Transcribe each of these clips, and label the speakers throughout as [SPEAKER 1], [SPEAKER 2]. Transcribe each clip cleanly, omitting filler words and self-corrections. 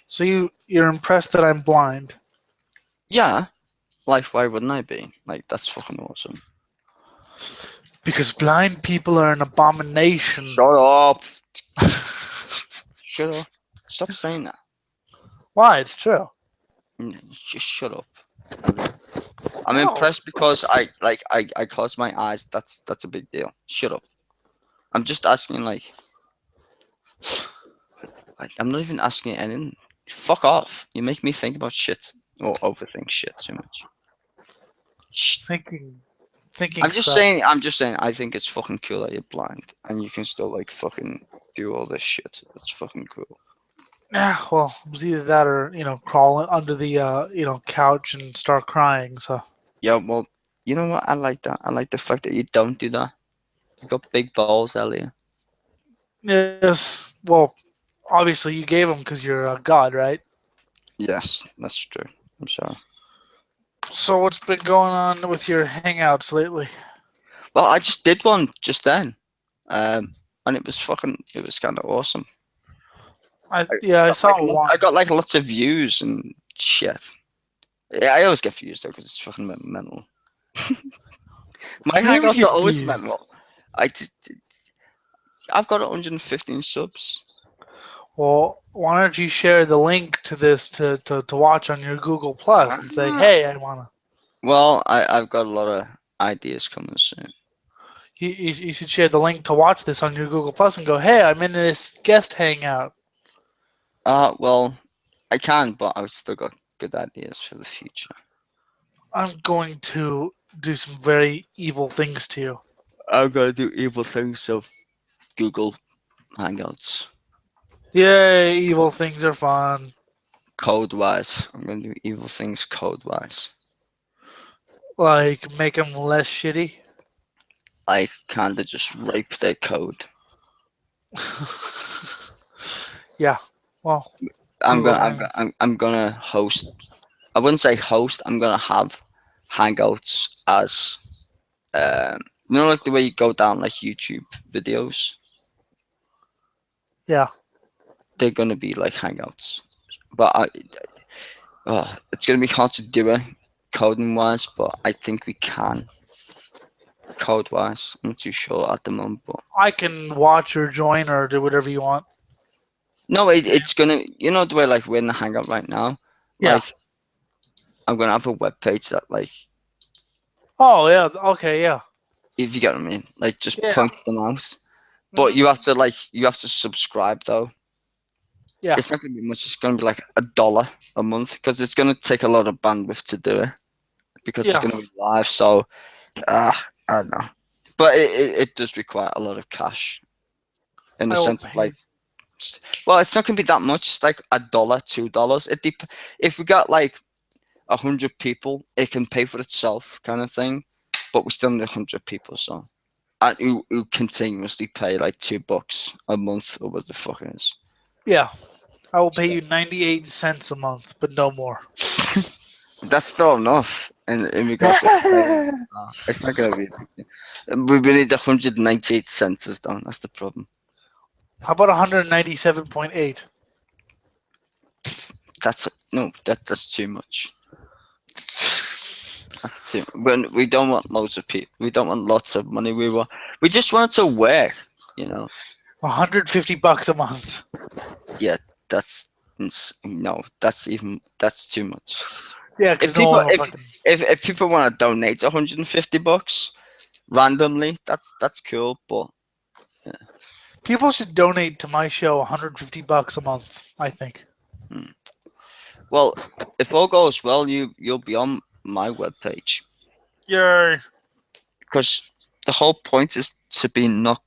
[SPEAKER 1] So you're impressed that I'm blind
[SPEAKER 2] Yeah, like why wouldn't I be? Like that's fucking awesome.
[SPEAKER 1] because blind people are an abomination.
[SPEAKER 2] Shut up. Shut up. Stop saying that.
[SPEAKER 1] Why? It's true.
[SPEAKER 2] Just shut up. I'm, I'm
[SPEAKER 1] No.
[SPEAKER 2] impressed because I close my eyes. That's a big deal. Shut up. I'm just asking like I'm not even asking anything. Fuck off. You make me think about shit or overthink shit too much. Shh.
[SPEAKER 1] Thinking, thinking
[SPEAKER 2] I'm just
[SPEAKER 1] stuff.
[SPEAKER 2] saying. I'm just saying. I think it's fucking cool that you're blind and you can still like fucking do all this shit. That's fucking cool.
[SPEAKER 1] Yeah, well, it was either that or crawl under the couch and start crying. So
[SPEAKER 2] Yeah. Well, you know what? I like that. I like the fact that you don't do that. You got big balls, Elliot.
[SPEAKER 1] yes, well, obviously you gave them because you're a god, right?
[SPEAKER 2] Yes, that's true. I'm sorry.
[SPEAKER 1] So what's been going on with your hangouts lately?
[SPEAKER 2] Well, I just did one just then, and it was fucking. It was kind of awesome.
[SPEAKER 1] I saw
[SPEAKER 2] I
[SPEAKER 1] one.
[SPEAKER 2] got like lots of views and shit. Yeah, I always get views though because it's fucking mental. My
[SPEAKER 1] You never
[SPEAKER 2] hangouts
[SPEAKER 1] get
[SPEAKER 2] are always
[SPEAKER 1] views.
[SPEAKER 2] mental. I just, I've got 115 subs.
[SPEAKER 1] Well, why don't you share the link to this to watch on your Google Plus and say,
[SPEAKER 2] Ah.
[SPEAKER 1] hey, I wanna.
[SPEAKER 2] Well, I've got a lot of ideas coming soon.
[SPEAKER 1] You should share the link to watch this on your Google Plus and go, hey, I'm in this guest hangout.
[SPEAKER 2] Well, I can, but I've still got good ideas for the future.
[SPEAKER 1] I'm going to do some very evil things to you.
[SPEAKER 2] I'm gonna do evil things of Google Hangouts.
[SPEAKER 1] Yay, evil things are fun.
[SPEAKER 2] Code wise, I'm gonna do evil things code wise.
[SPEAKER 1] Like make them less shitty.
[SPEAKER 2] I kinda just rape their code.
[SPEAKER 1] Yeah. Well,
[SPEAKER 2] I'm
[SPEAKER 1] Google
[SPEAKER 2] gonna, I'm,
[SPEAKER 1] Hang.
[SPEAKER 2] I'm gonna host. I wouldn't say host. I'm gonna have Hangouts as, like the way you go down like YouTube videos.
[SPEAKER 1] Yeah.
[SPEAKER 2] They're gonna be like Hangouts, but it's gonna be hard to do it coding wise. But I think we can code wise. I'm not too sure at the moment, but
[SPEAKER 1] I can watch or join or do whatever you want.
[SPEAKER 2] no, it's gonna. You know the way like we're in the Hangout right now.
[SPEAKER 1] Yeah.
[SPEAKER 2] Like I'm gonna have a web page that like
[SPEAKER 1] Oh yeah. Okay. Yeah.
[SPEAKER 2] if you get what I mean, like just
[SPEAKER 1] Yeah.
[SPEAKER 2] points them out. But
[SPEAKER 1] Hmm.
[SPEAKER 2] you have to subscribe though.
[SPEAKER 1] Yeah.
[SPEAKER 2] It's not gonna be much. It's gonna be like $1 a month because it's gonna take a lot of bandwidth to do it because it's
[SPEAKER 1] Yeah.
[SPEAKER 2] gonna be live. So I don't know, but it does require a lot of cash in the
[SPEAKER 1] I will
[SPEAKER 2] sense of
[SPEAKER 1] pay.
[SPEAKER 2] like, well, it's not gonna be that much. It's like $1, $2. If we got like 100 people, it can pay for itself, kind of thing. But we still need 100 people, so and who continuously pay like $2 a month or what the fuck it is.
[SPEAKER 1] Yeah. I will pay
[SPEAKER 2] So
[SPEAKER 1] you 98 cents a month, but no more.
[SPEAKER 2] that's still enough in regards to paying.
[SPEAKER 1] How
[SPEAKER 2] It's not gonna be. We need 198 census down. That's the problem.
[SPEAKER 1] about 197.8?
[SPEAKER 2] That's no. That's too much. That's too. When we don't want loads of people. We don't want lots of money. We just want it to work. You know.
[SPEAKER 1] $150 a month.
[SPEAKER 2] Yeah. That's no. That's too much.
[SPEAKER 1] Yeah,
[SPEAKER 2] If
[SPEAKER 1] because no
[SPEAKER 2] people
[SPEAKER 1] one will fucking.
[SPEAKER 2] if people want to donate $150 randomly, that's cool. But yeah.
[SPEAKER 1] People should donate to my show $150 a month, I think.
[SPEAKER 2] Hmm. Well, if all goes well, you'll be on my webpage
[SPEAKER 1] Yay.
[SPEAKER 2] because the whole point is to be not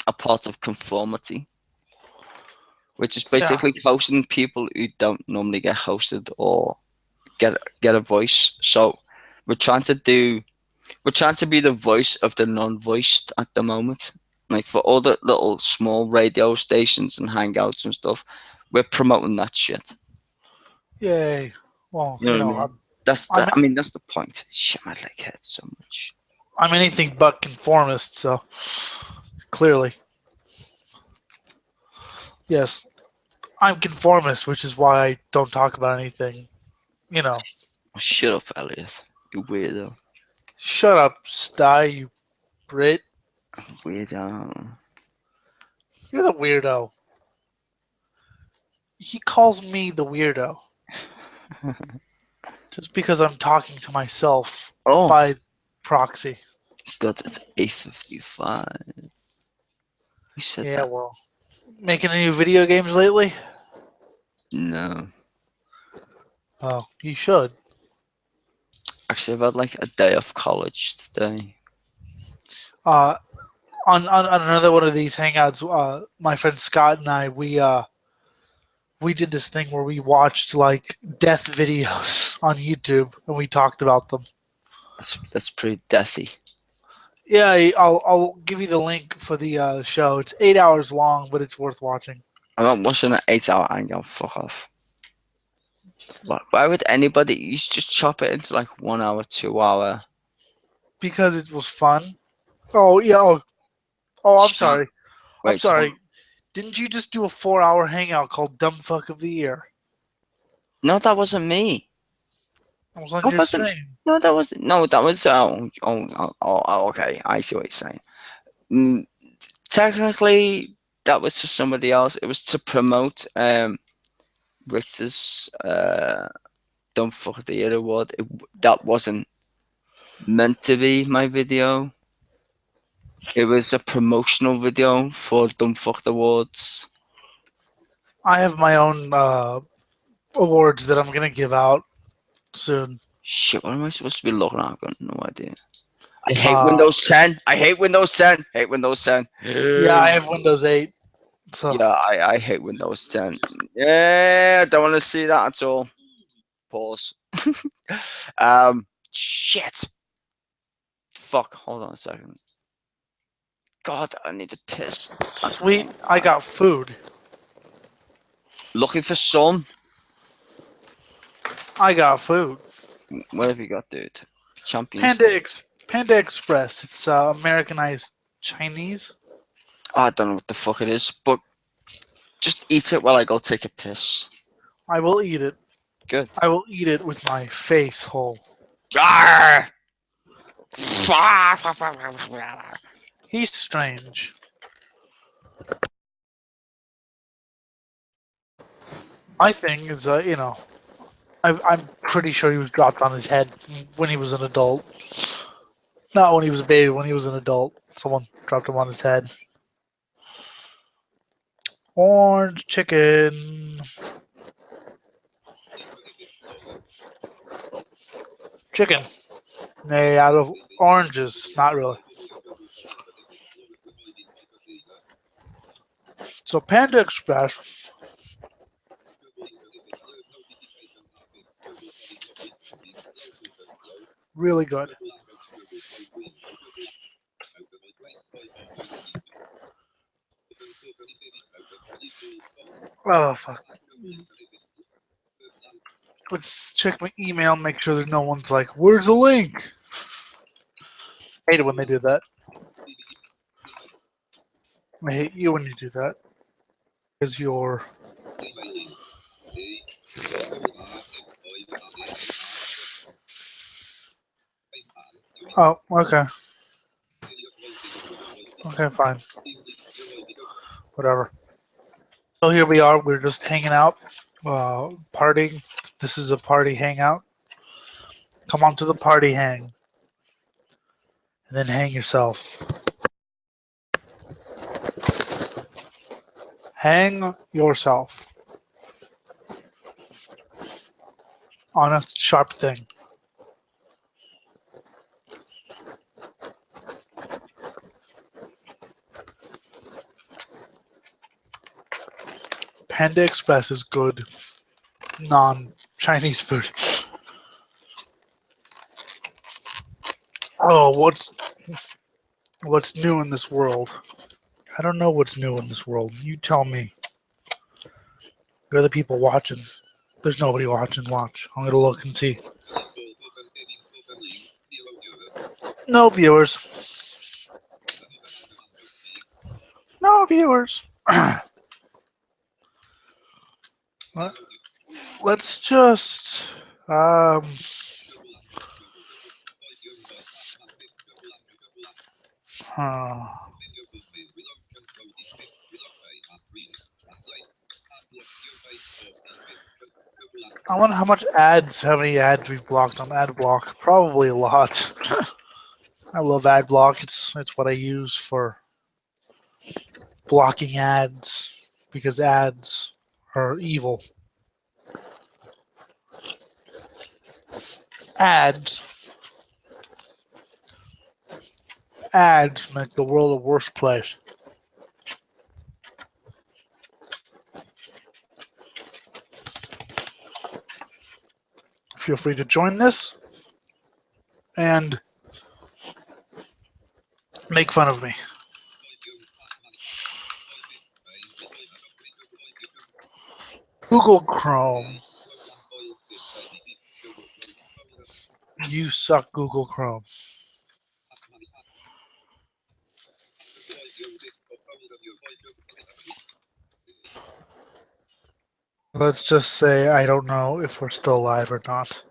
[SPEAKER 2] a part of conformity, which is
[SPEAKER 1] Yeah.
[SPEAKER 2] basically hosting people who don't normally get hosted or get a voice. So we're trying to do we're trying to be the voice of the non-voiced at the moment. Like for all the little small radio stations and hangouts and stuff, we're promoting that shit.
[SPEAKER 1] Yay. Well,
[SPEAKER 2] You know what I mean?
[SPEAKER 1] I'm
[SPEAKER 2] I mean that's the point. Shit, my leg hurts so much.
[SPEAKER 1] I'm anything but conformist, so clearly, yes. I'm conformist, which is why I don't talk about anything. You know,
[SPEAKER 2] Oh, shut up, Elliot. You weirdo.
[SPEAKER 1] shut up, Sty, you Brit.
[SPEAKER 2] Weirdo.
[SPEAKER 1] You're the weirdo. He calls me the weirdo just because I'm talking to myself
[SPEAKER 2] Oh,
[SPEAKER 1] by proxy.
[SPEAKER 2] God, it's 8:55. Who said
[SPEAKER 1] Yeah,
[SPEAKER 2] that?
[SPEAKER 1] well, making any video games lately?
[SPEAKER 2] No.
[SPEAKER 1] Oh, you should.
[SPEAKER 2] Actually, I've had like a day off college today.
[SPEAKER 1] Uh, on another one of these hangouts, my friend Scott and I, we did this thing where we watched like death videos on YouTube and we talked about them.
[SPEAKER 2] That's pretty deathy.
[SPEAKER 1] Yeah, I'll give you the link for the show. It's 8 hours long, but it's worth watching
[SPEAKER 2] I'm not watching an 8 hour angle. Fuck off. Why would anybody? You should just chop it into like 1 hour, 2 hour.
[SPEAKER 1] because it was fun. Oh yeah. Oh, I'm
[SPEAKER 2] Shut.
[SPEAKER 1] sorry. I'm
[SPEAKER 2] Wait, hold on.
[SPEAKER 1] sorry. Didn't you just do a 4 hour hangout called Dumb Fuck of the Year?
[SPEAKER 2] No, that wasn't me.
[SPEAKER 1] I was on
[SPEAKER 2] That
[SPEAKER 1] your
[SPEAKER 2] wasn't.
[SPEAKER 1] stream.
[SPEAKER 2] No, that was no. That was. Okay. I see what you're saying. Mm, Technically, that was for somebody else. It was to promote Richter's Don't Fuck the Year award. That wasn't meant to be my video. It was a promotional video for Don't Fuck the Awards.
[SPEAKER 1] I have my own awards that I'm gonna give out soon.
[SPEAKER 2] Shit, what am I supposed to be looking at? I've got no idea. I hate
[SPEAKER 1] Uh,
[SPEAKER 2] Windows 10. I hate Windows 10. Hate Windows 10.
[SPEAKER 1] yeah, I have Windows 8. So
[SPEAKER 2] Yeah, I hate Windows 10. Yeah, don't want to see that at all. Pause. Shit. Fuck, hold on a second. God, I need to piss at the
[SPEAKER 1] sweet,
[SPEAKER 2] same
[SPEAKER 1] I
[SPEAKER 2] time.
[SPEAKER 1] got food.
[SPEAKER 2] Looking for sun?
[SPEAKER 1] I got food.
[SPEAKER 2] What have you got, dude? Champions League.
[SPEAKER 1] Panda Express. It's Americanized Chinese.
[SPEAKER 2] I don't know what the fuck it is, but just eat it while I go take a piss.
[SPEAKER 1] I will eat it.
[SPEAKER 2] Good.
[SPEAKER 1] I will eat it with my face whole.
[SPEAKER 2] Arr!
[SPEAKER 1] He's strange. My thing is, I'm pretty sure he was dropped on his head when he was an adult. Not when he was a baby, when he was an adult. Someone dropped him on his head. Orange chicken. Chicken. Made out of oranges. Not really. So Panda Express, really good. Oh fuck. Let's check my email, make sure that no one's like, "Where's the link?" I hate it when they do that. I hate you when you do that. Is your oh okay okay fine whatever. So here we are. We're just hanging out, partying. This is a party hangout. Come on to the party hang, and then hang yourself. Hang yourself on a sharp thing. Panda Express is good non-Chinese food. Oh, what's new in this world? I don't know what's new in this world. You tell me. You're the people watching. There's nobody watching. Watch. I'm gonna look and see. No viewers. No viewers. Let- Let's just uh, I wonder how many ads we've blocked on AdBlock. Probably a lot. I love AdBlock. It's what I use for blocking ads because ads are evil. Ads, ads make the world a worse place. Feel free to join this and make fun of me. Google Chrome. You suck, Google Chrome. Let's just say I don't know if we're still live or not.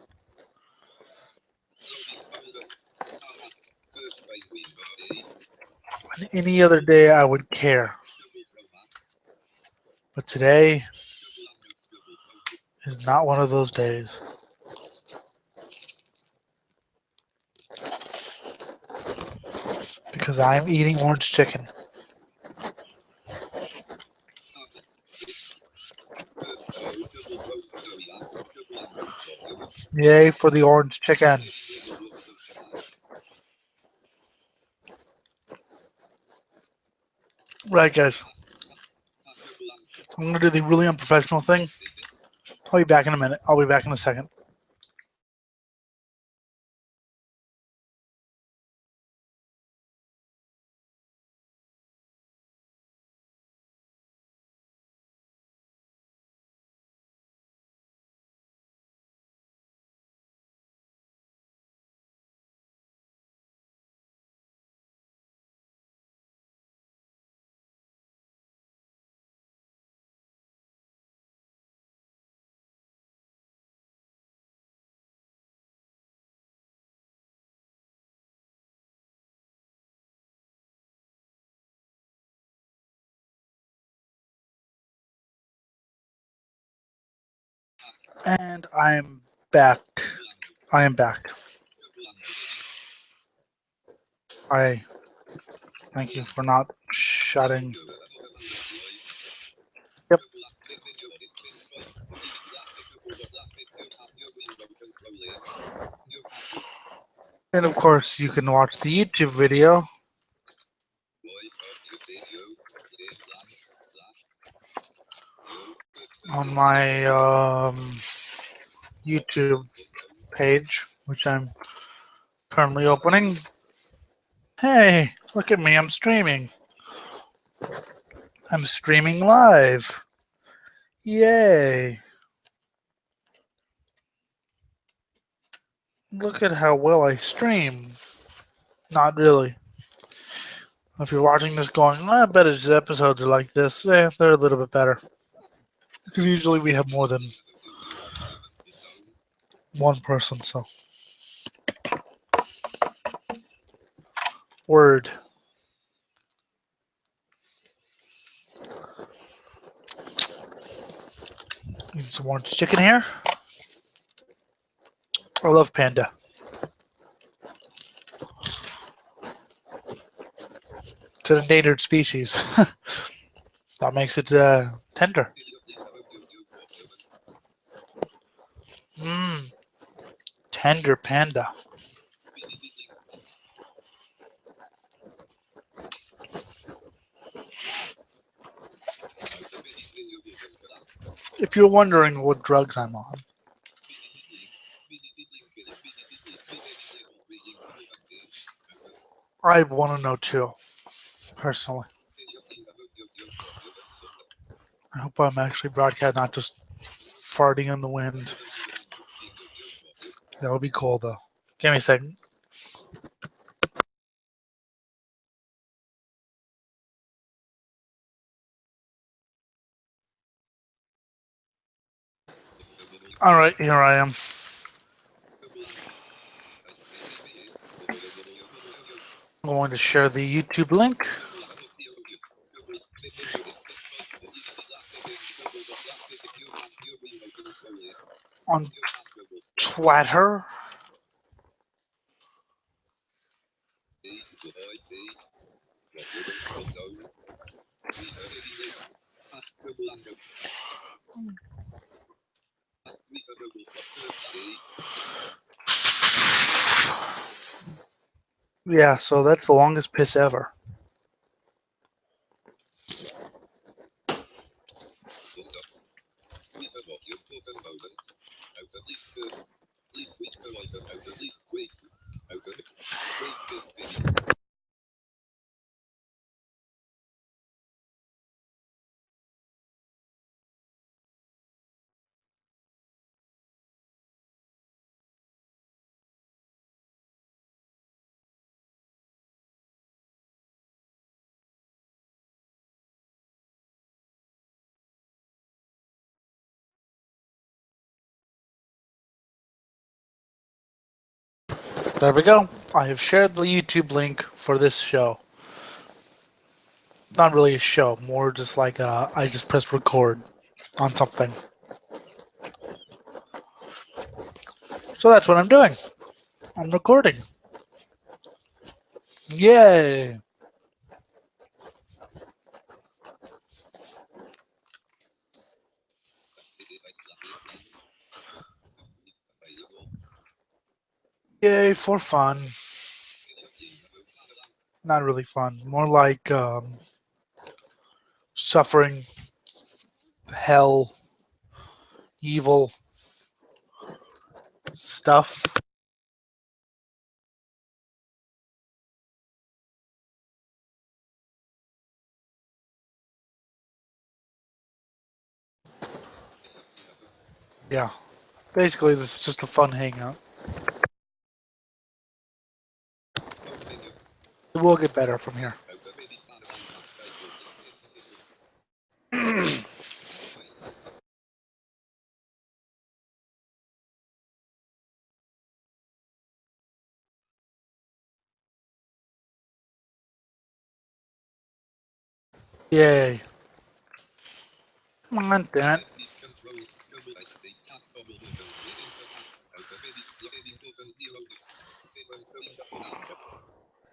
[SPEAKER 1] Any other day I would care. But today is not one of those days. Because I'm eating orange chicken. Yay for the orange chicken. Right, guys. I'm going to do the really unprofessional thing. I'll be back in a minute. I'll be back in a second. And I'm back. I am back. I thank you for not shutting. Yep. And of course, you can watch the YouTube video on my YouTube page, which I'm currently opening. Hey, look at me, I'm streaming. I'm streaming live. Yay. Look at how well I stream. Not really. If you're watching this going, I bet his episodes are like this, they're a little bit better. Because usually we have more than one person, so. Word. Need some orange chicken here. I love panda. It's an endangered species. That makes it tender. Mmm, tender panda. If you're wondering what drugs I'm on, I want to know too, personally. I hope I'm actually broadcast, not just farting in the wind. That would be cool, though. Give me a second. All right, here I am. I'm going to share the YouTube link on Twitter. Yeah, so that's the longest piss ever. There we go. I have shared the YouTube link for this show. Not really a show, more just like I just press record on something. So that's what I'm doing. I'm recording. Yay! Yay for fun. Not really fun. More like suffering, hell, evil stuff. Yeah. Basically, this is just a fun hangout. It will get better from here. Yay. Come on, damn it.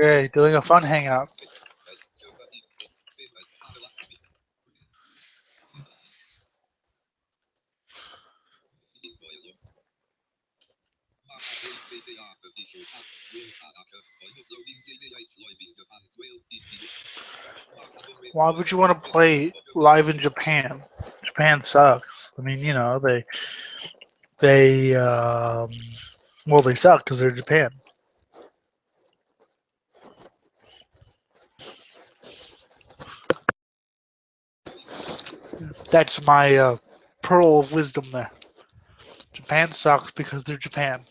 [SPEAKER 1] Yay, doing a fun hangout. Why would you want to play live in Japan? Japan sucks. I mean, they well, they suck because they're Japan. That's my pearl of wisdom there. Japan sucks because they're Japan.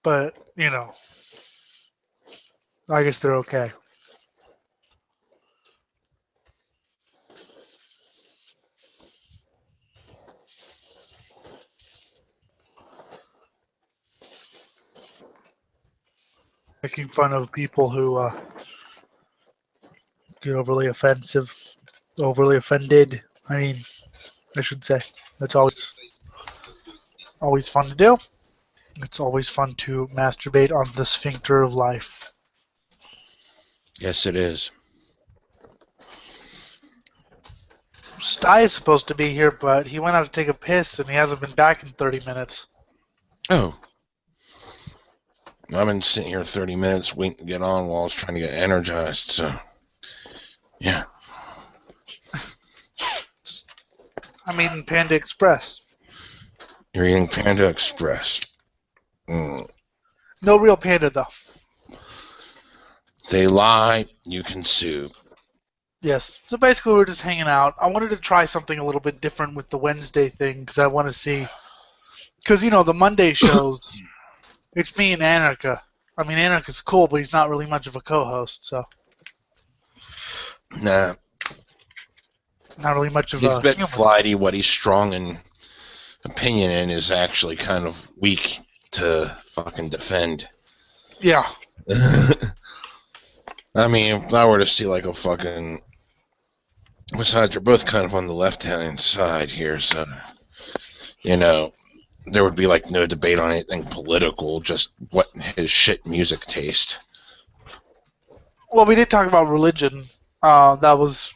[SPEAKER 1] But, I guess they're okay. Making fun of people who get overly offensive, overly offended. I mean, I should say. That's always fun to do. It's always fun to masturbate on the sphincter of life.
[SPEAKER 3] Yes, it is.
[SPEAKER 1] Sty is supposed to be here, but he went out to take a piss and he hasn't been back in 30 minutes.
[SPEAKER 3] Oh. I've been sitting here 30 minutes waiting to get on while I was trying to get energized, so. Yeah.
[SPEAKER 1] I'm eating Panda Express.
[SPEAKER 3] You're eating Panda Express.
[SPEAKER 1] No real panda, though.
[SPEAKER 3] They lie, you can sue.
[SPEAKER 1] Yes. So basically, we're just hanging out. I wanted to try something a little bit different with the Wednesday thing because I want to see. Because, the Monday shows, It's me and Anarcha. I mean, Anarcha's cool, but he's not really much of a co-host, so
[SPEAKER 3] Nah,
[SPEAKER 1] not really much of
[SPEAKER 3] he's a
[SPEAKER 1] a
[SPEAKER 3] bit
[SPEAKER 1] human.
[SPEAKER 3] flighty. What he's strong in opinion in is actually kind of weak to fucking defend.
[SPEAKER 1] Yeah.
[SPEAKER 3] I mean, if I were to see like a fucking... Besides, you're both kind of on the left-hand side here, so... You know, there would be like no debate on anything political, just what his shit music taste.
[SPEAKER 1] Well, we did talk about religion. That was,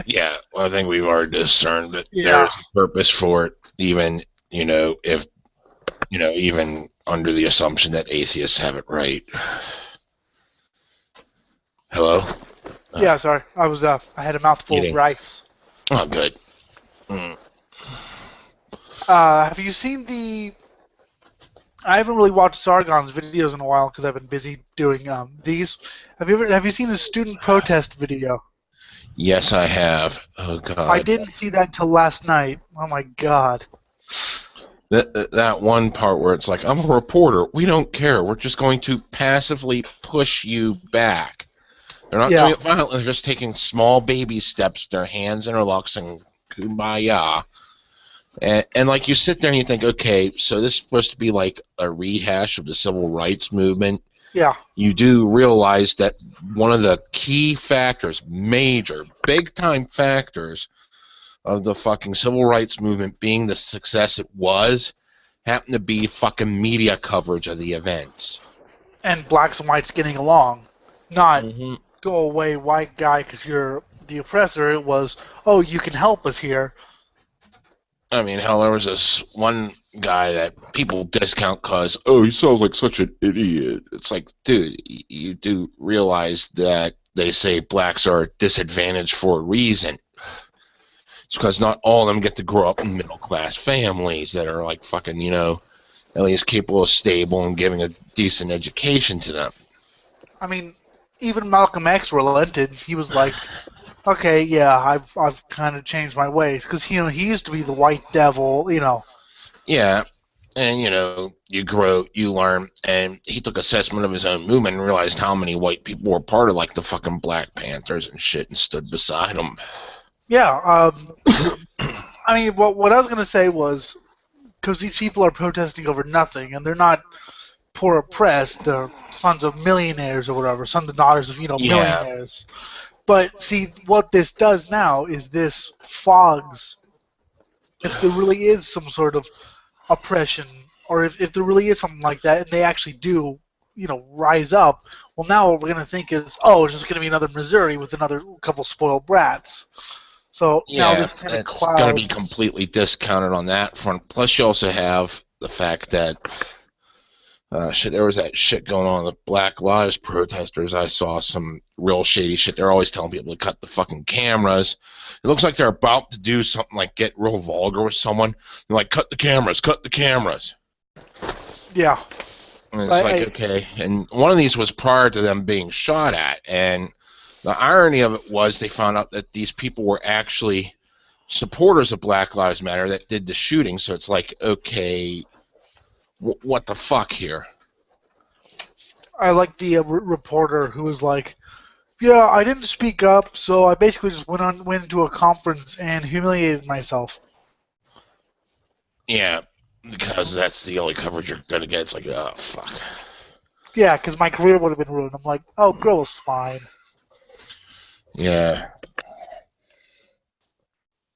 [SPEAKER 3] Yeah, well, I think we've already discerned that
[SPEAKER 1] Yeah.
[SPEAKER 3] there's a purpose for it, even, if, even under the assumption that atheists have it right. Hello?
[SPEAKER 1] Yeah, sorry. I had a mouthful
[SPEAKER 3] Eating.
[SPEAKER 1] of rice.
[SPEAKER 3] Oh, good. Mm.
[SPEAKER 1] Have you seen I haven't really watched Sargon's videos in a while because I've been busy doing these. Have you seen his student protest video?
[SPEAKER 3] Yes, I have. Oh, God.
[SPEAKER 1] I didn't see that until last night. Oh my God.
[SPEAKER 3] That one part where it's like, I'm a reporter. We don't care. We're just going to passively push you back. They're not doing it violently. They're just taking small baby steps with their hands interlocked and kumbaya. And like you sit there and you think, okay, so this is supposed to be like a rehash of the civil rights movement.
[SPEAKER 1] Yeah.
[SPEAKER 3] You do realize that one of the key factors, major, big-time factors of the fucking civil rights movement being the success it was, happened to be fucking media coverage of the events.
[SPEAKER 1] And blacks and whites getting along. Not
[SPEAKER 3] Mm-hmm.
[SPEAKER 1] go away, white guy, because you're the oppressor. It was, oh, you can help us here.
[SPEAKER 3] I mean, hell, there was this one guy that people discount because, oh, he sounds like such an idiot. It's like, dude, you do realize that they say blacks are disadvantaged for a reason. It's because not all of them get to grow up in middle-class families that are like fucking, at least capable of stable and giving a decent education to them.
[SPEAKER 1] I mean, even Malcolm X relented. He was like, okay, yeah, I've kind of changed my ways. Because, he used to be the white devil,
[SPEAKER 3] Yeah, and, you grow, you learn, and he took assessment of his own movement and realized how many white people were part of, like, the fucking Black Panthers and shit and stood beside them.
[SPEAKER 1] Yeah, I mean, what I was going to say was, because these people are protesting over nothing, and they're not poor oppressed, they're sons of millionaires or whatever, sons and daughters of, millionaires. But, see, what this does now is this fogs, if there really is some sort of oppression, or if there really is something like that, and they actually do, rise up, well, now what we're going to think is, oh, it's just going to be another Missouri with another couple spoiled brats. So now this kind of clouds.
[SPEAKER 3] It's going to be completely discounted on that front. Plus, you also have the fact that there was that shit going on with the Black Lives protesters. I saw some real shady shit. They're always telling people to cut the fucking cameras. It looks like they're about to do something like get real vulgar with someone. They're like, cut the cameras, cut the cameras.
[SPEAKER 1] Yeah.
[SPEAKER 3] And it's okay. And one of these was prior to them being shot at. And the irony of it was they found out that these people were actually supporters of Black Lives Matter that did the shooting. So it's like, okay, what the fuck here?
[SPEAKER 1] I like the reporter who was like, yeah, I didn't speak up, so I basically just went into a conference and humiliated myself.
[SPEAKER 3] Yeah, because that's the only coverage you're going to get. It's like, oh, fuck.
[SPEAKER 1] Yeah, because my career would have been ruined. I'm like, oh, grow a spine.
[SPEAKER 3] Yeah.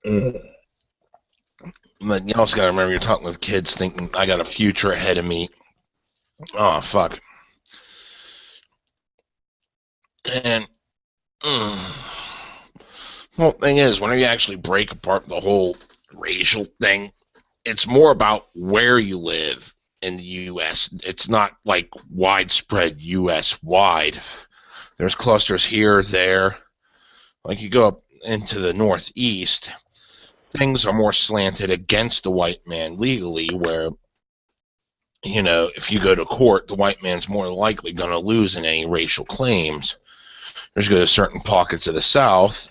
[SPEAKER 3] But you also got to remember, you're talking with kids thinking, I got a future ahead of me. Oh, fuck. And, well, thing is, whenever you actually break apart the whole racial thing, it's more about where you live in the U.S. It's not like widespread U.S.-wide. There's clusters here, there. Like you go up into the Northeast, things are more slanted against the white man legally, where, if you go to court, the white man's more likely going to lose in any racial claims. There's go to certain pockets of the South,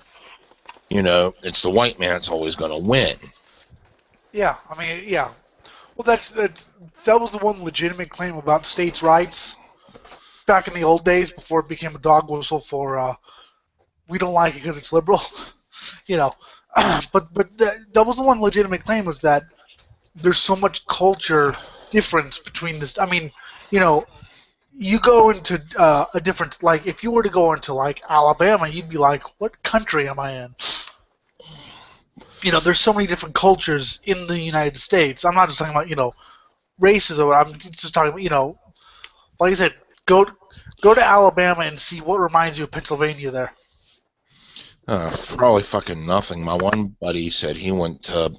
[SPEAKER 3] it's the white man that's always going to win.
[SPEAKER 1] Yeah, I mean, yeah. Well, that was the one legitimate claim about states' rights back in the old days before it became a dog whistle for we don't like it because it's liberal, you know. But that was the one legitimate claim was that there's so much culture difference between this. I mean, you know, you go into a different like if you were to go into like Alabama, you'd be like, what country am I in? You know, there's so many different cultures in the United States. I'm not just talking about races or I'm just talking about like I said, go to Alabama and see what reminds you of Pennsylvania there.
[SPEAKER 3] Probably fucking nothing. My one buddy said he went to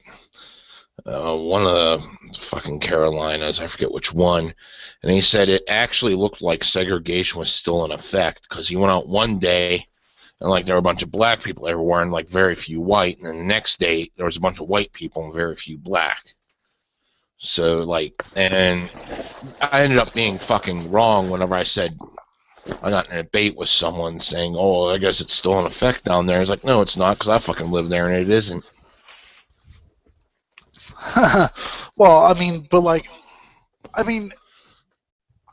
[SPEAKER 3] one of the fucking Carolinas, I forget which one, and he said it actually looked like segregation was still in effect because he went out one day and like there were a bunch of black people everywhere and like very few white, and then the next day there was a bunch of white people and very few black. So like, and I ended up being fucking wrong whenever I said I got in a debate with someone saying, "Oh, I guess it's still in effect down there." He's like, "No, it's not, because I fucking live there and it isn't."
[SPEAKER 1] Well, I mean, but like, I mean,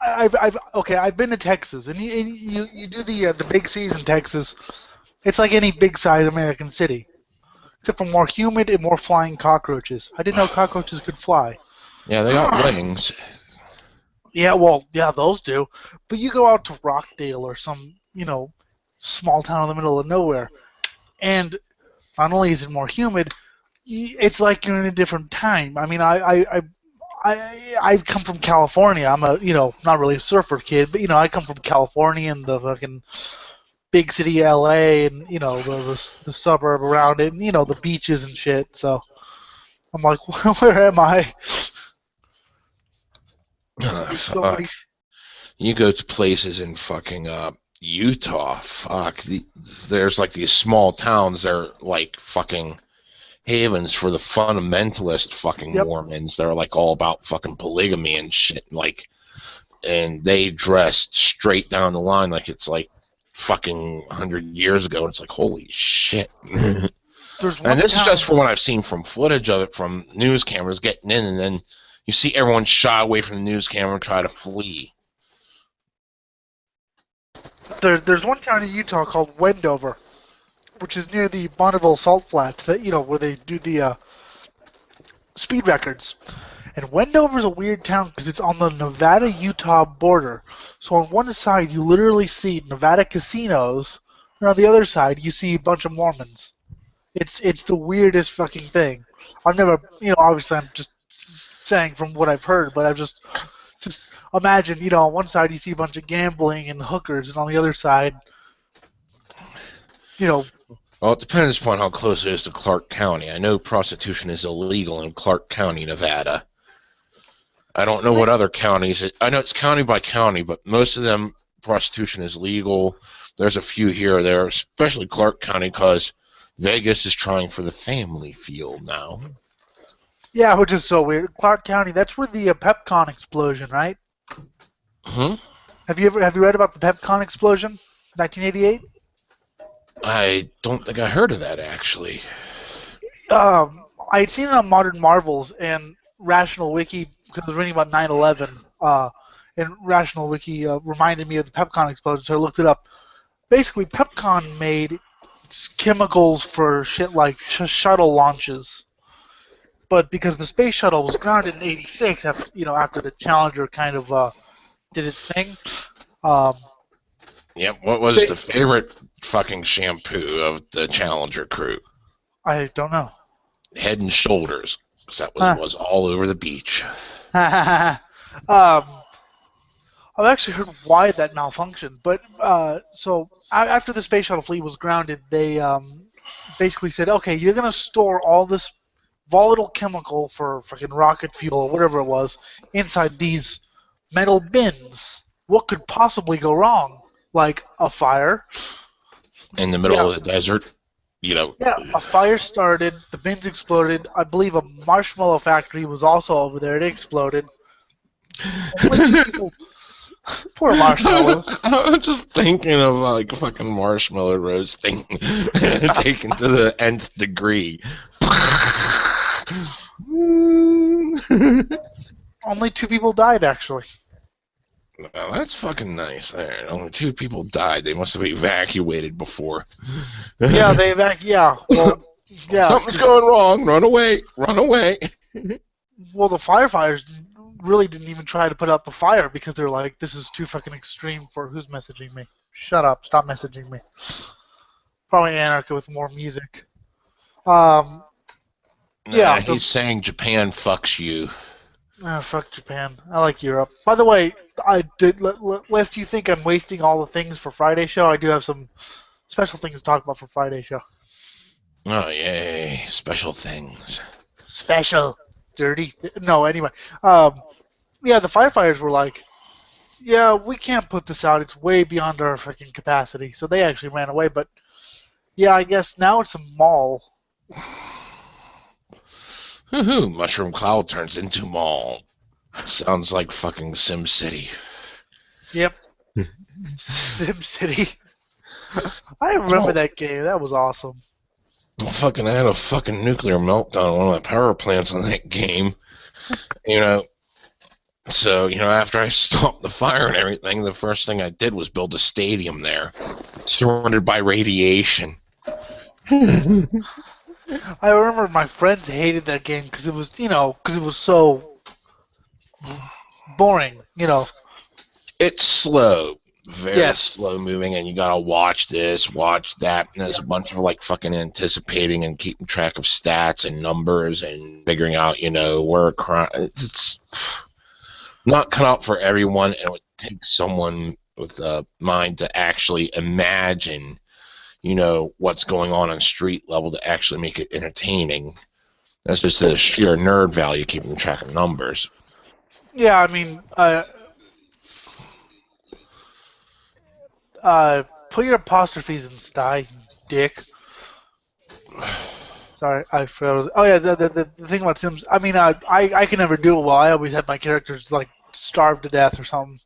[SPEAKER 1] I've been to Texas, and you do the big C's in Texas. It's like any big size American city, except for more humid and more flying cockroaches. I didn't know cockroaches could fly.
[SPEAKER 3] Yeah, they got wings.
[SPEAKER 1] Yeah, well, yeah, those do. But you go out to Rockdale or some, small town in the middle of nowhere, and not only is it more humid, it's like you're in a different time. I mean, I've come from California. I'm a, not really a surfer kid, but I come from California and the fucking big city LA and the suburb around it and the beaches and shit. So I'm like, where am I?
[SPEAKER 3] Fuck. You go to places in fucking Utah. Fuck. There's like these small towns. They're like fucking havens for the fundamentalist fucking Mormons. They're like all about fucking polygamy and shit. Like, and they dress straight down the line like it's like fucking 100 years ago. And it's like, holy shit. And this is just from what I've seen from footage of it from news cameras getting in, and then you see everyone shy away from the news camera and try to flee.
[SPEAKER 1] There's one town in Utah called Wendover, which is near the Bonneville Salt Flats, that where they do the speed records. And Wendover's a weird town because it's on the Nevada-Utah border. So on one side you literally see Nevada casinos, and on the other side you see a bunch of Mormons. It's the weirdest fucking thing. I've never, obviously I'm just saying from what I've heard, but I've just imagine, on one side you see a bunch of gambling and hookers, and on the other side,
[SPEAKER 3] Well, it depends upon how close it is to Clark County. I know prostitution is illegal in Clark County, Nevada. I don't know what other counties. I know it's county by county, but most of them, prostitution is legal. There's a few here or there, especially Clark County, because Vegas is trying for the family field now.
[SPEAKER 1] Yeah, which is so weird. Clark County, that's where the Pepcon explosion, right?
[SPEAKER 3] Hmm?
[SPEAKER 1] Have you read about the Pepcon explosion, 1988?
[SPEAKER 3] I don't think I heard of that, actually.
[SPEAKER 1] I had seen it on Modern Marvels and Rational Wiki because I was reading about 9/11. And Rational Wiki reminded me of the Pepcon explosion, so I looked it up. Basically, Pepcon made chemicals for shit like shuttle launches. But because the space shuttle was grounded in '86, after the Challenger kind of did its thing.
[SPEAKER 3] Yep. What was the favorite fucking shampoo of the Challenger crew?
[SPEAKER 1] I don't know.
[SPEAKER 3] Head and Shoulders, because that was all over the beach.
[SPEAKER 1] I've actually heard why that malfunctioned, but so after the space shuttle fleet was grounded, they basically said, okay, you're gonna store all this volatile chemical for freaking rocket fuel or whatever it was inside these metal bins. What could possibly go wrong? Like a fire.
[SPEAKER 3] In the middle of the desert, Yeah,
[SPEAKER 1] a fire started, the bins exploded. I believe a marshmallow factory was also over there. It exploded. Poor marshmallows.
[SPEAKER 3] I'm just thinking of like fucking marshmallow roasting taken to the nth degree.
[SPEAKER 1] Only 2 people died, actually.
[SPEAKER 3] Well, that's fucking nice. There, only 2 people died. They must have evacuated before.
[SPEAKER 1] Yeah, yeah, well, yeah,
[SPEAKER 3] Something's going wrong. Run away. Run away.
[SPEAKER 1] well, the firefighters really didn't even try to put out the fire because they're like, this is too fucking extreme for who's messaging me. Shut up, stop messaging me. Probably Anarcha with more music. Um,
[SPEAKER 3] Nah,
[SPEAKER 1] yeah,
[SPEAKER 3] he's saying Japan fucks you.
[SPEAKER 1] fuck Japan. I like Europe. By the way, lest you think I'm wasting all the things for Friday show, I do have some special things to talk about for Friday show.
[SPEAKER 3] Oh, yay. Special things.
[SPEAKER 1] Special. No, anyway. Yeah, the firefighters were like, yeah, we can't put this out. It's way beyond our freaking capacity. So they actually ran away. But yeah, I guess now it's a mall.
[SPEAKER 3] Hoo-hoo. Mushroom Cloud turns into mall. Sounds like fucking Sim City.
[SPEAKER 1] Yep. Sim City. I remember that game. That was awesome.
[SPEAKER 3] I had a fucking nuclear meltdown on one of the power plants on that game. You know, so, after I stopped the fire and everything, the first thing I did was build a stadium there, surrounded by radiation.
[SPEAKER 1] I remember my friends hated that game because it was, because it was so boring,
[SPEAKER 3] It's slow, very
[SPEAKER 1] Yes.
[SPEAKER 3] slow moving, and you gotta watch this, watch that, and there's a bunch of like fucking anticipating and keeping track of stats and numbers and figuring out, where a crime. It's not cut out for everyone, and it would take someone with a mind to actually imagine, what's going on street level to actually make it entertaining. That's just the sheer nerd value keeping track of numbers.
[SPEAKER 1] Yeah, I mean, put your apostrophes in sty, you dick. Sorry, I froze. Oh yeah, the thing about Sims. I mean, I can never do it well. I always have my characters like starved to death or something.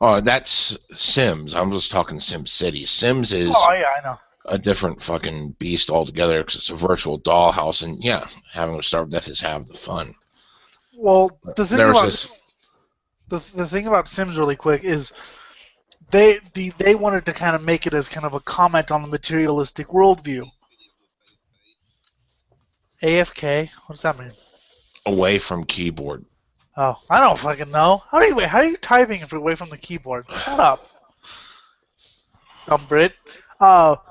[SPEAKER 3] Oh, that's Sims. I'm just talking Sim City. Sims is
[SPEAKER 1] Oh yeah, I know.
[SPEAKER 3] a different fucking beast altogether because it's a virtual dollhouse, and yeah, having to starve to death is half the fun.
[SPEAKER 1] Well, the thing
[SPEAKER 3] There's
[SPEAKER 1] about
[SPEAKER 3] this.
[SPEAKER 1] the thing about Sims really quick is they wanted to kind of make it as kind of a comment on the materialistic worldview. AFK, what does that mean?
[SPEAKER 3] Away from keyboard.
[SPEAKER 1] Oh, I don't fucking know. How are you typing if you're away from the keyboard? Shut up, dumb Brit. But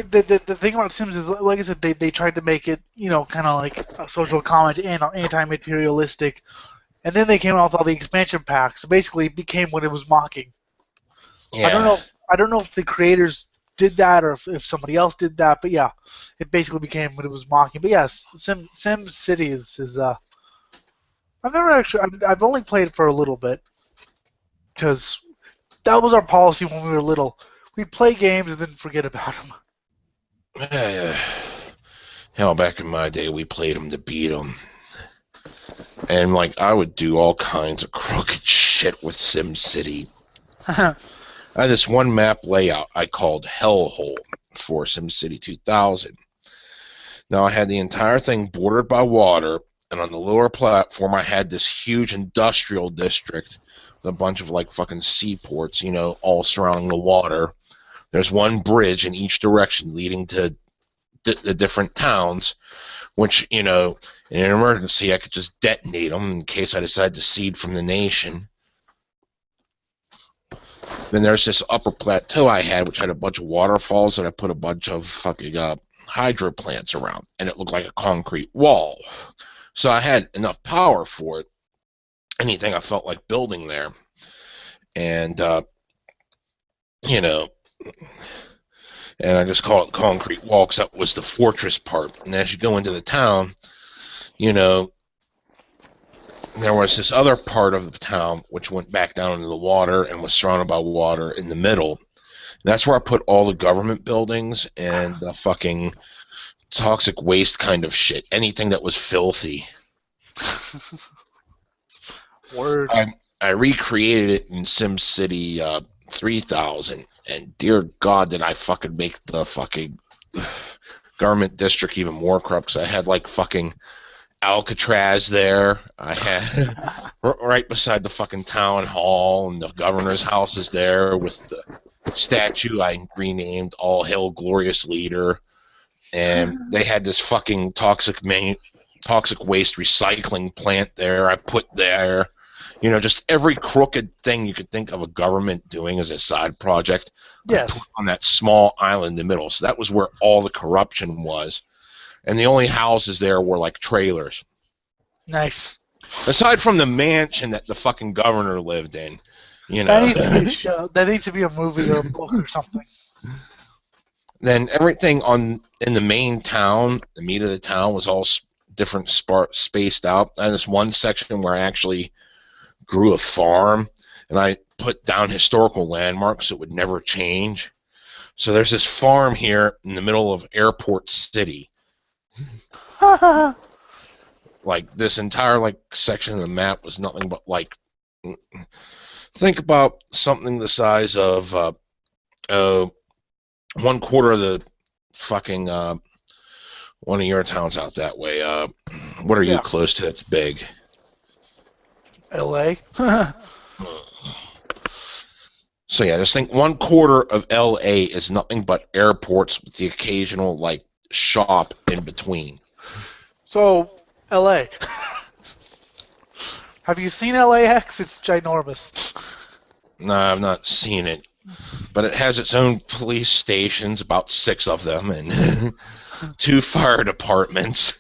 [SPEAKER 1] the thing about Sims is, like I said, they tried to make it, kind of like a social comment and anti-materialistic, and then they came out with all the expansion packs. So basically, it became what it was mocking.
[SPEAKER 3] Yeah.
[SPEAKER 1] I don't know if the creators did that or if somebody else did that, but yeah, it basically became what it was mocking. But yes, Sim City is I've never actually I've only played it for a little bit because that was our policy when we were little. We'd play games and then forget about them.
[SPEAKER 3] Hell, back in my day, we played them to beat them. And, I would do all kinds of crooked shit with SimCity. I had this one map layout I called Hellhole for SimCity 2000. Now, I had the entire thing bordered by water, and on the lower platform, I had this huge industrial district with a bunch of, fucking seaports, all surrounding the water. There's one bridge in each direction leading to the different towns, which, in an emergency, I could just detonate them in case I decide to cede from the nation. Then there's this upper plateau I had, which had a bunch of waterfalls that I put a bunch of fucking hydro plants around, and it looked like a concrete wall. So I had enough power for it, anything I felt like building there. And, and I just call it concrete wall because that was the fortress part. And as you go into the town, there was this other part of the town which went back down into the water and was surrounded by water in the middle. And that's where I put all the government buildings and the fucking toxic waste kind of shit. Anything that was filthy.
[SPEAKER 1] Word.
[SPEAKER 3] I recreated it in SimCity 3000, and dear God, did I fucking make the fucking government district even more corrupt, because I had fucking Alcatraz there. I had right beside the fucking town hall, and the governor's house is there with the statue I renamed All Hail Glorious Leader. And they had this fucking toxic waste recycling plant there. I put there, just every crooked thing you could think of a government doing as a side project. I put
[SPEAKER 1] Yes.
[SPEAKER 3] on that small island in the middle. So that was where all the corruption was. And the only houses there were like trailers.
[SPEAKER 1] Nice.
[SPEAKER 3] Aside from the mansion that the fucking governor lived in,
[SPEAKER 1] That needs to be a show. That needs to be a movie or a book or something.
[SPEAKER 3] Then everything in the main town, the meat of the town, was all different spaced out. And this one section where I actually grew a farm, and I put down historical landmarks that would never change. So there's this farm here in the middle of Airport City. Like this entire section of the map was nothing but think about something the size of 1/4 of the fucking one of your towns out that way. What are you close to that's big?
[SPEAKER 1] L.A.
[SPEAKER 3] So yeah, just think 1/4 of L.A. is nothing but airports with the occasional shop in between.
[SPEAKER 1] So, L.A. Have you seen LAX? It's ginormous.
[SPEAKER 3] No, I've not seen it, but it has its own police stations, about 6 of them, and 2 fire departments.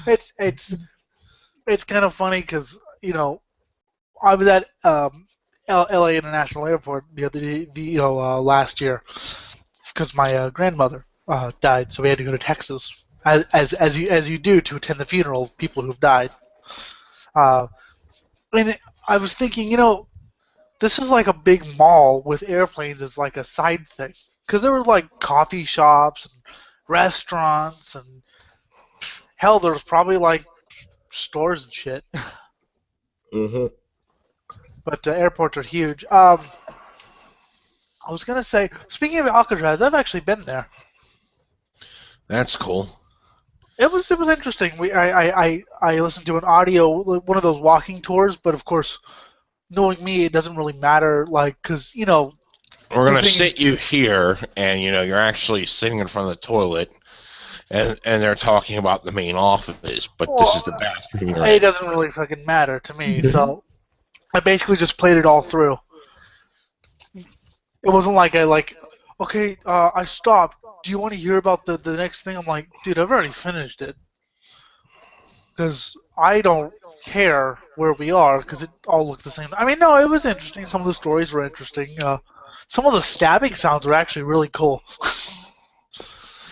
[SPEAKER 1] It's kind of funny because I was at L.A. International Airport last year because my grandmother died, so we had to go to Texas, as you do, to attend the funeral of people who've died. And I was thinking, this is like a big mall with airplanes as like a side thing, because there were coffee shops and restaurants and hell, there was probably stores and shit.
[SPEAKER 3] Mm-hmm.
[SPEAKER 1] But airports are huge. I was gonna say, speaking of Alcatraz, I've actually been there.
[SPEAKER 3] That's cool.
[SPEAKER 1] It was interesting. I listened to an audio, one of those walking tours, but of course, knowing me, it doesn't really matter, because
[SPEAKER 3] we're gonna sit you here, and you're actually sitting in front of the toilet, and they're talking about the main office, but this is the bathroom.
[SPEAKER 1] It doesn't really fucking matter to me, so I basically just played it all through. It wasn't like okay, I stopped. Do you want to hear about the next thing? I'm like, dude, I've already finished it. Because I don't care where we are, because it all looked the same. I mean, no, it was interesting. Some of the stories were interesting. Some of the stabbing sounds were actually really cool.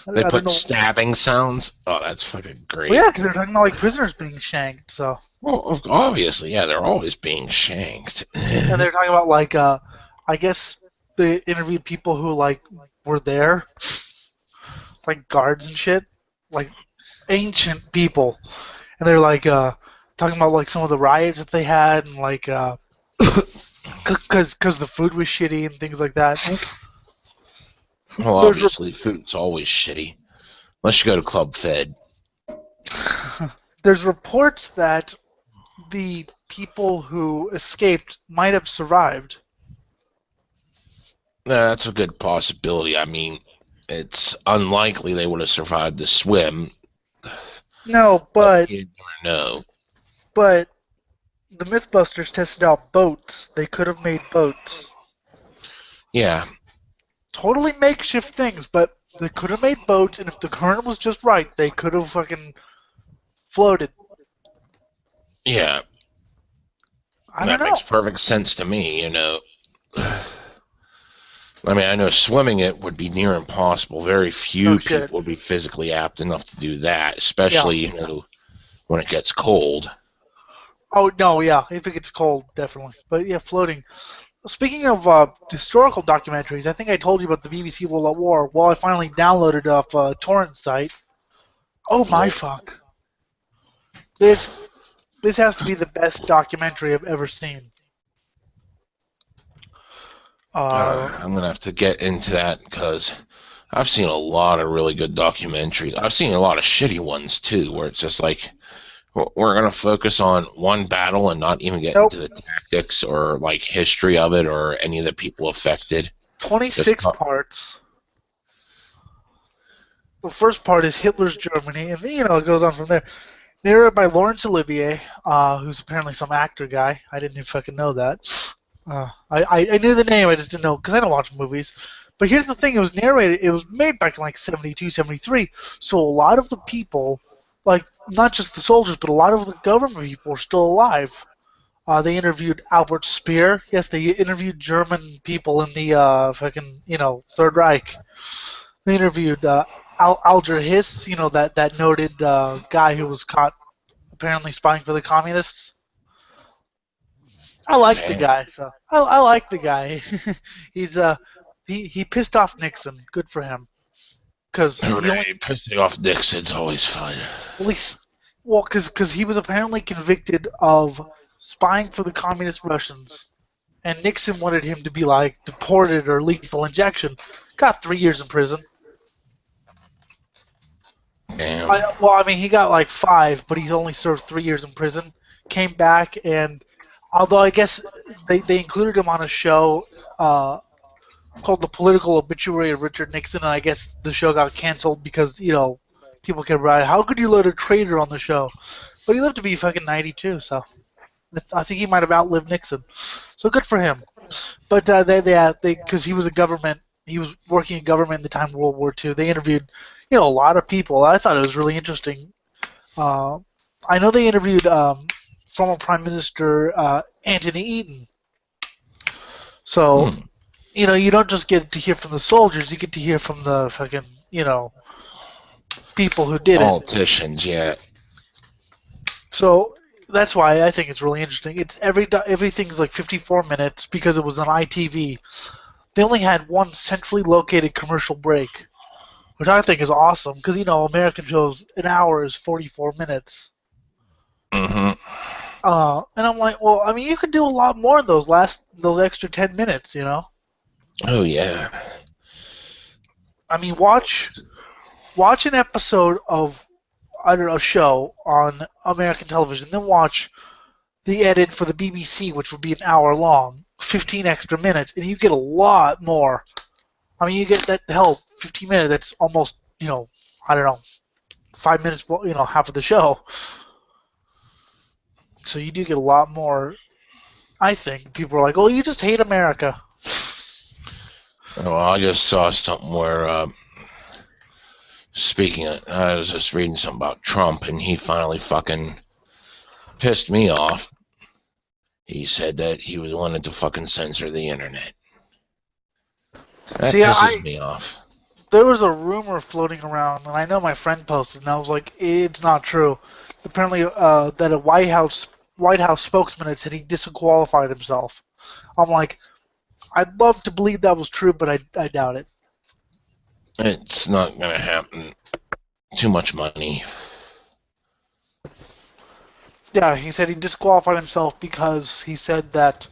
[SPEAKER 3] They put stabbing sounds? Oh, that's fucking great.
[SPEAKER 1] Well, yeah, because they're talking about prisoners being shanked, so.
[SPEAKER 3] Well, obviously, yeah, they're always being shanked.
[SPEAKER 1] And they're talking about, I guess they interviewed people who, were there. Guards and shit. Ancient people. And they're, talking about, some of the riots that they had, and, because the food was shitty and things like that.
[SPEAKER 3] Well, obviously, food's always shitty. Unless you go to Club Fed.
[SPEAKER 1] There's reports that the people who escaped might have survived.
[SPEAKER 3] That's a good possibility. I mean, it's unlikely they would have survived the swim.
[SPEAKER 1] No, but
[SPEAKER 3] you never know.
[SPEAKER 1] But the Mythbusters tested out boats. They could have made boats.
[SPEAKER 3] Yeah.
[SPEAKER 1] Totally makeshift things, but they could have made boats, and if the current was just right, they could have fucking floated.
[SPEAKER 3] Yeah. That makes perfect sense to me, I mean, I know swimming it would be near impossible. Very few people would be physically apt enough to do that, especially, when it gets cold.
[SPEAKER 1] Oh, no, yeah. If it gets cold, definitely. But, yeah, floating. Speaking of historical documentaries, I think I told you about the BBC World at War. Well, I finally downloaded it off a torrent site. Oh, my fuck. This has to be the best documentary I've ever seen.
[SPEAKER 3] I'm going to have to get into that because I've seen a lot of really good documentaries. I've seen a lot of shitty ones too, where it's just like we're gonna focus on one battle and not even get
[SPEAKER 1] Nope.
[SPEAKER 3] into the tactics or like history of it or any of the people affected. Just
[SPEAKER 1] 26 parts. The first part is Hitler's Germany, and it goes on from there. Narrated by Laurence Olivier, who's apparently some actor guy. I didn't even fucking know that. I knew the name, I just didn't know, because I don't watch movies. But here's the thing, it was made back in like 72, 73, so a lot of the people, like, not just the soldiers, but a lot of the government people are still alive. They interviewed Albert Speer. Yes, they interviewed German people in the Third Reich. They interviewed Alger Hiss, that noted guy who was caught apparently spying for the communists. I like the
[SPEAKER 3] damn.
[SPEAKER 1] guy, so I like the guy. He's he pissed off Nixon. Good for him, because he only
[SPEAKER 3] Hooray, pissing off Nixon's always fun.
[SPEAKER 1] at least because he was apparently convicted of spying for the communist Russians, and Nixon wanted him to be like deported or lethal injection. Got 3 years in prison.
[SPEAKER 3] Damn.
[SPEAKER 1] I mean, he got like 5, but he's only served 3 years in prison. Came back, and although I guess they included him on a show called The Political Obituary of Richard Nixon, and I guess the show got canceled because, people kept writing, how could you let a traitor on the show? But he lived to be fucking 92, so I think he might have outlived Nixon. So good for him. But because he was working in government at the time of World War II. They interviewed, a lot of people. I thought it was really interesting. I know they interviewed former Prime Minister Anthony Eden. So, you don't just get to hear from the soldiers, you get to hear from the fucking, people who did it.
[SPEAKER 3] Politicians, yeah.
[SPEAKER 1] So that's why I think it's really interesting. It's everything's like 54 minutes because it was on ITV. They only had one centrally located commercial break, which I think is awesome because American shows an hour is 44 minutes.
[SPEAKER 3] Mm-hmm.
[SPEAKER 1] And I'm like, well, I mean, you could do a lot more in those extra 10 minutes,
[SPEAKER 3] Oh yeah.
[SPEAKER 1] I mean, watch an episode of a show on American television, then watch the edit for the BBC, which would be an hour long, 15 extra minutes, and you get a lot more. I mean, you get 15 minutes. That's almost, I don't know, 5 minutes, half of the show. So you do get a lot more. I think people are like, "Oh, you just hate America."
[SPEAKER 3] Well, I just saw something where, I was just reading something about Trump, and he finally fucking pissed me off. He said that he was wanted to fucking censor the internet. That pisses me off.
[SPEAKER 1] There was a rumor floating around, and I know my friend posted, and I was like, "It's not true." Apparently, that a White House spokesman had said he disqualified himself. I'm like, I'd love to believe that was true, but I doubt it.
[SPEAKER 3] It's not gonna happen. Too much money.
[SPEAKER 1] Yeah, he said he disqualified himself because he said that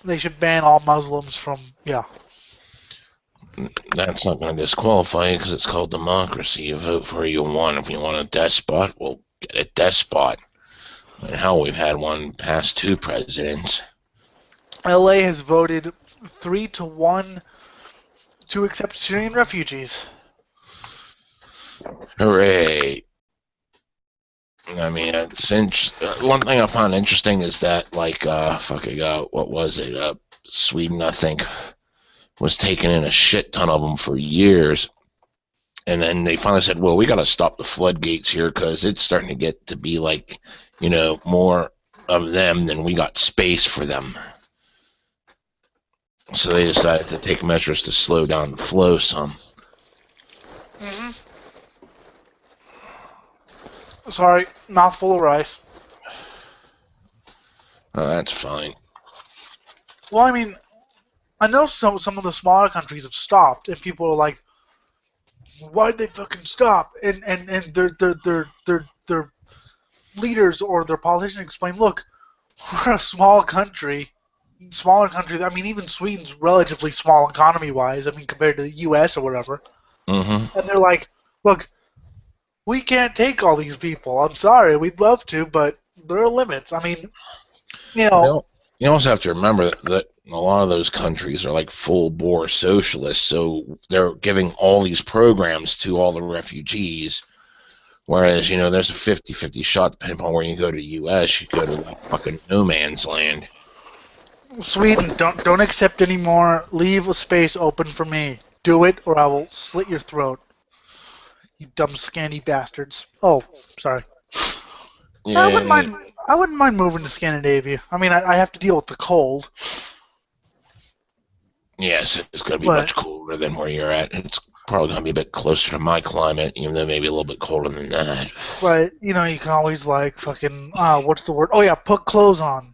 [SPEAKER 1] they should ban all Muslims from. Yeah.
[SPEAKER 3] That's not going to disqualify you because it's called democracy. You vote for who you want. If you want a despot, well, get a despot. And hell, we've had one past 2 presidents.
[SPEAKER 1] LA has voted 3-1 to accept Syrian refugees.
[SPEAKER 3] Hooray. I mean, one thing I found interesting is that, like, what was it? Sweden, I think, was taking in a shit ton of them for years. And then they finally said, well, we got to stop the floodgates here because it's starting to get to be like, more of them than we got space for them. So they decided to take measures to slow down the flow some.
[SPEAKER 1] Mm-hmm. Sorry, mouthful of rice.
[SPEAKER 3] Oh, that's fine.
[SPEAKER 1] Well, I mean, I know some of the smaller countries have stopped, and people are like, "Why'd they fucking stop?" And their leaders or their politicians explain, "Look, we're a small country. smaller countries. I mean, even Sweden's relatively small economy-wise. I mean, compared to the U.S. or whatever.
[SPEAKER 3] Mm-hmm.
[SPEAKER 1] And they're like, look, we can't take all these people. I'm sorry, we'd love to, but there are limits. I mean, you know,
[SPEAKER 3] You also have to remember that a lot of those countries are like full bore socialists, so they're giving all these programs to all the refugees. Whereas, there's a 50-50 shot depending upon where you go to the U.S. You go to like fucking no man's land.
[SPEAKER 1] Sweden, don't accept anymore. Leave a space open for me. Do it, or I will slit your throat. You dumb, scanty bastards. Oh, sorry. I wouldn't
[SPEAKER 3] Yeah,
[SPEAKER 1] mind. I wouldn't mind moving to Scandinavia. I mean, I have to deal with the cold,
[SPEAKER 3] yes, it's going to be
[SPEAKER 1] but
[SPEAKER 3] much cooler than where you're at. It's probably going to be a bit closer to my climate, even though maybe a little bit colder than that.
[SPEAKER 1] you know, you can always like fucking what's the word? Oh yeah, put clothes on.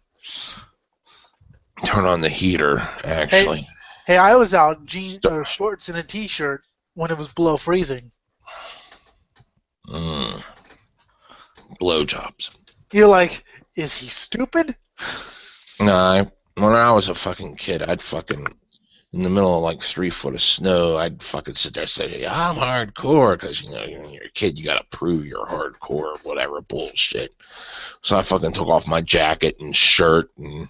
[SPEAKER 3] Turn on the heater,
[SPEAKER 1] Hey,
[SPEAKER 3] actually.
[SPEAKER 1] hey, I was out in jeans or shorts and a t-shirt when it was below freezing.
[SPEAKER 3] Mm, blowjobs.
[SPEAKER 1] You're like, is he stupid?
[SPEAKER 3] Nah, when I was a fucking kid, I'd fucking in the middle of like 3 foot of snow, I'd fucking sit there and say, I'm hardcore, because when you're a kid, you gotta prove you're hardcore, whatever bullshit. So I fucking took off my jacket and shirt and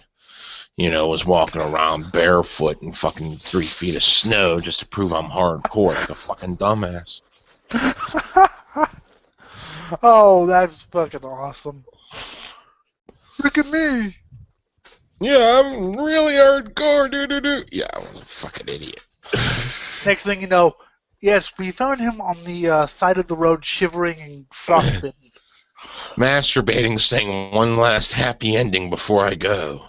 [SPEAKER 3] was walking around barefoot in fucking 3 feet of snow just to prove I'm hardcore, like a fucking dumbass.
[SPEAKER 1] Oh, that's fucking awesome. Look at me.
[SPEAKER 3] Yeah, I'm really hardcore, doo. Yeah, I was a fucking idiot.
[SPEAKER 1] Next thing you know, yes, we found him on the side of the road shivering and frostbitten.
[SPEAKER 3] Masturbating, saying one last happy ending before I go.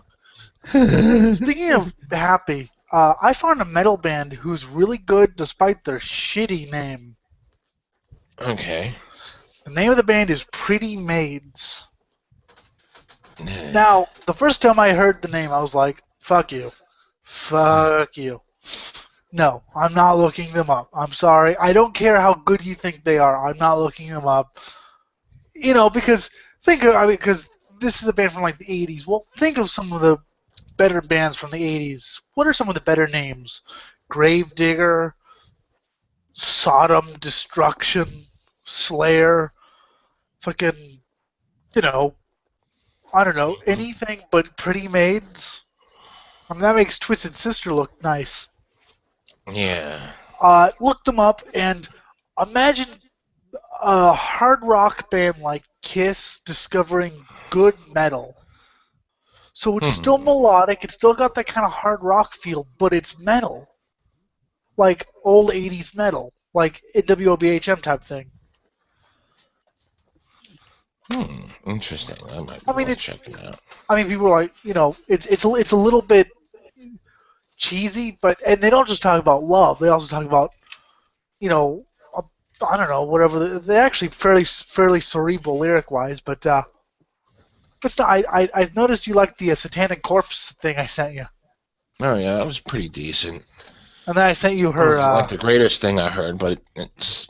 [SPEAKER 1] Speaking of happy, I found a metal band who's really good despite their shitty name.
[SPEAKER 3] Okay.
[SPEAKER 1] The name of the band is Pretty Maids. Now, the first time I heard the name, I was like, fuck you. Fuck you. No, I'm not looking them up. I'm sorry. I don't care how good you think they are. I'm not looking them up. Because because this is a band from like the 80s. Well, think of some of the better bands from the 80s. What are some of the better names? Gravedigger, Sodom, Destruction, Slayer, fucking, you know, I don't know, anything but Pretty Maids. I mean, that makes Twisted Sister look nice.
[SPEAKER 3] Yeah.
[SPEAKER 1] Look them up and imagine a hard rock band like Kiss discovering good metal. So it's still melodic, it's still got that kind of hard rock feel, but it's metal. Like old 80s metal, like WOBHM type thing.
[SPEAKER 3] Interesting. That might be
[SPEAKER 1] I mean,
[SPEAKER 3] worth checking out.
[SPEAKER 1] people are like, it's a little bit cheesy, but and they don't just talk about love. They also talk about, you know, uh, I don't know, whatever. They're actually fairly cerebral lyric wise, but still, I noticed you liked the Satanic Corpse thing I sent you,
[SPEAKER 3] Oh yeah, that was pretty decent.
[SPEAKER 1] and then I sent you
[SPEAKER 3] It
[SPEAKER 1] her,
[SPEAKER 3] was like the greatest thing I heard, but it's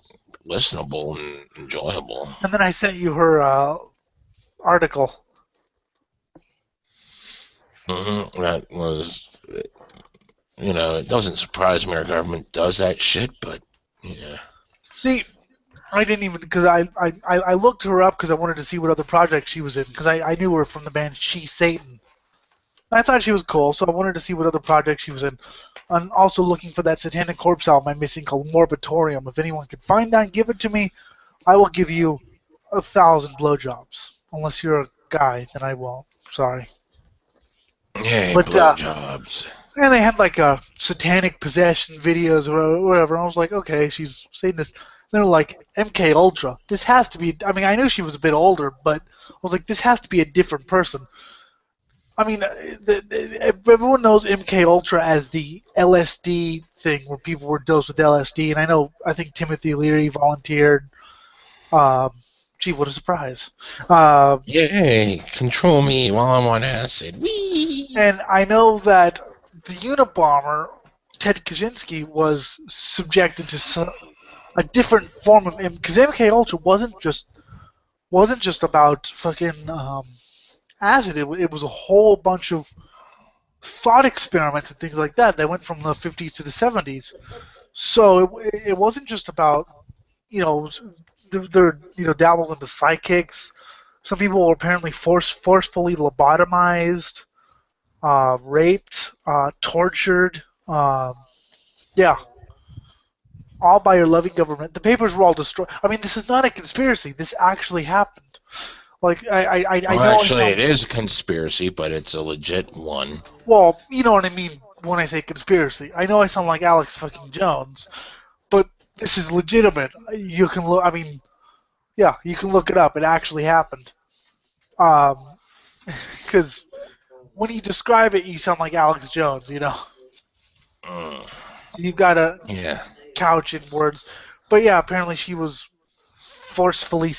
[SPEAKER 3] listenable and enjoyable.
[SPEAKER 1] article.
[SPEAKER 3] That was, it doesn't surprise me our government does that shit, but yeah.
[SPEAKER 1] See, I didn't even because I looked her up because I wanted to see what other projects she was in because I knew her from the band She Satan. I thought she was cool, so I wanted to see what other projects she was in. I'm also looking for that Satanic Corpse album I'm missing called Morbitorium. If anyone can find that and give it to me, I will give you 1,000 blowjobs. Unless you're a guy, then I won't. Sorry.
[SPEAKER 3] Hey,
[SPEAKER 1] But
[SPEAKER 3] blowjobs.
[SPEAKER 1] and they had like a satanic possession videos or whatever. I was like, okay, she's Satanist. They're like MK Ultra. This has to be. I mean, I knew she was a bit older, but I was like, this has to be a different person. I mean, everyone knows MK Ultra as the LSD thing where people were dosed with LSD, and I think Timothy Leary volunteered. Um, Gee, what a surprise!
[SPEAKER 3] Yay, control me while I'm on acid. Whee!
[SPEAKER 1] And I know that the Unabomber, Ted Kaczynski, was subjected to a different form of because MK Ultra wasn't just about fucking acid. It was a whole bunch of thought experiments and things like that. They went from the 50s to the 70s. So it wasn't just about, you know, they're dabbled into psychics. Some people were apparently forcefully lobotomized, raped, tortured. Yeah, all by your loving government. The papers were all destroyed. I mean, this is not a conspiracy. This actually happened. Like I
[SPEAKER 3] Well,
[SPEAKER 1] know I
[SPEAKER 3] actually,
[SPEAKER 1] sound,
[SPEAKER 3] it is a conspiracy, but it's a legit one.
[SPEAKER 1] well, you know what I mean when I say conspiracy. I know I sound like Alex fucking Jones, but this is legitimate. You can look. I mean, yeah, you can look it up. It actually happened. Because when you describe it, you sound like Alex Jones.
[SPEAKER 3] Mm,
[SPEAKER 1] You've got to
[SPEAKER 3] yeah.
[SPEAKER 1] couch in words. But yeah, apparently she was forcefully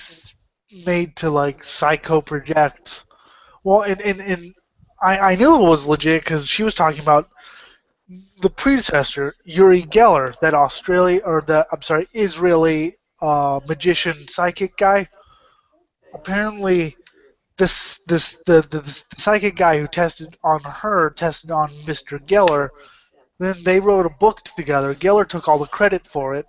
[SPEAKER 1] made to like psycho project. Well, and I knew it was legit because she was talking about the predecessor, Uri Geller, that Israeli magician psychic guy. Apparently, the psychic guy who tested on her tested on Mr. Geller. Then they wrote a book together. Geller took all the credit for it,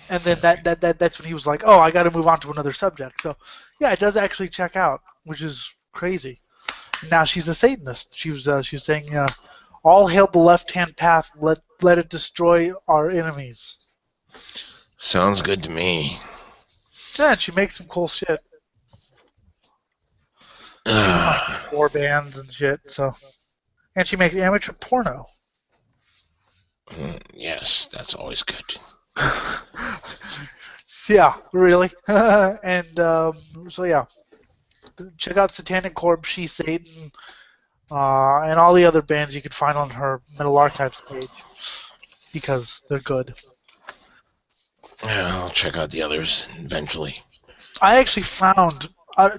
[SPEAKER 1] and then that's when he was like, "Oh, I got to move on to another subject." So, yeah, it does actually check out, which is crazy. Now she's a Satanist. She was saying, "All hail the left-hand path. Let it destroy our enemies."
[SPEAKER 3] Sounds good to me.
[SPEAKER 1] Yeah, and she makes some cool shit. She's in like war bands and shit. So, and she makes amateur porno.
[SPEAKER 3] Yes, that's always good.
[SPEAKER 1] Yeah, really. And so yeah, check out Satanic Corpse, She's Satan, and all the other bands you can find on her Metal Archives page because they're good.
[SPEAKER 3] Yeah, I'll check out the others eventually.
[SPEAKER 1] I actually found.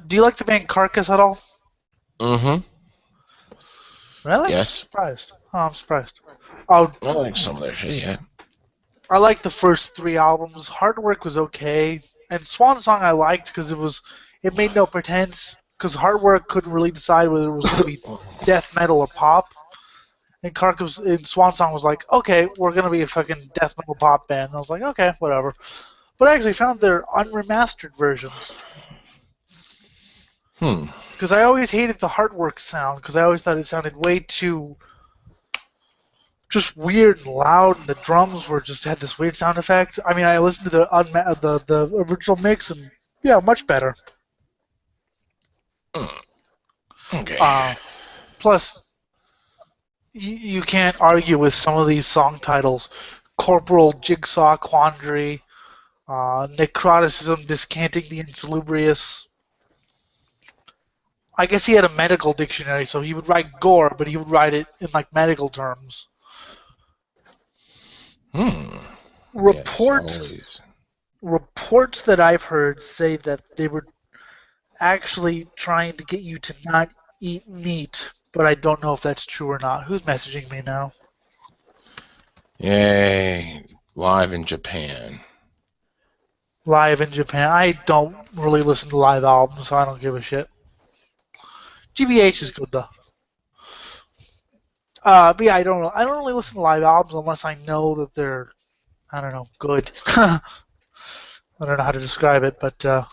[SPEAKER 1] Do you like the band Carcass at all?
[SPEAKER 3] Mm-hmm.
[SPEAKER 1] Really? I'm
[SPEAKER 3] Yes.
[SPEAKER 1] surprised. Oh, I'm surprised. Oh,
[SPEAKER 3] I like some of their shit, yeah.
[SPEAKER 1] I liked the first three albums. Hard Work was okay, and Swan Song I liked because it made no pretense. Because Hard Work couldn't really decide whether it was going to be death metal or pop. And Carcass and Swan Song was like, okay, we're gonna be a fucking death metal pop band. And I was like, okay, whatever. But I actually found their unremastered versions
[SPEAKER 3] Hmm.
[SPEAKER 1] because I always hated the Heartwork sound because I always thought it sounded way too just weird and loud, and the drums were just had this weird sound effect. I mean, I listened to the original mix, and yeah, much better.
[SPEAKER 3] Okay.
[SPEAKER 1] Plus, you can't argue with some of these song titles: Corporal Jigsaw Quandary, Necroticism, Discanting the Insalubrious. I guess he had a medical dictionary, so he would write gore, but he would write it in like medical terms.
[SPEAKER 3] Hmm. Yes,
[SPEAKER 1] Reports
[SPEAKER 3] always.
[SPEAKER 1] reports that I've heard say that they were actually trying to get you to not eat meat, but I don't know if that's true or not. Who's messaging me now?
[SPEAKER 3] Yay. Live in Japan.
[SPEAKER 1] Live in Japan. I don't really listen to live albums, so I don't give a shit. GBH is good though. But yeah, I don't really listen to live albums unless I know that they're, I don't know, good. I don't know how to describe it, but yeah,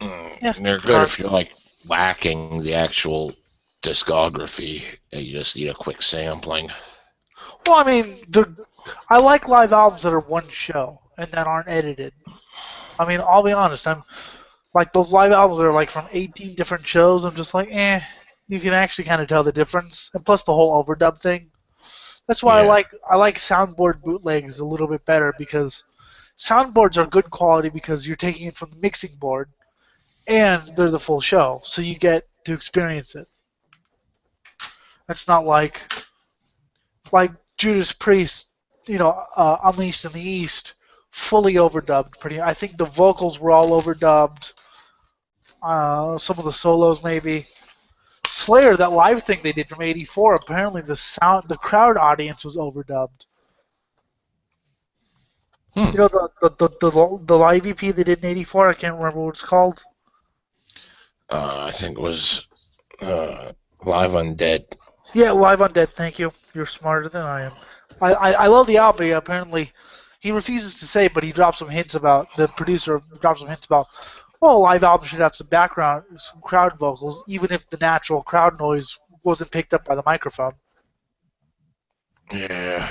[SPEAKER 3] They're good
[SPEAKER 1] car.
[SPEAKER 3] if you're like lacking the actual discography and you just need a quick sampling.
[SPEAKER 1] Well, I mean, I like live albums that are one show and that aren't edited. I mean, I'll be honest. I'm like those live albums that are like from 18 different shows. I'm just like, eh. You can actually kind of tell the difference, and plus the whole overdub thing. That's why
[SPEAKER 3] Yeah.
[SPEAKER 1] I like soundboard bootlegs a little bit better because soundboards are good quality because you're taking it from the mixing board and they're the full show, so you get to experience it. That's not like Judas Priest, Unleashed in the East, fully overdubbed. I think the vocals were all overdubbed. Some of the solos maybe. Slayer, that live thing they did from '84, apparently the crowd audience was overdubbed.
[SPEAKER 3] Hmm.
[SPEAKER 1] You know the live EP they did in '84. I can't remember what it's called.
[SPEAKER 3] I think it was Live Undead.
[SPEAKER 1] Yeah, Live Undead. Thank you. You're smarter than I am. I love the album. But apparently, he refuses to say, but he drops some hints about the producer drops some hints about. Well, a live album should have some background, some crowd vocals, even if the natural crowd noise wasn't picked up by the microphone.
[SPEAKER 3] Yeah.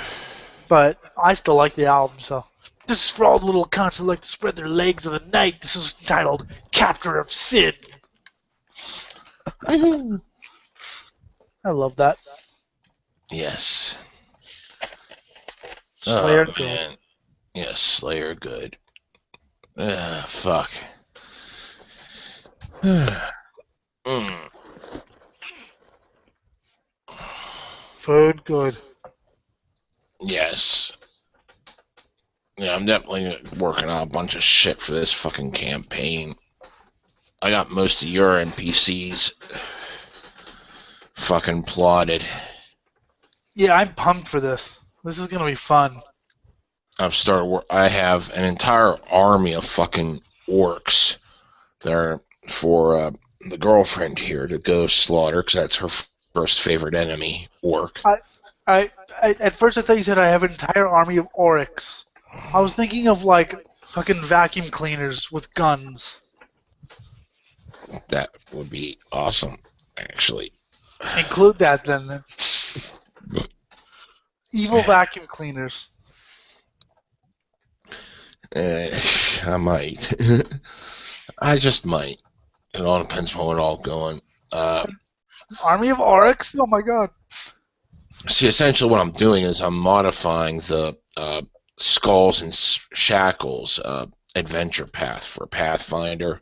[SPEAKER 1] But I still like the album, so. This is for all the little cunts who like to spread their legs in the night. This is entitled Captor of Sin. I love that.
[SPEAKER 3] Yes.
[SPEAKER 1] Slayer
[SPEAKER 3] Oh,
[SPEAKER 1] good.
[SPEAKER 3] man. Yes, Slayer good. Fuck. Mm.
[SPEAKER 1] Food good.
[SPEAKER 3] Yes. Yeah, I'm definitely working on a bunch of shit for this fucking campaign. I got most of your NPCs fucking plotted.
[SPEAKER 1] Yeah, I'm pumped for this. This is gonna be fun.
[SPEAKER 3] I have an entire army of fucking orcs. They're for the girlfriend here to go slaughter, because that's her first favorite enemy, orc.
[SPEAKER 1] At first I thought you said I have an entire army of oryx. I was thinking of like fucking vacuum cleaners with guns.
[SPEAKER 3] That would be awesome, actually.
[SPEAKER 1] Include that then. Evil vacuum cleaners.
[SPEAKER 3] I might. I just might. It all depends on where it all going.
[SPEAKER 1] Army of oryx? Oh my god.
[SPEAKER 3] See, essentially what I'm doing is I'm modifying the Skulls and Shackles adventure path for Pathfinder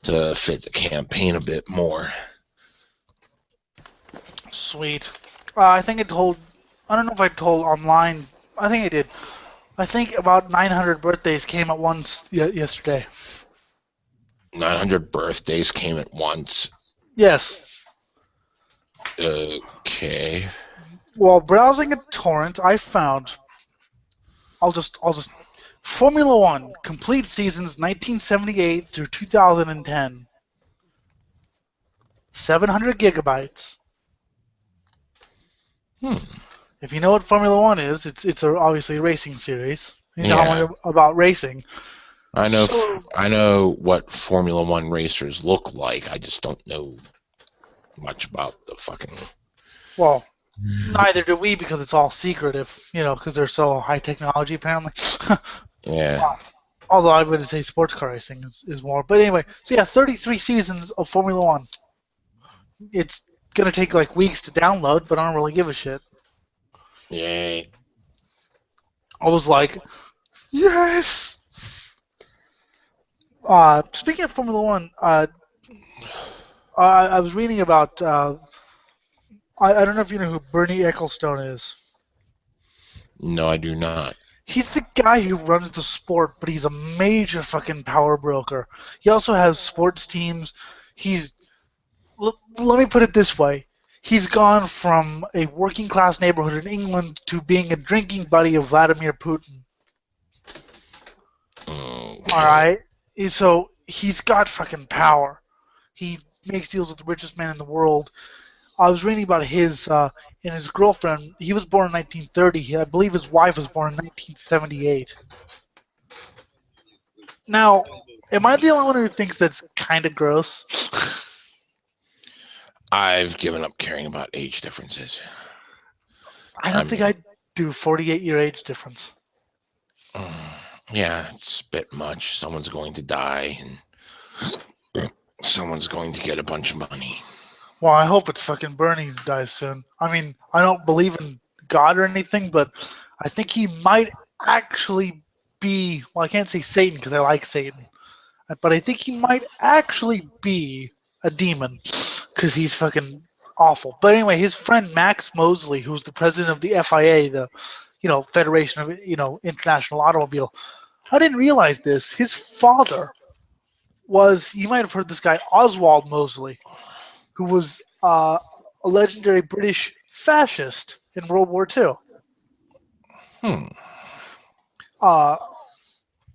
[SPEAKER 3] to fit the campaign a bit more.
[SPEAKER 1] Sweet. I think I told. I don't know if I told online. I think I did. I think about 900 birthdays came at once yesterday.
[SPEAKER 3] 900 birthdays came at once.
[SPEAKER 1] Yes.
[SPEAKER 3] Okay.
[SPEAKER 1] While browsing a torrent, I found. I'll just. Formula One complete seasons 1978 through 2010. 700 gigabytes.
[SPEAKER 3] Hmm.
[SPEAKER 1] If you know what Formula One is, it's obviously a racing series. You know how
[SPEAKER 3] Yeah.
[SPEAKER 1] much about racing.
[SPEAKER 3] I know.
[SPEAKER 1] So,
[SPEAKER 3] I know what Formula One racers look like. I just don't know much about the fucking.
[SPEAKER 1] well, neither do we because it's all secretive, because they're so high technology apparently.
[SPEAKER 3] Yeah.
[SPEAKER 1] Although I would say sports car racing is more. But anyway, so yeah, 33 seasons of Formula One. It's gonna take like weeks to download, but I don't really give a shit.
[SPEAKER 3] Yay.
[SPEAKER 1] I was like, yes. Speaking of Formula One, I was reading about. I don't know if you know who Bernie Ecclestone is.
[SPEAKER 3] No, I do not.
[SPEAKER 1] He's the guy who runs the sport, but he's a major fucking power broker. He also has sports teams. He's let me put it this way. He's gone from a working class neighborhood in England to being a drinking buddy of Vladimir Putin.
[SPEAKER 3] Okay.
[SPEAKER 1] All right. So he's got fucking power. He makes deals with the richest man in the world. I was reading about his and his girlfriend. He was born in 1930. I believe his wife was born in 1978. Now, am I the only one who thinks that's kind of gross?
[SPEAKER 3] I've given up caring about age differences.
[SPEAKER 1] I don't think I'd do 48-year age difference.
[SPEAKER 3] Yeah, it's a bit much. Someone's going to die, and someone's going to get a bunch of money.
[SPEAKER 1] Well, I hope it's fucking Bernie who dies soon. I mean, I don't believe in God or anything, but I think he might actually be. Well, I can't say Satan because I like Satan, but I think he might actually be a demon because he's fucking awful. But anyway, his friend Max Mosley, who's the president of the FIA, the Federation of International Automobile. I didn't realize this. His father was, you might have heard this guy, Oswald Mosley, who was a legendary British fascist in World War II.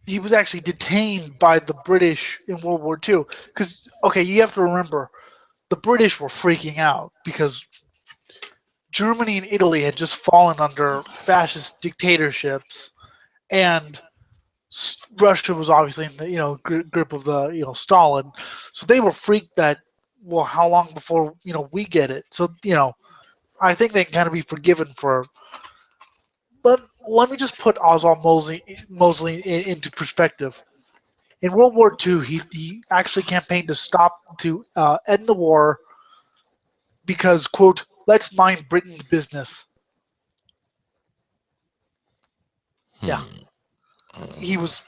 [SPEAKER 1] He was actually detained by the British in World War II. Because, okay, you have to remember, the British were freaking out because Germany and Italy had just fallen under fascist dictatorships, and Russia was obviously in the grip of the Stalin, so they were freaked that, well, how long before we get it? So I think they can kind of be forgiven for. But let me just put Oswald Mosley into perspective. In World War II, he actually campaigned to end the war because, quote, let's mind Britain's business. Yeah,
[SPEAKER 3] Hmm.
[SPEAKER 1] he was,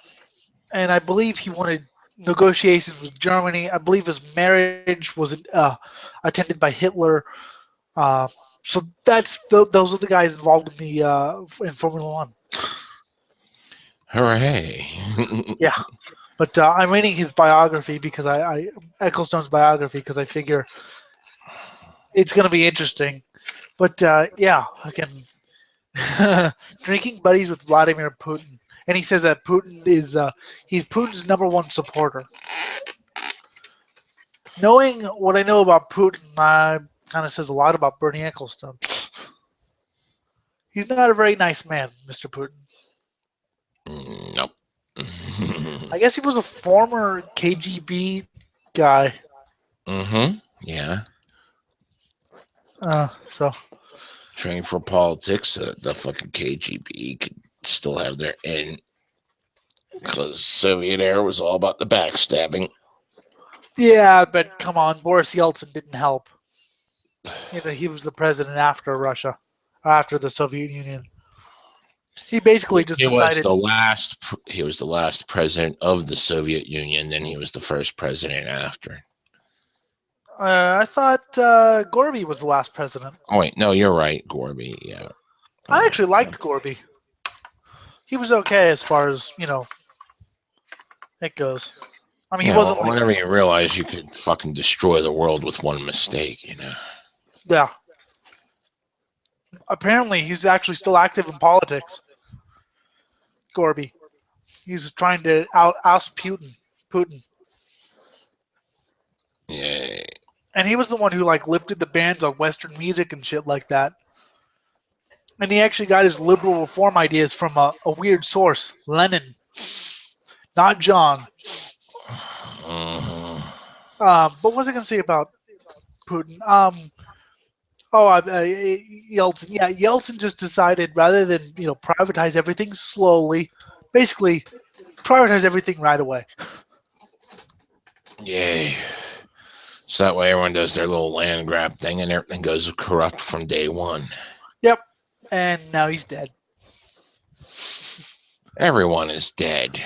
[SPEAKER 1] and I believe he wanted negotiations with Germany. I believe his marriage was attended by Hitler. Uh, so those are the guys involved in Formula One.
[SPEAKER 3] Hooray.
[SPEAKER 1] Yeah, but I'm reading his biography because I Ecclestone's biography because I figure it's going to be interesting. But yeah, drinking buddies with Vladimir Putin, and he says that Putin is he's Putin's #1 supporter. Knowing what I know about Putin, kind of says a lot about Bernie Ecclestone. He's not a very nice man, Mr. Putin.
[SPEAKER 3] Nope.
[SPEAKER 1] I guess he was a former KGB guy.
[SPEAKER 3] Yeah.
[SPEAKER 1] So
[SPEAKER 3] Trained for politics. The fucking KGB could still have their end. Because Soviet era was all about the backstabbing.
[SPEAKER 1] yeah, but come on, Boris Yeltsin didn't help. He was the president after Russia, after the Soviet Union. He basically just
[SPEAKER 3] He was
[SPEAKER 1] decided.
[SPEAKER 3] the last. He was the last president of the Soviet Union. Then he was the first president after.
[SPEAKER 1] I thought Gorby was the last president.
[SPEAKER 3] Oh wait, no, you're right, Gorby. Yeah.
[SPEAKER 1] I actually liked Gorby. He was okay as far as it goes. I mean, he
[SPEAKER 3] Yeah.
[SPEAKER 1] wasn't
[SPEAKER 3] Well,
[SPEAKER 1] like,
[SPEAKER 3] whenever you realize you could fucking destroy the world with one mistake,
[SPEAKER 1] yeah. Apparently, he's actually still active in politics. Gorby. He's trying to oust Putin.
[SPEAKER 3] Yeah.
[SPEAKER 1] And he was the one who lifted the bans on Western music and shit like that. And he actually got his liberal reform ideas from a weird source, Lenin, not John.
[SPEAKER 3] Uh-huh.
[SPEAKER 1] But what was I going to say about Putin? Yeltsin. Yeah, Yeltsin just decided rather than privatize everything slowly, basically privatize everything right away.
[SPEAKER 3] Yay. So that way everyone does their little land grab thing and everything goes corrupt from day one.
[SPEAKER 1] Yep. And now he's dead.
[SPEAKER 3] Everyone is dead.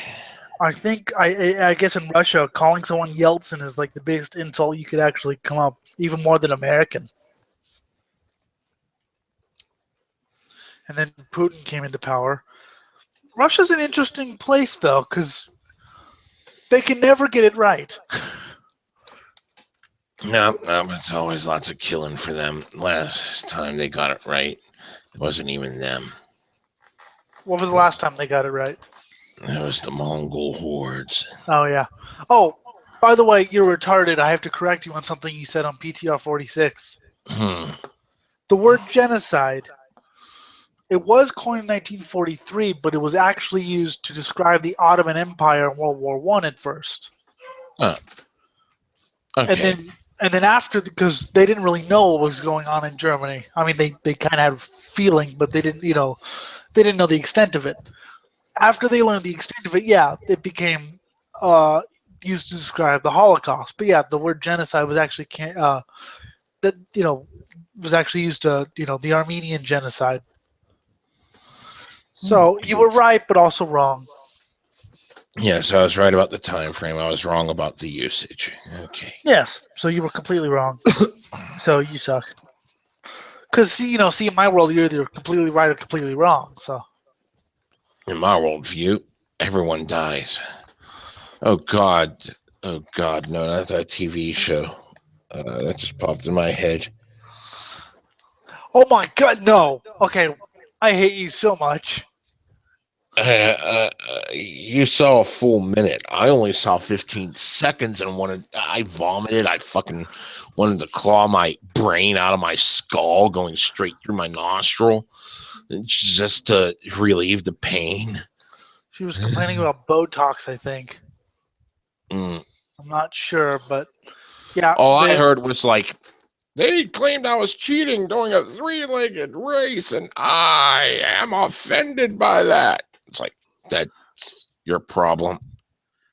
[SPEAKER 1] I think I guess in Russia, calling someone Yeltsin is like the biggest insult you could actually come up, even more than American. And then Putin came into power. Russia's an interesting place though, because they can never get it right.
[SPEAKER 3] No, it's always lots of killing for them. Last time they got it right, it wasn't even them.
[SPEAKER 1] What was the last time they got it right?
[SPEAKER 3] It was the Mongol hordes.
[SPEAKER 1] Oh yeah. Oh, by the way, you're retarded. I have to correct you on something you said on PTR 46. The word genocide. It was coined in 1943, but it was actually used to describe the Ottoman Empire in World War I at first.
[SPEAKER 3] Oh. Okay.
[SPEAKER 1] And then after, because they didn't really know what was going on in Germany. I mean, they kind of had a feeling, but they didn't know the extent of it. After they learned the extent of it, yeah, it became used to describe the Holocaust. But yeah, the word genocide was actually was actually used to the Armenian genocide. So you were right, but also wrong.
[SPEAKER 3] Yes, I was right about the time frame. I was wrong about the usage. Okay.
[SPEAKER 1] Yes, so you were completely wrong. So you suck. Because in my world, you're either completely right or completely wrong. So
[SPEAKER 3] In my worldview, everyone dies. Oh God, no, not that TV show. That just popped in my head.
[SPEAKER 1] oh my God, no. Okay, I hate you so much.
[SPEAKER 3] You saw a full minute. I only saw 15 seconds and wanted. I vomited. I fucking wanted to claw my brain out of my skull, going straight through my nostril, just to relieve the pain.
[SPEAKER 1] She was complaining about Botox, I think.
[SPEAKER 3] Mm.
[SPEAKER 1] I'm not sure, but yeah.
[SPEAKER 3] All I heard was like, they claimed I was cheating doing a 3-legged race, and I am offended by that. It's like, that's your problem.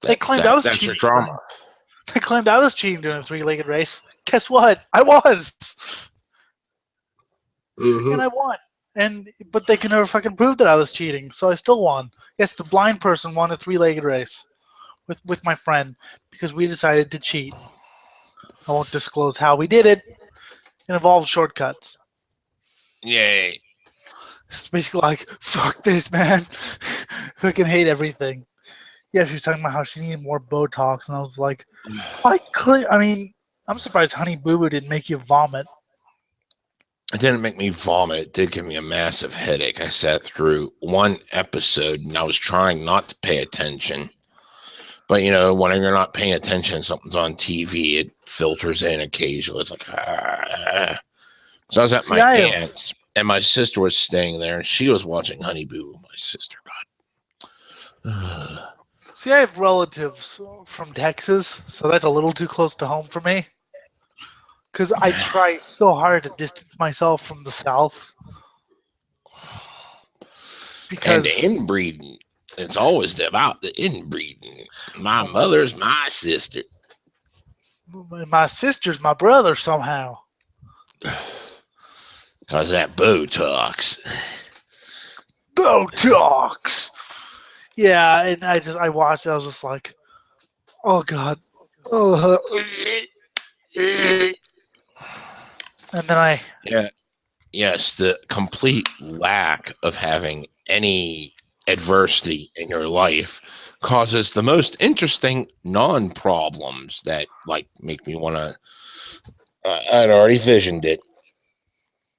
[SPEAKER 1] They claimed I was
[SPEAKER 3] That's your
[SPEAKER 1] cheating.
[SPEAKER 3] drama.
[SPEAKER 1] They claimed I was cheating during a 3-legged race. Guess what? I was, and I won. But they can never fucking prove that I was cheating, so I still won. Yes, the blind person won a 3-legged race with my friend because we decided to cheat. I won't disclose how we did it. It involves shortcuts.
[SPEAKER 3] Yay.
[SPEAKER 1] It's basically like, fuck this, man. Fucking hate everything. Yeah, she was talking about how she needed more Botox, and I was like, I mean, I'm surprised Honey Boo Boo didn't make you vomit.
[SPEAKER 3] It didn't make me vomit. It did give me a massive headache. I sat through one episode, and I was trying not to pay attention. But, you know, when you're not paying attention, something's on TV, it filters in occasionally. It's like, ah. So I was at my aunt's, and my sister was staying there, and she was watching Honey Boo Boo. My sister, God.
[SPEAKER 1] See, I have relatives from Texas, so that's a little too close to home for me. Because I try so hard to distance myself from the South.
[SPEAKER 3] And the inbreeding. It's always about the inbreeding. My mother's my sister.
[SPEAKER 1] My sister's my brother somehow.
[SPEAKER 3] Because that Botox.
[SPEAKER 1] Botox! Yeah, and I watched it, I was just like, oh God. Oh. And then
[SPEAKER 3] Yeah. Yes, the complete lack of having any adversity in your life causes the most interesting non-problems that like make me want to. I'd already visioned it.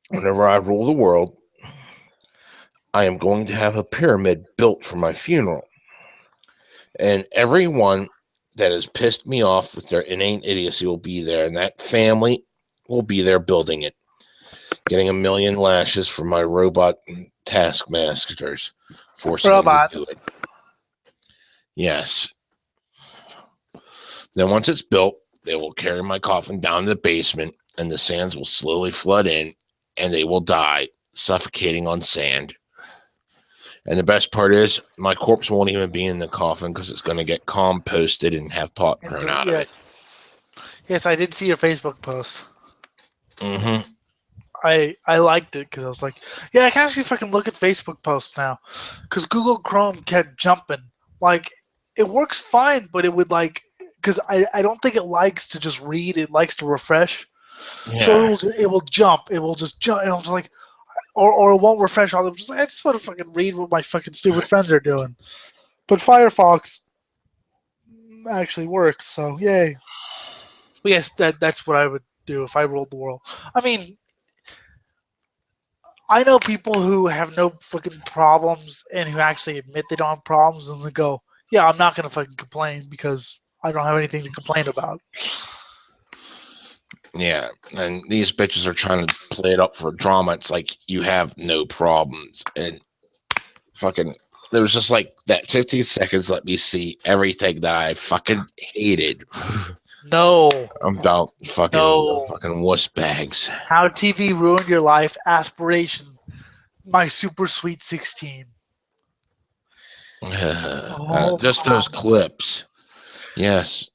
[SPEAKER 3] Whenever I rule the world, I am going to have a pyramid built for my funeral, and everyone that has pissed me off with their inane idiocy will be there, and that family will be there building it. Getting 1,000,000 lashes from my robot taskmasters, forcing them to do it. Yes. Then once it's built, they will carry my coffin down to the basement, and the sands will slowly flood in, and they will die, suffocating on sand. And the best part is, my corpse won't even be in the coffin because it's going to get composted and have pot grown out of it.
[SPEAKER 1] Yes, I did see your Facebook post.
[SPEAKER 3] Mm-hmm.
[SPEAKER 1] I liked it because I was like, yeah, I can actually fucking look at Facebook posts now. Because Google Chrome kept jumping. Like, it works fine, but it would like, because I don't think it likes to just read, it likes to refresh.
[SPEAKER 3] Yeah.
[SPEAKER 1] So it will jump. It will just jump. And I was like, or it won't refresh all of them. Just like, I just want to fucking read what my fucking stupid friends are doing. But Firefox actually works, so yay. But yes, that's what I would do if I ruled the world. I mean, I know people who have no fucking problems and who actually admit they don't have problems and they go, yeah, I'm not going to fucking complain because I don't have anything to complain about.
[SPEAKER 3] Yeah, and these bitches are trying to play it up for drama. It's like, you have no problems. And fucking, there was just like that 15 seconds let me see everything that I fucking hated.
[SPEAKER 1] No.
[SPEAKER 3] About fucking wuss bags.
[SPEAKER 1] How TV ruined your life. Aspiration. My Super Sweet 16.
[SPEAKER 3] Just those clips. Yes.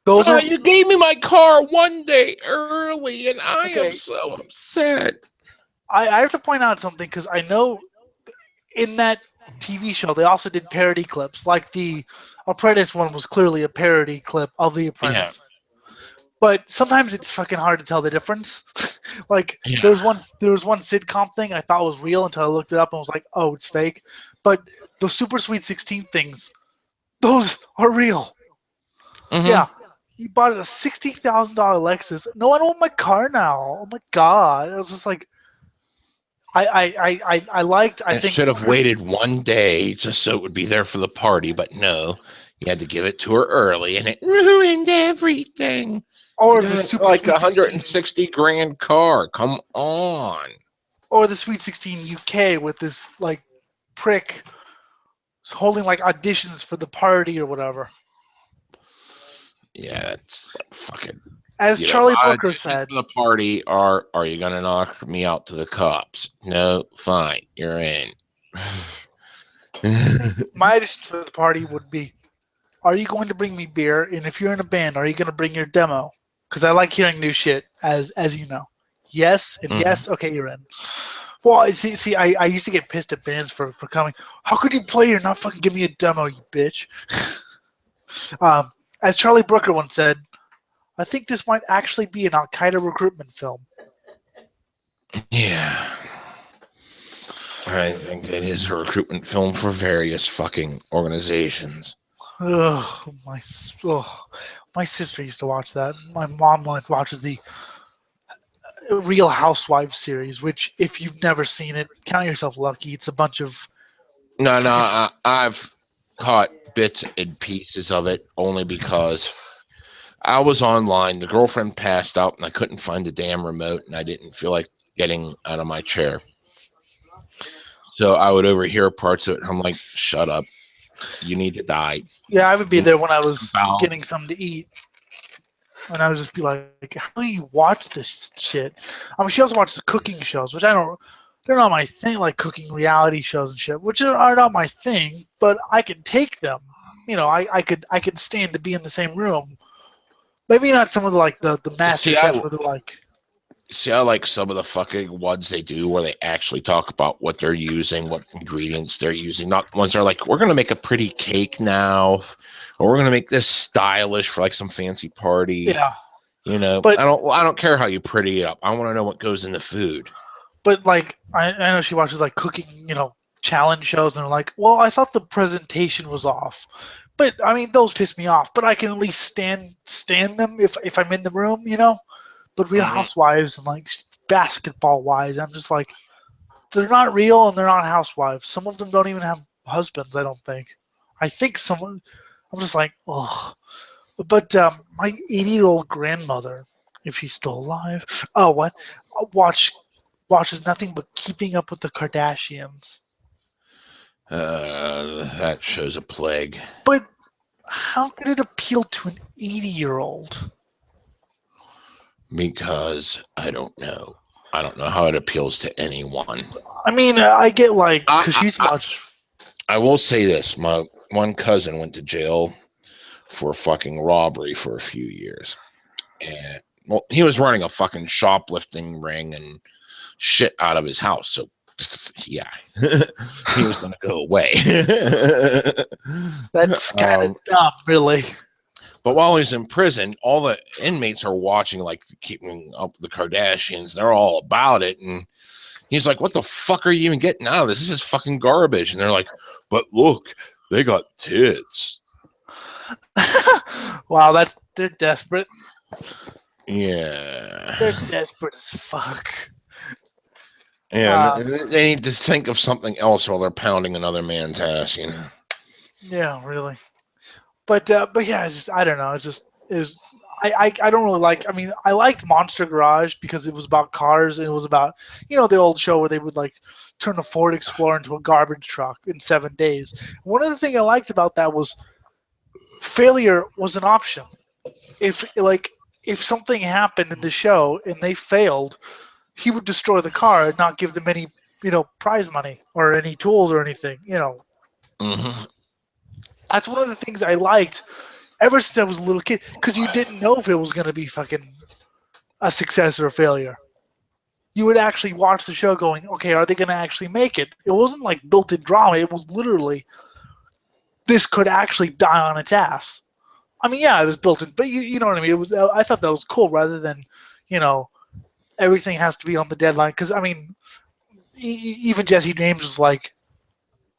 [SPEAKER 1] Those are.
[SPEAKER 3] You gave me my car one day early, and I am so upset.
[SPEAKER 1] I have to point out something because I know in that TV show they also did parody clips. Like the Apprentice one was clearly a parody clip of The Apprentice. Yeah. But sometimes it's fucking hard to tell the difference. Like there was one sitcom thing I thought was real until I looked it up and was like, oh, it's fake. But the Super Sweet 16 things, those are real. Mm-hmm. Yeah. He bought a $60,000 Lexus. No, I don't want my car now. Oh my God. It was just like, I liked. I think
[SPEAKER 3] should have waited one day just so it would be there for the party, but no, You had to give it to her early, and it ruined everything.
[SPEAKER 1] Or
[SPEAKER 3] You
[SPEAKER 1] the
[SPEAKER 3] got
[SPEAKER 1] Super
[SPEAKER 3] like
[SPEAKER 1] Sweet 16,
[SPEAKER 3] 160 grand car. Come on.
[SPEAKER 1] or the Sweet 16 UK with this like prick holding like auditions for the party or whatever.
[SPEAKER 3] Yeah, that's like fucking.
[SPEAKER 1] As Charlie
[SPEAKER 3] My
[SPEAKER 1] Brooker
[SPEAKER 3] auditions
[SPEAKER 1] said,
[SPEAKER 3] for the party are you gonna knock me out to the cops? No, fine, you're in.
[SPEAKER 1] my audition for the party would be, are you going to bring me beer? And if you're in a band, are you going to bring your demo? Because I like hearing new shit, as you know. Yes and yes. Okay, you're in. Well, I used to get pissed at bands for coming. How could you play and not fucking give me a demo, you bitch? As Charlie Brooker once said, I think this might actually be an Al Qaeda recruitment film.
[SPEAKER 3] Yeah, I think it is a recruitment film for various fucking organizations.
[SPEAKER 1] Ugh, my sister used to watch that. My mom watches the Real Housewives series, which if you've never seen it, count yourself lucky. It's a bunch of
[SPEAKER 3] No,
[SPEAKER 1] fucking
[SPEAKER 3] I've caught bits and pieces of it only because I was online. The girlfriend passed out, and I couldn't find the damn remote, and I didn't feel like getting out of my chair. So I would overhear parts of it, and I'm like, "Shut up! You need to die."
[SPEAKER 1] yeah. I would be
[SPEAKER 3] You need
[SPEAKER 1] there when I
[SPEAKER 3] to
[SPEAKER 1] was
[SPEAKER 3] disavow.
[SPEAKER 1] getting something to eat, and I would just be like, "How do you watch this shit?" I mean, she also watches cooking shows, which I don't. They're not my thing, like cooking reality shows and shit, which are not my thing. But I can take them. You know, I could stand to be in the same room. Maybe not some of the master
[SPEAKER 3] See,
[SPEAKER 1] chefs
[SPEAKER 3] I
[SPEAKER 1] where they're like,
[SPEAKER 3] see. I like some of the fucking ones they do where they actually talk about what they're using, what ingredients they're using. Not ones that are like, "We're gonna make a pretty cake now," or "We're gonna make this stylish for like some fancy party."
[SPEAKER 1] yeah.
[SPEAKER 3] You know,
[SPEAKER 1] But
[SPEAKER 3] I don't care how you pretty it up. I want to know what goes in the food.
[SPEAKER 1] like I know she watches like cooking, challenge shows, and they're like, well, I thought the presentation was off. But I mean, those piss me off. But I can at least stand them if I'm in the room. But Real
[SPEAKER 3] Mm-hmm.
[SPEAKER 1] Housewives and like basketball wise, I'm just like, they're not real and they're not housewives. Some of them don't even have husbands. I don't think. I think someone. I'm just like, oh. But my 80-year-old grandmother, if she's still alive, oh what, watches nothing but Keeping Up with the Kardashians.
[SPEAKER 3] That shows a plague.
[SPEAKER 1] But how could it appeal to an 80-year-old?
[SPEAKER 3] Because I don't know. I don't know how it appeals to anyone.
[SPEAKER 1] I mean, I get like, because
[SPEAKER 3] I,
[SPEAKER 1] she's
[SPEAKER 3] I,
[SPEAKER 1] watched.
[SPEAKER 3] I will say this. My one cousin went to jail for fucking robbery for a few years. And, well, he was running a fucking shoplifting ring and shit out of his house. So, yeah, he was going to go away.
[SPEAKER 1] That's kind of dumb, really.
[SPEAKER 3] But while he's in prison, all the inmates are watching, like, Keeping Up with the Kardashians. They're all about it. And he's like, what the fuck are you even getting out of this? This is fucking garbage. And they're like, but look, they got tits.
[SPEAKER 1] Wow, they're desperate.
[SPEAKER 3] Yeah.
[SPEAKER 1] They're desperate as fuck.
[SPEAKER 3] Yeah, they need to think of something else while they're pounding another man's ass, you know.
[SPEAKER 1] Yeah, really. But yeah, it's just I don't know. It's just is I don't really like. I mean, I liked Monster Garage because it was about cars and it was about the old show where they would like turn a Ford Explorer into a garbage truck in 7 days. One of the things I liked about that was failure was an option. If something happened in the show and they failed, he would destroy the car and not give them any prize money or any tools or anything.
[SPEAKER 3] Mm-hmm.
[SPEAKER 1] That's one of the things I liked ever since I was a little kid, because you didn't know if it was going to be fucking a success or a failure. You would actually watch the show going, okay, are they going to actually make it? It wasn't like built-in drama. It was literally, this could actually die on its ass. I mean, yeah, it was built in, but you know what I mean? It was. I thought that was cool rather than, you know, everything has to be on the deadline. Because, I mean, even Jesse James was like,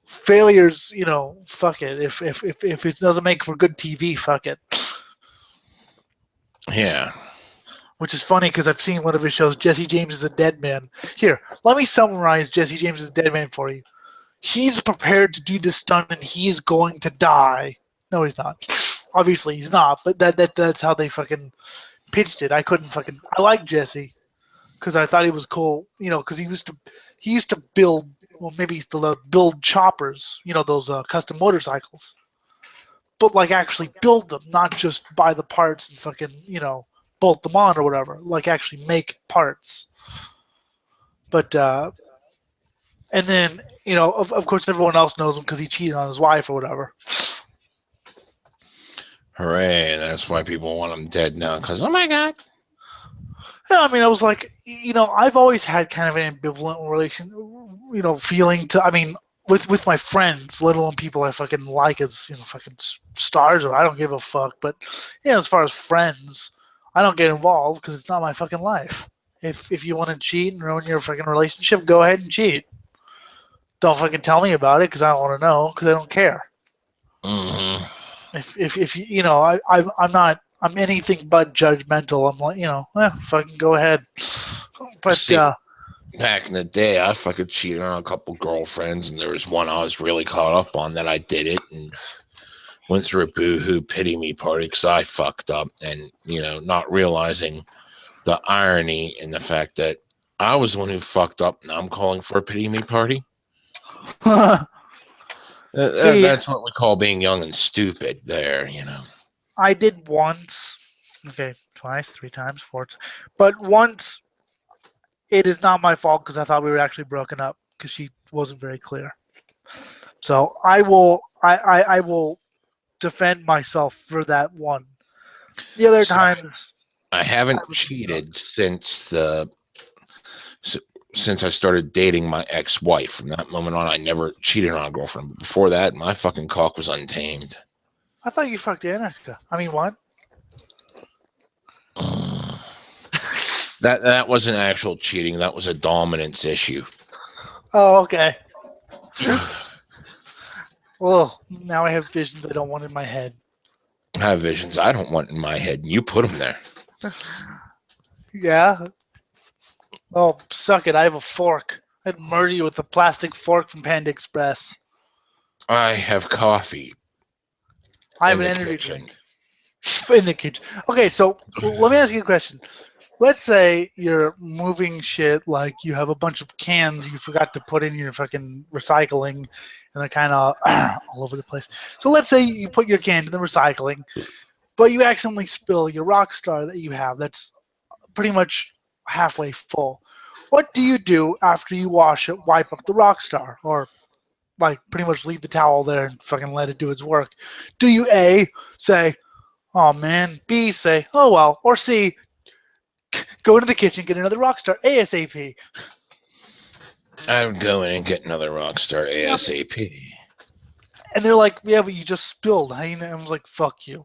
[SPEAKER 1] failures, fuck it. If it doesn't make for good TV, fuck it.
[SPEAKER 3] Yeah.
[SPEAKER 1] Which is funny because I've seen one of his shows, Jesse James is a Dead Man. Here, let me summarize Jesse James is a Dead Man for you. He's prepared to do this stunt and he is going to die. No, he's not. Obviously, he's not. But that's how they fucking pitched it. I couldn't fucking. I like Jesse because I thought he was cool. You know, because he used to build. Well, maybe he still build choppers. You know, those custom motorcycles. But like actually build them, not just buy the parts and fucking bolt them on or whatever. Like actually make parts. But and then of course everyone else knows him because he cheated on his wife or whatever.
[SPEAKER 3] Hooray! That's why people want him dead now. Because oh my god.
[SPEAKER 1] Yeah, I mean, I was like, I've always had kind of an ambivalent feeling to. I mean, with my friends, let alone people I fucking like as fucking stars, or I don't give a fuck. But as far as friends, I don't get involved because it's not my fucking life. If you want to cheat and ruin your fucking relationship, go ahead and cheat. Don't fucking tell me about it because I don't want to know because I don't care.
[SPEAKER 3] Mm-hmm.
[SPEAKER 1] If I'm not. I'm anything but judgmental. I'm like, fucking go ahead. But
[SPEAKER 3] See, back in the day, I fucking cheated on a couple girlfriends, and there was one I was really caught up on that I did it and went through a boo-hoo pity me party because I fucked up, and not realizing the irony in the fact that I was the one who fucked up, and I'm calling for a pity me party.
[SPEAKER 1] see,
[SPEAKER 3] That's what we call being young and stupid. There.
[SPEAKER 1] I did once. Okay, twice, three times, four. But once, it is not my fault because I thought we were actually broken up because she wasn't very clear. So I will defend myself for that one. The other
[SPEAKER 3] So
[SPEAKER 1] times,
[SPEAKER 3] I haven't cheated since I started dating my ex-wife. From that moment on, I never cheated on a girlfriend. But before that, my fucking cock was untamed.
[SPEAKER 1] I thought you fucked Annika. I mean, what?
[SPEAKER 3] That wasn't actual cheating. That was a dominance issue.
[SPEAKER 1] Oh, okay. Well, now I have visions I don't want in my head.
[SPEAKER 3] I have visions I don't want in my head, and you put them there.
[SPEAKER 1] Yeah. Oh, suck it. I have a fork. I'd murder you with a plastic fork from Panda Express.
[SPEAKER 3] I have coffee.
[SPEAKER 1] I have an energy drink. In the kitchen. Okay, so let me ask you a question. Let's say you're moving shit, like you have a bunch of cans you forgot to put in your fucking recycling, and they're kind of all over the place. So let's say you put your can in the recycling, but you accidentally spill your Rockstar that you have that's pretty much halfway full. What do you do after you wash it, wipe up the Rockstar, or like pretty much leave the towel there and fucking let it do its work? Do you A, say, oh man, B, say, oh well, or C, go into the kitchen, get another Rockstar ASAP?
[SPEAKER 3] I would go in and get another Rockstar ASAP.
[SPEAKER 1] And they're like, yeah, but you just spilled. I was like, fuck you.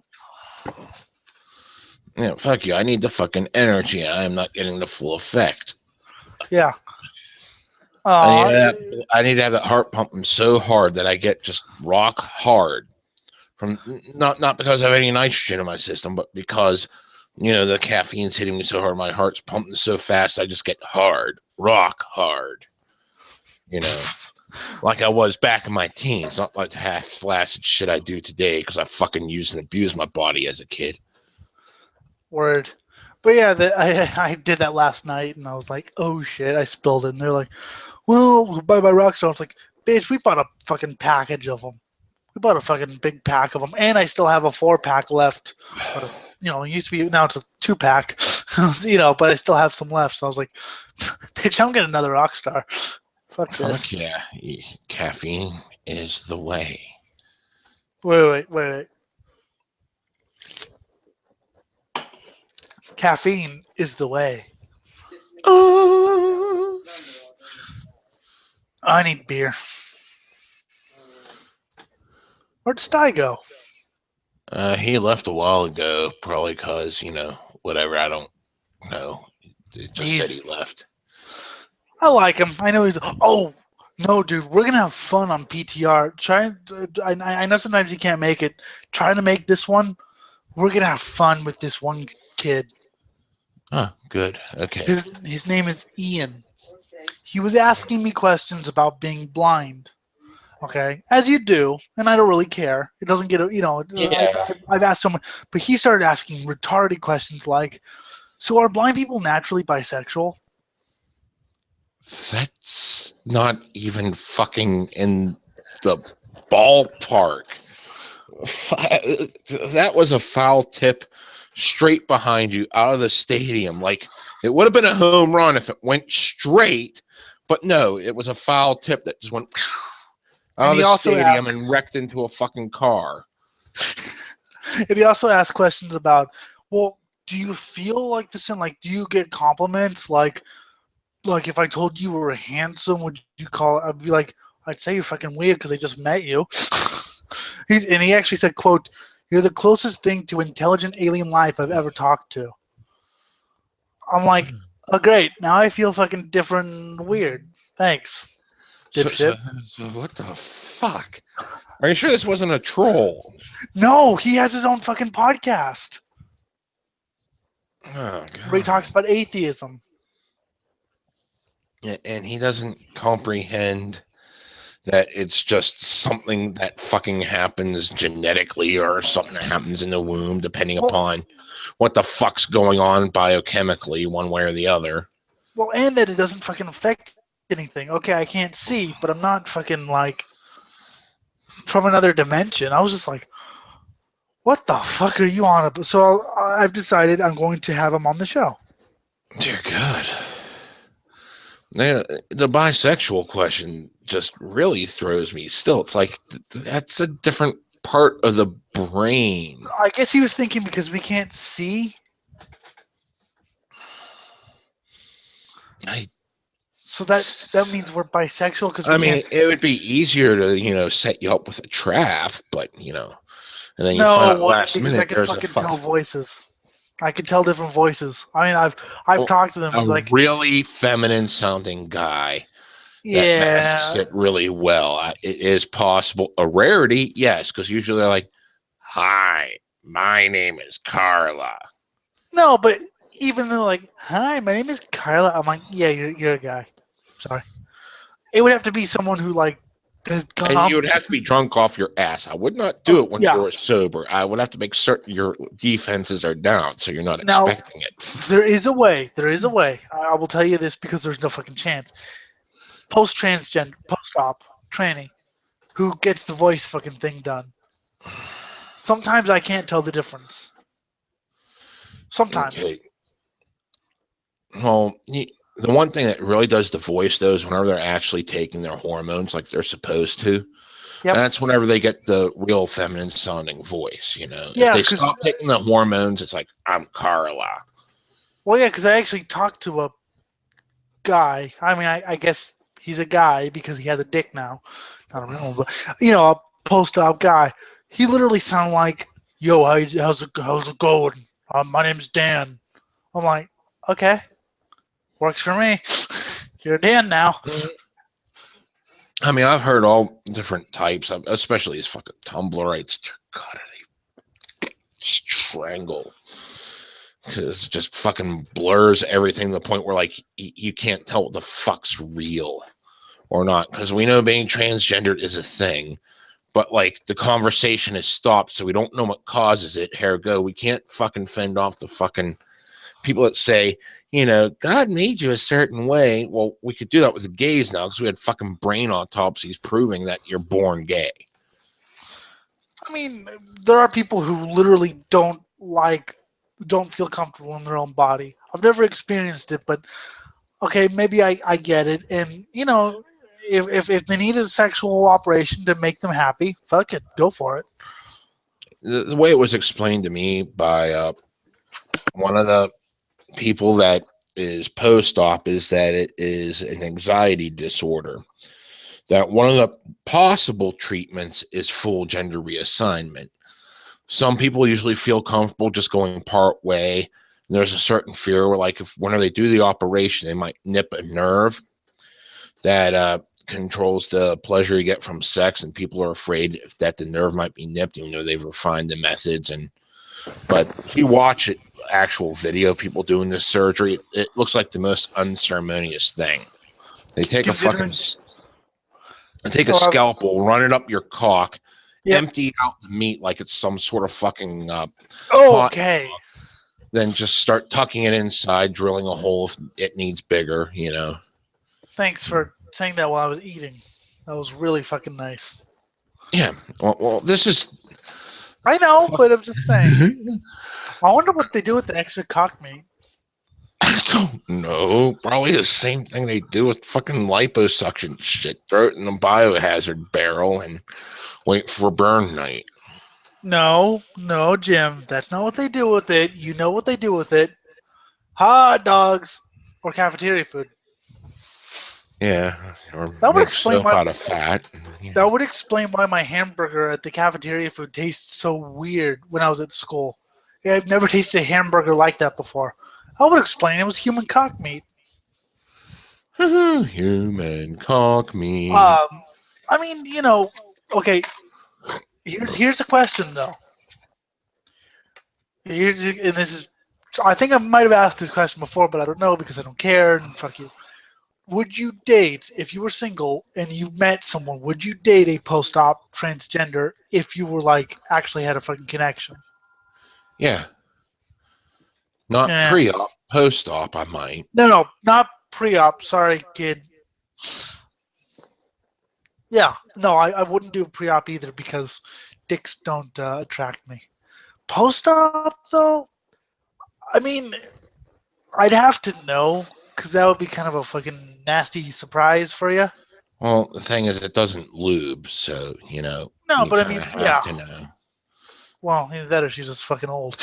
[SPEAKER 3] Yeah, fuck you. I need the fucking energy, and I am not getting the full effect.
[SPEAKER 1] Yeah.
[SPEAKER 3] I need to have that heart pumping so hard that I get just rock hard. From not because I have any nitrogen in my system, but because the caffeine's hitting me so hard, my heart's pumping so fast, I just get hard, rock hard. Like I was back in my teens, not like the half flaccid shit I do today because I fucking used and abused my body as a kid.
[SPEAKER 1] Word. But yeah, I did that last night, and I was like, oh shit, I spilled it. And they're like, well, we'll buy my Rockstar. I was like, bitch, we bought a fucking package of them. We bought a fucking big pack of them, and I still have a 4-pack left. Or, it used to be, now it's a 2-pack. But I still have some left. So I was like, bitch, I'm getting another Rockstar. Fuck this.
[SPEAKER 3] Fuck yeah, caffeine is the way.
[SPEAKER 1] Wait. Caffeine is the way. I need beer. Where'd Sty go?
[SPEAKER 3] He left a while ago, probably because, whatever, I don't know. It just said he left.
[SPEAKER 1] I like him. I know he's. Oh, no, dude. We're going to have fun on PTR. I know sometimes he can't make it. Trying to make this one, we're going to have fun with this one kid.
[SPEAKER 3] Oh, good. Okay.
[SPEAKER 1] His name is Ian. He was asking me questions about being blind. Okay, as you do, and I don't really care. It doesn't get
[SPEAKER 3] Yeah.
[SPEAKER 1] I've asked someone, but he started asking retarded questions like, "So are blind people naturally bisexual?"
[SPEAKER 3] That's not even fucking in the ballpark. That was a foul tip straight behind you out of the stadium. Like, it would have been a home run if it went straight, but no, it was a foul tip that just went out
[SPEAKER 1] And
[SPEAKER 3] of
[SPEAKER 1] he
[SPEAKER 3] the
[SPEAKER 1] also
[SPEAKER 3] stadium and
[SPEAKER 1] asks,
[SPEAKER 3] wrecked into a fucking car.
[SPEAKER 1] and he also asks questions about, well, do you feel like this? And like, do you get compliments? Like if I told you were handsome, would you call? I'd be like, I'd say you're fucking weird because I just met you. He actually said, "quote You're the closest thing to intelligent alien life I've ever talked to." I'm like, oh great, now I feel fucking different, and weird. Thanks,
[SPEAKER 3] So,
[SPEAKER 1] dipshit.
[SPEAKER 3] so, so what the fuck? Are you sure this wasn't a troll?
[SPEAKER 1] No, he has his own fucking podcast
[SPEAKER 3] Oh
[SPEAKER 1] where he talks
[SPEAKER 3] god.
[SPEAKER 1] about atheism.
[SPEAKER 3] And he doesn't comprehend that it's just something that fucking happens genetically or something that happens in the womb, depending
[SPEAKER 1] Well,
[SPEAKER 3] upon what the fuck's going on biochemically, one way or the other.
[SPEAKER 1] well, and that it doesn't fucking affect anything. Okay, I can't see, but I'm not fucking like from another dimension. I was just like, what the fuck are you on about? So I've decided I'm going to have him on the show.
[SPEAKER 3] Dear God. The bisexual question just really throws me. Still, it's like that's a different part of the brain.
[SPEAKER 1] I guess he was thinking because we can't see,
[SPEAKER 3] I
[SPEAKER 1] so that means we're bisexual because we
[SPEAKER 3] I
[SPEAKER 1] can't.
[SPEAKER 3] mean, it would be easier to, set you up with a trap, but, and then you
[SPEAKER 1] No,
[SPEAKER 3] find
[SPEAKER 1] it
[SPEAKER 3] out
[SPEAKER 1] wouldn't
[SPEAKER 3] last
[SPEAKER 1] because I
[SPEAKER 3] minute
[SPEAKER 1] can
[SPEAKER 3] there's a
[SPEAKER 1] fucking tell
[SPEAKER 3] fucking
[SPEAKER 1] voices. I can tell different voices. I mean, I've
[SPEAKER 3] oh,
[SPEAKER 1] talked to them
[SPEAKER 3] a
[SPEAKER 1] like,
[SPEAKER 3] really feminine sounding guy that masks
[SPEAKER 1] yeah,
[SPEAKER 3] it really well. It is possible. A rarity, yes, because usually they're like, "Hi, my name is Carla."
[SPEAKER 1] no, but even though like, hi, my name is Kyla, I'm like, yeah, you're a guy. Sorry, it would have to be someone who like has
[SPEAKER 3] And
[SPEAKER 1] gone.
[SPEAKER 3] you would have to be drunk off your ass. I would not do
[SPEAKER 1] Oh
[SPEAKER 3] it when
[SPEAKER 1] yeah.
[SPEAKER 3] you're sober. I would have to make certain your defenses are down so you're not
[SPEAKER 1] Now
[SPEAKER 3] expecting it.
[SPEAKER 1] there is a way. There is a way. I will tell you this because there's no fucking chance. Post-op training, who gets the voice fucking thing done. Sometimes I can't tell the difference. Sometimes.
[SPEAKER 3] Okay. Well, the one thing that really does the voice, though, is whenever they're actually taking their hormones like they're supposed to.
[SPEAKER 1] Yep.
[SPEAKER 3] That's whenever they get the real feminine sounding voice. If
[SPEAKER 1] Yeah,
[SPEAKER 3] they
[SPEAKER 1] because
[SPEAKER 3] stop taking the hormones, it's like, I'm Carla.
[SPEAKER 1] well, yeah, because I actually talked to a guy. I mean, I guess he's a guy because he has a dick now. Not a real one, but a post-op guy. He literally sounded like, "Yo, how's it going? My name's Dan." I'm like, okay, works for me. You're Dan now.
[SPEAKER 3] I mean, I've heard all different types, especially his fucking Tumblr rights. God, they strangle. Because it just fucking blurs everything to the point where, like, you can't tell what the fuck's real or not. Because we know being transgendered is a thing. But, like, the conversation is stopped, so we don't know what causes it. Ergo, we can't fucking fend off the fucking people that say, God made you a certain way. Well, we could do that with the gays now because we had fucking brain autopsies proving that you're born gay.
[SPEAKER 1] I mean, there are people who literally don't feel comfortable in their own body. I've never experienced it, but okay, maybe I get it. And if they need a sexual operation to make them happy, fuck it, go for it.
[SPEAKER 3] The way it was explained to me by one of the people that is post-op is that it is an anxiety disorder. That one of the possible treatments is full gender reassignment. Some people usually feel comfortable just going part way. There's a certain fear where, like, whenever they do the operation, they might nip a nerve that controls the pleasure you get from sex, and people are afraid that the nerve might be nipped, even though they've refined the methods. But if you watch it, actual video of people doing this surgery, it looks like the most unceremonious thing. They take a fucking
[SPEAKER 1] Considering
[SPEAKER 3] Take a
[SPEAKER 1] Oh,
[SPEAKER 3] scalpel, run it up your cock,
[SPEAKER 1] yep.
[SPEAKER 3] empty out the meat like it's some sort of fucking pot.
[SPEAKER 1] Okay.
[SPEAKER 3] Then just start tucking it inside, drilling a hole if it needs bigger,
[SPEAKER 1] Thanks for saying that while I was eating. That was really fucking nice.
[SPEAKER 3] Yeah. Well, this is.
[SPEAKER 1] I know, but I'm just saying. I wonder what they do with the extra cock meat.
[SPEAKER 3] I don't know. Probably the same thing they do with fucking liposuction shit. Throw it in a biohazard barrel and wait for burn night.
[SPEAKER 1] No, Jim. That's not what they do with it. You know what they do with it. Hot dogs or cafeteria food.
[SPEAKER 3] Yeah, or
[SPEAKER 1] That would
[SPEAKER 3] make
[SPEAKER 1] explain
[SPEAKER 3] soap
[SPEAKER 1] why.
[SPEAKER 3] out of fat.
[SPEAKER 1] That would explain why my hamburger at the cafeteria food tastes so weird when I was at school. Yeah, I've never tasted a hamburger like that before. That would explain it was human cock meat.
[SPEAKER 3] Human cock meat.
[SPEAKER 1] I mean, okay. Here's a question though. And this is, I think I might have asked this question before, but I don't know because I don't care and fuck you. Would you date if you were single and you met someone? Would you date a post-op transgender if you were like actually had a fucking connection?
[SPEAKER 3] Yeah. Not
[SPEAKER 1] Yeah.
[SPEAKER 3] pre-op, post-op, I might.
[SPEAKER 1] No, not pre-op. Sorry, kid. Yeah, no, I wouldn't do pre-op either because dicks don't attract me. Post-op though, I mean, I'd have to know because that would be kind of a fucking nasty surprise for you.
[SPEAKER 3] Well, the thing is, it doesn't lube, so,
[SPEAKER 1] No,
[SPEAKER 3] you
[SPEAKER 1] but I
[SPEAKER 3] kind
[SPEAKER 1] mean,
[SPEAKER 3] of have
[SPEAKER 1] yeah.
[SPEAKER 3] to know.
[SPEAKER 1] Well, either that or she's just fucking old.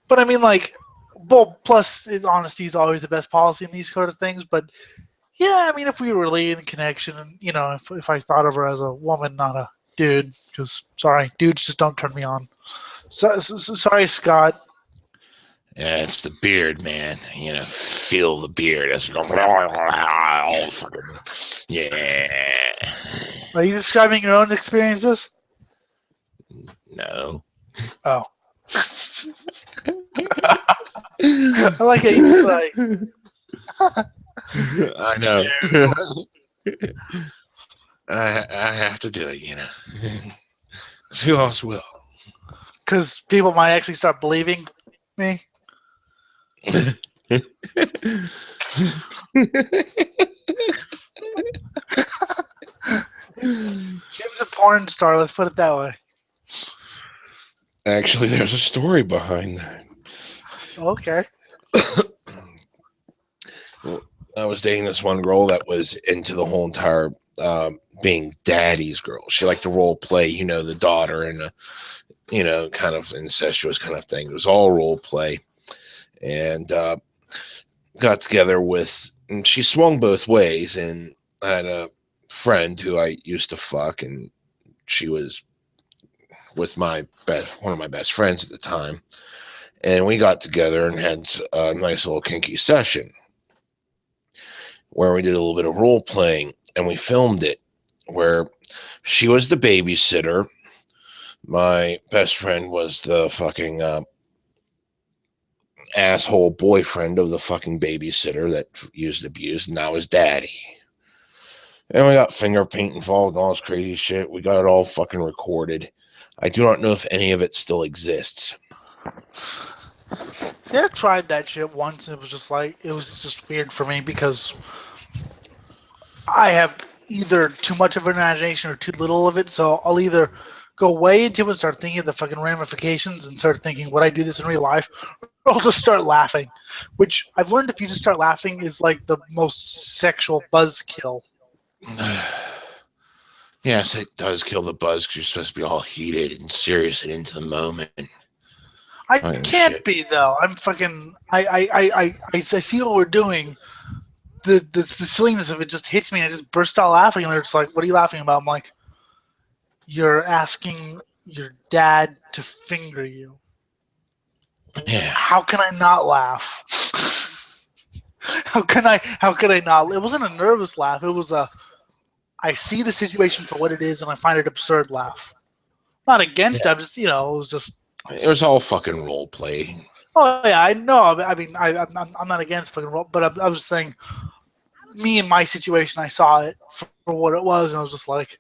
[SPEAKER 1] But I mean, like, well, plus honesty is always the best policy in these sort of things. But yeah, I mean, if we were really in connection, and if I thought of her as a woman, not a dude, because sorry, dudes just don't turn me on. Sorry, Scott.
[SPEAKER 3] Yeah, it's the beard, man. Feel the beard as you go. Oh, fucking, yeah.
[SPEAKER 1] Are you describing your own experiences?
[SPEAKER 3] No.
[SPEAKER 1] Oh. I like it. You like.
[SPEAKER 3] I know. I have to do it, Who else will?
[SPEAKER 1] Because people might actually start believing me. Jim's a porn star. Let's put it that way.
[SPEAKER 3] Actually, there's a story behind that.
[SPEAKER 1] Okay.
[SPEAKER 3] Well, I was dating this one girl that was into the whole entire being daddy's girl. She liked to role play, the daughter and kind of incestuous kind of thing. It was all role play, and got together with. And she swung both ways, and I had a friend who I used to fuck, and she was with one of my best friends at the time, and we got together and had a nice little kinky session where we did a little bit of role playing, and we filmed it where she was the babysitter. My best friend was the fucking asshole boyfriend of the fucking babysitter that used abuse, and now his daddy. And we got finger paint involved and all this crazy shit. We got it all fucking recorded. I do not know if any of it still exists.
[SPEAKER 1] See, I tried that shit once, and it was just weird for me because I have either too much of an imagination or too little of it. So I'll either go way into it and start thinking of the fucking ramifications and start thinking, would I do this in real life? Or I'll just start laughing, which I've learned if you just start laughing is like the most sexual buzzkill.
[SPEAKER 3] Yes, it does kill the buzz because you're supposed to be all heated and serious and into the moment.
[SPEAKER 1] I can't be though. I'm fucking. I see what we're doing. The silliness of it just hits me. I just burst out laughing, and they're just like, "What are you laughing about?" I'm like, "You're asking your dad to finger you."
[SPEAKER 3] Yeah.
[SPEAKER 1] How can I not laugh? How can I not? It wasn't a nervous laugh. It was I see the situation for what it is, and I find it absurd laugh. Not against it. I'm just, it was just.
[SPEAKER 3] It was all fucking role play.
[SPEAKER 1] Oh yeah, I know. I mean, I'm not against fucking role, but I was saying, me in my situation, I saw it for what it was, and I was just like,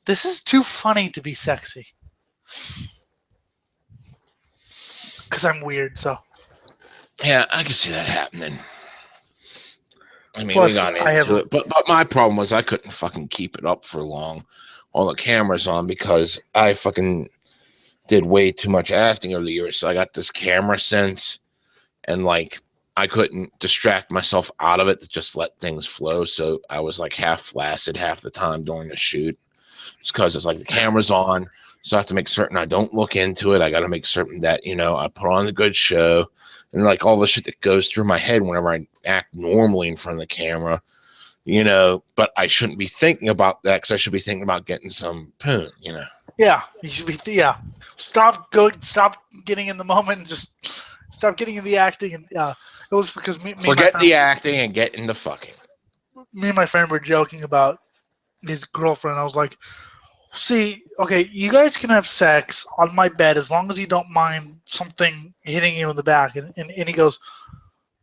[SPEAKER 1] this is too funny to be sexy. Because I'm weird, so.
[SPEAKER 3] Yeah, I can see that happening. I mean, we
[SPEAKER 1] Plus,
[SPEAKER 3] got
[SPEAKER 1] I have.
[SPEAKER 3] into it, but my problem was I couldn't fucking keep it up for long, all the cameras on, because I fucking did way too much acting over the years. So I got this camera sense, and like I couldn't distract myself out of it to just let things flow. So I was like half flaccid half the time during the shoot. It's because it's like the camera's on, so I have to make certain I don't look into it. I got to make certain that I put on a good show, and like all the shit that goes through my head whenever I act normally in front of the camera. But I shouldn't be thinking about that because I should be thinking about getting some poon.
[SPEAKER 1] Yeah, you should be. Yeah, stop going. Stop getting in the moment and just stop getting in the acting. And it was because me and my
[SPEAKER 3] Forget
[SPEAKER 1] friend,
[SPEAKER 3] the acting and get into fucking.
[SPEAKER 1] me and my friend were joking about his girlfriend. I was like, "See, okay, you guys can have sex on my bed as long as you don't mind something hitting you in the back." And he goes,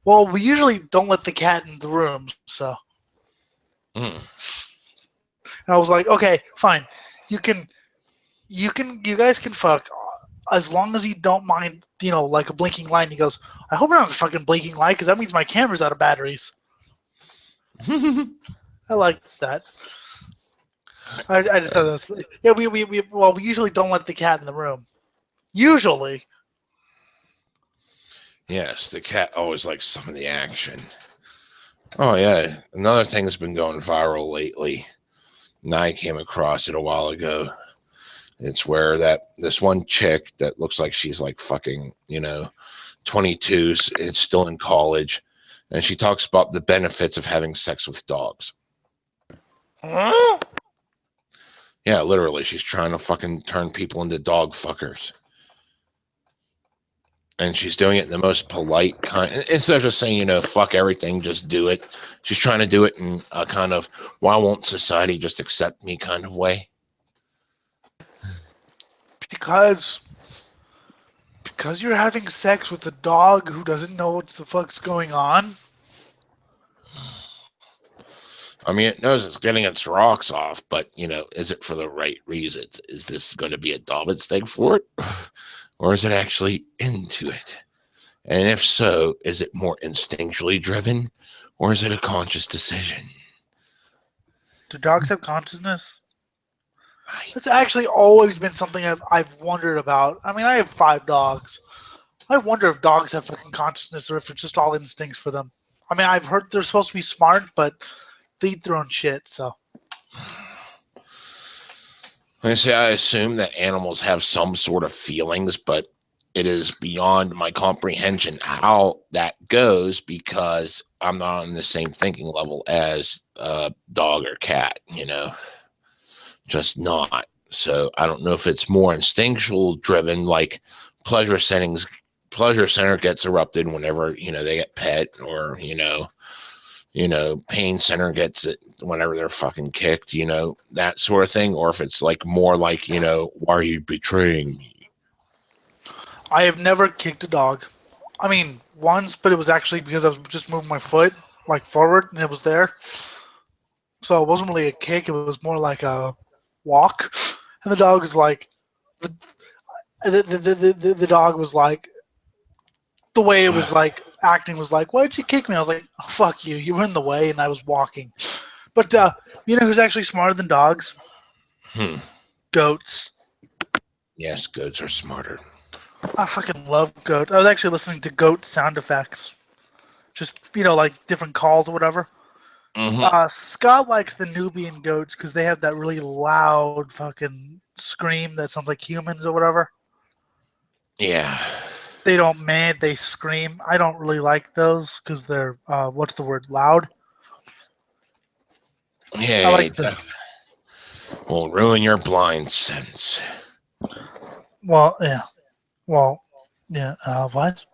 [SPEAKER 1] "Well, we usually don't let the cat in the room, so."
[SPEAKER 3] Mm.
[SPEAKER 1] And I was like, "Okay, fine. You can, you guys can fuck as long as you don't mind, like a blinking light." And he goes, "I hope not a fucking blinking light because that means my camera's out of batteries." I like that. I just thought that's yeah. We usually don't let the cat in the room. Usually,
[SPEAKER 3] Yes, the cat always likes some of the action. Oh yeah, another thing that's been going viral lately. And I came across it a while ago. It's where this one chick that looks like she's like fucking 22s. It's still in college, and she talks about the benefits of having sex with dogs.
[SPEAKER 1] huh?
[SPEAKER 3] Yeah, literally, she's trying to fucking turn people into dog fuckers. And she's doing it in the most polite kind. Instead of just saying, fuck everything, just do it. She's trying to do it in a kind of, why won't society just accept me kind of way.
[SPEAKER 1] because you're having sex with a dog who doesn't know what the fuck's going on.
[SPEAKER 3] I mean, it knows it's getting its rocks off, but, is it for the right reasons? Is this going to be a dominance thing for it? Or is it actually into it? And if so, is it more instinctually driven? Or is it a conscious decision?
[SPEAKER 1] Do dogs have consciousness? That's actually always been something I've wondered about. I mean, I have 5 dogs. I wonder if dogs have fucking consciousness or if it's just all instincts for them. I mean, I've heard they're supposed to be smart, but they eat their own shit. So
[SPEAKER 3] I say I assume that animals have some sort of feelings, but it is beyond my comprehension how that goes because I'm not on the same thinking level as a dog or cat, just not. So I don't know if it's more instinctual driven, like pleasure settings. Pleasure center gets erupted whenever they get pet, or pain center gets it whenever they're fucking kicked, that sort of thing, or if it's like more like why are you betraying me?
[SPEAKER 1] I have never kicked a dog. I mean, once, but it was actually because I was just moving my foot like forward and it was there. So it wasn't really a kick. It was more like a walk. And the dog was like, the the dog was like, the way it was like acting was like, why'd you kick me? I was like, oh, fuck you. You were in the way and I was walking. But you know who's actually smarter than dogs?
[SPEAKER 3] Hmm.
[SPEAKER 1] Goats.
[SPEAKER 3] Yes, goats are smarter.
[SPEAKER 1] I fucking love goats. I was actually listening to goat sound effects. Just, like different calls or whatever.
[SPEAKER 3] Mm-hmm.
[SPEAKER 1] Scott likes the Nubian goats because they have that really loud fucking scream that sounds like humans or whatever.
[SPEAKER 3] Yeah.
[SPEAKER 1] They don't man, they scream. I don't really like those because they're what's the word? Loud. I
[SPEAKER 3] Yeah,
[SPEAKER 1] like the
[SPEAKER 3] will ruin your blind sense.
[SPEAKER 1] well, yeah, well, yeah. What?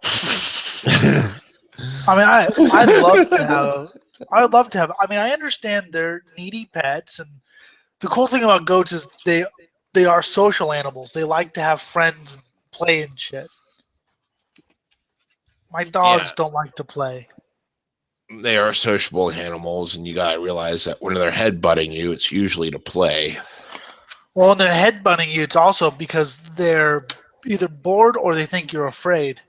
[SPEAKER 1] I mean, I'd love to have. I would love to have. I mean, I understand they're needy pets, and the cool thing about goats is they are social animals. They like to have friends and play and shit. My
[SPEAKER 3] Yeah,
[SPEAKER 1] dogs don't like to play.
[SPEAKER 3] they are sociable animals, and you gotta realize that when they're headbutting you, it's usually to play.
[SPEAKER 1] Well, when they're headbutting you, it's also because they're either bored or they think you're afraid.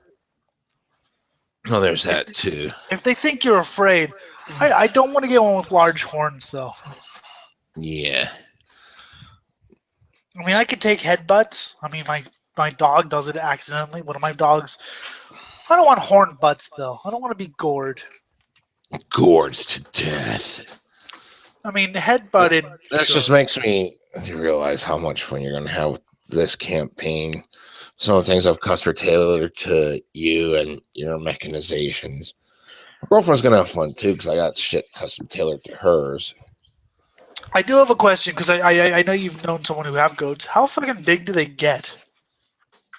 [SPEAKER 3] Oh, there's
[SPEAKER 1] If,
[SPEAKER 3] that too.
[SPEAKER 1] if they think you're afraid, I don't want to get one with large horns, though.
[SPEAKER 3] Yeah.
[SPEAKER 1] I mean, I could take headbutts. I mean, my dog does it accidentally. One of my dogs. I don't want horn butts, though. I don't want to be gored.
[SPEAKER 3] Gored to death.
[SPEAKER 1] I mean, headbutted,
[SPEAKER 3] That
[SPEAKER 1] sure.
[SPEAKER 3] just makes me realize how much fun you're going to have with this campaign. Some of the things I've custom tailored to you and your mechanizations. My girlfriend's going to have fun too because I got shit custom tailored to hers.
[SPEAKER 1] I do have a question because I know you've known someone who have goats. How fucking big do they get?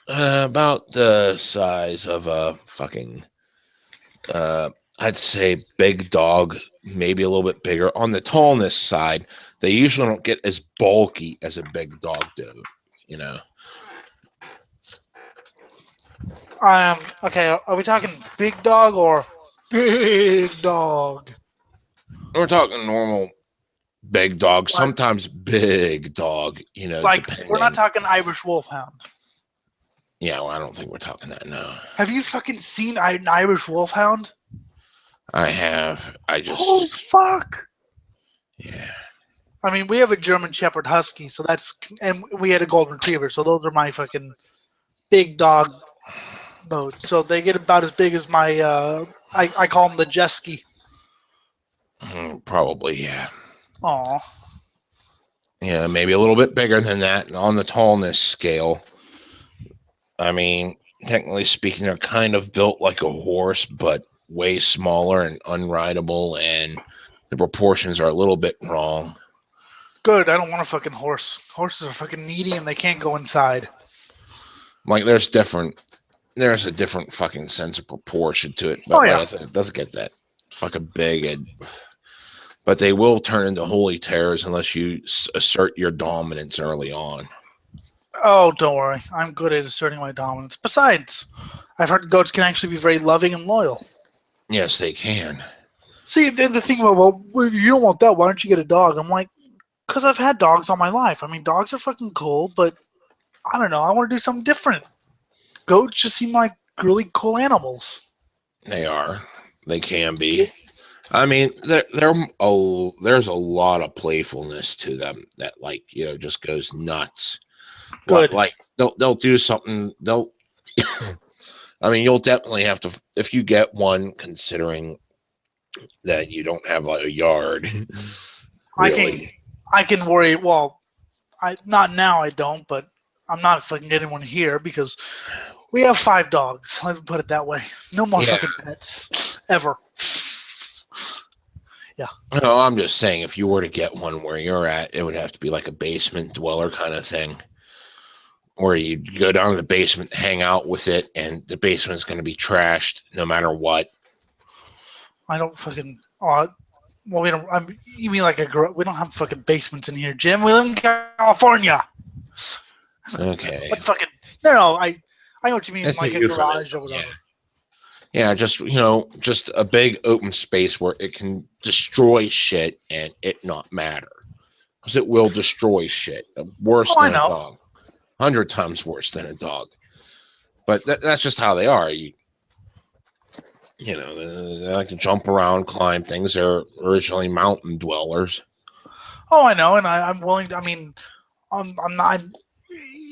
[SPEAKER 3] About the size of a fucking, I'd say big dog, maybe a little bit bigger. On the tallness side, they usually don't get as bulky as a big dog do, you know.
[SPEAKER 1] Okay, are we talking big dog or big dog?
[SPEAKER 3] We're talking normal big dog,
[SPEAKER 1] Like,
[SPEAKER 3] sometimes big dog, you know,
[SPEAKER 1] like we're not
[SPEAKER 3] depending.
[SPEAKER 1] talking Irish Wolfhound.
[SPEAKER 3] Yeah, well, I don't think we're talking that, no.
[SPEAKER 1] Have you fucking seen an Irish Wolfhound?
[SPEAKER 3] I have. I
[SPEAKER 1] Oh
[SPEAKER 3] just,
[SPEAKER 1] fuck!
[SPEAKER 3] yeah.
[SPEAKER 1] I mean, we have a German Shepherd Husky, so that's, and we had a Golden Retriever, so those are my fucking big dog mode. So they get about as big as my, I call them the Jesky.
[SPEAKER 3] Probably, yeah.
[SPEAKER 1] Aw.
[SPEAKER 3] Yeah, maybe a little bit bigger than that. And on the tallness scale, I mean, technically speaking, they're kind of built like a horse, but way smaller and unrideable, and the proportions are a little bit wrong.
[SPEAKER 1] Good, I don't want a fucking horse. Horses are fucking needy and they can't go inside.
[SPEAKER 3] Like, there's a different fucking sense of proportion to it.
[SPEAKER 1] Oh,
[SPEAKER 3] But like
[SPEAKER 1] yeah.
[SPEAKER 3] I said, it doesn't get that fucking big. But they will turn into holy terrors unless you assert your dominance early on.
[SPEAKER 1] Oh, don't worry. I'm good at asserting my dominance. Besides, I've heard goats can actually be very loving and loyal.
[SPEAKER 3] Yes, they can.
[SPEAKER 1] See, the thing about, well, if you don't want that, why don't you get a dog? I'm like, because I've had dogs all my life. I mean, dogs are fucking cool, but I don't know. I want to do something different. Goats just seem like really cool animals.
[SPEAKER 3] They are. They can be. I mean, there's a lot of playfulness to them that, like, you know, just goes nuts.
[SPEAKER 1] Good.
[SPEAKER 3] Like they'll do something. They'll. I mean, you'll definitely have to if you get one, considering that you don't have like a yard. Really,
[SPEAKER 1] I can worry. Well, I not now. I don't, but I'm not fucking getting one here because we have 5 dogs. Let me put it that way. No more
[SPEAKER 3] yeah.
[SPEAKER 1] fucking pets ever. Yeah.
[SPEAKER 3] No, I'm just saying, if you were to get one where you're at, it would have to be like a basement dweller kind of thing, where you go down to the basement, hang out with it, and the basement's going to be trashed no matter what.
[SPEAKER 1] I don't fucking. Well, we don't. You mean like we don't have fucking basements in here, Jim. We live in California.
[SPEAKER 3] Okay.
[SPEAKER 1] But fucking no. I know what you mean,
[SPEAKER 3] That's a
[SPEAKER 1] like a
[SPEAKER 3] euphemism,
[SPEAKER 1] garage or whatever.
[SPEAKER 3] Yeah, just, you know, just a big open space where it can destroy shit and it not matter. Because it will destroy shit. Worse
[SPEAKER 1] I
[SPEAKER 3] than a
[SPEAKER 1] know.
[SPEAKER 3] dog. 100 times worse than a dog. But that's just how they are. You know, they like to jump around, climb things. They're originally mountain dwellers.
[SPEAKER 1] Oh, I know, and I'm willing. I mean, I'm not.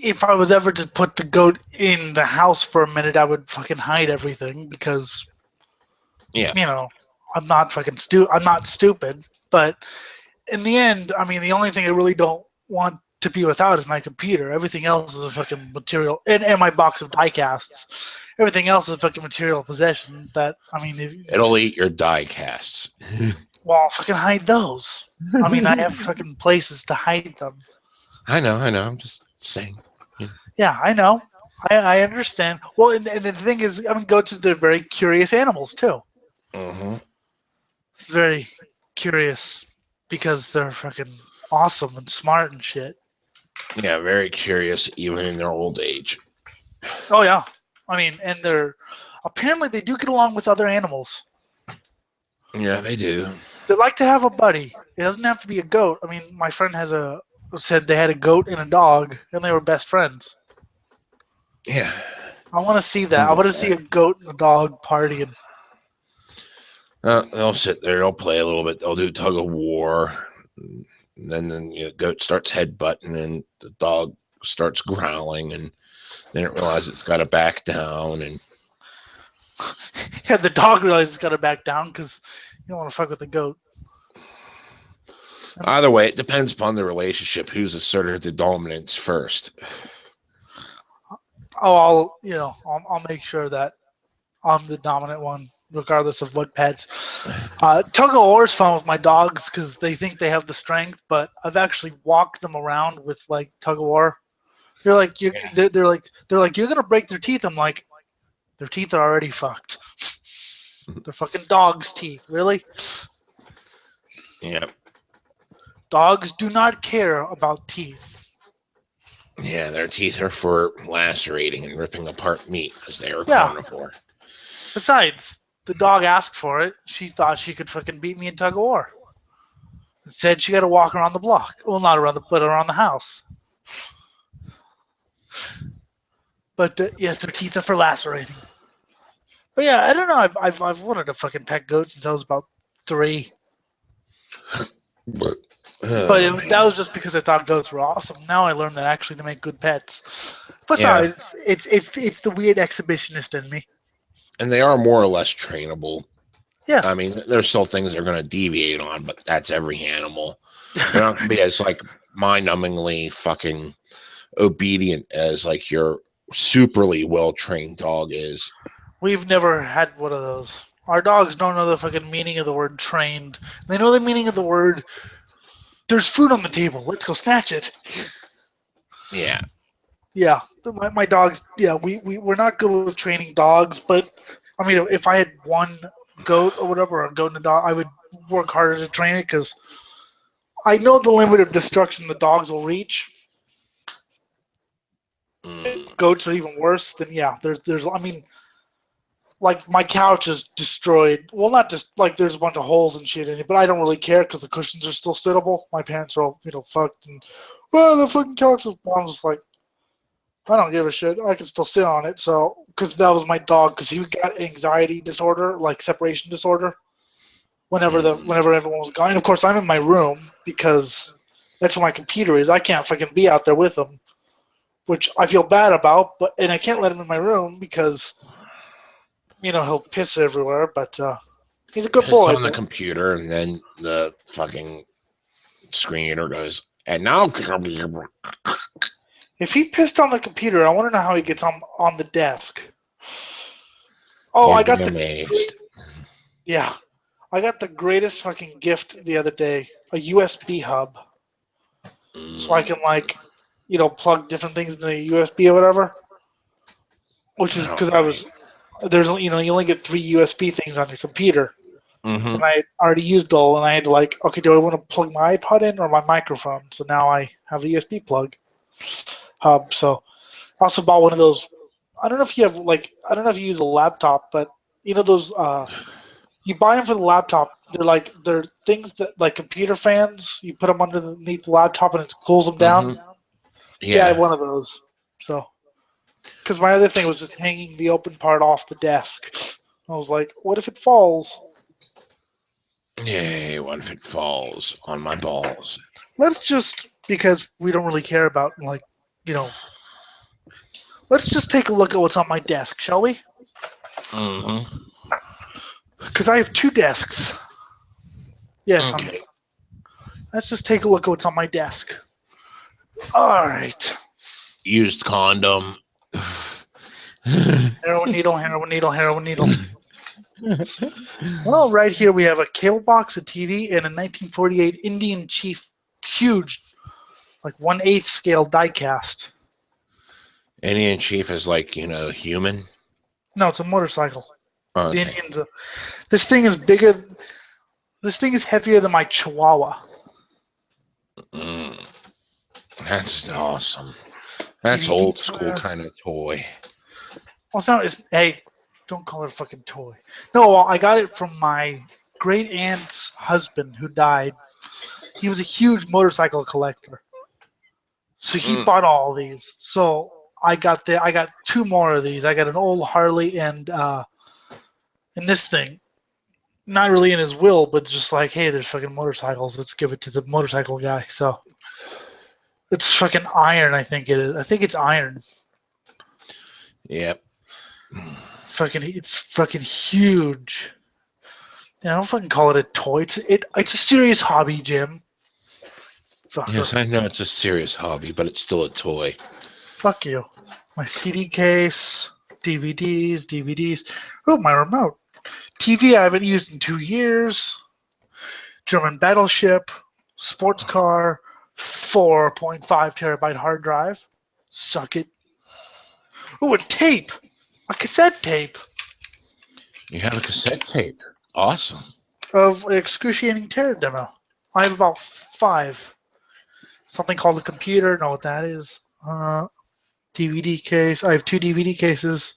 [SPEAKER 1] If I was ever to put the goat in the house for a minute, I would fucking hide everything because,
[SPEAKER 3] Yeah.
[SPEAKER 1] you know, I'm not fucking I'm not stupid. But in the end, I mean, the only thing I really don't want to be without is my computer. Everything else is a fucking material, and my box of die casts. Everything else is a fucking material possession. That I mean,
[SPEAKER 3] It'll eat your die casts.
[SPEAKER 1] well, I'll fucking hide those. I mean, I have fucking places to hide them.
[SPEAKER 3] I know. I'm just saying.
[SPEAKER 1] Yeah, I know. I understand. Well, and the thing is, I mean, goats they're very curious animals too.
[SPEAKER 3] Mm-hmm.
[SPEAKER 1] Very curious because they're fucking awesome and smart and shit.
[SPEAKER 3] Yeah, very curious, even in their old age.
[SPEAKER 1] Oh yeah, I mean, and they're apparently they do get along with other animals.
[SPEAKER 3] Yeah, they do.
[SPEAKER 1] They like to have a buddy. It doesn't have to be a goat. I mean, my friend said they had a goat and a dog, and they were best friends.
[SPEAKER 3] Yeah.
[SPEAKER 1] I want to see that.
[SPEAKER 3] I'm
[SPEAKER 1] I want
[SPEAKER 3] with
[SPEAKER 1] to see
[SPEAKER 3] that.
[SPEAKER 1] a goat and a dog partying.
[SPEAKER 3] They'll sit there. They'll play a little bit. They'll do tug of war. And then the goat starts headbutting, and the dog starts growling, and they don't realize it's got to back down. And
[SPEAKER 1] Yeah, the dog realizes it's got to back down because you don't want to fuck with the goat.
[SPEAKER 3] either way, it depends upon the relationship. Who's asserted the dominance first?
[SPEAKER 1] Oh, I'll make sure that I'm the dominant one, regardless of what pets. Tug of war is fun with my dogs because they think they have the strength, but I've actually walked them around with like tug of war. They're like
[SPEAKER 3] Yeah.
[SPEAKER 1] they're like you're gonna break their teeth. I'm like, their teeth are already fucked. They're fucking dogs' teeth. Really?
[SPEAKER 3] Yeah.
[SPEAKER 1] Dogs do not care about teeth.
[SPEAKER 3] Yeah, their teeth are for lacerating and ripping apart meat because they are
[SPEAKER 1] Yeah.
[SPEAKER 3] carnivore.
[SPEAKER 1] Besides, the dog asked for it. She thought she could fucking beat me in tug of war. Said she got to walk around the block. Well, not around but around the house. But yes, their teeth are for lacerating. But yeah, I don't know. I've wanted a fucking pet goat since I was about 3.
[SPEAKER 3] But,
[SPEAKER 1] That was just because I thought goats were awesome. Now I learned that actually they make good pets.
[SPEAKER 3] yeah,
[SPEAKER 1] Besides, it's the weird exhibitionist in me.
[SPEAKER 3] and they are more or less trainable. I
[SPEAKER 1] Yes.
[SPEAKER 3] mean, there's still things they're going to deviate on, but that's every animal. They're not going to be as like mind-numbingly fucking obedient as like your superly well-trained dog is.
[SPEAKER 1] We've never had one of those. Our dogs don't know the fucking meaning of the word trained. They know the meaning of the word there's food on the table. Let's go snatch it.
[SPEAKER 3] Yeah,
[SPEAKER 1] Yeah. My dogs, yeah, we're not good with training dogs, but I mean, if I had one goat or whatever, or a goat and a dog, I would work harder to train it because I know the limit of destruction the dogs will reach. Goats are even worse. Then yeah, there's I mean, like my couch is destroyed. Well, not just like there's a bunch of holes and shit in it, but I don't really care because the cushions are still sittable. My pants are all fucked, and the fucking couch is. I'm just like, I don't give a shit. I can still sit on it. So because that was my dog, because he got anxiety disorder, like separation disorder. Whenever everyone was gone, and of course I'm in my room because that's where my computer is. I can't fucking be out there with him, which I feel bad about. But and I can't let him in my room because he'll piss everywhere. But he's a good
[SPEAKER 3] piss
[SPEAKER 1] boy.
[SPEAKER 3] on the
[SPEAKER 1] But
[SPEAKER 3] computer, and then the fucking screen reader goes, and now
[SPEAKER 1] if he pissed on the computer, I want to know how he gets on the desk. Oh, I
[SPEAKER 3] you'd be
[SPEAKER 1] got the
[SPEAKER 3] amazed.
[SPEAKER 1] yeah, I got the greatest fucking gift the other day, a USB hub, so I can plug different things in the USB or whatever. Which is because I
[SPEAKER 3] Alright.
[SPEAKER 1] was there's you only get 3 USB things on your computer,
[SPEAKER 2] Mm-hmm.
[SPEAKER 1] and I already used all, and I had to okay, do I want to plug my iPod in or my microphone? So now I have a USB plug hub. So I also bought one of those. I don't know if you have I don't know if you use a laptop, but those you buy them for the laptop. They're things that like computer fans. You put them underneath the laptop and it cools them down. Yeah, I have
[SPEAKER 3] Yeah.
[SPEAKER 1] one of those. So because my other thing was just hanging the open part off the desk. I was like, what if it falls?
[SPEAKER 3] Yay, what if it falls on my balls?
[SPEAKER 1] Let's just because we don't really care about you know. Let's just take a look at what's on my desk, shall we?
[SPEAKER 3] Mm-hmm.
[SPEAKER 1] Because I have 2 desks. Yes,
[SPEAKER 3] Okay.
[SPEAKER 1] let's just take a look at what's on my desk. All right.
[SPEAKER 3] Used condom.
[SPEAKER 1] Heroin needle, heroin needle, heroin needle. Well, right here we have a cable box, a TV, and a 1948 Indian Chief, huge, like 1/8 scale diecast.
[SPEAKER 3] Indian chief is like, human.
[SPEAKER 1] No, it's a motorcycle. The
[SPEAKER 3] Okay.
[SPEAKER 1] Indians. This thing is bigger. This thing is heavier than my Chihuahua.
[SPEAKER 3] Mm, that's awesome. That's
[SPEAKER 1] DVD
[SPEAKER 3] old school
[SPEAKER 1] player.
[SPEAKER 3] kind of toy.
[SPEAKER 1] Well, it's not. Hey, don't call it a fucking toy. No, well, I got it from my great aunt's husband who died. He was a huge motorcycle collector, so he bought all these. So I got two more of these. I got an old Harley and this thing. Not really in his will, but just like, hey, there's fucking motorcycles. Let's give it to the motorcycle guy. So it's fucking iron. I think it is. I think it's iron.
[SPEAKER 3] Yep.
[SPEAKER 1] It's fucking huge. Yeah, I don't fucking call it a toy. It's a serious hobby, Jim. Fucker.
[SPEAKER 3] Yes, I know it's a serious hobby, but it's still a toy.
[SPEAKER 1] Fuck you. My CD case, DVDs. Oh, my remote. TV I haven't used in 2 years. German battleship, sports car, 4.5 terabyte hard drive. Suck it. Oh, a tape. A cassette tape
[SPEAKER 3] You have a cassette tape. Awesome.
[SPEAKER 1] of excruciating terror demo. I have about 5. Something called a computer. Know what that is. DVD case. I have 2 DVD cases.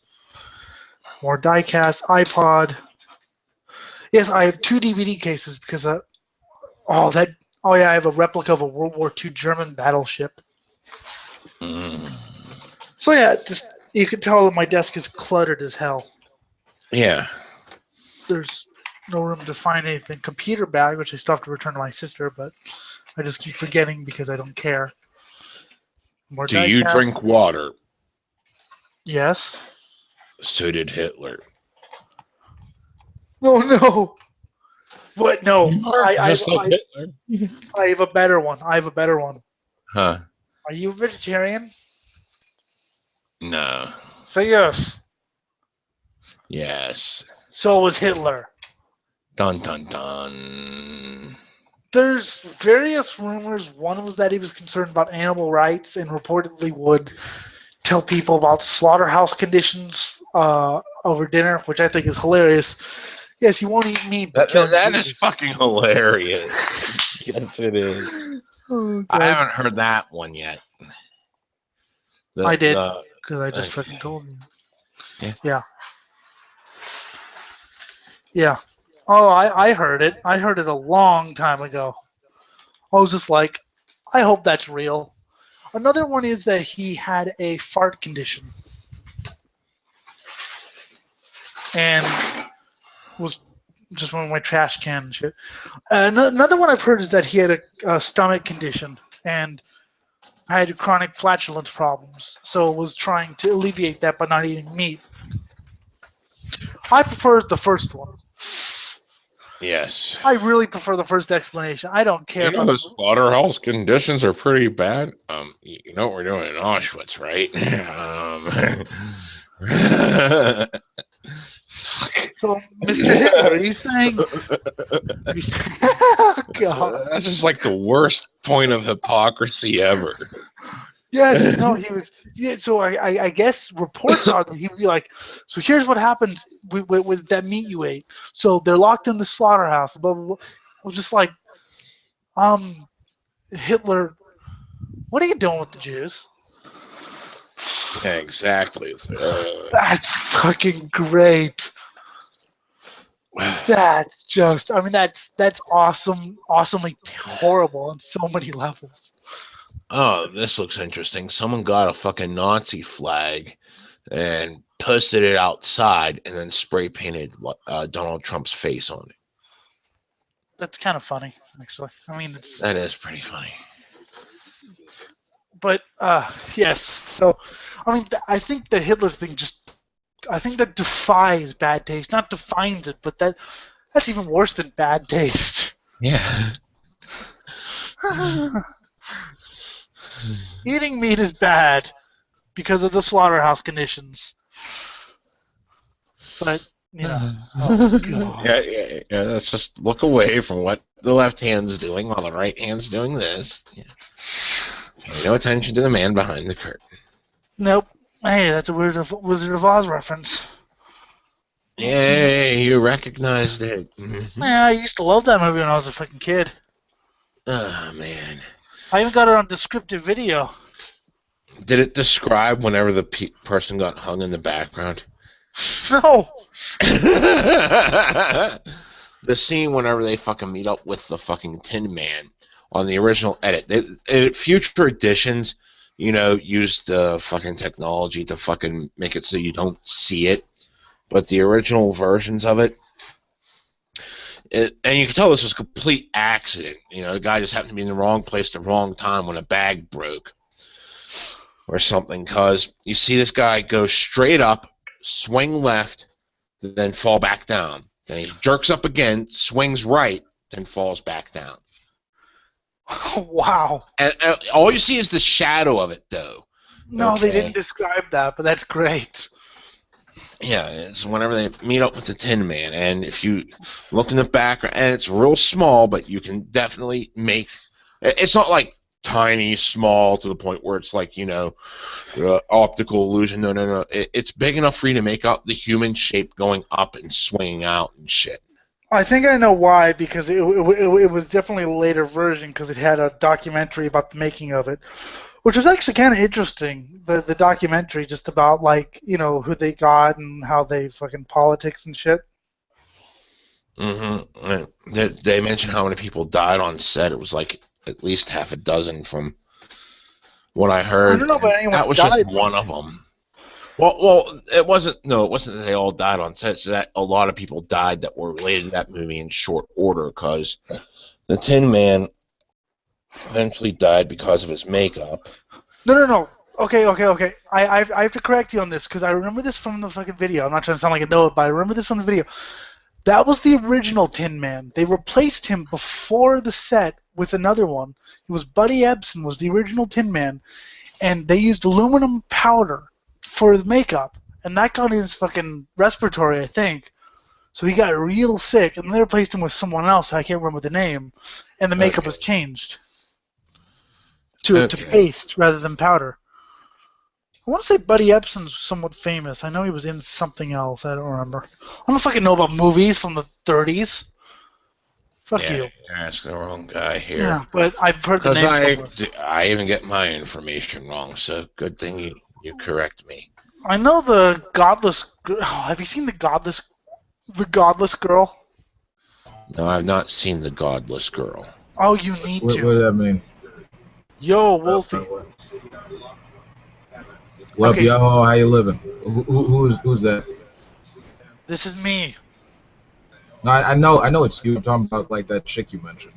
[SPEAKER 1] More diecast. iPod. Yes, I have 2 DVD cases because oh yeah, I have a replica of a World War II German battleship. So yeah, just you can tell that my desk is cluttered as hell.
[SPEAKER 3] Yeah.
[SPEAKER 1] There's no room to find anything. Computer bag, which I still have to return to my sister, but I just keep forgetting because I don't care. More
[SPEAKER 3] Do you
[SPEAKER 1] diecast.
[SPEAKER 3] drink water?
[SPEAKER 1] Yes.
[SPEAKER 3] So did Hitler.
[SPEAKER 1] Oh no. What? No.
[SPEAKER 3] Just like Hitler.
[SPEAKER 1] I have a better one.
[SPEAKER 3] Huh?
[SPEAKER 1] Are you a vegetarian?
[SPEAKER 3] No.
[SPEAKER 1] Say yes.
[SPEAKER 3] Yes.
[SPEAKER 1] So was Hitler.
[SPEAKER 3] Dun dun dun.
[SPEAKER 1] There's various rumors. One was that he was concerned about animal rights and reportedly would tell people about slaughterhouse conditions over dinner, which I think is hilarious. Yes, you won't eat meat, but
[SPEAKER 3] That is fucking hilarious. Yes, it is.
[SPEAKER 1] Oh,
[SPEAKER 3] I haven't heard that one yet.
[SPEAKER 1] I did, because I just
[SPEAKER 3] okay.
[SPEAKER 1] fucking told you.
[SPEAKER 3] Yeah.
[SPEAKER 1] Yeah. Oh, I heard it. I heard it a long time ago. I was just like, I hope that's real. Another one is that he had a fart condition and was just one of my trash can and shit. Another one I've heard is that he had a stomach condition and had chronic flatulence problems, so was trying to alleviate that by not eating meat. I prefer the first one.
[SPEAKER 3] Yes.
[SPEAKER 1] I really prefer the first explanation. I don't care.
[SPEAKER 3] You know, the slaughterhouse conditions are pretty bad. You know what we're doing in Auschwitz, right?
[SPEAKER 1] So, Mr. Hitler, are you saying? God.
[SPEAKER 3] That's just like the worst point of hypocrisy ever.
[SPEAKER 1] Yes, no, he was. Yeah, so I guess reports are that he would be like, so here's what happens with that meat you ate. So they're locked in the slaughterhouse. Blah, blah, blah. I was just like, Hitler, what are you doing with the Jews?
[SPEAKER 3] Yeah, exactly.
[SPEAKER 1] That's fucking great. That's just, I mean, that's awesome, awesomely horrible on so many levels.
[SPEAKER 3] Oh, this looks interesting. Someone got a fucking Nazi flag and posted it outside and then spray painted Donald Trump's face on it.
[SPEAKER 1] That's kind of funny, actually. I mean,
[SPEAKER 3] That is pretty funny.
[SPEAKER 1] But yes. So, I mean, I think the Hitler thing I think that defies bad taste. Not defines it, but that's even worse than bad taste.
[SPEAKER 3] Yeah.
[SPEAKER 1] Eating meat is bad because of the slaughterhouse conditions. But, you know. Oh, God.
[SPEAKER 3] Yeah. Let's just look away from what the left hand's doing while the right hand's doing this. Yeah. Pay no attention to the man behind the curtain.
[SPEAKER 1] Nope. Hey, that's a Wizard of Oz reference.
[SPEAKER 3] Yay, you recognized it.
[SPEAKER 1] Yeah, I used to love that movie when I was a fucking kid.
[SPEAKER 3] Oh, man.
[SPEAKER 1] I even got it on descriptive video.
[SPEAKER 3] Did it describe whenever the person got hung in the background?
[SPEAKER 1] No.
[SPEAKER 3] the scene whenever they fucking meet up with the fucking Tin Man on the original edit. Future editions, used fucking technology to fucking make it so you don't see it. But the original versions of it, and you can tell this was a complete accident. The guy just happened to be in the wrong place at the wrong time when a bag broke or something. Because you see this guy go straight up, swing left, then fall back down. Then he jerks up again, swings right, then falls back down.
[SPEAKER 1] Wow.
[SPEAKER 3] And all you see is the shadow of it, though.
[SPEAKER 1] No,
[SPEAKER 3] Okay.
[SPEAKER 1] they didn't describe that, but that's great.
[SPEAKER 3] Yeah, it's whenever they meet up with the Tin Man, and if you look in the background, and it's real small, but you can definitely make. It's not like tiny, small to the point where it's like optical illusion. No. It's big enough for you to make out the human shape going up and swinging out and shit.
[SPEAKER 1] I think I know why, because it was definitely a later version, because it had a documentary about the making of it, which was actually kind of interesting. The documentary just about who they got and how they fucking politics and shit.
[SPEAKER 3] Mm-hmm. They mentioned how many people died on set. It was like at least half a dozen from what I heard.
[SPEAKER 1] I don't know about anyone
[SPEAKER 3] that was
[SPEAKER 1] died.
[SPEAKER 3] just one of them. Well, it wasn't. No, it wasn't that they all died on set. It's that a lot of people died that were related to that movie in short order, because the Tin Man eventually died because of his makeup.
[SPEAKER 1] No. Okay. I have to correct you on this, because I remember this from the fucking video. I'm not trying to sound like a know it, but I remember this from the video. That was the original Tin Man. They replaced him before the set with another one. It was Buddy Ebsen was the original Tin Man, and they used aluminum powder for the makeup, and that got his fucking respiratory, I think. So he got real sick, and they replaced him with someone else. I can't remember the name, and the makeup was changed to paste rather than powder. I want to say Buddy Ebsen's somewhat famous. I know he was in something else. I don't remember. I don't fucking know about movies from the 30s. Fuck you.
[SPEAKER 3] You're asking the wrong guy here.
[SPEAKER 1] Yeah, but I've heard the name.
[SPEAKER 3] I even get my information wrong, so good thing you correct me.
[SPEAKER 1] I know the Godless. Have you seen the Godless Girl?
[SPEAKER 3] No, I've not seen the Godless Girl.
[SPEAKER 1] Oh, you need to.
[SPEAKER 4] What does that mean?
[SPEAKER 1] Yo, Wolfie.
[SPEAKER 4] What up, yo? How you living? Who's that?
[SPEAKER 1] This is me.
[SPEAKER 4] No, I know it's you. I'm talking about like that chick you mentioned.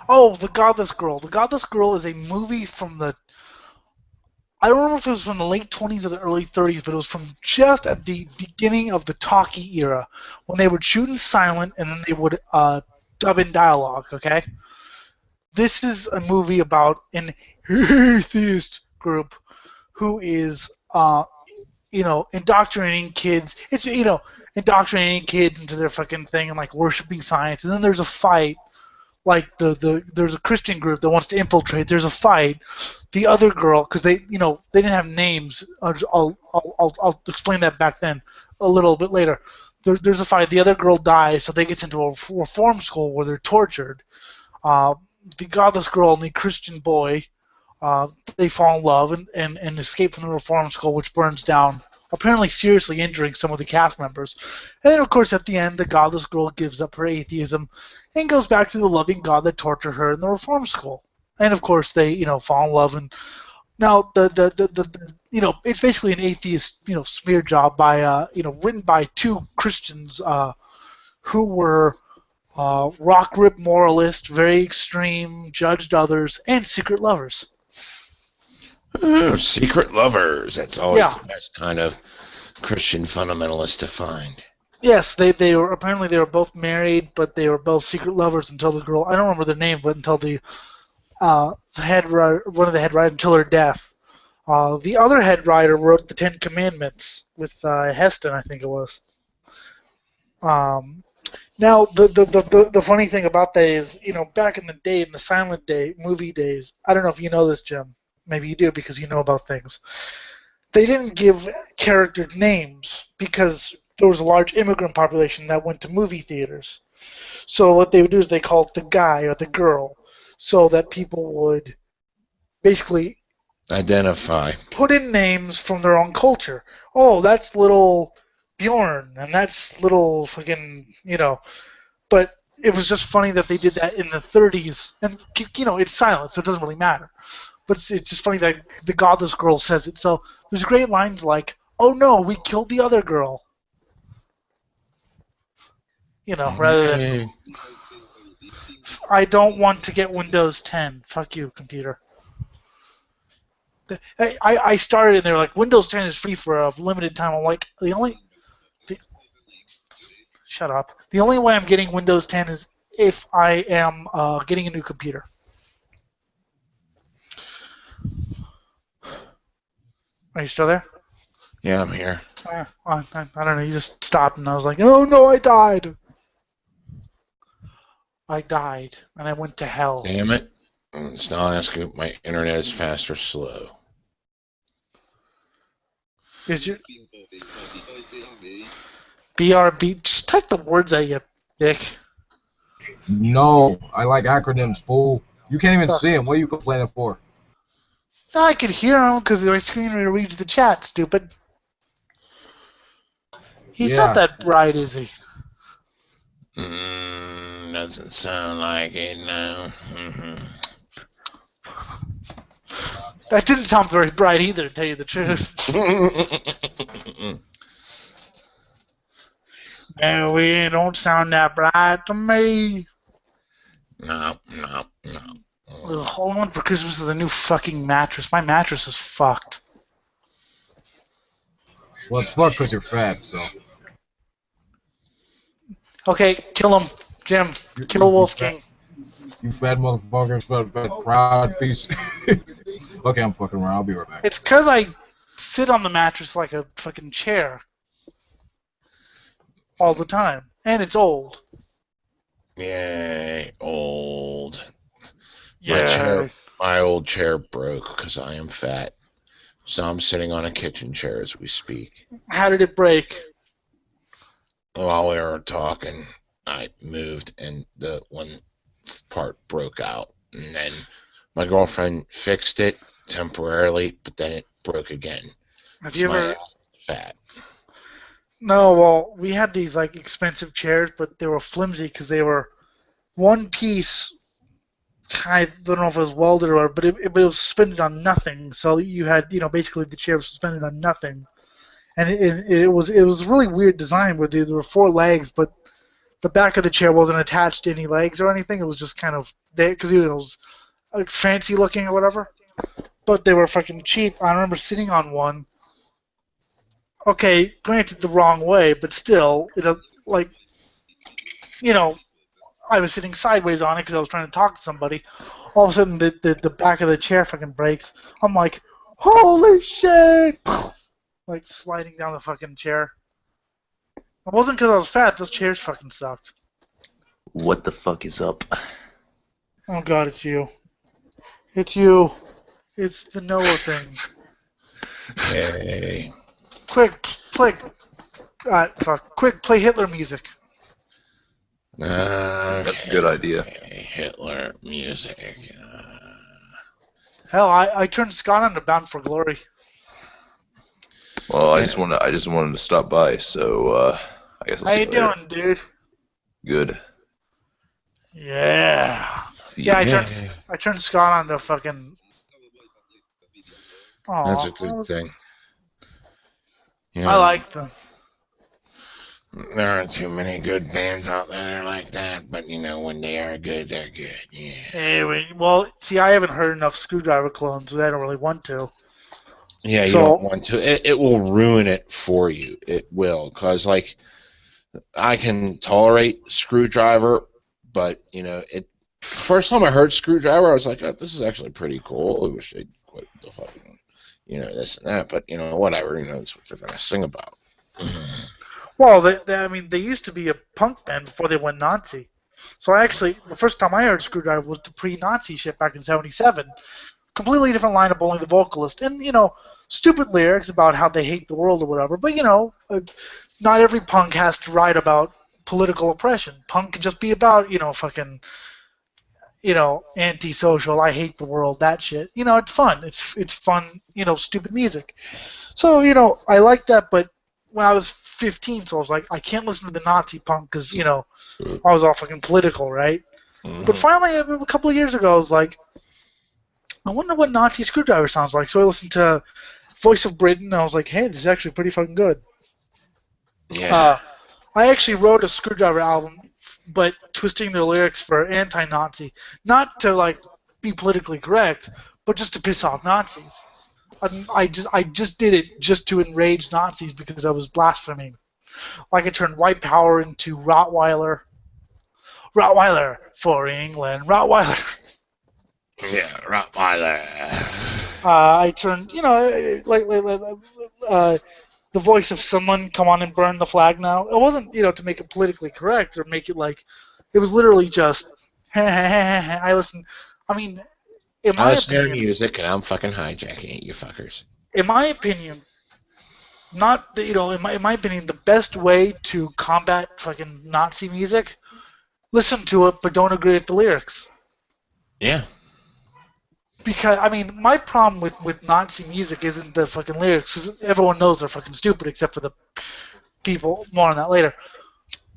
[SPEAKER 1] Oh, The Godless Girl. The Godless Girl is a movie from the... I don't remember if it was from the late 20s or the early 30s, but it was from just at the beginning of the talkie era, when they would shoot in silent and then they would dub in dialogue, okay? This is a movie about an atheist group who is, indoctrinating kids. It's, indoctrinating kids into their fucking thing and, like, worshiping science. And then there's a fight. Like, there's a Christian group that wants to infiltrate. There's a fight. The other girl, because they didn't have names. I'll explain that back then a little bit later. There's a fight. The other girl dies, so they get into a reform school where they're tortured. The godless girl and the Christian boy, they fall in love and escape from the reform school, which burns down, apparently seriously injuring some of the cast members. And then, of course, at the end, the godless girl gives up her atheism and goes back to the loving God that tortured her in the reform school. And, of course, they, fall in love. And now, it's basically an atheist, smear job by, written by two Christians who were rock rip moralists, very extreme, judged others, and secret lovers.
[SPEAKER 3] Ooh, secret lovers. That's always the best kind of Christian fundamentalist to find.
[SPEAKER 1] Yes, they were apparently they were both married, but they were both secret lovers until the girl, I don't remember their name, but until the head writer, one of the head writers, until her death. The other head writer wrote the Ten Commandments with Heston, I think it was. Now the funny thing about that is, back in the day, in the silent day movie days, I don't know if you know this, Jim. Maybe you do because you know about things. They didn't give characters names because there was a large immigrant population that went to movie theaters. So what they would do is they called it the guy or the girl, so that people would basically
[SPEAKER 3] identify,
[SPEAKER 1] put in names from their own culture. Oh, that's little Bjorn, and that's little fucking, but it was just funny that they did that in the 30s, and it's silent, so it doesn't really matter. But it's just funny that the godless girl says it. So there's great lines like, "Oh no, we killed the other girl," rather than, "I don't want to get Windows 10. Fuck you, computer." I started and they're like, Windows 10 is free for a limited time. I'm like, shut up. The only way I'm getting Windows 10 is if I am getting a new computer. Are you still there?
[SPEAKER 3] Yeah, I'm here.
[SPEAKER 1] I don't know. You just stopped, and I was like, oh no, I died. I died, and I went to hell.
[SPEAKER 3] Damn it. It's not asking if my internet is fast or slow.
[SPEAKER 1] Is your BRB? Just type the words out, you dick.
[SPEAKER 4] No, I like acronyms, fool. You can't even
[SPEAKER 1] Fuck.
[SPEAKER 4] see them. What are you complaining for?
[SPEAKER 1] I could hear him because my screen reader reads the chat, stupid. He's not that bright, is he?
[SPEAKER 3] Doesn't sound like it, no.
[SPEAKER 1] That didn't sound very bright either, to tell you the truth. No, we don't sound that bright to me.
[SPEAKER 3] No.
[SPEAKER 1] All I want for Christmas is a new fucking mattress. My mattress is fucked.
[SPEAKER 4] Well, it's fucked because you're fat, so.
[SPEAKER 1] Okay, kill him, Jim. Kill Wolf King.
[SPEAKER 4] You fat motherfucker, fat proud piece. Okay, I'm fucking around. I'll be right back.
[SPEAKER 1] It's because I sit on the mattress like a fucking chair all the time, and it's old.
[SPEAKER 3] Yay, old.
[SPEAKER 1] Yeah.
[SPEAKER 3] My old chair broke because I am fat. So I'm sitting on a kitchen chair as we speak.
[SPEAKER 1] How did it break?
[SPEAKER 3] While we were talking, I moved and the one part broke out. And then my girlfriend fixed it temporarily, but then it broke again.
[SPEAKER 1] Have you ever...
[SPEAKER 3] fat.
[SPEAKER 1] No, well, we had these like expensive chairs, but they were flimsy because they were one piece. I don't know if it was welded or whatever, but it was suspended on nothing. So you had, basically the chair was suspended on nothing, and it was a really weird design where there were 4 legs, but the back of the chair wasn't attached to any legs or anything. It was just kind of there because it was like fancy looking or whatever. But they were fucking cheap. I remember sitting on one. Okay, granted the wrong way, but still, I was sitting sideways on it because I was trying to talk to somebody. All of a sudden, the back of the chair fucking breaks. I'm like, holy shit! Like sliding down the fucking chair. It wasn't because I was fat. Those chairs fucking sucked.
[SPEAKER 5] What the fuck is up?
[SPEAKER 1] Oh god, it's you. It's you. It's the Noah thing.
[SPEAKER 3] Hey.
[SPEAKER 1] Quick, play Hitler music.
[SPEAKER 5] That's a good idea.
[SPEAKER 3] Hitler music.
[SPEAKER 1] Hell, I turned Scott on to Bound for Glory.
[SPEAKER 5] Well, I just wanted to stop by, so I guess I'll
[SPEAKER 1] How
[SPEAKER 5] see
[SPEAKER 1] you
[SPEAKER 5] you later.
[SPEAKER 1] doing, dude?
[SPEAKER 5] Good.
[SPEAKER 1] Yeah.
[SPEAKER 5] See
[SPEAKER 1] Yeah,
[SPEAKER 5] you.
[SPEAKER 1] I turned Scott on to fucking. Aww,
[SPEAKER 3] That's a good thing. Yeah.
[SPEAKER 1] I like them.
[SPEAKER 3] There aren't too many good bands out there like that, but when they are good, they're good. Yeah.
[SPEAKER 1] Anyway, well, see, I haven't heard enough Screwdriver clones, but I don't really want to.
[SPEAKER 3] Yeah, you don't want to. It will ruin it for you. It will, because I can tolerate Screwdriver, but first time I heard Screwdriver, I was like, oh, this is actually pretty cool. I wish they'd quit the fucking, this and that, but whatever. It's what they're gonna sing about.
[SPEAKER 1] Well, they used to be a punk band before they went Nazi. So the first time I heard Screwdriver was the pre-Nazi shit back in '77. Completely different lineup, only the vocalist, and stupid lyrics about how they hate the world or whatever. But not every punk has to write about political oppression. Punk can just be about fucking antisocial. I hate the world. That shit. It's fun. It's fun. Stupid music. So I like that, but when I was 15, so I was like, I can't listen to the Nazi punk because, you know, I was all fucking political, right? But finally, a couple of years ago, I was like, I wonder what Nazi Screwdriver sounds like. So I listened to Voice of Britain, and I was like, hey, this is actually pretty fucking good.
[SPEAKER 3] Yeah.
[SPEAKER 1] I actually wrote a Screwdriver album, but twisting their lyrics for anti-Nazi, not to like be politically correct, but just to piss off Nazis. I just did it just to enrage Nazis because I was blaspheming. Like I turned white power into Rottweiler. Rottweiler for England. Rottweiler.
[SPEAKER 3] Yeah, Rottweiler.
[SPEAKER 1] I turned, you know, the voice of someone, come on and burn the flag now. It wasn't, you know, to make it politically correct or make it like, it was literally just, I listened. I mean, in
[SPEAKER 3] I
[SPEAKER 1] my
[SPEAKER 3] listen to your
[SPEAKER 1] opinion,
[SPEAKER 3] music and I'm fucking hijacking it, you fuckers.
[SPEAKER 1] in my opinion, not the, you know, in my opinion, the best way to combat fucking Nazi music, listen to it but don't agree with the lyrics.
[SPEAKER 3] Yeah.
[SPEAKER 1] Because I mean, my problem with Nazi music isn't the fucking lyrics, because everyone knows they're fucking stupid except for the people. More on that later.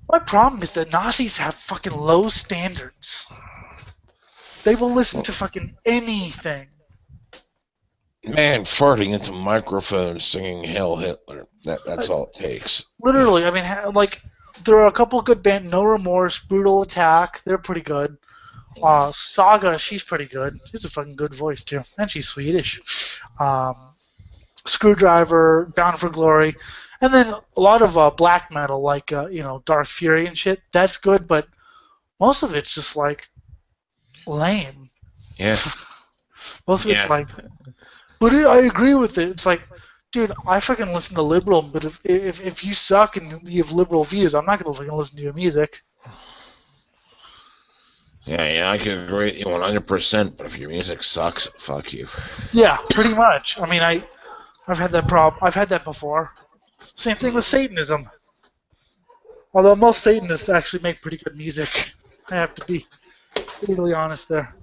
[SPEAKER 1] My problem is that Nazis have fucking low standards. They will listen to fucking anything.
[SPEAKER 3] Man, farting into microphones singing Hail Hitler. That's all it takes.
[SPEAKER 1] Literally, I mean, like, there are a couple of good bands. No Remorse, Brutal Attack, they're pretty good. Saga, she's pretty good. She's a fucking good voice, too. And she's Swedish. Screwdriver, Bound for Glory. And then a lot of black metal, like, you know, Dark Fury and shit. That's good, but most of it's just, like, lame.
[SPEAKER 3] Yeah.
[SPEAKER 1] Most of it's
[SPEAKER 3] Yeah.
[SPEAKER 1] like, but I agree with it. It's like, dude, I fucking listen to liberal, but if you suck and you have liberal views, I'm not gonna fucking listen to your music.
[SPEAKER 3] Yeah, I can agree with you 100%, but if your music sucks, fuck you.
[SPEAKER 1] Yeah, pretty much. I mean, I've had that problem. I've had that before. Same thing with Satanism. Although most Satanists actually make pretty good music. I have to be brutally honest there.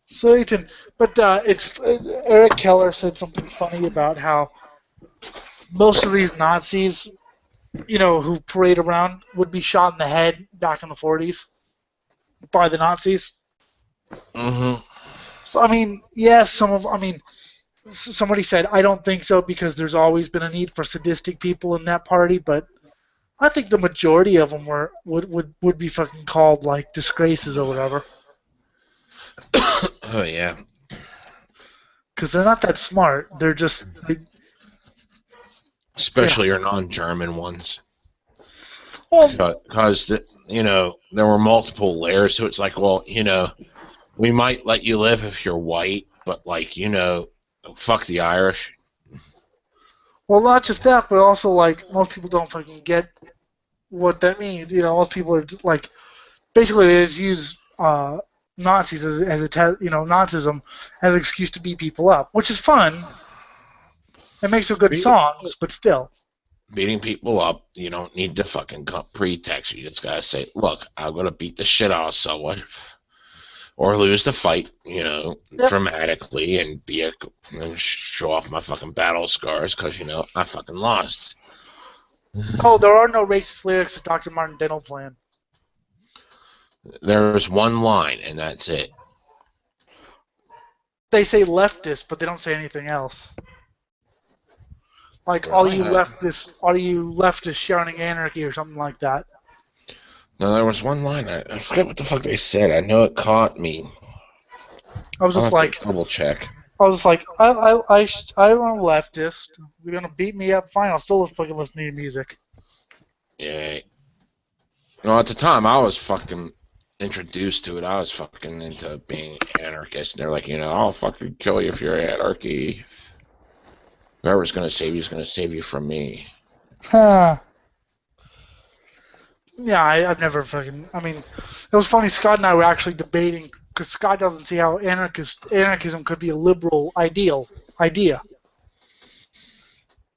[SPEAKER 1] Satan. But it's Eric Keller said something funny about how most of these Nazis, you know, who parade around would be shot in the head back in the 40s by the Nazis.
[SPEAKER 3] Mm-hmm.
[SPEAKER 1] So, I mean, yes, somebody said, I don't think so because there's always been a need for sadistic people in that party, but I think the majority of them would be fucking called, like, disgraces or whatever.
[SPEAKER 3] Oh, yeah.
[SPEAKER 1] Because they're not that smart. They're just...
[SPEAKER 3] Especially your non-German ones.
[SPEAKER 1] Well,
[SPEAKER 3] Because, you know, there were multiple layers, so it's like, well, you know, we might let you live if you're white, but, like, you know, fuck the Irish.
[SPEAKER 1] well, not just that, but also, like, most people don't fucking get what that means. You know, most people are just, like, basically they just use Nazis as Nazism as an excuse to beat people up, which is fun. It makes for good songs, but still.
[SPEAKER 3] Beating people up, you don't need to fucking pretext. You just gotta say, look, I'm gonna beat the shit out of someone, or lose the fight, you know, dramatically, and and show off my fucking battle scars, because, you know, I fucking lost.
[SPEAKER 1] Oh, there are no racist lyrics to Dr. Martin Dental Plan.
[SPEAKER 3] There's one line, and that's it.
[SPEAKER 1] They say leftist, but they don't say anything else. Like, all you leftists shouting anarchy or something like that.
[SPEAKER 3] No, there was one line. I forget what the fuck they said. I know it caught me.
[SPEAKER 1] I was just like,
[SPEAKER 3] double check.
[SPEAKER 1] I'm a leftist. You're gonna beat me up, fine. I'll still fucking listen to your music.
[SPEAKER 3] Yeah. Well, at the time, I was fucking introduced to it. I was fucking into being anarchist. And they're like, you know, I'll fucking kill you if you're anarchy. Whoever's gonna save you is gonna save you from me.
[SPEAKER 1] Huh. Yeah, I've never fucking. I mean, it was funny. Scott and I were actually debating because Scott doesn't see how anarchism could be a liberal idea.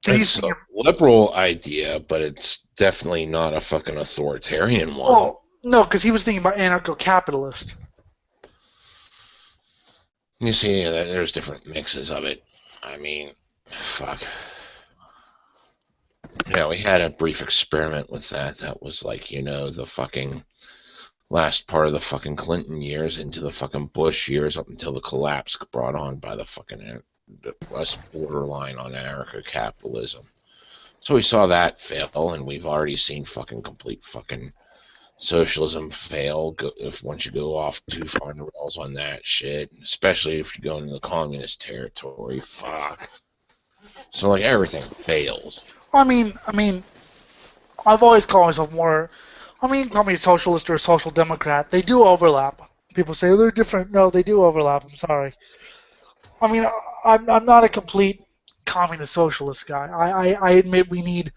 [SPEAKER 3] It's a liberal idea, but it's definitely not a fucking authoritarian one.
[SPEAKER 1] Oh no, because he was thinking about anarcho-capitalist.
[SPEAKER 3] You see, there's different mixes of it. I mean, fuck. Yeah, we had a brief experiment with that. That was like, the fucking last part of the fucking Clinton years into the fucking Bush years up until the collapse brought on by the fucking the West borderline on anarcho-capitalism. So we saw that fail, and we've already seen fucking complete fucking socialism fail if once you go off too far in the rails on that shit, especially if you go into the communist territory. Fuck. So like everything fails.
[SPEAKER 1] I mean, I've always called myself more. I mean, call me a socialist or a social democrat. They do overlap. People say they're different. No, they do overlap. I'm sorry. I mean, I'm not a complete communist socialist guy. I admit we need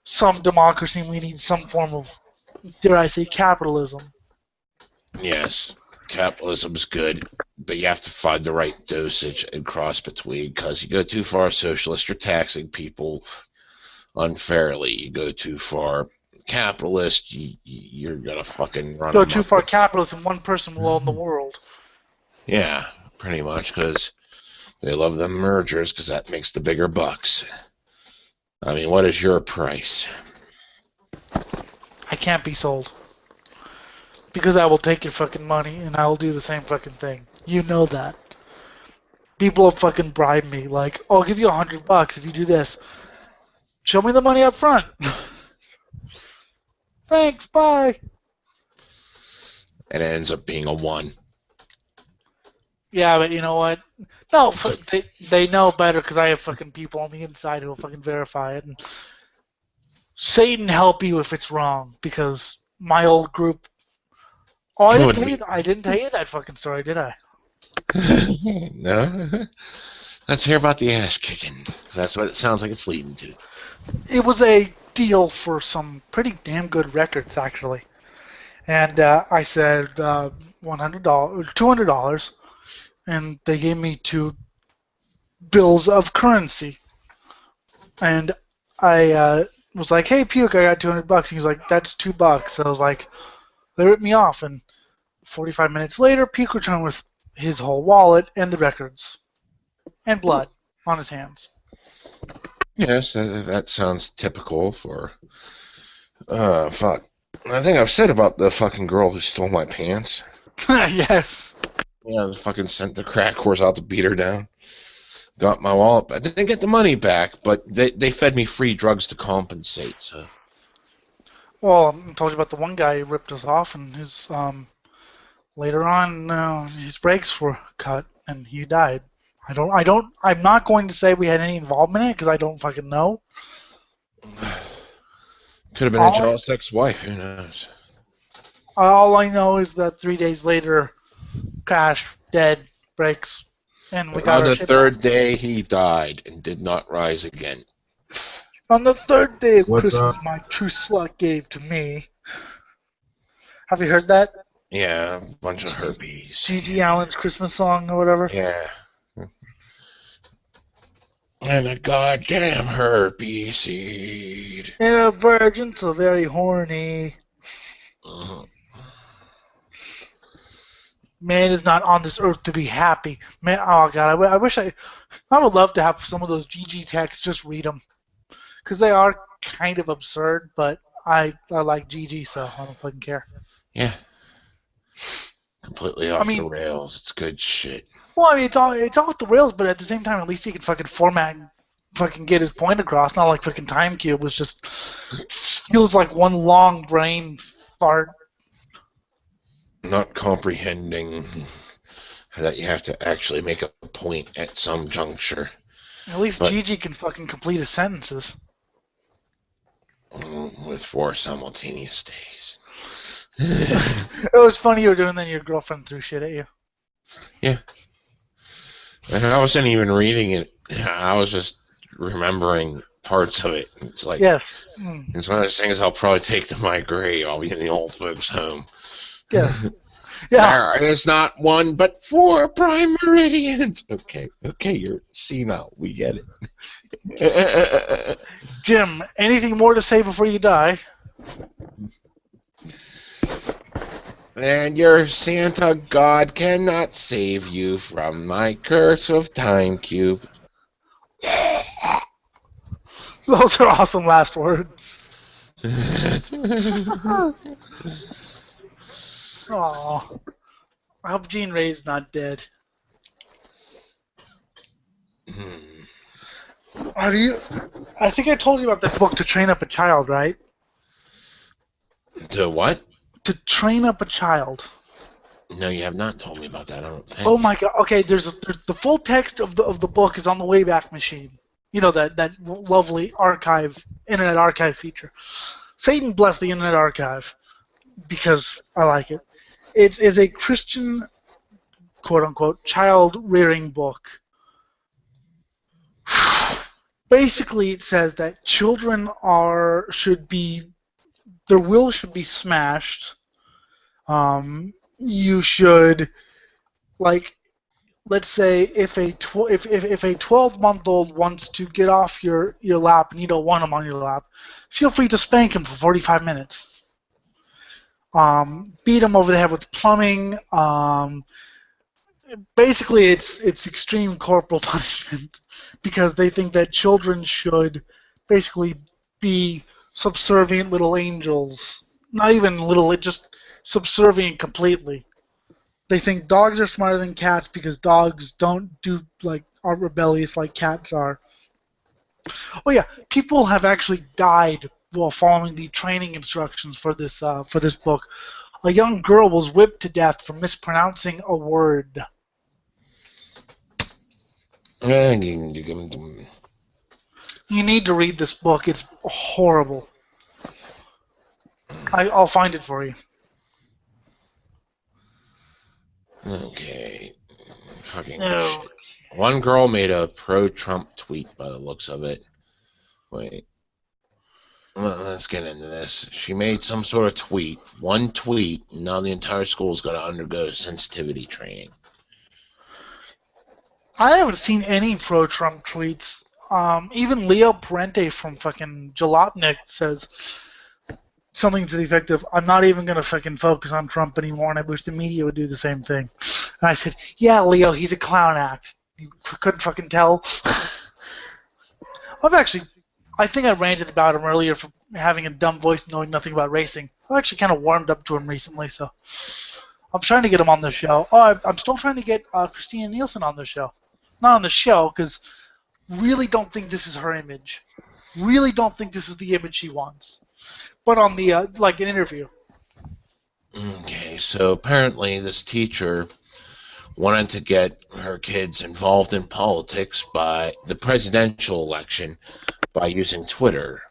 [SPEAKER 1] some democracy and we need some form of, dare I say, capitalism.
[SPEAKER 3] Yes, capitalism's good, but you have to find the right dosage and cross between, because you go too far socialist, you're taxing people unfairly. You go too far capitalist, you're gonna fucking run
[SPEAKER 1] Go too
[SPEAKER 3] amok
[SPEAKER 1] far
[SPEAKER 3] with.
[SPEAKER 1] capitalist and one person will own the world.
[SPEAKER 3] Yeah, pretty much, because they love them mergers, because that makes the bigger bucks. I mean, what is your price?
[SPEAKER 1] I can't be sold. Because I will take your fucking money and I will do the same fucking thing. You know that. People have fucking bribed me, like, oh, I'll give you $100 if you do this. Show me the money up front. Thanks, bye.
[SPEAKER 3] And it ends up being a 1.
[SPEAKER 1] Yeah, but you know what? No, they know better because I have fucking people on the inside who will fucking verify it. And Satan help you if it's wrong, because my old group. Oh, I didn't tell you that fucking story, did I?
[SPEAKER 3] No? Let's hear about the ass kicking. That's what it sounds like it's leading to.
[SPEAKER 1] It was a deal for some pretty damn good records, actually. And I said $100, $200, and they gave me 2 bills of currency. And I was like, "Hey, Puke, I got $200." He was like, "That's $2." So I was like, they ripped me off. And 45 minutes later, Puke returned with his whole wallet and the records and blood on his hands.
[SPEAKER 3] Yes, that sounds typical for. Fuck. I think I've said about the fucking girl who stole my pants.
[SPEAKER 1] Yes.
[SPEAKER 3] Yeah, the fucking sent the crack whores out to beat her down. Got my wallet. I didn't get the money back, but they fed me free drugs to compensate. So.
[SPEAKER 1] Well, I told you about the one guy who ripped us off, and his later on his brakes were cut, and he died. I'm not going to say we had any involvement in it because I don't fucking know.
[SPEAKER 3] Could have been a jealous ex-wife. Who knows?
[SPEAKER 1] All I know is that 3 days later, crash, dead, brakes, and we got
[SPEAKER 3] On
[SPEAKER 1] our
[SPEAKER 3] the
[SPEAKER 1] shit
[SPEAKER 3] third
[SPEAKER 1] back.
[SPEAKER 3] day, he died and did not rise again.
[SPEAKER 1] On the 3rd day of
[SPEAKER 4] What's
[SPEAKER 1] Christmas,
[SPEAKER 4] up?
[SPEAKER 1] my true slut gave to me. Have you heard that?
[SPEAKER 3] Yeah, a bunch of herpes.
[SPEAKER 1] G.G. Allen's Christmas song or whatever?
[SPEAKER 3] Yeah. And a goddamn herpes seed.
[SPEAKER 1] And a virgin so very horny.
[SPEAKER 3] Uh-huh.
[SPEAKER 1] Man is not on this earth to be happy. Man, oh god, I wish I would love to have some of those GG texts, just read them. Because they are kind of absurd, but I like GG, so I don't fucking care.
[SPEAKER 3] Yeah. Completely off the rails. It's good shit.
[SPEAKER 1] Well, I mean, it's off the rails, but at the same time, at least he can fucking format and fucking get his point across. Not like fucking Time Cube was just feels like one long brain fart.
[SPEAKER 3] Not comprehending that you have to actually make a point at some juncture.
[SPEAKER 1] At least GG can fucking complete his sentences.
[SPEAKER 3] With 4 simultaneous days.
[SPEAKER 1] It was funny you were doing that, your girlfriend threw shit at you.
[SPEAKER 3] Yeah. And I wasn't even reading it. I was just remembering parts of it. It's like,
[SPEAKER 1] yes.
[SPEAKER 3] It's one of those things I'll probably take to my grave. I'll be in the old folks' home.
[SPEAKER 1] Yes. Yeah.
[SPEAKER 3] There is not 1 but 4 prime meridians. Okay, you're senile. We get it.
[SPEAKER 1] Jim, anything more to say before you die?
[SPEAKER 3] And your Santa God cannot save you from my curse of Time Cube.
[SPEAKER 1] Those are awesome last words. Oh, I hope Jean Ray's not dead. Have you? I think I told you about that book, To Train Up a Child, right?
[SPEAKER 3] To what?
[SPEAKER 1] To Train Up a Child.
[SPEAKER 3] No, you have not told me about that. I don't think.
[SPEAKER 1] Oh my god. Okay, there's the full text of the book is on the Wayback Machine. You know that lovely internet archive feature. Satan bless the internet archive because I like it. It is a Christian quote unquote child rearing book. Basically, it says that children their will should be smashed. You should, like, let's say if a 12-month-old wants to get off your lap and you don't want him on your lap, feel free to spank him for 45 minutes. Beat him over the head with plumbing. Basically, it's extreme corporal punishment because they think that children should basically be subservient little angels. Not even little, just subservient completely. They think dogs are smarter than cats because dogs aren't rebellious like cats are. Oh yeah, people have actually died while following the training instructions for this book. A young girl was whipped to death for mispronouncing a word. You need to read this book. It's horrible. I'll find it for you.
[SPEAKER 3] Okay. Fucking
[SPEAKER 1] No.
[SPEAKER 3] shit. One girl made a pro-Trump tweet by the looks of it. Wait. Let's get into this. She made some sort of tweet. One tweet, and now the entire school's got to undergo sensitivity training.
[SPEAKER 1] I haven't seen any pro-Trump tweets. Even Leo Parente from fucking Jalopnik says something to the effect of, I'm not even going to fucking focus on Trump anymore, and I wish the media would do the same thing. And I said, yeah, Leo, he's a clown act. You couldn't fucking tell? I think I ranted about him earlier for having a dumb voice knowing nothing about racing. I've actually kind of warmed up to him recently, so I'm trying to get him on the show. Oh, I'm still trying to get Christina Nielsen on the show. Not on the show, because really don't think this is her image. Really don't think this is the image she wants. But on the, an interview.
[SPEAKER 3] Okay, so apparently this teacher wanted to get her kids involved in politics by the presidential election by using Twitter.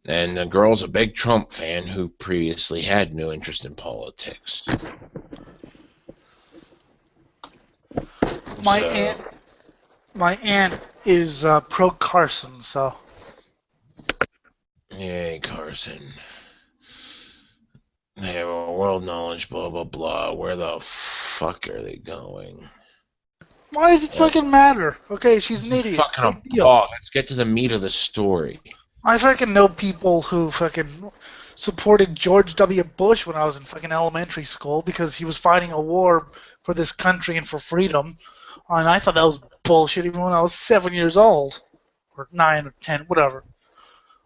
[SPEAKER 3] And the girl's a big Trump fan who previously had no interest in politics.
[SPEAKER 1] My aunt is pro Carson, so.
[SPEAKER 3] Yay, Carson. They have a world knowledge, blah, blah, blah. Where the fuck are they going?
[SPEAKER 1] Why does it fucking matter? Okay, she's an idiot.
[SPEAKER 3] Fucking a
[SPEAKER 1] Big deal.
[SPEAKER 3] blog. Let's get to the meat of the story.
[SPEAKER 1] I fucking know people who fucking supported George W. Bush when I was in fucking elementary school because he was fighting a war for this country and for freedom. And I thought that was bullshit even when I was 7 years old. Or 9 or 10, whatever.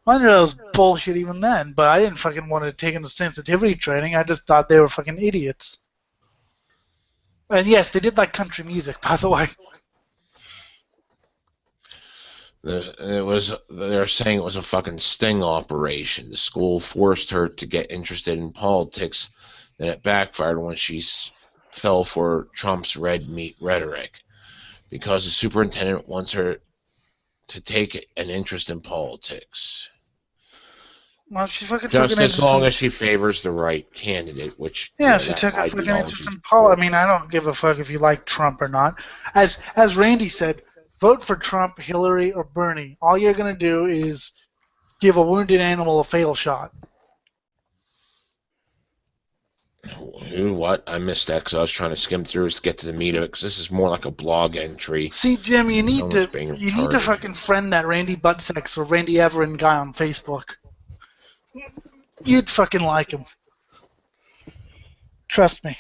[SPEAKER 1] I knew that was bullshit even then, but I didn't fucking want to take into sensitivity training. I just thought they were fucking idiots. And yes, they did like country music, by the way.
[SPEAKER 3] They're saying it was a fucking sting operation. The school forced her to get interested in politics, then it backfired when she fell for Trump's red meat rhetoric. Because the superintendent wants her to take an interest in politics.
[SPEAKER 1] Well, she fucking
[SPEAKER 3] Just
[SPEAKER 1] took an
[SPEAKER 3] as long
[SPEAKER 1] interest
[SPEAKER 3] as she favors the right candidate, which
[SPEAKER 1] Yeah, she took a fucking interest in politics. I mean, I don't give a fuck if you like Trump or not. As Randy said, vote for Trump, Hillary, or Bernie. All you're gonna do is give a wounded animal a fatal shot.
[SPEAKER 3] Who? What? I missed that because I was trying to skim through to get to the meat of it. Because this is more like a blog entry.
[SPEAKER 1] See, Jim, you need to
[SPEAKER 3] retarded.
[SPEAKER 1] fucking friend that Randy Buttsex or Randy Everin guy on Facebook. You'd fucking like him. Trust me,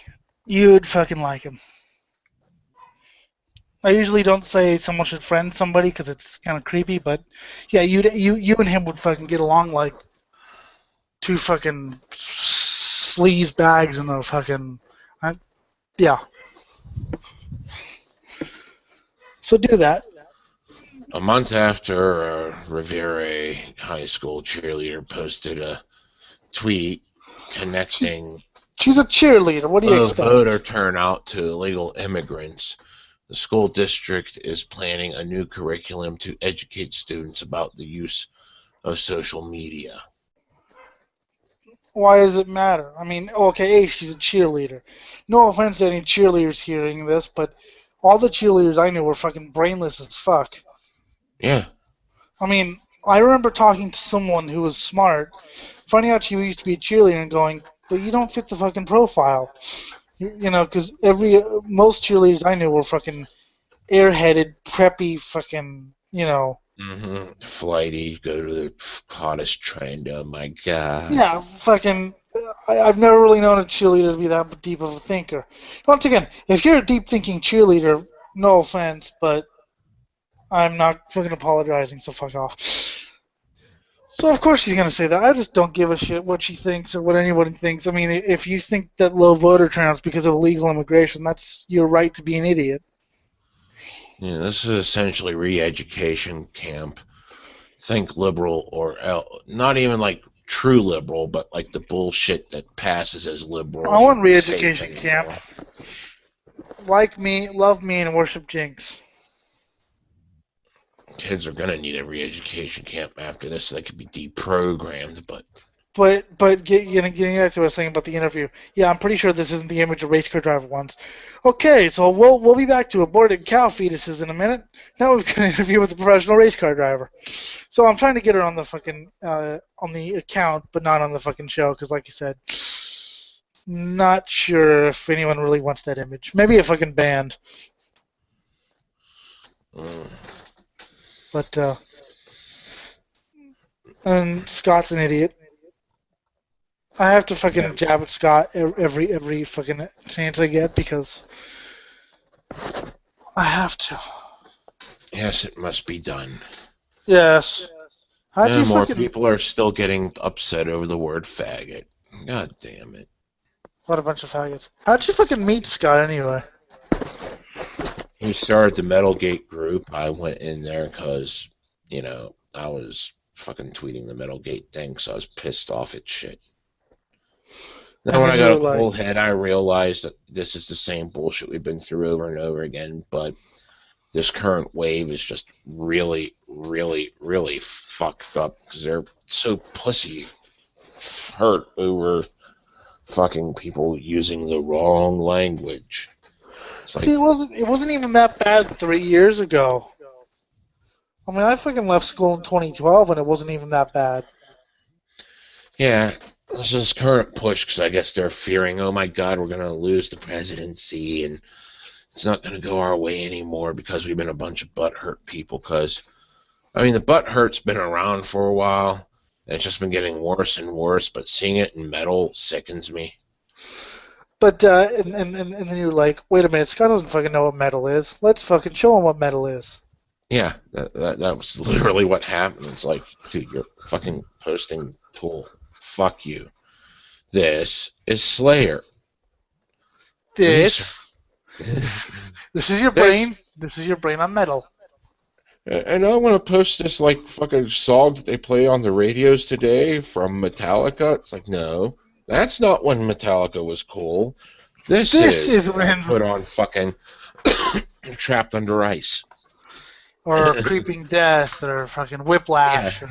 [SPEAKER 1] you'd fucking like him. I usually don't say someone should friend somebody because it's kind of creepy, but yeah, you and him would fucking get along like two fucking sleaze bags in a fucking yeah. So do that.
[SPEAKER 3] A month after Revere High School cheerleader posted a tweet connecting
[SPEAKER 1] She's a cheerleader. What do you
[SPEAKER 3] low
[SPEAKER 1] expect?
[SPEAKER 3] voter turnout to illegal immigrants, the school district is planning a new curriculum to educate students about the use of social media.
[SPEAKER 1] Why does it matter? I mean, okay, she's a cheerleader. No offense to any cheerleaders hearing this, but all the cheerleaders I knew were fucking brainless as fuck.
[SPEAKER 3] Yeah.
[SPEAKER 1] I mean, I remember talking to someone who was smart, finding out she used to be a cheerleader and going, but you don't fit the fucking profile. You know, because most cheerleaders I knew were fucking airheaded, preppy, fucking, you know.
[SPEAKER 3] Flighty, go to the hottest trend. Oh my god.
[SPEAKER 1] Yeah, fucking. I've never really known a cheerleader to be that deep of a thinker. Once again, if you're a deep thinking cheerleader, no offense, but I'm not fucking apologizing, so fuck off. So of course she's gonna say that. I just don't give a shit what she thinks or what anyone thinks. I mean, if you think that low voter turnout's because of illegal immigration, that's your right to be an idiot.
[SPEAKER 3] Yeah, this is essentially re-education camp. Think liberal or not even like true liberal, but like the bullshit that passes as liberal.
[SPEAKER 1] I want
[SPEAKER 3] and
[SPEAKER 1] re-education
[SPEAKER 3] safe
[SPEAKER 1] camp.
[SPEAKER 3] anymore.
[SPEAKER 1] Like me, love me, and worship Jinx.
[SPEAKER 3] Kids are gonna need a re-education camp after this. So they could be deprogrammed, but
[SPEAKER 1] Getting back to what I was saying about the interview, yeah, I'm pretty sure this isn't the image a race car driver wants. Okay, so we'll be back to aborted cow fetuses in a minute. Now we've got an interview with a professional race car driver. So I'm trying to get her on the fucking on the account, but not on the fucking show, because like you said, not sure if anyone really wants that image. Maybe a fucking band, but and Scott's an idiot. I have to fucking jab at Scott every fucking chance I get because I have to.
[SPEAKER 3] yes, it must be done.
[SPEAKER 1] Yes. How'd
[SPEAKER 3] Yeah,
[SPEAKER 1] you
[SPEAKER 3] more
[SPEAKER 1] fucking...
[SPEAKER 3] people are still getting upset over the word faggot. God damn it.
[SPEAKER 1] What a bunch of faggots. How'd you fucking meet Scott anyway?
[SPEAKER 3] He started the Metalgate group. I went in there because, you know, I was fucking tweeting the Metalgate thing, so I was pissed off at shit. Then when I got a cool head, I realized that this is the same bullshit we've been through over and over again, but this current wave is just really, really, really fucked up because they're so pussy hurt over fucking people using the wrong language.
[SPEAKER 1] See, it wasn't even that bad 3 years ago. I mean, I fucking left school in 2012 and it wasn't even that bad.
[SPEAKER 3] Yeah, this is current push because I guess they're fearing, oh my god, we're going to lose the presidency and it's not going to go our way anymore because we've been a bunch of butthurt people. Because, I mean, the butthurt's been around for a while and it's just been getting worse and worse, but seeing it in metal sickens me.
[SPEAKER 1] But, and then you're like, wait a minute, Scott doesn't fucking know what metal is. Let's fucking show him what metal is.
[SPEAKER 3] Yeah, that was literally what happened. It's like, dude, you're fucking posting Tool. Fuck you. This is Slayer.
[SPEAKER 1] This is your brain. This is your brain on metal.
[SPEAKER 3] And I want to post this like fucking song that they play on the radios today from Metallica. It's like, no, that's not when Metallica was cool. This is when put on fucking Trapped Under Ice.
[SPEAKER 1] Or Creeping Death, or fucking Whiplash.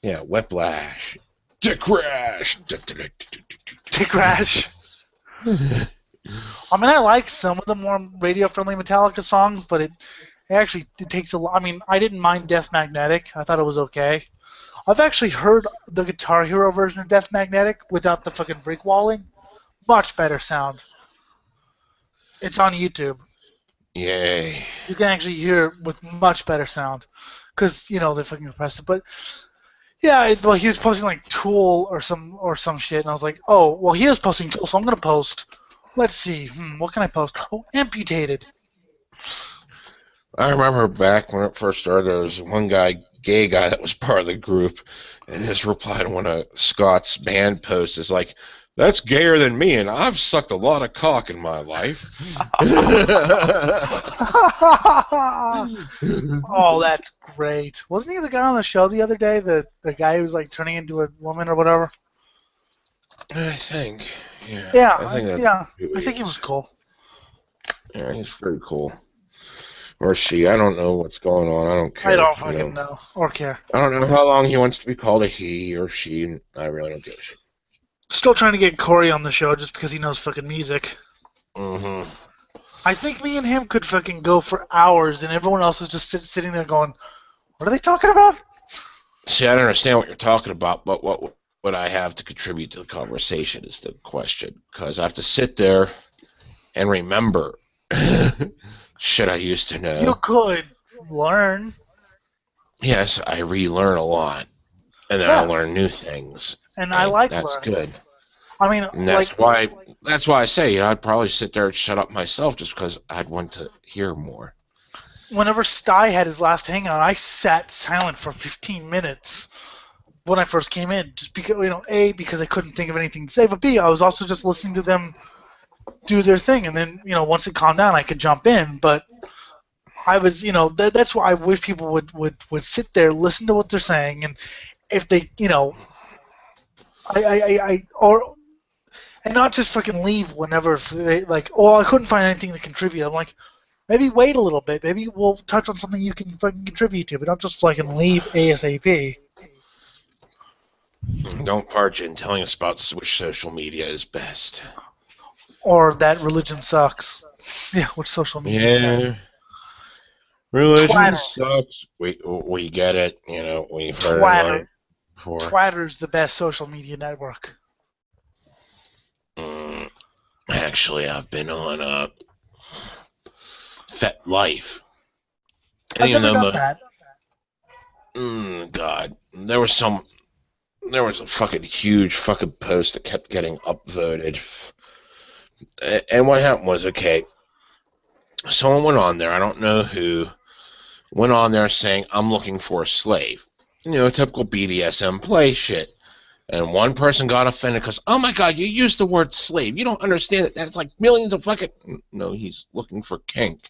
[SPEAKER 3] Yeah, Whiplash. Dick Crash.
[SPEAKER 1] Dick Crash. I mean, I like some of the more radio-friendly Metallica songs, but it takes a lot. I mean, I didn't mind Death Magnetic. I thought it was okay. I've actually heard the Guitar Hero version of Death Magnetic without the fucking brick walling. Much better sound. It's on YouTube.
[SPEAKER 3] Yay.
[SPEAKER 1] You can actually hear it with much better sound. Because, you know, they fucking compressed it. But, yeah, well, he was posting, like, Tool or some shit, and I was like, oh, well, he is posting Tool, so I'm going to post. Let's see. What can I post? Oh, Amputated.
[SPEAKER 3] I remember back when it first started, there was one guy, gay guy, that was part of the group, and his reply to one of Scott's band posts is like, "That's gayer than me, and I've sucked a lot of cock in my life."
[SPEAKER 1] Oh, that's great. Wasn't he the guy on the show the other day? The guy who was like turning into a woman or whatever?
[SPEAKER 3] I think, yeah,
[SPEAKER 1] Yeah,
[SPEAKER 3] I think that's
[SPEAKER 1] yeah.
[SPEAKER 3] who
[SPEAKER 1] I
[SPEAKER 3] he
[SPEAKER 1] think he
[SPEAKER 3] is.
[SPEAKER 1] was cool.
[SPEAKER 3] Yeah, he's pretty cool. Or she, I don't know what's going on. I don't
[SPEAKER 1] I
[SPEAKER 3] care.
[SPEAKER 1] don't fucking know or care.
[SPEAKER 3] I don't know how long he wants to be called a he or she. I really don't give a shit.
[SPEAKER 1] Still trying to get Corey on the show just because he knows fucking music.
[SPEAKER 3] Mm-hmm.
[SPEAKER 1] I think me and him could fucking go for hours, and everyone else is just sitting there going, "What are they talking about?"
[SPEAKER 3] See, I don't understand what you're talking about, but what I have to contribute to the conversation is the question, because I have to sit there and remember shit I used to
[SPEAKER 1] You
[SPEAKER 3] know.
[SPEAKER 1] could learn.
[SPEAKER 3] Yes, I relearn a lot, and then I
[SPEAKER 1] Yeah,
[SPEAKER 3] learn new things,
[SPEAKER 1] and I
[SPEAKER 3] and
[SPEAKER 1] like
[SPEAKER 3] that's
[SPEAKER 1] learning.
[SPEAKER 3] good.
[SPEAKER 1] I mean,
[SPEAKER 3] And
[SPEAKER 1] like,
[SPEAKER 3] that's why I say, I'd probably sit there and shut up myself just because I'd want to hear more.
[SPEAKER 1] whenever Sty had his last hangout, I sat silent for 15 minutes when I first came in, just because, A, because I couldn't think of anything to say, but B, I was also just listening to them do their thing, and then, once it calmed down, I could jump in, but I was, that's why I wish people would sit there, listen to what they're saying, and if they, or and not just fucking leave whenever they like. Oh, I couldn't find anything to contribute. I'm like, maybe wait a little bit. Maybe we'll touch on something you can fucking contribute to, but don't just fucking leave ASAP.
[SPEAKER 3] Don't barge in telling us about which social media is best.
[SPEAKER 1] Or that religion sucks. Yeah, which social media is best?
[SPEAKER 3] Yeah, religion
[SPEAKER 1] Twitter.
[SPEAKER 3] sucks. We get it. We've heard it on
[SPEAKER 1] Twitter.
[SPEAKER 3] it before.
[SPEAKER 1] Twitter is the best social media network.
[SPEAKER 3] Actually, I've been on Fet Life.
[SPEAKER 1] I've
[SPEAKER 3] Even
[SPEAKER 1] never
[SPEAKER 3] though
[SPEAKER 1] done that.
[SPEAKER 3] God, there was a fucking huge fucking post that kept getting upvoted. And what happened was, okay, someone went on there, I don't know who, went on there saying, I'm looking for a slave. Typical BDSM play shit. And one person got offended because, oh my god, you used the word slave. You don't understand that that's like millions of fucking... No, he's looking for kink.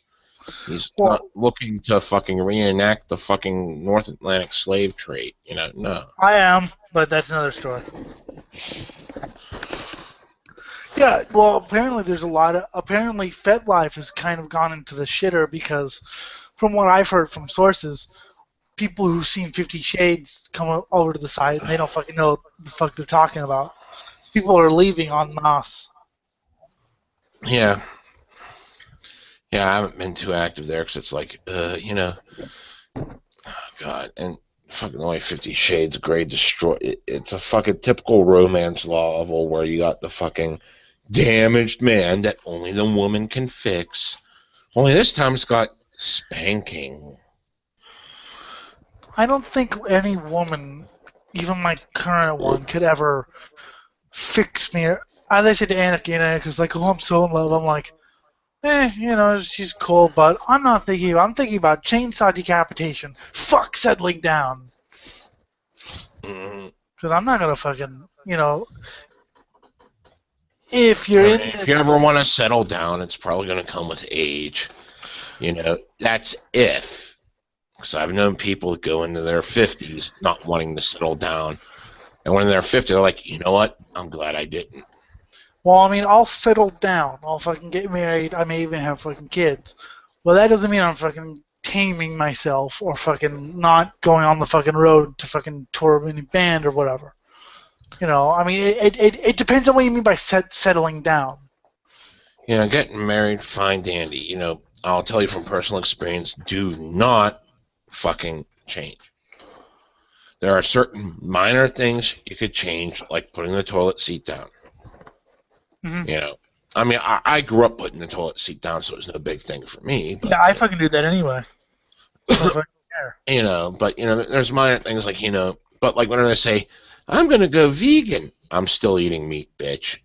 [SPEAKER 3] He's not
[SPEAKER 1] Well,
[SPEAKER 3] looking to fucking reenact the fucking North Atlantic slave trade. No.
[SPEAKER 1] I am, but that's another story. Yeah, well, apparently there's a lot of... Apparently FetLife has kind of gone into the shitter because, from what I've heard from sources, people who've seen 50 Shades come over to the site and they don't fucking know what the fuck they're talking about. People are leaving en masse.
[SPEAKER 3] Yeah. Yeah, I haven't been too active there because it's like, God, and fucking the way 50 Shades of Grey destroy it's a fucking typical romance novel where you got the fucking damaged man that only the woman can fix. Only this time it's got spanking.
[SPEAKER 1] I don't think any woman, even my current one, could ever fix me. As I said to Annika was like, oh, I'm so in love. I'm like, she's cool, but I'm not thinking about... I'm thinking about chainsaw decapitation. Fuck settling down.
[SPEAKER 3] Mm-hmm.
[SPEAKER 1] Because I'm not going to fucking, if you're
[SPEAKER 3] I
[SPEAKER 1] in
[SPEAKER 3] mean, if
[SPEAKER 1] this...
[SPEAKER 3] you ever want to settle down, it's probably going to come with age. That's if. Because I've known people that go into their 50s not wanting to settle down. And when they're 50, they're like, you know what? I'm glad I didn't.
[SPEAKER 1] Well, I mean, I'll settle down. I'll fucking get married. I may even have fucking kids. Well, that doesn't mean I'm fucking taming myself or fucking not going on the fucking road to fucking tour any band or whatever. I mean, it depends on what you mean by settling down.
[SPEAKER 3] Getting married, fine dandy. I'll tell you from personal experience, do not fucking change. There are certain minor things you could change, like putting the toilet seat down.
[SPEAKER 1] Mm-hmm.
[SPEAKER 3] I mean, I grew up putting the toilet seat down, so it was no big thing for me. But,
[SPEAKER 1] Yeah, I fucking do that anyway. I don't fucking care.
[SPEAKER 3] But, there's minor things like, but like whenever they say, I'm going to go vegan, I'm still eating meat, bitch.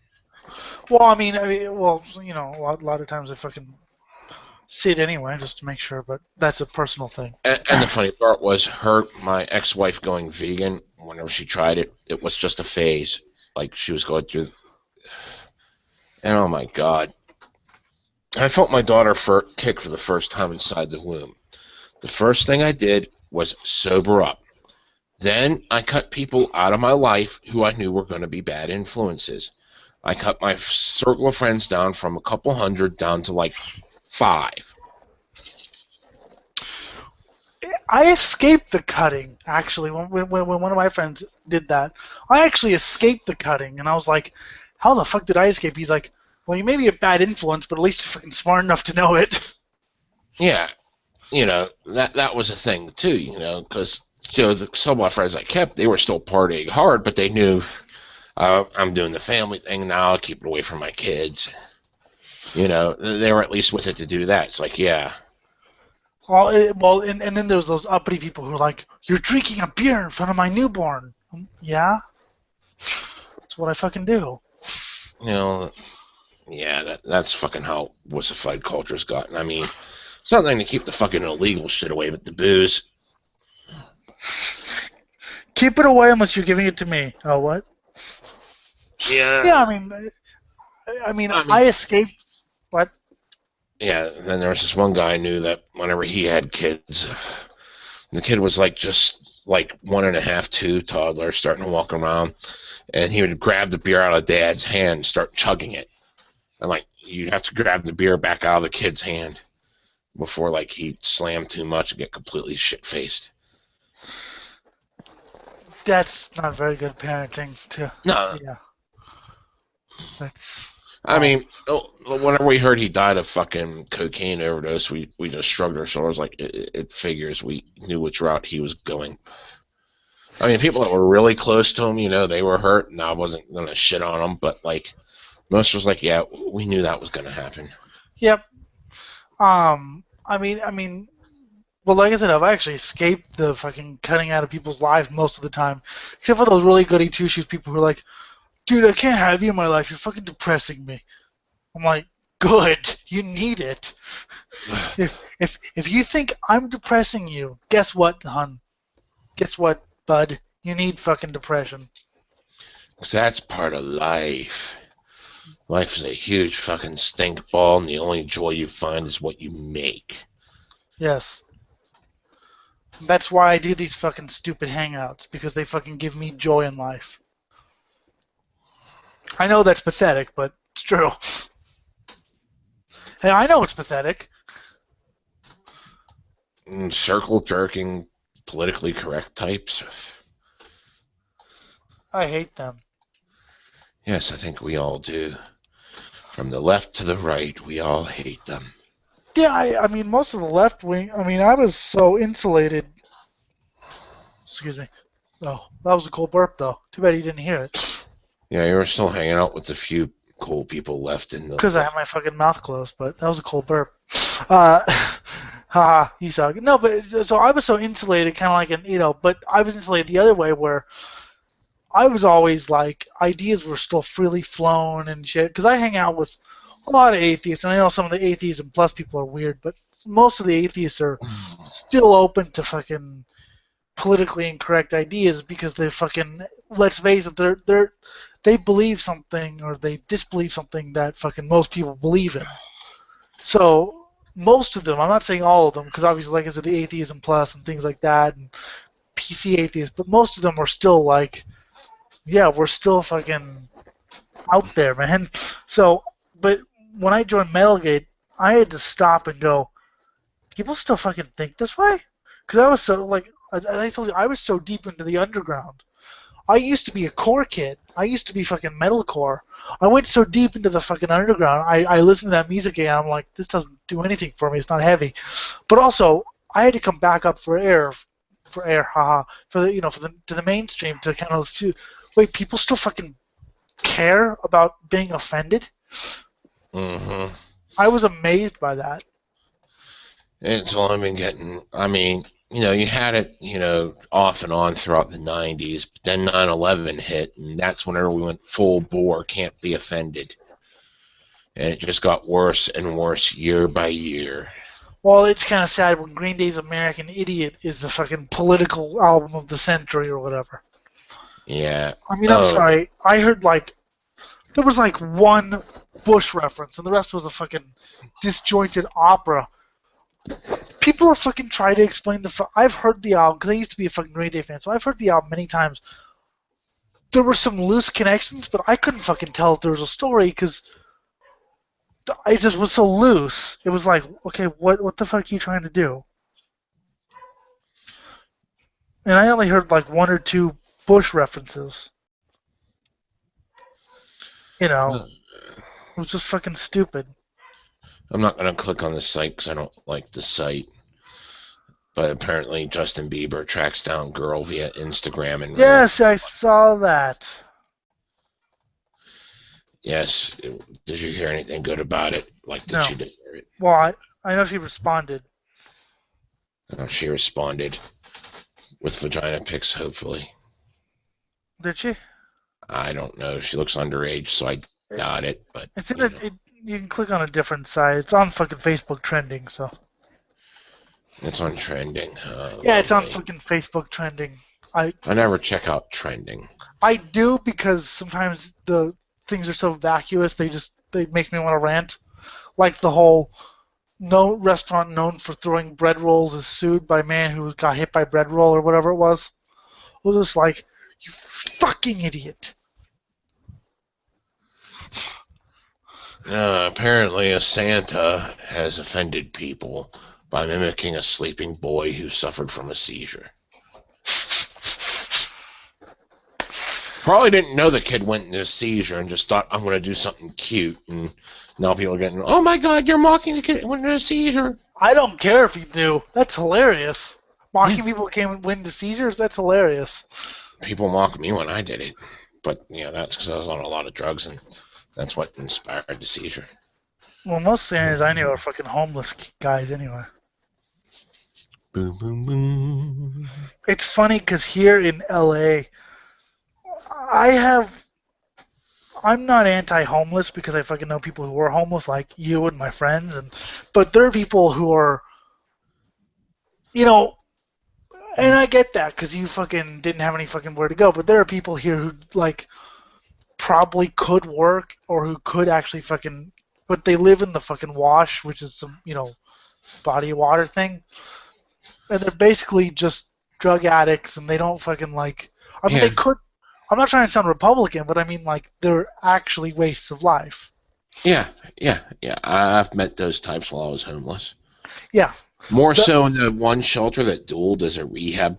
[SPEAKER 1] Well, a lot of times I fucking see it anyway, just to make sure. But that's a personal thing.
[SPEAKER 3] And the funny part was my ex-wife going vegan. Whenever she tried it, it was just a phase. Like she was going through, and oh my god, I felt my daughter kick for the first time inside the womb. The first thing I did was sober up. Then I cut people out of my life who I knew were going to be bad influences. I cut my circle of friends down from a couple hundred down to like 5.
[SPEAKER 1] I escaped the cutting, actually, when one of my friends did that. I actually escaped the cutting, and I was like, how the fuck did I escape? He's like, well, you may be a bad influence, but at least you're fucking smart enough to know it.
[SPEAKER 3] Yeah, that was a thing, too, because some of my friends I kept, they were still partying hard, but they knew I'm doing the family thing now, I'll keep it away from my kids. They were at least with it to do that. It's like, yeah.
[SPEAKER 1] And then there's those uppity people who are like, you're drinking a beer in front of my newborn. Yeah? That's what I fucking do.
[SPEAKER 3] Yeah, that's fucking how wussified culture's gotten. I mean, something to keep the fucking illegal shit away, but the booze.
[SPEAKER 1] Keep it away unless you're giving it to me. Oh, what?
[SPEAKER 3] Yeah.
[SPEAKER 1] Yeah, I mean, I escaped. What?
[SPEAKER 3] Yeah, then there was this one guy I knew that whenever he had kids, the kid was just 1.5, 2, toddler, starting to walk around, and he would grab the beer out of Dad's hand and start chugging it. And you'd have to grab the beer back out of the kid's hand before he slammed too much and get completely shit-faced.
[SPEAKER 1] That's not very good parenting.
[SPEAKER 3] No.
[SPEAKER 1] Yeah. That's.
[SPEAKER 3] I mean, whenever we heard he died of fucking cocaine overdose, we just shrugged our shoulders like it figures. We knew which route he was going. I mean, people that were really close to him, they were hurt, and I wasn't gonna shit on them, but most was like, yeah, we knew that was gonna happen.
[SPEAKER 1] Yep. I mean, well, like I said, I've actually escaped the fucking cutting out of people's lives most of the time, except for those really goody two-shoes people who are like, dude, I can't have you in my life. You're fucking depressing me. I'm like, good. You need it. If you think I'm depressing you, guess what, hon? Guess what, bud? You need fucking depression.
[SPEAKER 3] 'Cause that's part of life. Life is a huge fucking stink ball, and the only joy you find is what you make.
[SPEAKER 1] Yes. That's why I do these fucking stupid hangouts, because they fucking give me joy in life. I know that's pathetic, but it's true. Hey, I know it's pathetic.
[SPEAKER 3] Circle jerking, politically correct types.
[SPEAKER 1] I hate them.
[SPEAKER 3] Yes, I think we all do. From the left to the right, we all hate them.
[SPEAKER 1] Yeah, I mean, most of the left wing, I was so insulated. Excuse me. Oh, that was a cool burp, though. Too bad you didn't hear it.
[SPEAKER 3] Yeah, you were still hanging out with the few cool people left in the...
[SPEAKER 1] Because I had my fucking mouth closed, but that was a cool burp. Haha, you suck. No, but, so I was so insulated, kind of but I was insulated the other way, where I was always ideas were still freely flown and shit, because I hang out with a lot of atheists, and I know some of the atheism plus people are weird, but most of the atheists are still open to fucking politically incorrect ideas because they fucking, let's face it, they believe something or they disbelieve something that fucking most people believe in. So most of them, I'm not saying all of them, because obviously, like I said, the atheism plus and things like that, and PC atheists, but most of them are still yeah, we're still fucking out there, man. So, but when I joined Metalgate, I had to stop and go, people still fucking think this way? Because I was so, as I told you, I was so deep into the underground. I used to be a core kid. I used to be fucking metalcore. I went so deep into the fucking underground. I listened to that music and I'm like, this doesn't do anything for me. It's not heavy. But also, I had to come back up for air, haha, to the mainstream to kind of wait, people still fucking care about being offended?
[SPEAKER 3] Mm-hmm.
[SPEAKER 1] I was amazed by that.
[SPEAKER 3] It's all I've been getting. I mean, you had it, off and on throughout the 90s, but then 9/11 hit, and that's whenever we went full bore, can't be offended. And it just got worse and worse year by year.
[SPEAKER 1] Well, it's kind of sad when Green Day's American Idiot is the fucking political album of the century or whatever.
[SPEAKER 3] Yeah.
[SPEAKER 1] I mean, I'm sorry. I heard like there was like one Bush reference, and the rest was a fucking disjointed opera. People are fucking trying to explain I've heard the album because I used to be a fucking Green Day fan, so I've heard the album many times. There were some loose connections, but I couldn't fucking tell if there was a story because it just was so loose. It was like, okay, what the fuck are you trying to do? And I only heard like one or two Bush references. You know, it was just fucking stupid.
[SPEAKER 3] I'm not going to click on the site because I don't like the site. But apparently Justin Bieber tracks down girl via Instagram and
[SPEAKER 1] Yes, I saw that.
[SPEAKER 3] Yes. Did you hear anything good about it? Like, did
[SPEAKER 1] No.
[SPEAKER 3] she deserve it?
[SPEAKER 1] Well, I know she responded.
[SPEAKER 3] She responded with vagina pics, hopefully.
[SPEAKER 1] Did she?
[SPEAKER 3] I don't know. She looks underage, so I doubt it. But
[SPEAKER 1] It's in you can click on a different site. It's on fucking Facebook trending, so.
[SPEAKER 3] It's on trending.
[SPEAKER 1] Yeah, it's on fucking Facebook trending.
[SPEAKER 3] I never check out trending.
[SPEAKER 1] I do because sometimes the things are so vacuous they make me want to rant. Like the whole no restaurant known for throwing bread rolls is sued by man who got hit by bread roll or whatever it was. It was just like, you fucking idiot.
[SPEAKER 3] Apparently a Santa has offended people by mimicking a sleeping boy who suffered from a seizure. Probably didn't know the kid went into a seizure and just thought, I'm going to do something cute. And now people are getting, oh my god, you're mocking the kid who went into a seizure.
[SPEAKER 1] I don't care if you do. That's hilarious. Mocking people who went into seizures, that's hilarious.
[SPEAKER 3] People mock me when I did it. But, that's because I was on a lot of drugs, and that's what inspired the seizure.
[SPEAKER 1] Well, most Santas I knew are fucking homeless guys anyway.
[SPEAKER 3] Boom, boom, boom.
[SPEAKER 1] It's funny because here in LA, I'm not anti-homeless because I fucking know people who are homeless like you and my friends, but there are people who are, and I get that because you fucking didn't have any fucking where to go, but there are people here who like probably could work or who could actually fucking, but they live in the fucking wash, which is some, body of water thing, and they're basically just drug addicts and they don't fucking they could. I'm not trying to sound Republican, but I mean, they're actually wastes of life.
[SPEAKER 3] Yeah. I've met those types while I was homeless.
[SPEAKER 1] Yeah.
[SPEAKER 3] More so in the one shelter that dueled as a rehab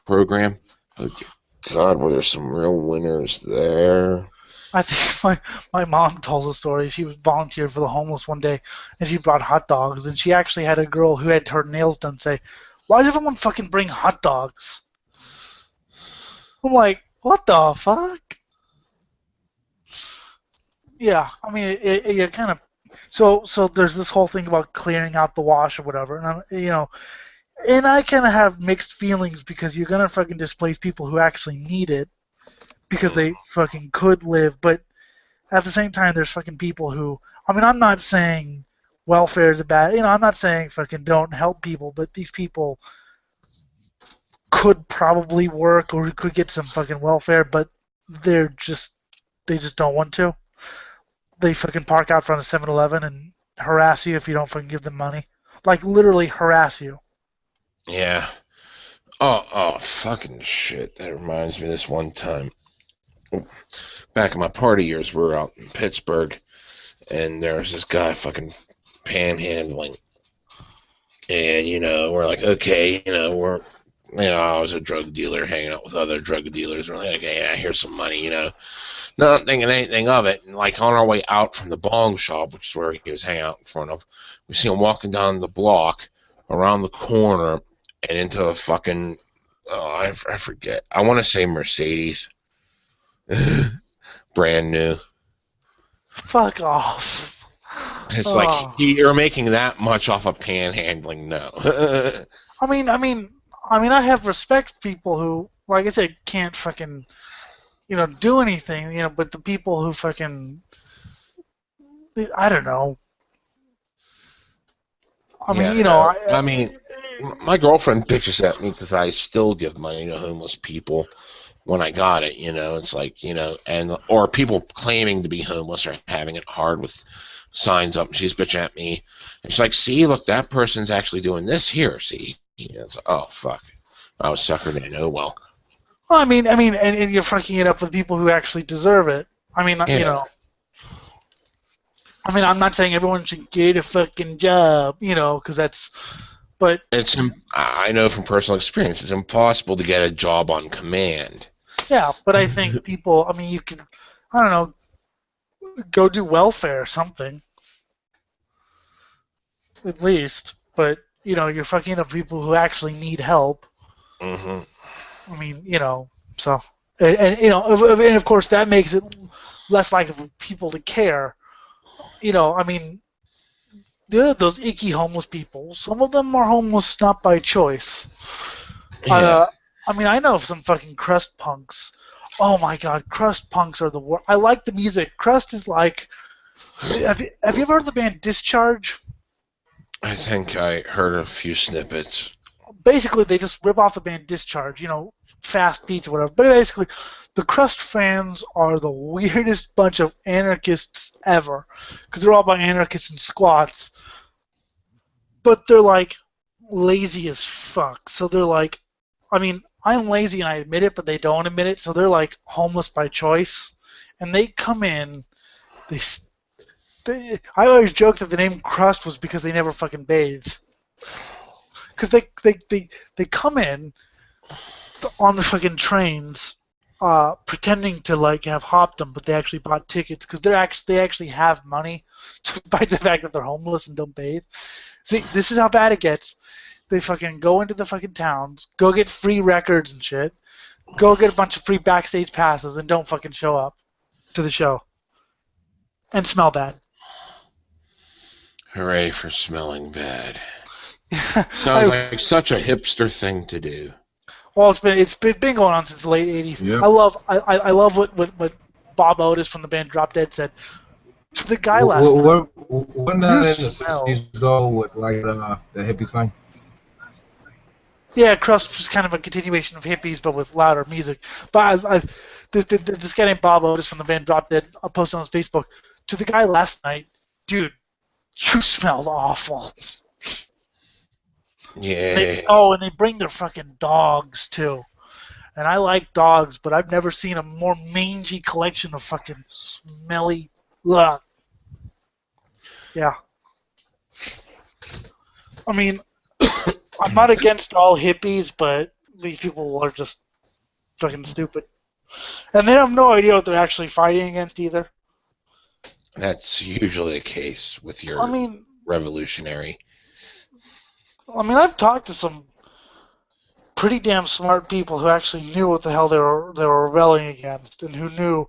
[SPEAKER 3] program. Okay. God, were there some real winners there?
[SPEAKER 1] I think my mom told a story. She was volunteered for the homeless one day, and she brought hot dogs, and she actually had a girl who had her nails done say, "Why does everyone fucking bring hot dogs?" I'm like, what the fuck? Yeah, I mean, it kind of. So there's this whole thing about clearing out the wash or whatever, and and I kind of have mixed feelings because you're gonna fucking displace people who actually need it because they fucking could live, but at the same time, there's fucking people who. I mean, I'm not saying welfare is a bad. I'm not saying fucking don't help people, but these people could probably work or could get some fucking welfare, but they just don't want to. They fucking park out front of 7-Eleven and harass you if you don't fucking give them money. Like literally harass you.
[SPEAKER 3] Yeah. Oh, fucking shit. That reminds me of this one time. Back in my party years, we were out in Pittsburgh, and there was this guy fucking panhandling. And, we're like, okay, I was a drug dealer hanging out with other drug dealers. We're like, okay, yeah, here's some money, Not thinking anything of it. And, on our way out from the bong shop, which is where he was hanging out in front of, we see him walking down the block, around the corner, and into a fucking, I forget. I want to say Mercedes. Brand new.
[SPEAKER 1] Fuck off.
[SPEAKER 3] It's like, you're making that much off of panhandling? No.
[SPEAKER 1] I mean, I have respect for people who, like I said, can't fucking, do anything, but the people who fucking, I don't know. I mean,
[SPEAKER 3] Yeah,
[SPEAKER 1] you know,
[SPEAKER 3] I mean, my girlfriend bitches at me because I still give money to homeless people when I got it. It's like and or people claiming to be homeless or having it hard with signs up. And she's bitching at me, and she's like, "See, look, that person's actually doing this here. See." It's like, oh fuck, I was suckered in. Oh well.
[SPEAKER 1] well, and you're fucking it up with people who actually deserve it. I mean, you
[SPEAKER 3] Yeah.
[SPEAKER 1] know, I'm not saying everyone should get a fucking job, because but
[SPEAKER 3] I know from personal experience, it's impossible to get a job on command.
[SPEAKER 1] yeah, but I think people, you can, I don't know, go do welfare or something, at least. But, you're fucking up people who actually need help.
[SPEAKER 3] Hmm.
[SPEAKER 1] So, and of course that makes it less likely for people to care. Those icky homeless people, some of them are homeless not by choice.
[SPEAKER 3] Yeah.
[SPEAKER 1] I know of some fucking crust punks. Oh my god, crust punks are the worst. I like the music. Crust is like. Have you ever heard of the band Discharge?
[SPEAKER 3] I think I heard a few snippets.
[SPEAKER 1] Basically, they just rip off the band Discharge, fast beats or whatever. But basically, the Crust fans are the weirdest bunch of anarchists ever. Because they're all by anarchists and squats. But they're like lazy as fuck. So they're like, I'm lazy and I admit it, but they don't admit it. So they're like homeless by choice. And they come in, they I always joked that the name Crust was because they never fucking bathed. Because they come in on the fucking trains, pretending to like have hopped them, but they actually bought tickets because they actually have money, despite the fact that they're homeless and don't bathe. See, this is how bad it gets. They fucking go into the fucking towns, go get free records and shit, go get a bunch of free backstage passes, and don't fucking show up to the show. And smell bad.
[SPEAKER 3] Hooray for smelling bad. Sounds like such a hipster thing to do.
[SPEAKER 1] Well, it's been going on since the late '80s.
[SPEAKER 4] Yep.
[SPEAKER 1] I love what Bob Otis from the band Drop Dead said to the guy last night.
[SPEAKER 4] Wasn't that in the '60s though, with like the hippie thing?
[SPEAKER 1] Yeah, Crust was kind of a continuation of hippies, but with louder music. But this guy named Bob Otis from the band Drop Dead, I posted on his Facebook to the guy last night, dude, you smelled awful.
[SPEAKER 3] Yeah.
[SPEAKER 1] And they bring their fucking dogs too. And I like dogs, but I've never seen a more mangy collection of fucking smelly. Ugh. Yeah. I'm not against all hippies, but these people are just fucking stupid. And they have no idea what they're actually fighting against either.
[SPEAKER 3] That's usually the case with your revolutionary.
[SPEAKER 1] I've talked to some pretty damn smart people who actually knew what the hell they were rebelling against and who knew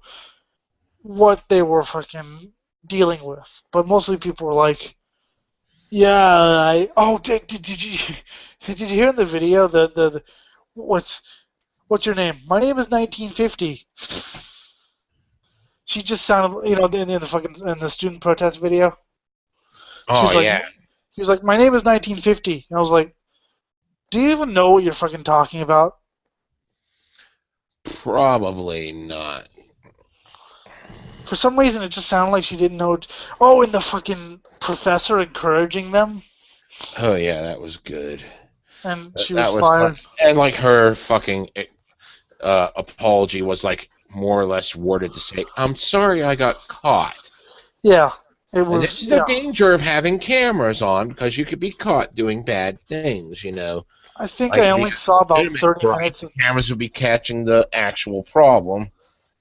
[SPEAKER 1] what they were fucking dealing with. But mostly people were like, "Yeah, did you did you hear in the video the what's your name? My name is 1950." She just sounded, in the fucking in the student protest video.
[SPEAKER 3] Oh yeah.
[SPEAKER 1] She was like, "My name is 1950," and I was like, "Do you even know what you're fucking talking about?"
[SPEAKER 3] Probably not.
[SPEAKER 1] For some reason, it just sounded like she didn't know. Oh, and the fucking professor encouraging them.
[SPEAKER 3] Oh yeah, that was good.
[SPEAKER 1] And she
[SPEAKER 3] that
[SPEAKER 1] was fired.
[SPEAKER 3] And like her fucking apology was like more or less worded to say, "I'm sorry I got caught."
[SPEAKER 1] Yeah, it
[SPEAKER 3] And
[SPEAKER 1] was.
[SPEAKER 3] this is the danger of having cameras on because you could be caught doing bad things,
[SPEAKER 1] I think
[SPEAKER 3] Like
[SPEAKER 1] I only saw about 30 minutes.
[SPEAKER 3] Cameras would be catching the actual problem,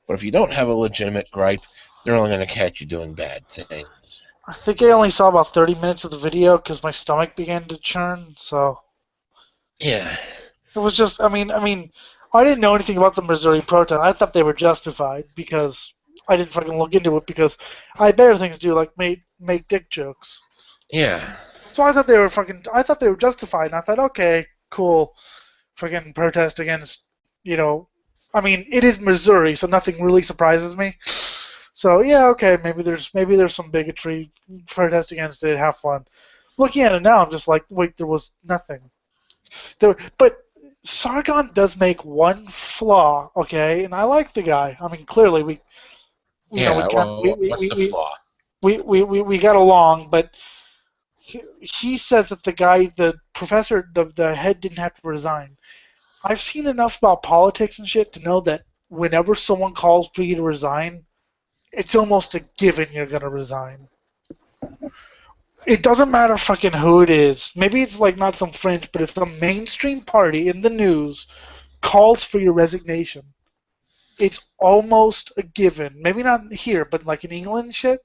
[SPEAKER 3] but if you don't have a legitimate gripe, they're only going to catch you doing bad things.
[SPEAKER 1] I think I only saw about 30 minutes of the video because my stomach began to churn. So
[SPEAKER 3] yeah,
[SPEAKER 1] it was just. I didn't know anything about the Missouri protest. I thought they were justified because I didn't fucking look into it because I had better things to do, like make dick jokes.
[SPEAKER 3] Yeah.
[SPEAKER 1] So I thought they were justified, and I thought, okay, cool, fucking protest against, it is Missouri, so nothing really surprises me. So yeah, okay, maybe there's some bigotry, protest against it, have fun. looking at it now, I'm just like, wait, there was nothing. But Sargon does make one flaw, okay, and I like the guy. I mean, clearly we
[SPEAKER 3] Yeah,
[SPEAKER 1] kind
[SPEAKER 3] well,
[SPEAKER 1] we,
[SPEAKER 3] what's the flaw?
[SPEAKER 1] we got along, but he says that the professor, the head didn't have to resign. I've seen enough about politics and shit to know that whenever someone calls for you to resign, it's almost a given you're gonna resign. It doesn't matter fucking who it is. Maybe it's like not some fringe, but if some mainstream party in the news calls for your resignation, it's almost a given. Maybe not here, but like in England and shit,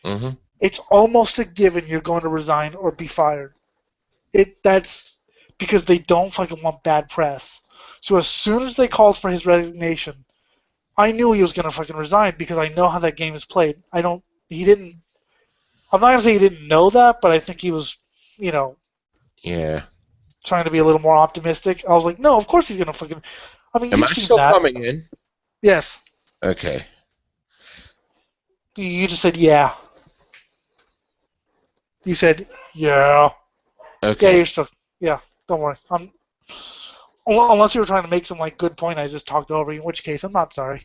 [SPEAKER 3] Mm-hmm.
[SPEAKER 1] it's almost a given you're going to resign or be fired. That's because they don't fucking want bad press. So as soon as they called for his resignation, I knew he was gonna fucking resign because I know how that game is played. He didn't. I'm not gonna say he didn't know that, but I think he was,
[SPEAKER 3] Yeah.
[SPEAKER 1] trying to be a little more optimistic. I was like, no, of course he's gonna fucking. I mean,
[SPEAKER 3] Am I
[SPEAKER 1] you've seen
[SPEAKER 3] still
[SPEAKER 1] that.
[SPEAKER 3] coming in?
[SPEAKER 1] Yes.
[SPEAKER 3] Okay.
[SPEAKER 1] You just said yeah. You said yeah. Yeah,
[SPEAKER 3] Okay.
[SPEAKER 1] you're still. Yeah, don't worry. Unless you were trying to make some like good point, I just talked over you. In which case, I'm not sorry.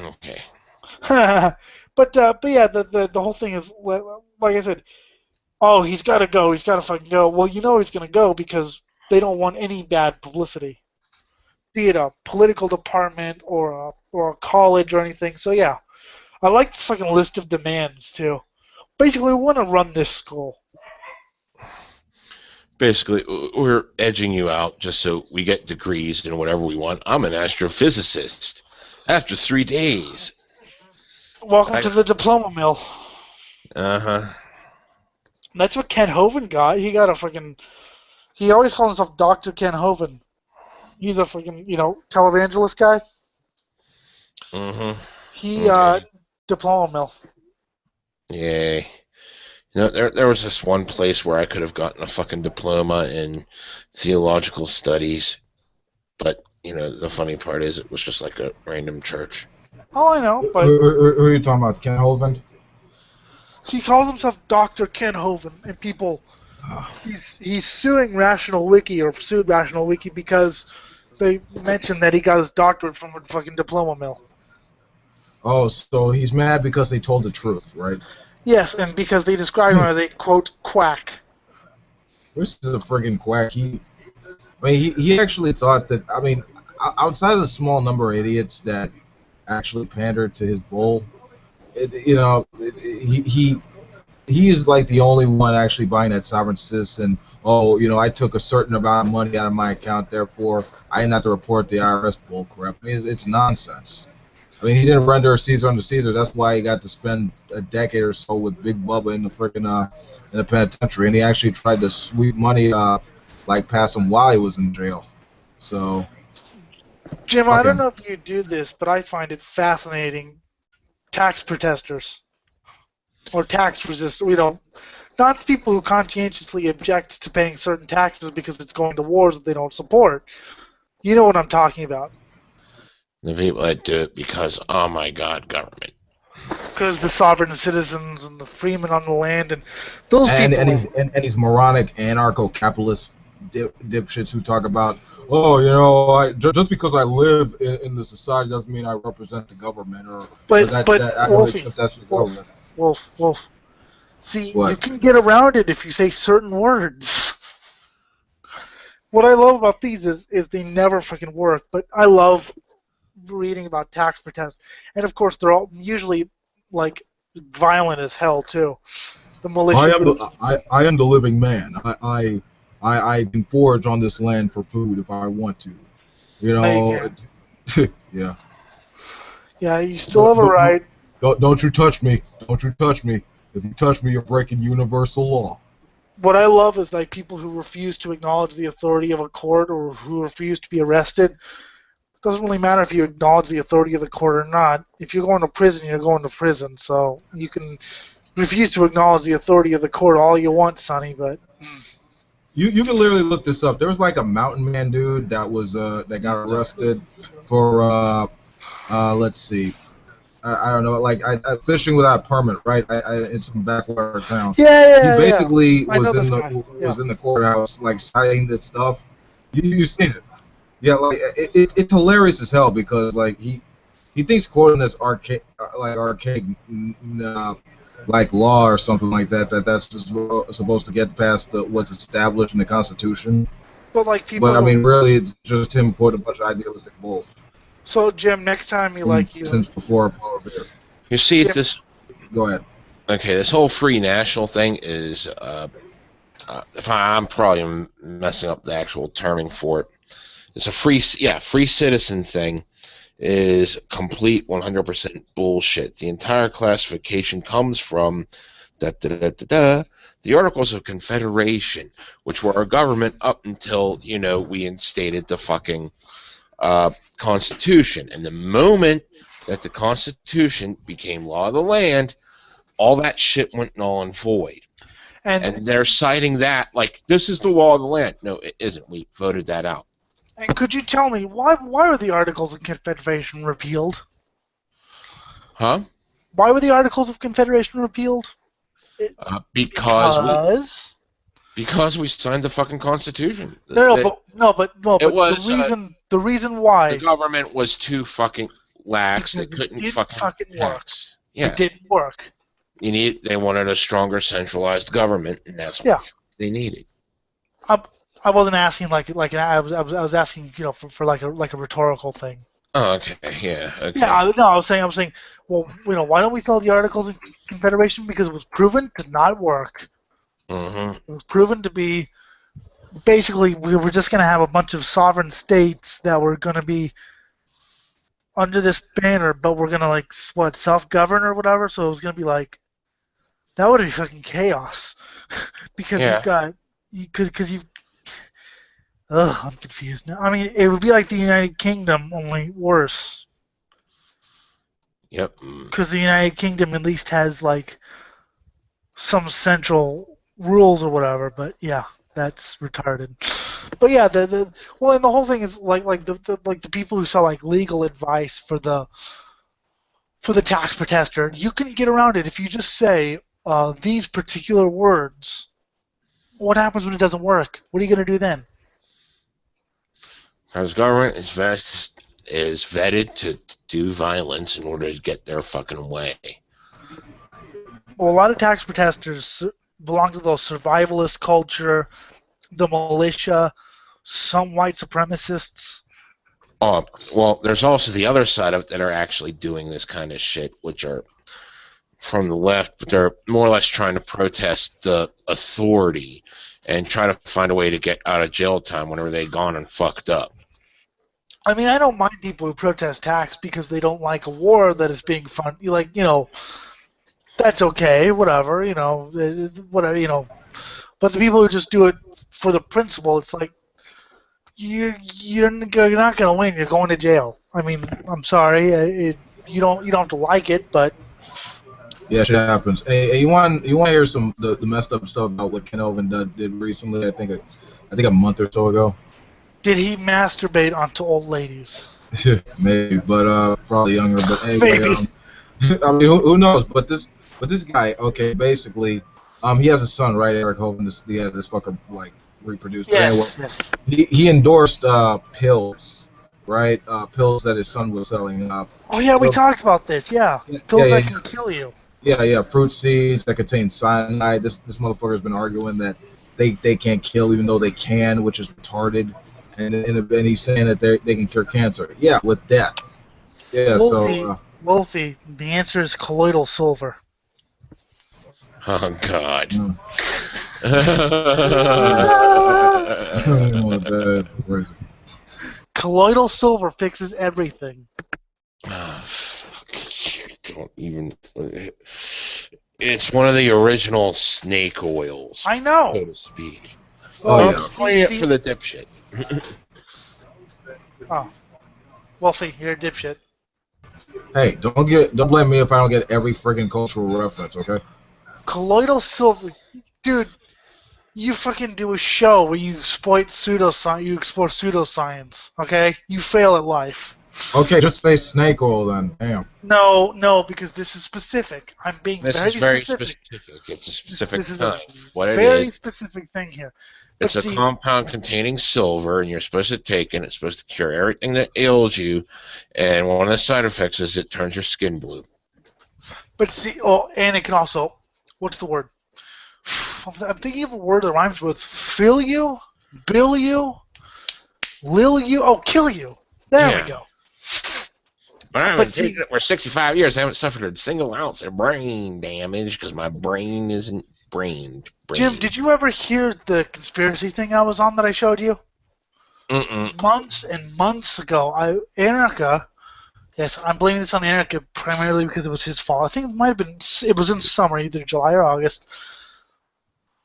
[SPEAKER 3] Okay.
[SPEAKER 1] but yeah, the whole thing is like I said. Oh, he's got to go. He's got to fucking go. Well, you know he's gonna go because they don't want any bad publicity, be it a political department or a college or anything. So yeah, I like the fucking list of demands too. Basically, we want to run this school.
[SPEAKER 3] Basically, we're edging you out just so we get degrees in whatever we want. I'm an astrophysicist. After 3 days.
[SPEAKER 1] Welcome to the diploma mill.
[SPEAKER 3] Uh-huh.
[SPEAKER 1] That's what Ken Hovind got. He got a fucking. He always called himself Dr. Ken Hovind. He's a fucking, televangelist guy.
[SPEAKER 3] Mm-hmm.
[SPEAKER 1] He,
[SPEAKER 3] Okay.
[SPEAKER 1] diploma mill.
[SPEAKER 3] Yay. There was this one place where I could have gotten a fucking diploma in theological studies, but, the funny part is it was just like a random church.
[SPEAKER 1] Oh, I know, but
[SPEAKER 4] Who are you talking about? Ken Hovind?
[SPEAKER 1] he calls himself Dr. Ken Hovind, and people, he's suing Rational Wiki or sued Rational Wiki because they mentioned that he got his doctorate from a fucking diploma mill.
[SPEAKER 4] Oh, so he's mad because they told the truth, right?
[SPEAKER 1] Yes, and because they describe him as a quote quack.
[SPEAKER 4] This is a friggin' quack. He actually thought that. I mean, outside of the small number of idiots that actually pander to his bull, he is like the only one actually buying that sovereign citizen. Oh, I took a certain amount of money out of my account, therefore I didn't have to report the IRS bull crap. I mean, it's nonsense. I mean, he didn't render Caesar unto Caesar. That's why he got to spend a decade or so with Big Bubba in the freaking in the penitentiary, and he actually tried to sweep money like past him while he was in jail. So,
[SPEAKER 1] Jim, I don't
[SPEAKER 4] him.
[SPEAKER 1] know if you do this, but I find it fascinating. Tax protesters or tax resistors, not the people who conscientiously object to paying certain taxes because it's going to wars that they don't support. You know what I'm talking about.
[SPEAKER 3] The people that do it because, oh my God, government.
[SPEAKER 1] Because the sovereign citizens and the freemen on the land and those
[SPEAKER 4] And
[SPEAKER 1] people.
[SPEAKER 4] and these moronic anarcho-capitalist dipshits who talk about, just because I live in the society doesn't mean I represent the government or that I don't
[SPEAKER 1] Wolfie,
[SPEAKER 4] accept that's the government.
[SPEAKER 1] Wolf. See, you
[SPEAKER 4] What?
[SPEAKER 1] can get around it if you say certain words. What I love about these is they never fucking work, but I love reading about tax protests. And of course, they're all usually like violent as hell too. The militia groups.
[SPEAKER 4] I am the living man. I can forage on this land for food if I want to. Yeah.
[SPEAKER 1] Yeah, you still have a right.
[SPEAKER 4] Don't you touch me. Don't you touch me. If you touch me, you're breaking universal law.
[SPEAKER 1] What I love is like people who refuse to acknowledge the authority of a court or who refuse to be arrested. It doesn't really matter if you acknowledge the authority of the court or not. If you're going to prison, you're going to prison. So you can refuse to acknowledge the authority of the court all you want, Sonny, but
[SPEAKER 4] You can literally look this up. There was like a mountain man dude that was that got arrested for let's see. I don't know, like I fishing without a permit, right? In some backwater town. He
[SPEAKER 1] Yeah.
[SPEAKER 4] basically
[SPEAKER 1] I know
[SPEAKER 4] was in
[SPEAKER 1] this
[SPEAKER 4] the
[SPEAKER 1] guy. Yeah.
[SPEAKER 4] courthouse, like citing this stuff. You seen it? Yeah, like it's hilarious as hell because like he thinks quoting this archaic like law or something like that's just supposed to get past what's established in the Constitution.
[SPEAKER 1] But like people
[SPEAKER 4] But I
[SPEAKER 1] don't.
[SPEAKER 4] mean, really, it's just him quoting a bunch of idealistic bull
[SPEAKER 1] So Jim, next time
[SPEAKER 4] since before Polar Bear.
[SPEAKER 3] You see,
[SPEAKER 1] Jim,
[SPEAKER 3] this
[SPEAKER 4] Go ahead.
[SPEAKER 3] okay. This whole free national thing is, if I'm probably messing up the actual terming for it. It's a free citizen thing is complete 100% bullshit. The entire classification comes from the Articles of Confederation, which were our government up until we instated the fucking Constitution. And the moment that the Constitution became law of the land, all that shit went null and void. And they're citing that like this is the law of the land. No, it isn't. We voted that out.
[SPEAKER 1] and could you tell me why were the Articles of Confederation repealed?
[SPEAKER 3] Huh?
[SPEAKER 1] Why were the Articles of Confederation repealed?
[SPEAKER 3] Because
[SPEAKER 1] Because
[SPEAKER 3] we signed the fucking Constitution.
[SPEAKER 1] but
[SPEAKER 3] It was,
[SPEAKER 1] the reason why
[SPEAKER 3] the government was too fucking lax. They
[SPEAKER 1] because it
[SPEAKER 3] couldn't
[SPEAKER 1] didn't
[SPEAKER 3] fucking
[SPEAKER 1] work.
[SPEAKER 3] tax. Yeah,
[SPEAKER 1] It didn't work.
[SPEAKER 3] they wanted a stronger centralized government, and that's what they needed.
[SPEAKER 1] I wasn't asking I was asking for like a rhetorical thing.
[SPEAKER 3] Oh, okay, yeah, okay.
[SPEAKER 1] Yeah, I was saying, well, why don't we follow the Articles of Confederation? Because it was proven to not work.
[SPEAKER 3] Mm-hmm.
[SPEAKER 1] It was proven to be basically we were just going to have a bunch of sovereign states that were going to be under this banner, but we're going to self-govern or whatever. So it was going to be like that would be fucking chaos because you've I'm confused now. I mean, it would be like the United Kingdom, only worse.
[SPEAKER 3] Yep.
[SPEAKER 1] Because the United Kingdom at least has like some central rules or whatever. But yeah, that's retarded. But yeah, and the whole thing is like the people who sell like legal advice for the tax protester. You can get around it if you just say these particular words. What happens when it doesn't work? What are you going to do then?
[SPEAKER 3] Because government is vetted to do violence in order to get their fucking way.
[SPEAKER 1] Well, a lot of tax protesters belong to the survivalist culture, the militia, some white supremacists.
[SPEAKER 3] Well, there's also the other side of it that are actually doing this kind of shit, which are from the left, but they're more or less trying to protest the authority and try to find a way to get out of jail time whenever they've gone and fucked up.
[SPEAKER 1] I mean, I don't mind people who protest tax because they don't like a war that is being funded. That's okay, whatever, whatever. But the people who just do it for the principle, it's like you're not going to win. You're going to jail. I mean, I'm sorry, you don't have to like it, but
[SPEAKER 4] yeah, shit happens. Hey, you want to hear some the messed up stuff about what Ken Elvin did recently? I think a month or so ago.
[SPEAKER 1] Did he masturbate onto old ladies?
[SPEAKER 4] Maybe, but probably younger. But anyway,
[SPEAKER 1] Maybe.
[SPEAKER 4] I mean, who knows? But this guy, okay, basically, he has a son, right? Eric Hovind, this fucker like reproduced.
[SPEAKER 1] Yes.
[SPEAKER 4] He endorsed pills, right? Pills that his son was selling.
[SPEAKER 1] Oh yeah, we talked about this. Yeah, pills that can kill you.
[SPEAKER 4] Yeah, fruit seeds that contain cyanide. This motherfucker's been arguing that they can't kill even though they can, which is retarded. And he's saying that they can cure cancer. Yeah, with death. Yeah,
[SPEAKER 1] Wolfie, the answer is colloidal silver.
[SPEAKER 3] Oh, God.
[SPEAKER 1] Colloidal silver fixes everything.
[SPEAKER 3] Oh, fuck. Don't even... It's one of the original snake oils.
[SPEAKER 1] I know.
[SPEAKER 3] So to speak.
[SPEAKER 4] Oh,
[SPEAKER 3] I'm playing it for the dipshit.
[SPEAKER 1] Oh. Wolfie, you're a dipshit.
[SPEAKER 4] Hey, don't blame me if I don't get every friggin' cultural reference, okay?
[SPEAKER 1] Colloidal silver, dude. You fucking do a show where you exploit pseudoscience. You explore pseudoscience, okay? You fail at life.
[SPEAKER 4] Okay, just say snake oil then. Damn.
[SPEAKER 1] No, because this is specific. I'm being
[SPEAKER 3] This
[SPEAKER 1] very
[SPEAKER 3] is very
[SPEAKER 1] specific.
[SPEAKER 3] specific. It's a specific
[SPEAKER 1] This is a
[SPEAKER 3] kind. What it
[SPEAKER 1] very
[SPEAKER 3] is,
[SPEAKER 1] specific thing here. But
[SPEAKER 3] it's a
[SPEAKER 1] see,
[SPEAKER 3] compound containing silver, and you're supposed to take it. It's supposed to cure everything that ails you, and one of the side effects is it turns your skin blue.
[SPEAKER 1] oh, and it can also, what's the word? I'm thinking of a word that rhymes with fill you, bill you, lil you, oh, kill you. There we
[SPEAKER 3] Yeah.
[SPEAKER 1] go.
[SPEAKER 3] But I've
[SPEAKER 1] But
[SPEAKER 3] been
[SPEAKER 1] see,
[SPEAKER 3] taking it for 65 years. I haven't suffered a single ounce of brain damage because my brain isn't brained.
[SPEAKER 1] Jim, did you ever hear the conspiracy thing I was on that I showed you?
[SPEAKER 3] Mm-mm.
[SPEAKER 1] Months and months ago, Erica, yes, I'm blaming this on Erica primarily because it was his fault. I think it was in summer, either July or August,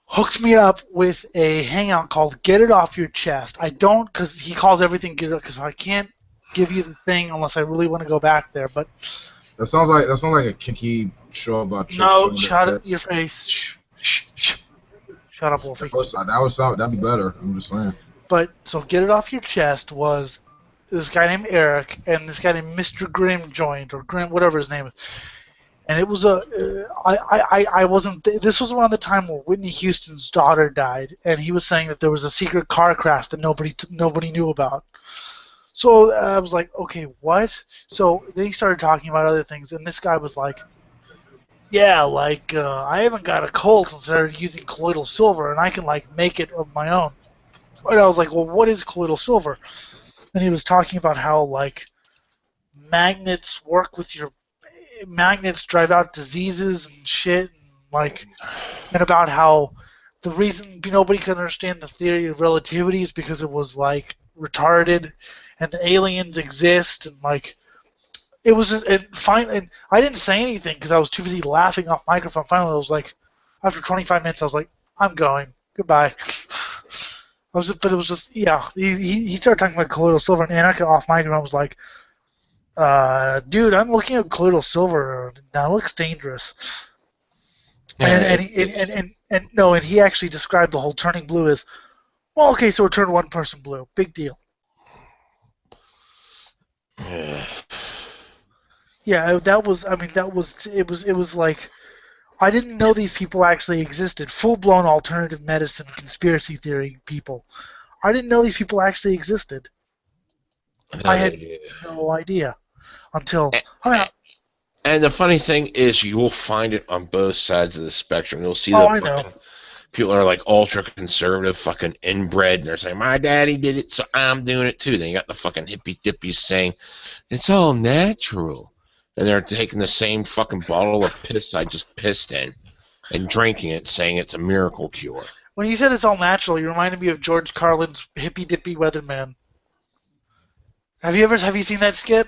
[SPEAKER 1] hooked me up with a hangout called Get It Off Your Chest. I don't, because he calls everything Get It Off, because I can't give you the thing unless I really want to go back there, but
[SPEAKER 4] That sounds like a kinky show about chicks
[SPEAKER 1] no,
[SPEAKER 4] showing their
[SPEAKER 1] shut up your
[SPEAKER 4] tits.
[SPEAKER 1] face. Shh. Shut up, Wolfie.
[SPEAKER 4] That'd be better. I'm just saying.
[SPEAKER 1] But so Get It Off Your Chest was this guy named Eric and this guy named Mr. Grim joined, or Grim, whatever his name is. And it was I wasn't. This was around the time where Whitney Houston's daughter died, and he was saying that there was a secret car crash that nobody knew about. So I was like, okay, what? So they started talking about other things, and this guy was like, yeah, like I haven't got a cold since I started using colloidal silver, and I can like make it of my own. And I was like, well, what is colloidal silver? And he was talking about how like magnets work with your magnets drive out diseases and shit, and about how the reason nobody could understand the theory of relativity is because it was like retarded, and the aliens exist, and like it was just, and fine. And I didn't say anything because I was too busy laughing off microphone. Finally, I was like, after 25 minutes, I was like, I'm going. Goodbye. But it was just, yeah. He started talking about colloidal silver, and Annika off microphone was like, dude, I'm looking at colloidal silver. Now it looks dangerous.
[SPEAKER 3] Yeah,
[SPEAKER 1] And he actually described the whole turning blue as, well, okay, so it turned one person blue. Big deal. Yeah, it was like, I didn't know these people actually existed. Full-blown alternative medicine conspiracy theory people. I didn't know these people actually existed. I had no idea until,
[SPEAKER 3] And the funny thing is, you will find it on both sides of the spectrum. You'll see
[SPEAKER 1] I know.
[SPEAKER 3] people are like ultra conservative, fucking inbred, and they're saying, my daddy did it, so I'm doing it too. Then you got the fucking hippie dippies saying, it's all natural. And they're taking the same fucking bottle of piss I just pissed in and drinking it, saying it's a miracle cure.
[SPEAKER 1] When you said it's all natural, you reminded me of George Carlin's Hippy Dippy Weatherman. Have you seen that skit?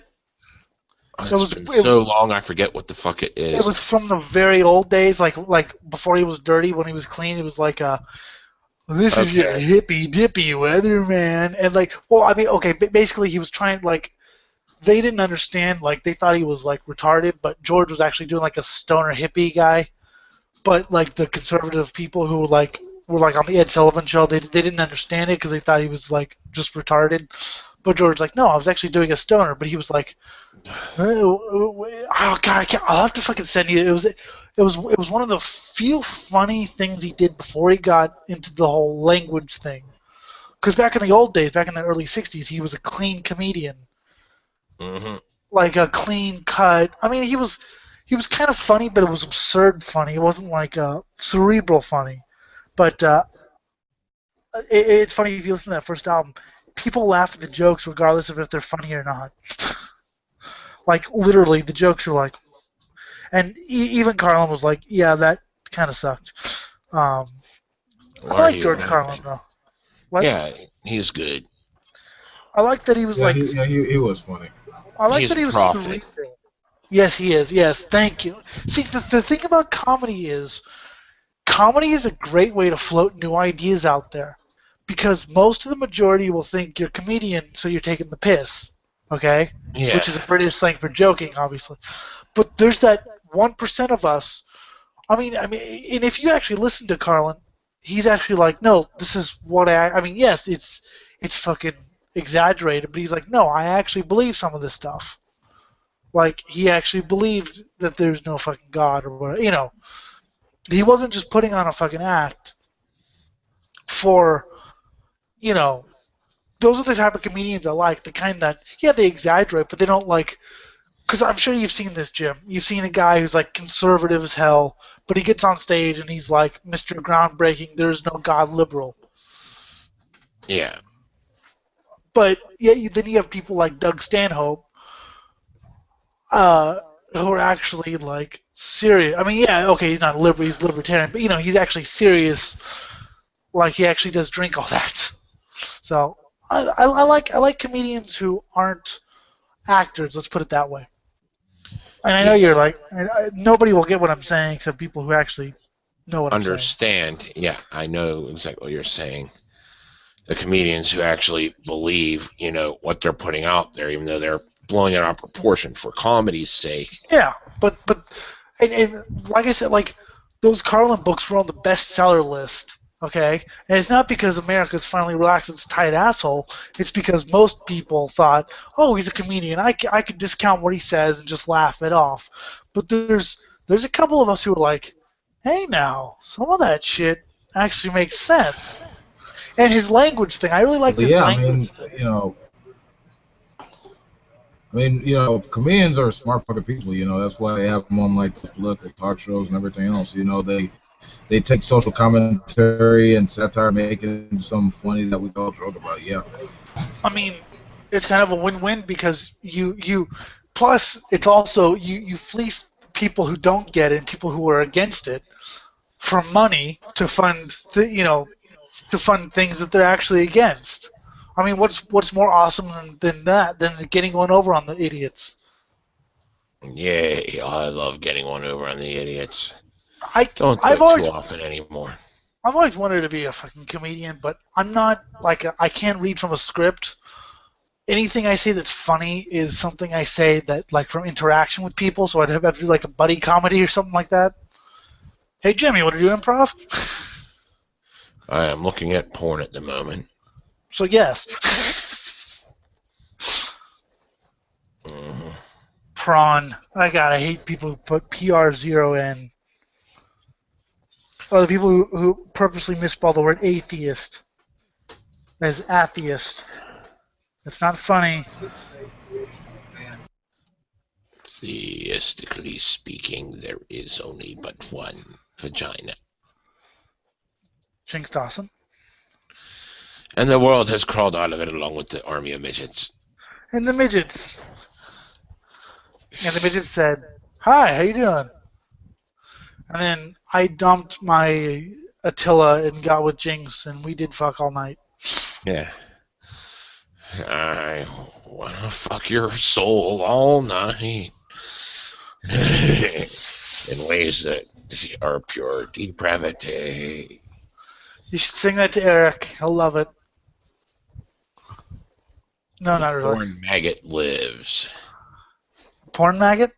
[SPEAKER 3] It's been so long I forget what the fuck it is.
[SPEAKER 1] It was from the very old days, like before he was dirty. When he was clean, it was like this is your hippy dippy weatherman, and like, well, I mean, okay, basically he was trying, like, they didn't understand, like, they thought he was like retarded, but George was actually doing like a stoner hippie guy. But like the conservative people who were like on the Ed Sullivan show, they didn't understand it because they thought he was like just retarded. But George was like, no, I was actually doing a stoner. But he was like, oh god, I'll have to fucking send you. It was one of the few funny things he did before he got into the whole language thing. Because back in the old days, back in the early '60s, he was a clean comedian, like a clean cut. I mean, he was kind of funny, but it was absurd funny. It wasn't like cerebral funny. But it's funny if you listen to that first album. People laugh at the jokes regardless of if they're funny or not. Like, literally, the jokes are like... And even Carlin was like, yeah, that kind of sucked. I like George Carlin, though. What?
[SPEAKER 3] Yeah, he's good.
[SPEAKER 1] I like that he was like...
[SPEAKER 4] He was funny.
[SPEAKER 1] I like that he was cerebral. Yes, he is. Yes, thank you. See, the thing about comedy is a great way to float new ideas out there. Because most of the majority will think you're a comedian, so you're taking the piss, okay?
[SPEAKER 3] Yeah.
[SPEAKER 1] Which is a British slang for joking, obviously. But there's that 1% of us. I mean, and if you actually listen to Carlin, he's actually like, no, this is what I mean, yes, it's fucking exaggerated, but he's like, no, I actually believe some of this stuff. Like, he actually believed that there's no fucking God or whatever. You know, he wasn't just putting on a fucking act for, you know, those are the type of comedians I like. The kind that, yeah, they exaggerate, but they don't like, because I'm sure you've seen this, Jim. You've seen a guy who's like conservative as hell, but he gets on stage and he's like Mr. Groundbreaking, there's no God liberal.
[SPEAKER 3] Yeah.
[SPEAKER 1] But yeah, then you have people like Doug Stanhope, who are actually like serious. I mean, yeah, okay, he's not liberal, he's libertarian, but you know, he's actually serious. Like he actually does drink all that. So I like comedians who aren't actors. Let's put it that way. And I know
[SPEAKER 3] Yeah.
[SPEAKER 1] you're like, nobody will get what I'm saying except people who actually know what I'm saying.
[SPEAKER 3] Understand. Yeah, I know exactly what you're saying. The comedians who actually believe, you know, what they're putting out there, even though they're blowing it out of proportion for comedy's sake.
[SPEAKER 1] Yeah, but and like I said, like those Carlin books were on the bestseller list. Okay, and it's not because America's finally relaxed its tight asshole. It's because most people thought, oh, he's a comedian. I could discount what he says and just laugh it off. But there's a couple of us who are like, hey, now some of that shit actually makes sense. And his language thing, I really liked
[SPEAKER 4] But
[SPEAKER 1] his
[SPEAKER 4] yeah,
[SPEAKER 1] language thing.
[SPEAKER 4] Comedians are smart fucking people. You know, that's why they have them on like political talk shows and everything else. You know, they take social commentary and satire, and make it into something funny that we all joke about. Yeah.
[SPEAKER 1] I mean, it's kind of a win-win because you plus it's also you fleece people who don't get it and people who are against it for money to fund to fund things that they're actually against. I mean, what's more awesome than that than getting one over on the idiots?
[SPEAKER 3] Yay, I love getting one over on the idiots.
[SPEAKER 1] I
[SPEAKER 3] Don't do
[SPEAKER 1] I've
[SPEAKER 3] it
[SPEAKER 1] always
[SPEAKER 3] too often anymore.
[SPEAKER 1] I've always wanted to be a fucking comedian, but I'm not like I can't read from a script. Anything I say that's funny is something I say that like from interaction with people, so I'd have to do like a buddy comedy or something like that. Hey Jim, you want to do improv?
[SPEAKER 3] I am looking at porn at the moment.
[SPEAKER 1] So yes.
[SPEAKER 3] Mhm.
[SPEAKER 1] Prawn. I hate people who put PR0N. Or the people who purposely misspell the word atheist as atheist. It's not funny.
[SPEAKER 3] Theistically speaking, there is only but one vagina.
[SPEAKER 1] Jinx Dawson.
[SPEAKER 3] And the world has crawled out of it along with the army of midgets.
[SPEAKER 1] And the midgets. And the midget said, "Hi, how you doing?" And then I dumped my Attila and got with Jinx, and we did fuck all night.
[SPEAKER 3] Yeah. I wanna fuck your soul all night. In ways that are pure depravity.
[SPEAKER 1] You should sing that to Eric. He'll love it. No, not really.
[SPEAKER 3] Porn maggot lives.
[SPEAKER 1] Porn maggot?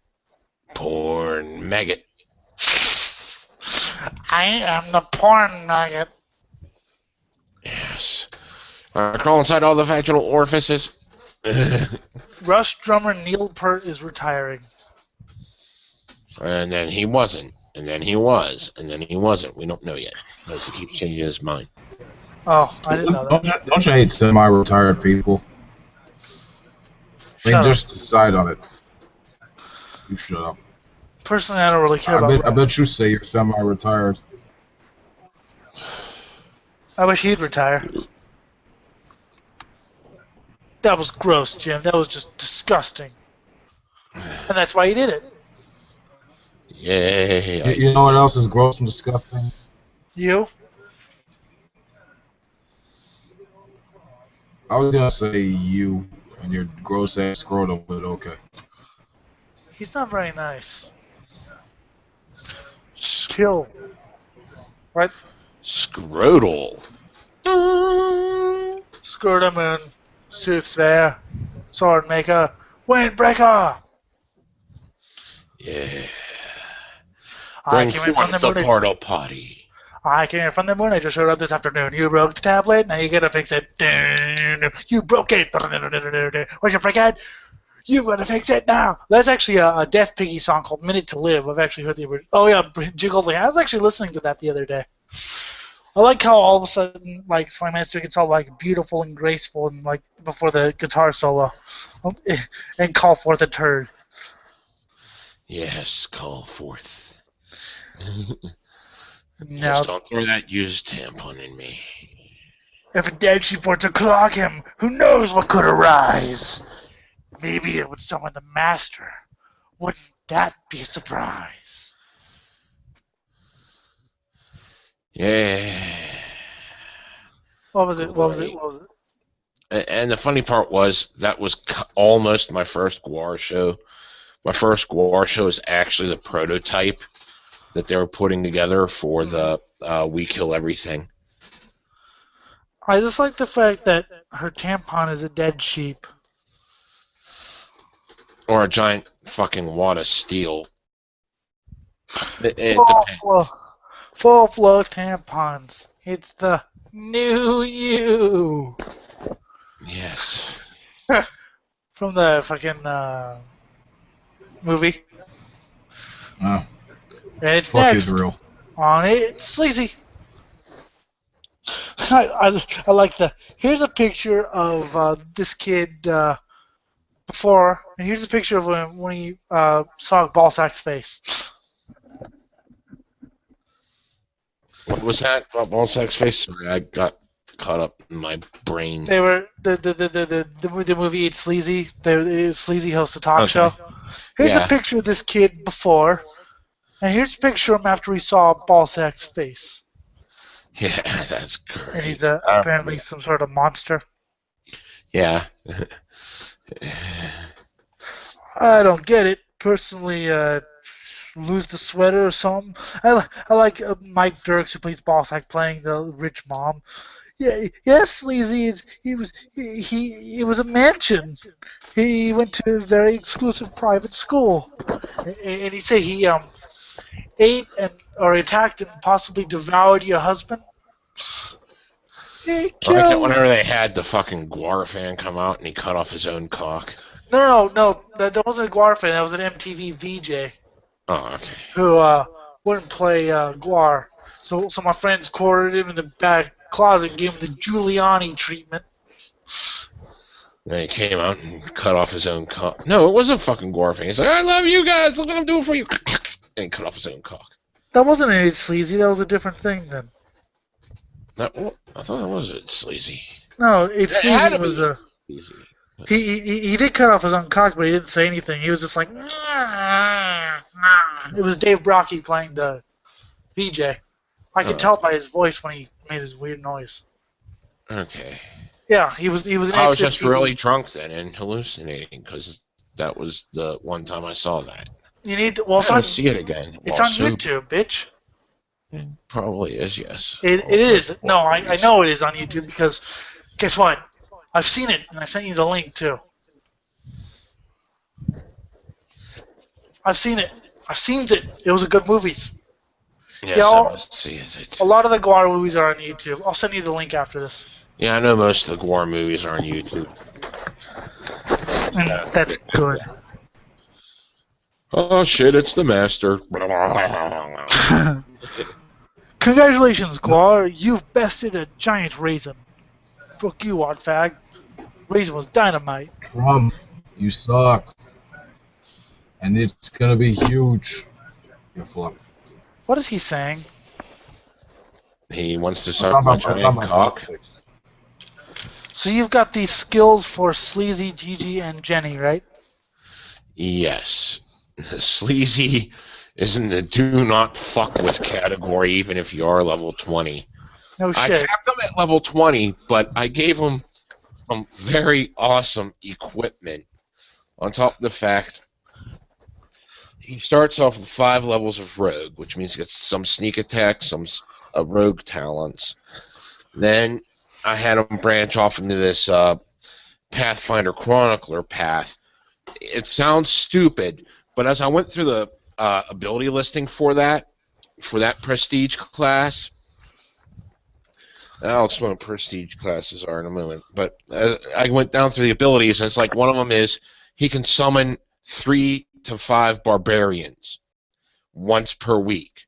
[SPEAKER 3] Porn maggot.
[SPEAKER 1] I am the porn maggot.
[SPEAKER 3] Yes. I crawl inside all the vaginal orifices.
[SPEAKER 1] Rush drummer Neil Peart is retiring.
[SPEAKER 3] And then he wasn't. And then he was. And then he wasn't. We don't know yet. Because he keeps changing his mind.
[SPEAKER 1] Oh, I didn't know that.
[SPEAKER 4] Don't you hate semi-retired people? I mean,
[SPEAKER 1] Shut up.
[SPEAKER 4] just decide on it. You shut up.
[SPEAKER 1] Personally, I don't really care about
[SPEAKER 4] I bet you say you're semi-retired.
[SPEAKER 1] I wish he'd retire. That was gross, Jim. That was just disgusting. And that's why he did it.
[SPEAKER 3] Yay.
[SPEAKER 4] You know what else is gross and disgusting?
[SPEAKER 1] You?
[SPEAKER 4] I was gonna say you and your gross ass scrotum, but okay.
[SPEAKER 1] He's not very nice. Kill. What?
[SPEAKER 3] Scrotal.
[SPEAKER 1] Scrotum and soothsayer. Sword maker. Windbreaker.
[SPEAKER 3] Yeah.
[SPEAKER 1] I
[SPEAKER 3] Bring
[SPEAKER 1] came in from
[SPEAKER 3] forth
[SPEAKER 1] the
[SPEAKER 3] the
[SPEAKER 1] moon.
[SPEAKER 3] portal potty.
[SPEAKER 1] I came in from the moon. I just showed up this afternoon. You broke the tablet. Now you gotta fix it. You broke it. Where's your breakhead? You gotta fix it now. That's actually a Death Piggy song called "Minute to Live." I've actually heard the original. Oh yeah, Jiggled. I was actually listening to that the other day. I like how all of a sudden, like, Slammaster gets all like beautiful and graceful, and like before the guitar solo, and call forth a turd.
[SPEAKER 3] Yes, call forth.
[SPEAKER 1] Now,
[SPEAKER 3] Just don't throw that used tampon in me.
[SPEAKER 1] if a dead sheep were to clog him, who knows what could arise? Maybe it would summon the master. Wouldn't that be a surprise?
[SPEAKER 3] Yeah.
[SPEAKER 1] What was it?
[SPEAKER 3] And the funny part was that was almost my first Guar show. My first Guar show is actually the prototype that they were putting together for the We Kill Everything.
[SPEAKER 1] I just like the fact that her tampon is a dead sheep.
[SPEAKER 3] Or a giant fucking wad of steel. It
[SPEAKER 1] Full flow tampons. It's the new you.
[SPEAKER 3] Yes.
[SPEAKER 1] From the fucking movie.
[SPEAKER 4] Oh,
[SPEAKER 1] And it's
[SPEAKER 4] fuck
[SPEAKER 1] next
[SPEAKER 4] Israel.
[SPEAKER 1] on It's Sleazy. I like here's a picture of this kid before, and here's a picture of him when he saw Ballsack's face.
[SPEAKER 3] What was that about Ballsack's face? Sorry, I got caught up in my brain.
[SPEAKER 1] They were the movie It's Sleazy. Sleazy hosts a talk show. Here's a picture of this kid before, and here's a picture of him after he saw Ballsack's face.
[SPEAKER 3] Yeah, that's great.
[SPEAKER 1] And he's apparently some sort of monster.
[SPEAKER 3] Yeah.
[SPEAKER 1] I don't get it. Personally, lose the sweater or something. I like Mike Dirks, who plays Ballsack, playing the rich mom. Yeah, yes, Sleazy. It was a mansion. He went to a very exclusive private school, and he said he ate or attacked and possibly devoured your husband. He
[SPEAKER 3] I like that
[SPEAKER 1] killed.
[SPEAKER 3] whenever they had the fucking Guar fan come out and he cut off his own cock.
[SPEAKER 1] No, that wasn't a Guar fan. That was an MTV VJ
[SPEAKER 3] Oh, okay.
[SPEAKER 1] who wouldn't play Guar. So my friends cornered him in the back closet and gave him the Giuliani treatment.
[SPEAKER 3] Then he came out and cut off his own cock. No, it wasn't fucking Guar fan. He's like, I love you guys. Look what I'm doing for you. And he cut off his own cock.
[SPEAKER 1] That wasn't any Sleazy. That was a different thing then.
[SPEAKER 3] I thought it was Sleazy.
[SPEAKER 1] No, it's Sleazy was a.
[SPEAKER 3] Sleazy.
[SPEAKER 1] He did cut off his own cock, but he didn't say anything. He was just like. It was Dave Brocky playing the VJ. I could tell by his voice when he made his weird noise.
[SPEAKER 3] Okay.
[SPEAKER 1] Yeah, he was an
[SPEAKER 3] I was
[SPEAKER 1] exit
[SPEAKER 3] just really drunk then and hallucinating because that was the one time I saw that.
[SPEAKER 1] You need to. Well,
[SPEAKER 3] I want to see it again.
[SPEAKER 1] It's on YouTube, bitch.
[SPEAKER 3] It probably is, yes.
[SPEAKER 1] It is. No, I know it is on YouTube because guess what? I've seen it and I sent you the link too. I've seen it. I've seen it. It was a good movies.
[SPEAKER 3] Yes,
[SPEAKER 1] Yeah,
[SPEAKER 3] I must see it.
[SPEAKER 1] A lot of the Guar movies are on YouTube. I'll send you the link after this.
[SPEAKER 3] Yeah, I know most of the Guar movies are on YouTube.
[SPEAKER 1] And that's good.
[SPEAKER 3] Oh shit, it's the master.
[SPEAKER 1] Congratulations, Guar. You've bested a giant raisin. Fuck you, Art Fag. Raisin was dynamite.
[SPEAKER 4] Trump, you suck. And it's gonna be huge. You fuck.
[SPEAKER 1] What is he saying?
[SPEAKER 3] He wants to
[SPEAKER 4] I'm
[SPEAKER 3] suck
[SPEAKER 4] talking
[SPEAKER 3] my
[SPEAKER 4] about
[SPEAKER 3] giant cock.
[SPEAKER 4] politics.
[SPEAKER 1] So you've got these skills for Sleazy, Gigi, and Jenny, right?
[SPEAKER 3] Yes. Sleazy is in the do not fuck with category even if you are level 20.
[SPEAKER 1] No
[SPEAKER 3] I
[SPEAKER 1] shit.
[SPEAKER 3] capped him at level 20, but I gave him some very awesome equipment. On top of the fact, he starts off with 5 levels of rogue, which means he gets some sneak attack, some rogue talents. Then I had him branch off into this Pathfinder Chronicler path. It sounds stupid, but as I went through the ability listing for that prestige class, I'll explain what prestige classes are in a moment. But I went down through the abilities, and it's like one of them is he can summon 3 to 5 barbarians once per week.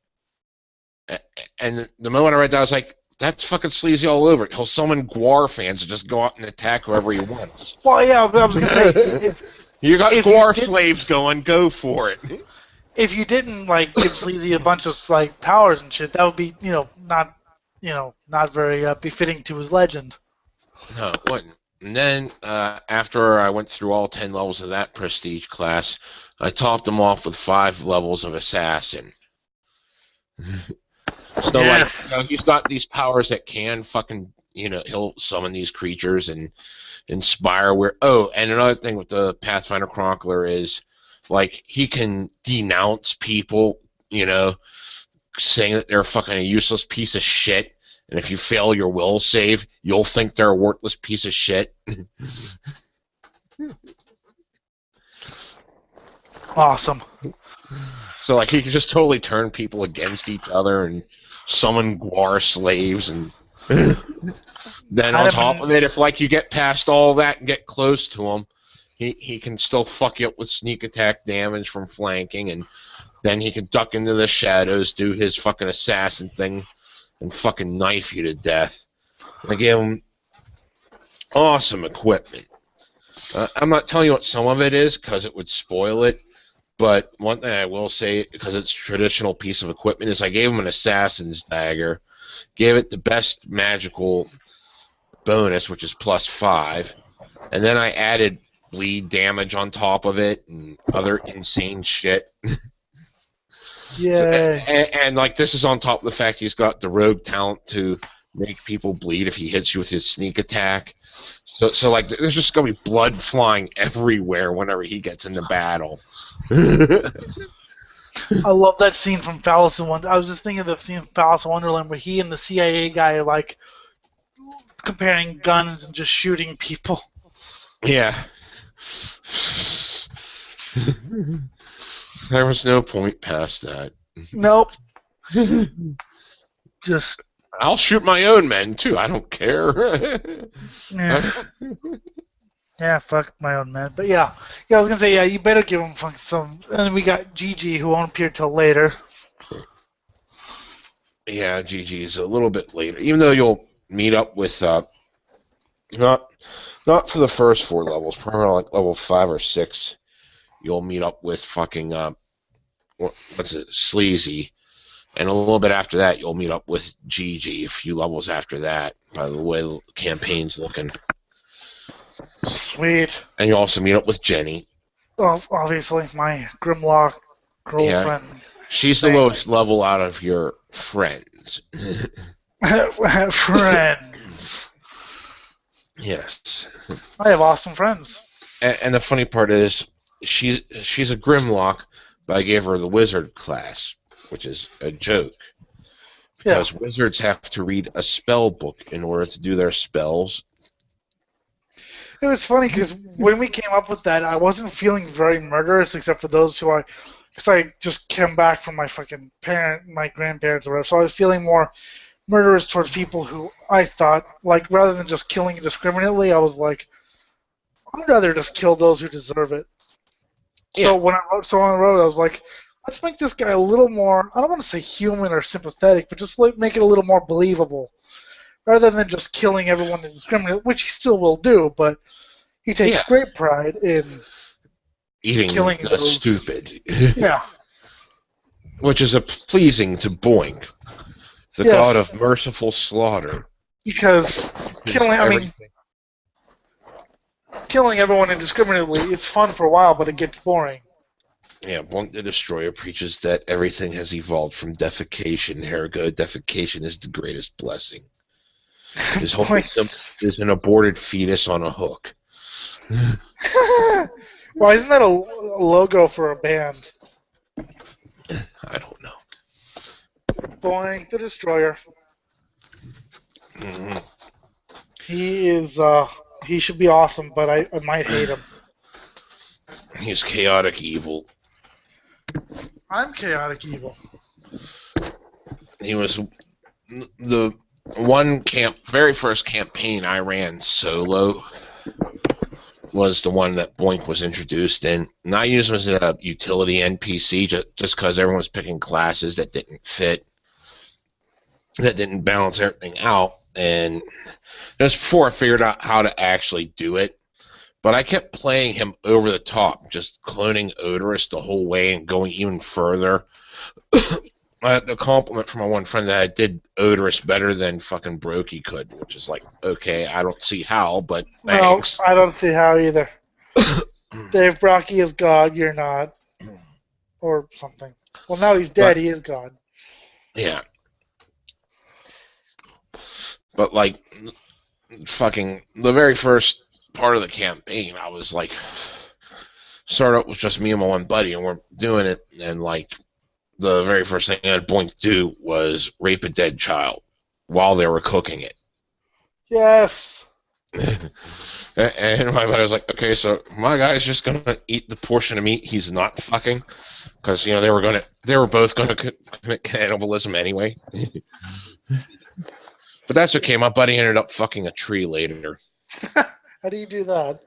[SPEAKER 3] And the moment I read that, I was like, that's fucking sleazy all over. He'll summon Guar fans to just go out and attack whoever he wants.
[SPEAKER 1] Well, yeah, I was gonna say
[SPEAKER 3] You got
[SPEAKER 1] if
[SPEAKER 3] Guar
[SPEAKER 1] you
[SPEAKER 3] slaves going, go for it.
[SPEAKER 1] if you didn't like give Sleazy a bunch of like powers and shit, that would be not very befitting to his legend.
[SPEAKER 3] No, it wouldn't. And then after I went through all 10 levels of that prestige class, I topped him off with 5 levels of assassin. So
[SPEAKER 1] Yes.
[SPEAKER 3] he's got these powers that can fucking he'll summon these creatures and inspire and another thing with the Pathfinder Chronicler is like he can denounce people, saying that they're fucking a useless piece of shit, and if you fail your will save, you'll think they're a worthless piece of shit.
[SPEAKER 1] Awesome.
[SPEAKER 3] So like he can just totally turn people against each other and summon Guar slaves, and then on top of it, if like you get past all that and get close to him, he can still fuck you up with sneak attack damage from flanking, and then he can duck into the shadows, do his fucking assassin thing, and fucking knife you to death. I gave him awesome equipment. I'm not telling you what some of it is because it would spoil it. But one thing I will say, because it's a traditional piece of equipment, is I gave him an assassin's dagger, gave it the best magical bonus, which is +5, and then I added bleed damage on top of it and other insane shit.
[SPEAKER 1] Yay.
[SPEAKER 3] And like this is on top of the fact he's got the rogue talent to make people bleed if he hits you with his sneak attack. So like there's just gonna be blood flying everywhere whenever he gets into battle.
[SPEAKER 1] I love that scene from Palace of Wonder. I was just thinking of the scene from Palace of Wonderland where he and the CIA guy are like comparing guns and just shooting people.
[SPEAKER 3] Yeah. There was no point past that.
[SPEAKER 1] Nope. Just
[SPEAKER 3] I'll shoot my own men too. I don't care.
[SPEAKER 1] yeah, fuck my own man. But yeah, I was gonna say you better give him some. And then we got Gigi who won't appear till later.
[SPEAKER 3] Yeah, GG's a little bit later. Even though you'll meet up with not for the first 4 levels, probably like level 5 or 6. You'll meet up with fucking what's it, Sleazy, and a little bit after that you'll meet up with GG. A few levels after that, by the way the campaign's looking.
[SPEAKER 1] Sweet.
[SPEAKER 3] And you also meet up with Jenny.
[SPEAKER 1] Oh, obviously, my Grimlock girlfriend.
[SPEAKER 3] Yeah, she's the lowest level out of your friends.
[SPEAKER 1] Friends.
[SPEAKER 3] Yes.
[SPEAKER 1] I have awesome friends.
[SPEAKER 3] And the funny part is, she's a Grimlock, but I gave her the wizard class, which is a joke. Because wizards have to read a spell book in order to do their spells.
[SPEAKER 1] It was funny because when we came up with that, I wasn't feeling very murderous, except for those who because I just came back from my fucking my grandparents or whatever. So I was feeling more murderous towards people who I thought, like, rather than just killing indiscriminately, I was like, I'd rather just kill those who deserve it. Yeah. So when I wrote on the road, I was like, let's make this guy a little more, I don't want to say human or sympathetic, but just make it a little more believable. Rather than just killing everyone indiscriminately, which he still will do, but he takes great pride in
[SPEAKER 3] eating
[SPEAKER 1] killing
[SPEAKER 3] the
[SPEAKER 1] those
[SPEAKER 3] stupid.
[SPEAKER 1] Yeah.
[SPEAKER 3] Which is pleasing to Boink, the god of merciful slaughter.
[SPEAKER 1] Because killing everyone indiscriminately, it's fun for a while, but it gets boring.
[SPEAKER 3] Yeah, Boink the Destroyer preaches that everything has evolved from defecation. Ergo, defecation is the greatest blessing. His whole system is an aborted fetus on a hook.
[SPEAKER 1] Why isn't that a logo for a band?
[SPEAKER 3] I don't know.
[SPEAKER 1] Boink the Destroyer.
[SPEAKER 3] Mm-hmm.
[SPEAKER 1] He should be awesome, but I might hate him.
[SPEAKER 3] He's chaotic evil.
[SPEAKER 1] I'm chaotic evil.
[SPEAKER 3] He was the very first campaign I ran solo was the one that Boink was introduced in. And I used as a utility NPC just because everyone was picking classes that didn't fit, that didn't balance everything out. And just before I figured out how to actually do it. But I kept playing him over the top, just cloning Odorous the whole way and going even further. I had the compliment from my one friend that I did Odorous better than fucking Brokey could, which is like, okay, I don't see how, but thanks.
[SPEAKER 1] No, I don't see how either. Dave Brocky is God, you're not. Or something. Well, now he's dead, he is God.
[SPEAKER 3] Yeah. But, like, fucking the very first part of the campaign, I was like, started up with just me and my one buddy, and we're doing it, and, like, the very first thing I had Boink to do was rape a dead child while they were cooking it.
[SPEAKER 1] Yes.
[SPEAKER 3] And my buddy was like, okay, so my guy's just gonna eat the portion of meat he's not fucking, because they were both gonna commit cannibalism anyway. But that's okay. My buddy ended up fucking a tree later.
[SPEAKER 1] How do you do that?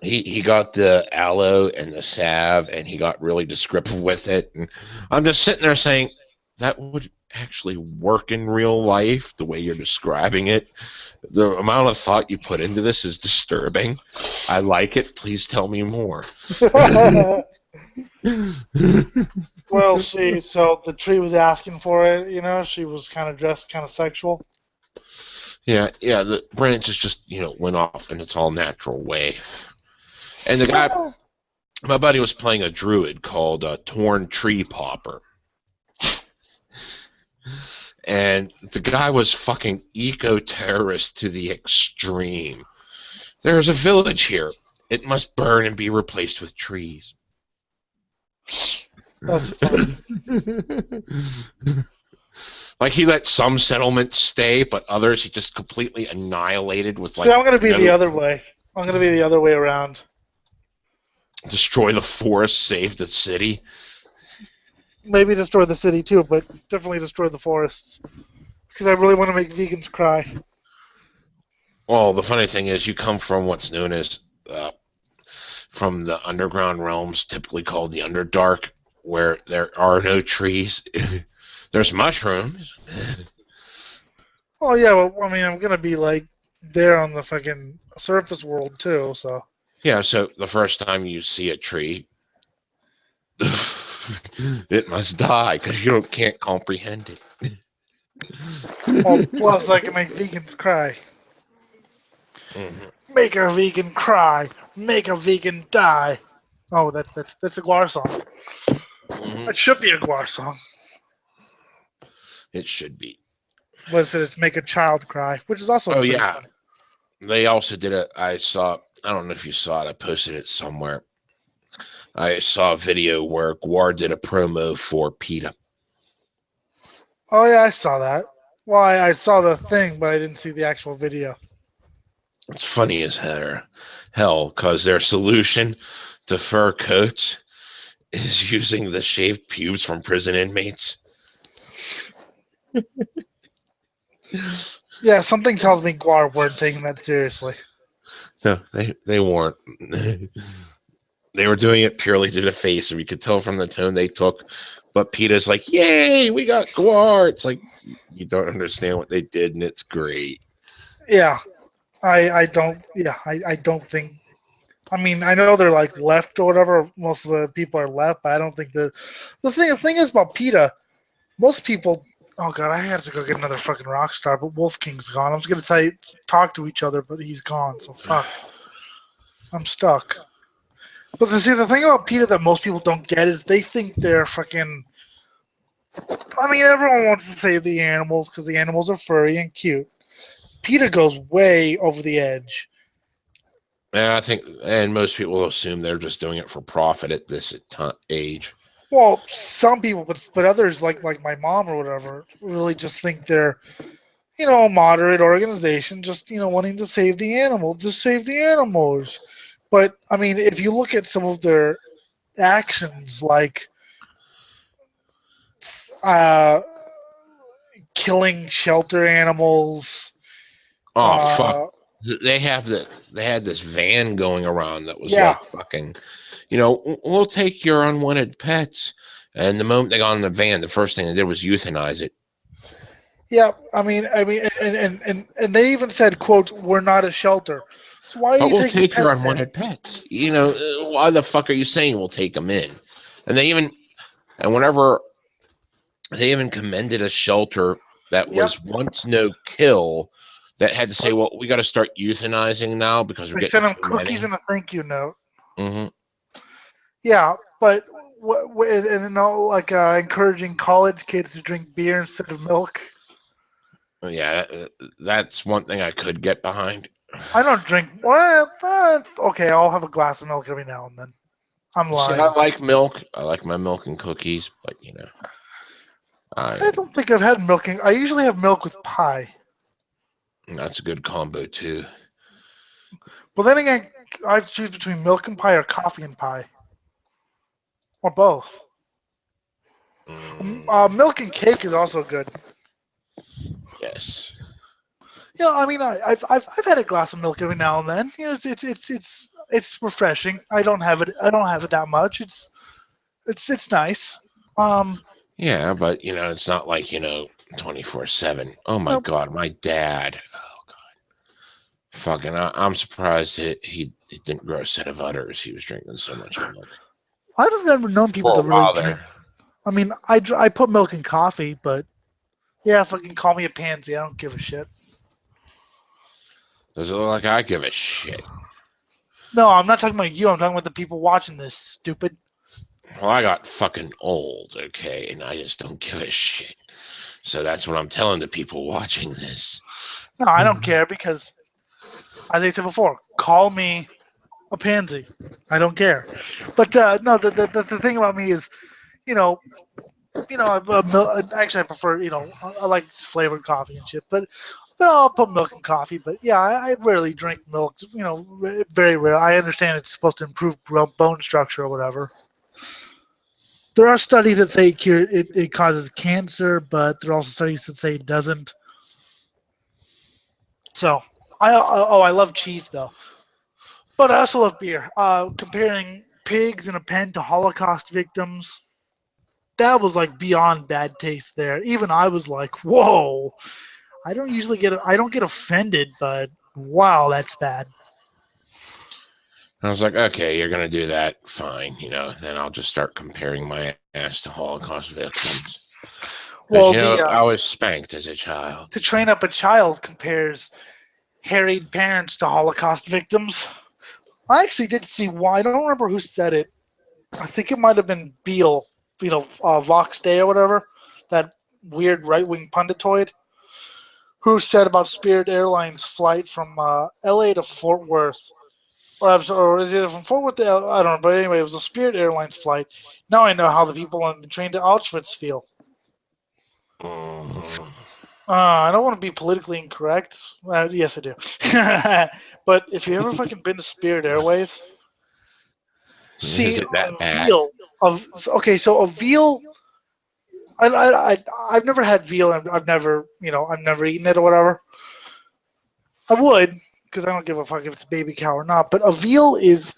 [SPEAKER 3] He got the aloe and the salve, and he got really descriptive with it. And I'm just sitting there saying, that would actually work in real life the way you're describing it. The amount of thought you put into this is disturbing. I like it. Please tell me more.
[SPEAKER 1] Well, so the tree was asking for it, she was kind of dressed kind of sexual.
[SPEAKER 3] Yeah, the branches just, went off in its all natural way. And the guy, my buddy was playing a druid called Torn Tree Popper. And the guy was fucking eco-terrorist to the extreme. There's a village here. It must burn and be replaced with trees.
[SPEAKER 1] That's funny.
[SPEAKER 3] Like, he let some settlements stay, but others he just completely annihilated with, like...
[SPEAKER 1] See, I'm going to be the other way. I'm going to be the other way around.
[SPEAKER 3] Destroy the forest, save the city.
[SPEAKER 1] Maybe destroy the city too, but definitely destroy the forests. Because I really want to make vegans cry.
[SPEAKER 3] Well, the funny thing is, you come from what's known as... from the underground realms, typically called the Underdark, where there are no trees. There's mushrooms.
[SPEAKER 1] Oh yeah, well, I mean, I'm gonna be like there on the fucking surface world too, so.
[SPEAKER 3] Yeah, so the first time you see a tree, it must die because you can't comprehend it.
[SPEAKER 1] Well, plus I can make vegans cry.
[SPEAKER 3] Mm-hmm.
[SPEAKER 1] Make a vegan cry. Make a vegan die. Oh, that's a Guar song.
[SPEAKER 3] Mm-hmm.
[SPEAKER 1] That should be a Guar song.
[SPEAKER 3] It should be.
[SPEAKER 1] Was it? It's make a child cry, which is also.
[SPEAKER 3] Oh yeah,
[SPEAKER 1] funny.
[SPEAKER 3] They also did it. I don't know if you saw it. I posted it somewhere. I saw a video where Guar did a promo for PETA.
[SPEAKER 1] Oh yeah, I saw that. Well, I saw the thing, but I didn't see the actual video.
[SPEAKER 3] It's funny as hell, because their solution to fur coats is using the shaved pubes from prison inmates.
[SPEAKER 1] Yeah, something tells me Guar weren't taking that seriously.
[SPEAKER 3] No, they weren't. They were doing it purely to the face, and you could tell from the tone they took. But PETA's like, yay, we got Guar. It's like, you don't understand what they did, and it's great.
[SPEAKER 1] Yeah, I don't think. I mean, I know they're like left or whatever. Most of the people are left, but I don't think they're. The thing is about PETA, most people. Oh god, I have to go get another fucking rock star, but Wolf King's gone. I was gonna say talk to each other, but he's gone. So fuck. I'm stuck. But the thing about PETA that most people don't get is they think they're fucking. I mean, everyone wants to save the animals because the animals are furry and cute. PETA goes way over the edge.
[SPEAKER 3] Yeah, I think, and most people assume they're just doing it for profit at this age.
[SPEAKER 1] Well, some people, but others, like my mom or whatever, really just think they're, a moderate organization, just wanting to save the animals, just save the animals. But I mean, if you look at some of their actions, like killing shelter animals.
[SPEAKER 3] Oh fuck! They had this van going around that was
[SPEAKER 1] Yeah.
[SPEAKER 3] like fucking, we'll take your unwanted pets. And the moment they got in the van, the first thing they did was euthanize it.
[SPEAKER 1] Yeah, and they even said, "quote We're not a shelter." So why are
[SPEAKER 3] But
[SPEAKER 1] you
[SPEAKER 3] we'll
[SPEAKER 1] taking
[SPEAKER 3] take your
[SPEAKER 1] pets in?
[SPEAKER 3] unwanted pets. Why the fuck are you saying we'll take them in? And whenever they even commended a shelter that
[SPEAKER 1] Yep.
[SPEAKER 3] was once no kill, that had to say, well, we got to start euthanizing now because we're
[SPEAKER 1] They
[SPEAKER 3] getting
[SPEAKER 1] sent them
[SPEAKER 3] too
[SPEAKER 1] cookies
[SPEAKER 3] many.
[SPEAKER 1] and a thank you note.
[SPEAKER 3] Mm-hmm.
[SPEAKER 1] Yeah, but like encouraging college kids to drink beer instead of milk.
[SPEAKER 3] Yeah, that's one thing I could get behind.
[SPEAKER 1] I don't drink. Well, okay, I'll have a glass of milk every now and then. I'm
[SPEAKER 3] See,
[SPEAKER 1] lying.
[SPEAKER 3] I like milk. I like my milk and cookies, but
[SPEAKER 1] I don't think I've had milk. I usually have milk with pie.
[SPEAKER 3] that's a good combo too.
[SPEAKER 1] Well, then again, I have to choose between milk and pie or coffee and pie, or both. Milk and cake is also good.
[SPEAKER 3] Yes.
[SPEAKER 1] Yeah, I mean, I've had a glass of milk every now and then. It's refreshing. I don't have it. I don't have it that much. It's nice. Um,
[SPEAKER 3] Yeah, but it's not like 24/7. Oh my
[SPEAKER 1] no,
[SPEAKER 3] god, my dad. Oh god, fucking! I'm surprised he didn't grow a set of udders. He was drinking so much milk
[SPEAKER 1] I've never known people
[SPEAKER 3] for
[SPEAKER 1] to
[SPEAKER 3] a
[SPEAKER 1] really
[SPEAKER 3] while
[SPEAKER 1] drink.
[SPEAKER 3] there.
[SPEAKER 1] I mean, I put milk in coffee, but yeah, fucking call me a pansy. I don't give a shit.
[SPEAKER 3] Does it look like I give a shit?
[SPEAKER 1] No, I'm not talking about you. I'm talking about the people watching this. Stupid.
[SPEAKER 3] Well, I got fucking old, okay, and I just don't give a shit. So that's what I'm telling the people watching this.
[SPEAKER 1] No, I don't care because, as I said before, call me a pansy. I don't care. But no, the thing about me is, you know, actually I prefer, I like flavored coffee and shit. But I'll put milk in coffee. But yeah, I rarely drink milk. Very rare. I understand it's supposed to improve bone structure or whatever. There are studies that say it causes cancer, but there are also studies that say it doesn't. So I love cheese though, but I also love beer. Comparing pigs in a pen to Holocaust victims, that was like beyond bad taste there. Even I was like, whoa. I don't get offended, but wow, that's bad.
[SPEAKER 3] I was like, okay, you're gonna do that, fine, then I'll just start comparing my ass to Holocaust victims. Because
[SPEAKER 1] Well,
[SPEAKER 3] I was spanked as a child.
[SPEAKER 1] To Train Up a Child compares harried parents to Holocaust victims. I actually did see why. I don't remember who said it. I think it might have been Beale, Vox Day or whatever, that weird right wing punditoid, who said about Spirit Airlines flight from LA to Fort Worth. Or is it from Fort Worth to I don't know, but anyway, it was a Spirit Airlines flight. Now I know how the people on the train to Auschwitz feel.
[SPEAKER 3] Mhm.
[SPEAKER 1] I don't want to be politically incorrect. Yes, I do. But if you ever fucking been to Spirit Airways, see
[SPEAKER 3] Is it that
[SPEAKER 1] a
[SPEAKER 3] bad?
[SPEAKER 1] veal of okay, so a veal. I've never had veal. I've never I've never eaten it or whatever. I would because I don't give a fuck if it's a baby cow or not. But a veal is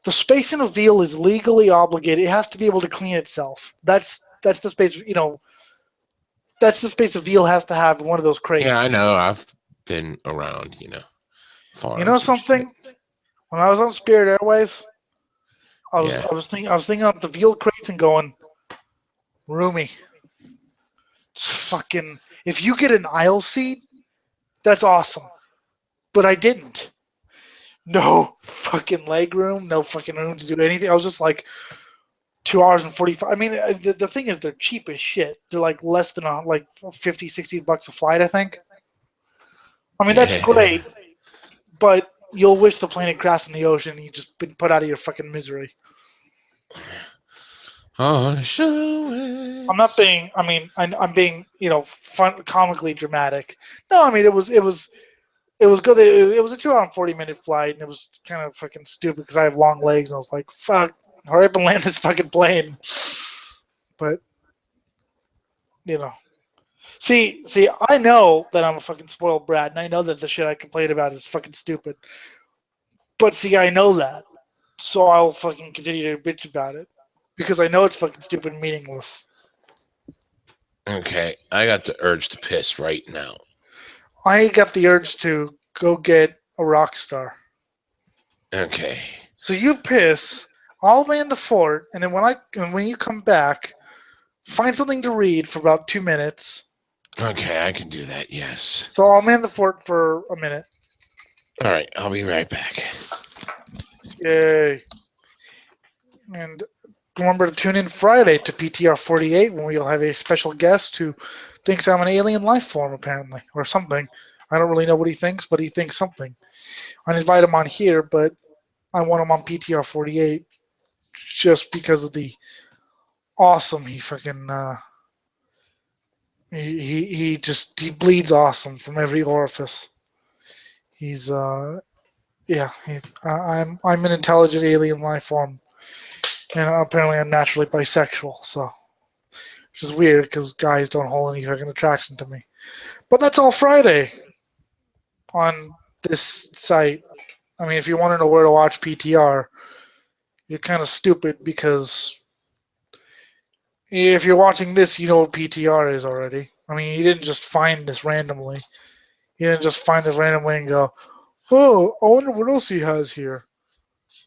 [SPEAKER 1] the space in a veal is legally obligated. It has to be able to clean itself. That's the space. That's the space a veal has to have in one of those
[SPEAKER 3] Yeah, I
[SPEAKER 1] crates.
[SPEAKER 3] know. I've been around,
[SPEAKER 1] You know
[SPEAKER 3] farms and shit.
[SPEAKER 1] something? When I was on Spirit Airways,
[SPEAKER 3] Yeah.
[SPEAKER 1] I was thinking of the veal crates and going, roomy. It's fucking. If you get an aisle seat, that's awesome. But I didn't. No fucking leg room, no fucking room to do anything. I was just like 2 hours and 45. I mean, the thing is, they're cheap as shit. They're like less than like 50, $60 a flight, I think. I mean, that's great, but you'll wish the plane had crashed in the ocean and you just been put out of your fucking misery.
[SPEAKER 3] Oh, show it.
[SPEAKER 1] I'm not being. I mean, I'm being fun, comically dramatic. No, I mean it was good. It was a 2 hour and 40 minute flight, and it was kind of fucking stupid because I have long legs, and I was like, fuck, hurry up and land this fucking plane. But you know, See, I know that I'm a fucking spoiled brat, and I know that the shit I complain about is fucking stupid. But see, I know that, so I'll fucking continue to bitch about it because I know it's fucking stupid and meaningless.
[SPEAKER 3] Okay, I got the urge to piss right now.
[SPEAKER 1] I got the urge to go get a rock star.
[SPEAKER 3] Okay.
[SPEAKER 1] So you piss, I'll man the fort, and then when you come back, find something to read for about 2 minutes.
[SPEAKER 3] Okay, I can do that, yes.
[SPEAKER 1] So I'll man the fort for a minute.
[SPEAKER 3] All right, I'll be right back.
[SPEAKER 1] Yay! And remember to tune in Friday to PTR 48 when we'll have a special guest who thinks I'm an alien life form, apparently, or something. I don't really know what he thinks, but he thinks something. I'd invite him on here, but I want him on PTR 48 just because of the awesome he fucking he bleeds awesome from every orifice. He's yeah, I'm an intelligent alien life form, and apparently I'm naturally bisexual, so which is weird because guys don't hold any fucking attraction to me. But that's all Friday on this site. I mean, if you want to know where to watch PTR, you're kind of stupid because if you're watching this, you know what PTR is already. I mean, you didn't just find this randomly. You didn't just find this randomly and go, oh, I wonder what else he has here.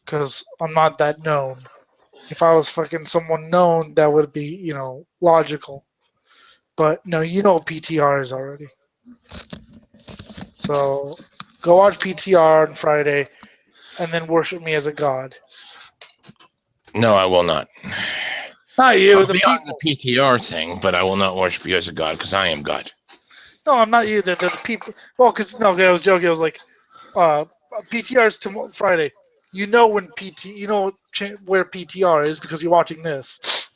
[SPEAKER 1] Because I'm not that known. If I was fucking someone known, that would be, logical. But no, you know what PTR is already. So go watch PTR on Friday and then worship me as a god.
[SPEAKER 3] No, I will not.
[SPEAKER 1] Not you,
[SPEAKER 3] I'll
[SPEAKER 1] the
[SPEAKER 3] be on the
[SPEAKER 1] people.
[SPEAKER 3] PTR thing, but I will not worship you as a god because I am God.
[SPEAKER 1] No, I'm not you. The people. Well, because no, I was joking. I was like, PTR is tomorrow, Friday. You know when you know where PTR is because you're watching this.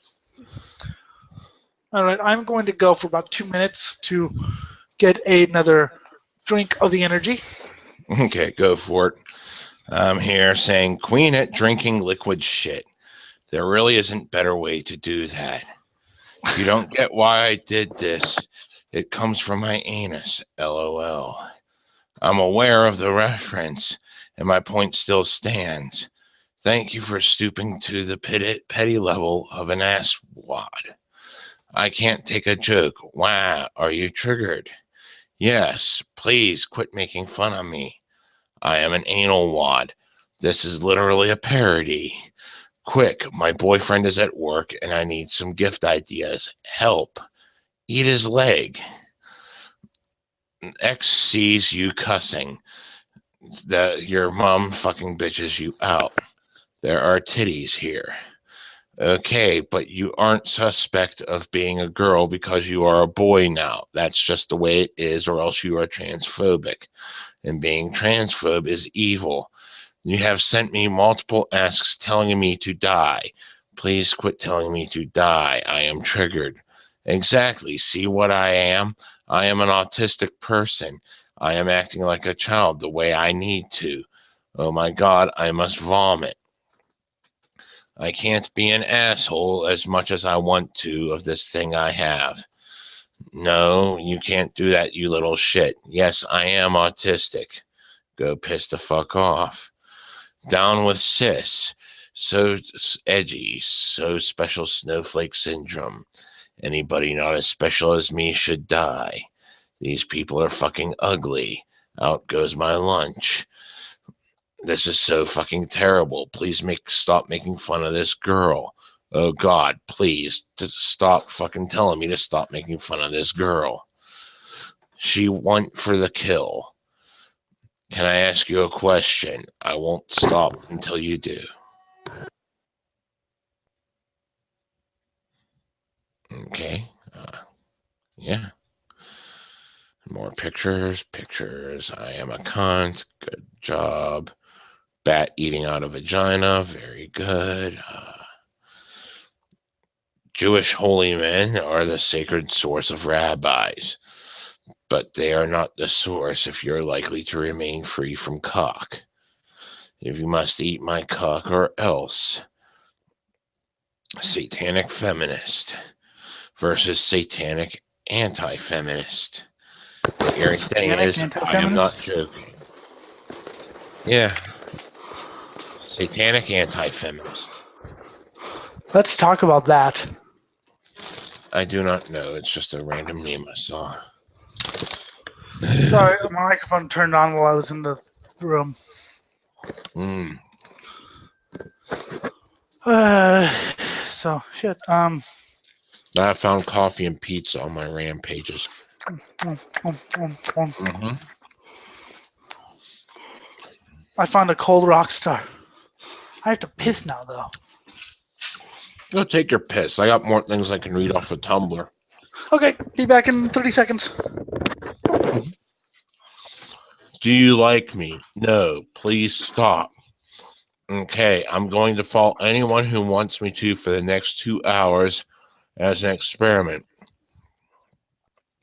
[SPEAKER 1] All right, I'm going to go for about 2 minutes to get another drink of the energy.
[SPEAKER 3] Okay, go for it. I'm here saying queen at drinking liquid shit. There really isn't better way to do that. You don't get why I did this. It comes from my anus, LOL. I'm aware of the reference, and my point still stands. Thank you for stooping to the petty level of an asswad. I can't take a joke. Wow, are you triggered? Yes, please quit making fun of me. I am an anal wad. This is literally a parody. Quick, my boyfriend is at work and I need some gift ideas. Help. Eat his leg. X sees you cussing. Your mom fucking bitches you out. There are titties here. Okay, but you aren't suspect of being a girl because you are a boy now. That's just the way it is, or else you are transphobic. And being transphobe is evil. You have sent me multiple asks telling me to die. Please quit telling me to die. I am triggered. Exactly. See what I am? I am an autistic person. I am acting like a child the way I need to. Oh my God, I must vomit. I can't be an asshole as much as I want to of this thing I have. No, you can't do that, you little shit. Yes, I am autistic. Go piss the fuck off. Down with cis. So edgy. So special snowflake syndrome. Anybody not as special as me should die. These people are fucking ugly. Out goes my lunch. This is so fucking terrible. Please stop making fun of this girl. Oh God, please stop fucking telling me to stop making fun of this girl. She went for the kill. Can I ask you a question? I won't stop until you do. Okay. Yeah. More pictures. I am a cunt. Good job. Bat eating out of vagina. Very good. Jewish holy men are the sacred source of rabbis, but they are not the source if you're likely to remain free from cock. If you must eat my cock or else. Satanic feminist versus satanic Anti-feminist. The eerie thing
[SPEAKER 1] Satanic
[SPEAKER 3] is, I am not
[SPEAKER 1] anti-feminist?
[SPEAKER 3] joking. Yeah. Satanic anti-feminist.
[SPEAKER 1] Let's talk about that.
[SPEAKER 3] I do not know. It's just a random name I saw.
[SPEAKER 1] Sorry, my microphone turned on while I was in the room.
[SPEAKER 3] Mm.
[SPEAKER 1] So shit.
[SPEAKER 3] I found coffee and pizza on my rampages. Mm-hmm.
[SPEAKER 1] I found a cold rock star. I have to piss now, though.
[SPEAKER 3] Go take your piss. I got more things I can read off of Tumblr.
[SPEAKER 1] Okay, be back in 30 seconds.
[SPEAKER 3] Do you like me? No, please stop. Okay, I'm going to follow anyone who wants me to for the next 2 hours as an experiment.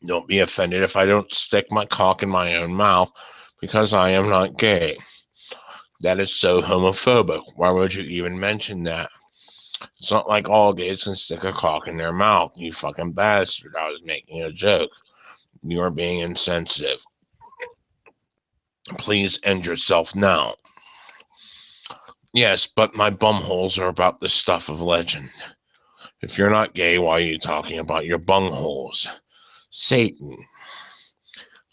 [SPEAKER 3] Don't be offended if I don't stick my cock in my own mouth because I am not gay. That is so homophobic. Why would you even mention that? It's not like all gays can stick a cock in their mouth, you fucking bastard. I was making a joke. You are being insensitive. Please end yourself now. Yes, but my bumholes are about the stuff of legend. If you're not gay, why are you talking about your bungholes? Satan.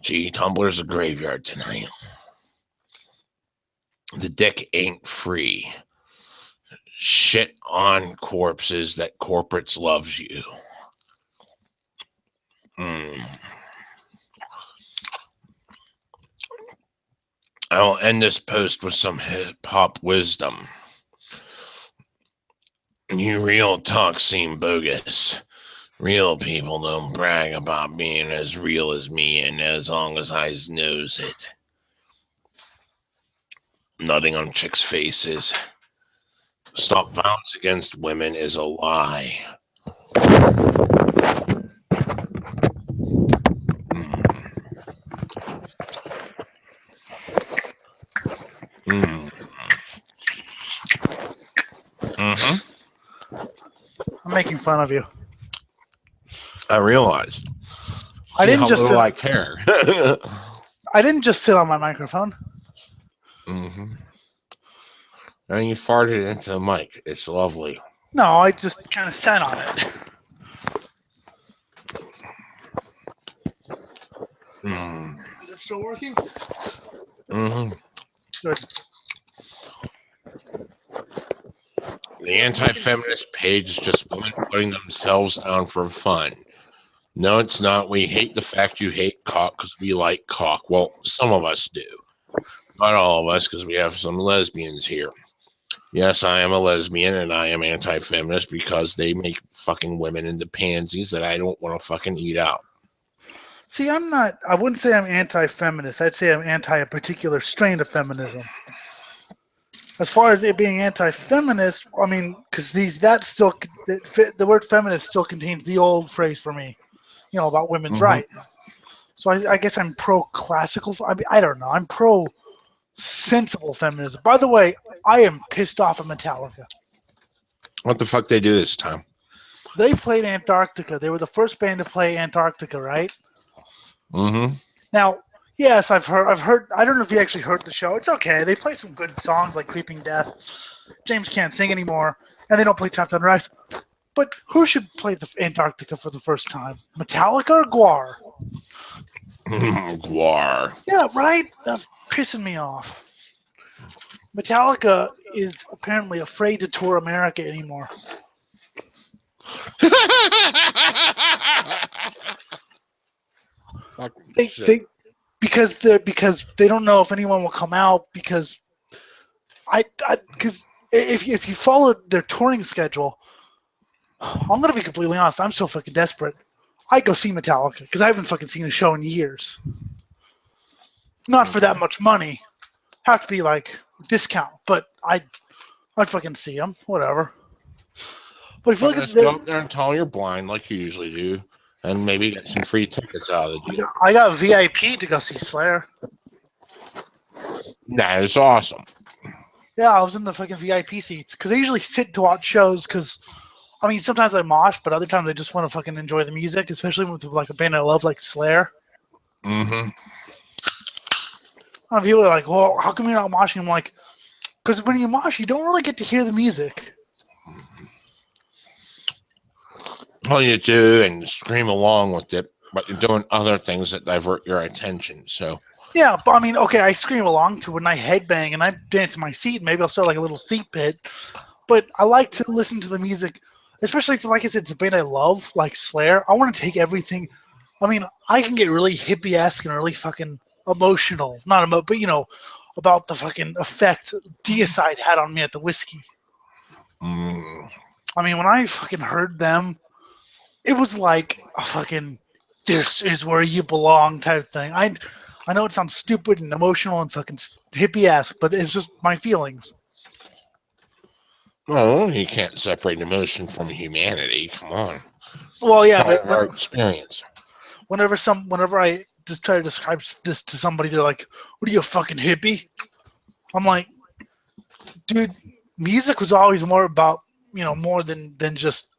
[SPEAKER 3] Gee, Tumblr's a graveyard tonight. The dick ain't free. Shit on corpses that corporates loves you. I will end this post with some hip-hop wisdom. You real talk seem bogus. Real people don't brag about being as real as me, and as long as I knows it. Nutting on chicks' faces. Stop violence against women is a lie.
[SPEAKER 1] I'm making fun of you.
[SPEAKER 3] I realized.
[SPEAKER 1] I
[SPEAKER 3] See
[SPEAKER 1] didn't
[SPEAKER 3] how
[SPEAKER 1] just
[SPEAKER 3] little
[SPEAKER 1] sit,
[SPEAKER 3] I care.
[SPEAKER 1] I didn't just sit on my microphone.
[SPEAKER 3] And you farted into the mic. It's lovely.
[SPEAKER 1] No, I just kind of sat on it. Is it still working? Good.
[SPEAKER 3] The anti-feminist page is just women putting themselves down for fun. No, it's not. We hate the fact you hate cock because we like cock. Well, some of us do. Not all of us, because we have some lesbians here. Yes, I am a lesbian, and I am anti-feminist because they make fucking women into pansies that I don't want to fucking eat out.
[SPEAKER 1] See, I wouldn't say I'm anti-feminist. I'd say I'm anti a particular strain of feminism. As far as it being anti-feminist, I mean, because the word feminist still contains the old phrase for me, about women's rights. So I guess I'm pro-classical. I mean, I don't know. I'm pro-sensible feminism. By the way, I am pissed off at Metallica.
[SPEAKER 3] What the fuck they do this time?
[SPEAKER 1] They played Antarctica. They were the first band to play Antarctica, right? Now, yes, I've heard. I don't know if you actually heard the show. It's okay. They play some good songs like "Creeping Death." James can't sing anymore, and they don't play "Trapped Under Ice." But who should play the Antarctica for the first time? Metallica or Guar?
[SPEAKER 3] Guar.
[SPEAKER 1] Yeah, right? That's pissing me off. Metallica is apparently afraid to tour America anymore. Because they don't know if anyone will come out, because if you follow their touring schedule, I'm gonna be completely honest. I'm so fucking desperate. I'd go see Metallica because I haven't fucking seen a show in years. Not for that much money. Have to be like discount, but I'd fucking see them. Whatever. But if you look at
[SPEAKER 3] go up there and tell them you're blind like you usually do, and maybe get some free tickets out of the deal.
[SPEAKER 1] I got VIP to go see Slayer.
[SPEAKER 3] That is awesome.
[SPEAKER 1] Yeah, I was in the fucking VIP seats because I usually sit to watch shows because I mean, sometimes I mosh, but other times I just want to fucking enjoy the music, especially with like a band I love, like Slayer.
[SPEAKER 3] Mm-hmm.
[SPEAKER 1] People are like, "Well, how come you're not moshing?" I'm like, "Because when you mosh, you don't really get to hear the music."
[SPEAKER 3] All you do and scream along with it, but you're doing other things that divert your attention. So
[SPEAKER 1] Yeah, but I mean, okay, I scream along to it and I headbang and I dance in my seat. Maybe I'll start like a little seat pit. But I like to listen to the music, especially if, like I said, it's a band I love, like Slayer. I want to take everything. I mean, I can get really hippie-esque and really fucking emotional. Not but about the fucking effect Deicide had on me at the whiskey.
[SPEAKER 3] mm,
[SPEAKER 1] I mean, when I fucking heard them, it was like a fucking "this is where you belong" type thing. I know it sounds stupid and emotional and fucking hippie-esque, but it's just my feelings.
[SPEAKER 3] well, you can't separate emotion from humanity. Come on,
[SPEAKER 1] Well,
[SPEAKER 3] it's
[SPEAKER 1] yeah,
[SPEAKER 3] part
[SPEAKER 1] but
[SPEAKER 3] of our experience.
[SPEAKER 1] whenever I just try to describe this to somebody, they're like, "What are you, a fucking hippie?" I'm like, dude, music was always more about more than just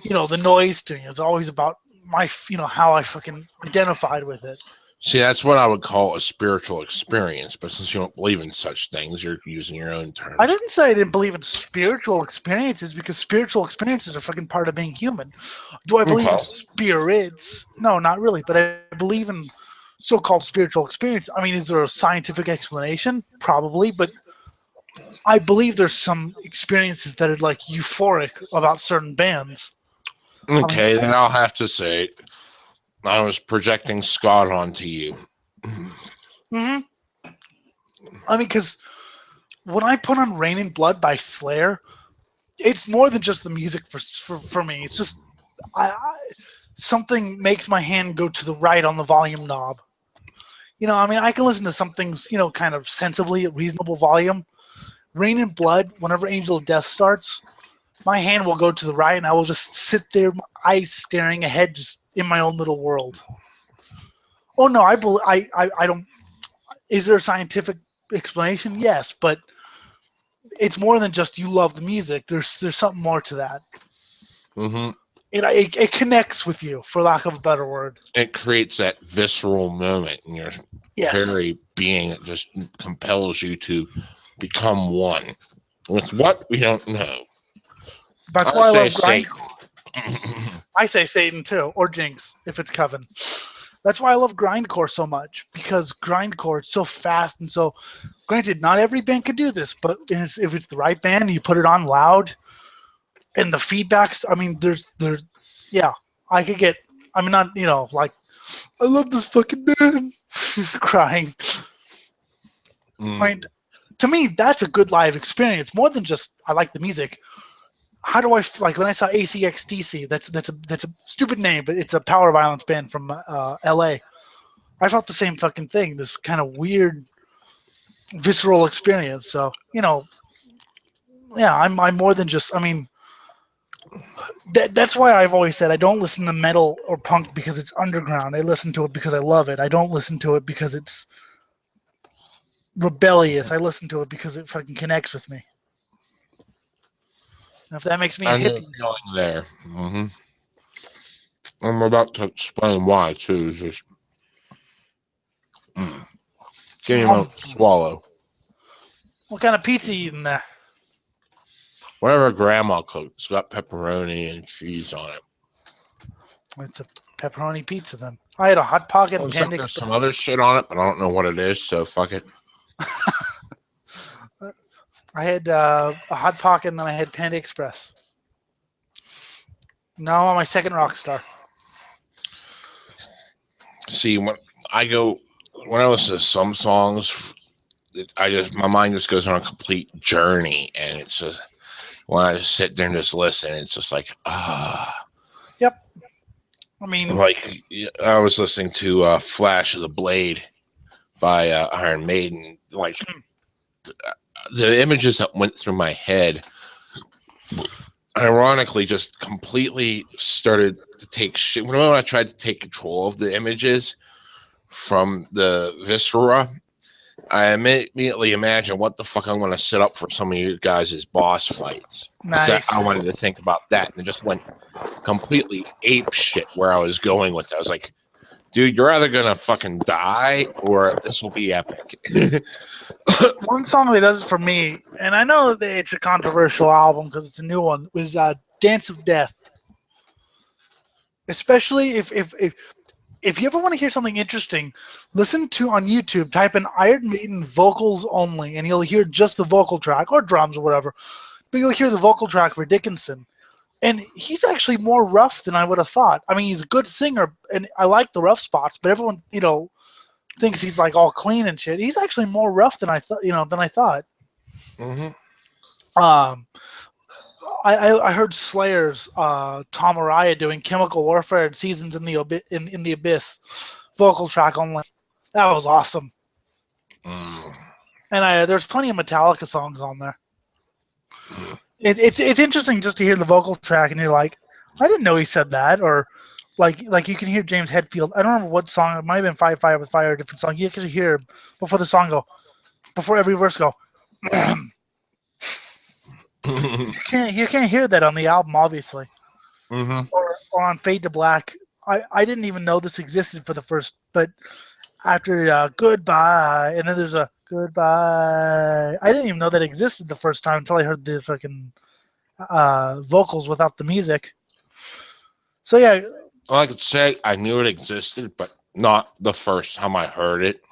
[SPEAKER 1] the noise to me. It was always about my how I fucking identified with it.
[SPEAKER 3] See, that's what I would call a spiritual experience. But since you don't believe in such things, you're using your own
[SPEAKER 1] I
[SPEAKER 3] terms.
[SPEAKER 1] didn't say I didn't believe in spiritual experiences because spiritual experiences are fucking part of being human. Do I believe in
[SPEAKER 3] Okay.
[SPEAKER 1] spirits? No, not really. But I believe in so-called spiritual experience. I mean, is there a scientific explanation? Probably, but I believe there's some experiences that are like euphoric about certain bands. I mean,
[SPEAKER 3] Okay, then I'll have to say I was projecting Scott onto you.
[SPEAKER 1] hmm I mean, because when I put on "Rain in Blood" by Slayer, it's more than just the music for me. It's just something makes my hand go to the right on the volume knob. I mean, I can listen to some things, kind of sensibly at reasonable volume. "Rain in Blood," whenever "Angel of Death" starts, my hand will go to the right, and I will just sit there, my eyes staring ahead, just in my own little world. Oh no, I don't. Is there a scientific explanation? Yes, but it's more than just you love the music. There's something more to that.
[SPEAKER 3] Hmm.
[SPEAKER 1] It connects with you, for lack of a better word.
[SPEAKER 3] It creates that visceral moment in your
[SPEAKER 1] Yes,
[SPEAKER 3] very being. It just compels you to become one with what we don't know.
[SPEAKER 1] that's
[SPEAKER 3] I
[SPEAKER 1] why I
[SPEAKER 3] say
[SPEAKER 1] love grind.
[SPEAKER 3] Satan.
[SPEAKER 1] I say Satan too, or Jinx if it's Coven. That's why I love grindcore so much because grindcore is so fast and so. Granted, not every band could do this, but if it's the right band, and you put it on loud, and the feedbacks. I mean, yeah, I could get. I mean, not like I love this fucking band, crying. I
[SPEAKER 3] Mm,
[SPEAKER 1] mean, to me, that's a good live experience more than just I like the music. How do I like when I saw ACXDC? That's a stupid name, but it's a power violence band from LA. I felt the same fucking thing. This kind of weird, visceral experience. So yeah, I'm more than just. I mean, that's why I've always said I don't listen to metal or punk because it's underground. I listen to it because I love it. I don't listen to it because it's rebellious. I listen to it because it fucking connects with me. And if that makes me a
[SPEAKER 3] I know the
[SPEAKER 1] hippie,
[SPEAKER 3] feeling there. I'm about to explain why too. It's just give me a
[SPEAKER 1] um,
[SPEAKER 3] moment to swallow.
[SPEAKER 1] what kind of pizza you eating there?
[SPEAKER 3] Whatever grandma cooked, it's got pepperoni and cheese on it.
[SPEAKER 1] It's a pepperoni pizza then. I had a hot pocket and
[SPEAKER 3] Looks like
[SPEAKER 1] Panda
[SPEAKER 3] there's some
[SPEAKER 1] Express.
[SPEAKER 3] other shit on it, but I don't know what it is. So fuck it.
[SPEAKER 1] I had a hot pocket and then I had Panda Express. Now I'm on my second rock star.
[SPEAKER 3] See, when I listen to some songs, my mind just goes on a complete journey, and it's just when I just sit there and just listen, it's just like
[SPEAKER 1] Yep. I mean,
[SPEAKER 3] like I was listening to "Flash of the Blade" by Iron Maiden. Like the images that went through my head, ironically, just completely started to take shit. When I tried to take control of the images from the viscera, I immediately imagine what the fuck I'm going to set up for some of you guys' boss fights.
[SPEAKER 1] Nice.
[SPEAKER 3] I wanted to think about that, and it just went completely ape shit where I was going with it. I was like, dude, you're either going to fucking die or this will be epic.
[SPEAKER 1] One song that does it for me, and I know that it's a controversial album because it's a new one, was "Dance of Death." Especially if you ever want to hear something interesting, listen to on YouTube. Type in Iron Maiden vocals only, and you'll hear just the vocal track or drums or whatever. But you'll hear the vocal track for Dickinson, and he's actually more rough than I would have thought. I mean, he's a good singer, and I like the rough spots. But everyone, thinks he's like all clean and shit. He's actually more rough than I thought. Than I thought.
[SPEAKER 3] Mm-hmm.
[SPEAKER 1] Um, I heard Slayer's Tom Araya doing Chemical Warfare and Seasons in the Abyss, vocal track only. That was awesome. And there's plenty of Metallica songs on there. It's interesting just to hear the vocal track and you're like, I didn't know he said that, or like you can hear James Hetfield. I don't remember what song. It might have been Five Fire with Fire, a different song. You can hear him before every verse go. You can't hear that on the album, obviously, or on Fade to Black. I didn't even know this existed for the first, but after Goodbye, and then there's a Goodbye. I didn't even know that existed the first time until I heard the fucking vocals without the music. So yeah.
[SPEAKER 3] Well, I could say I knew it existed, but not the first time I heard it.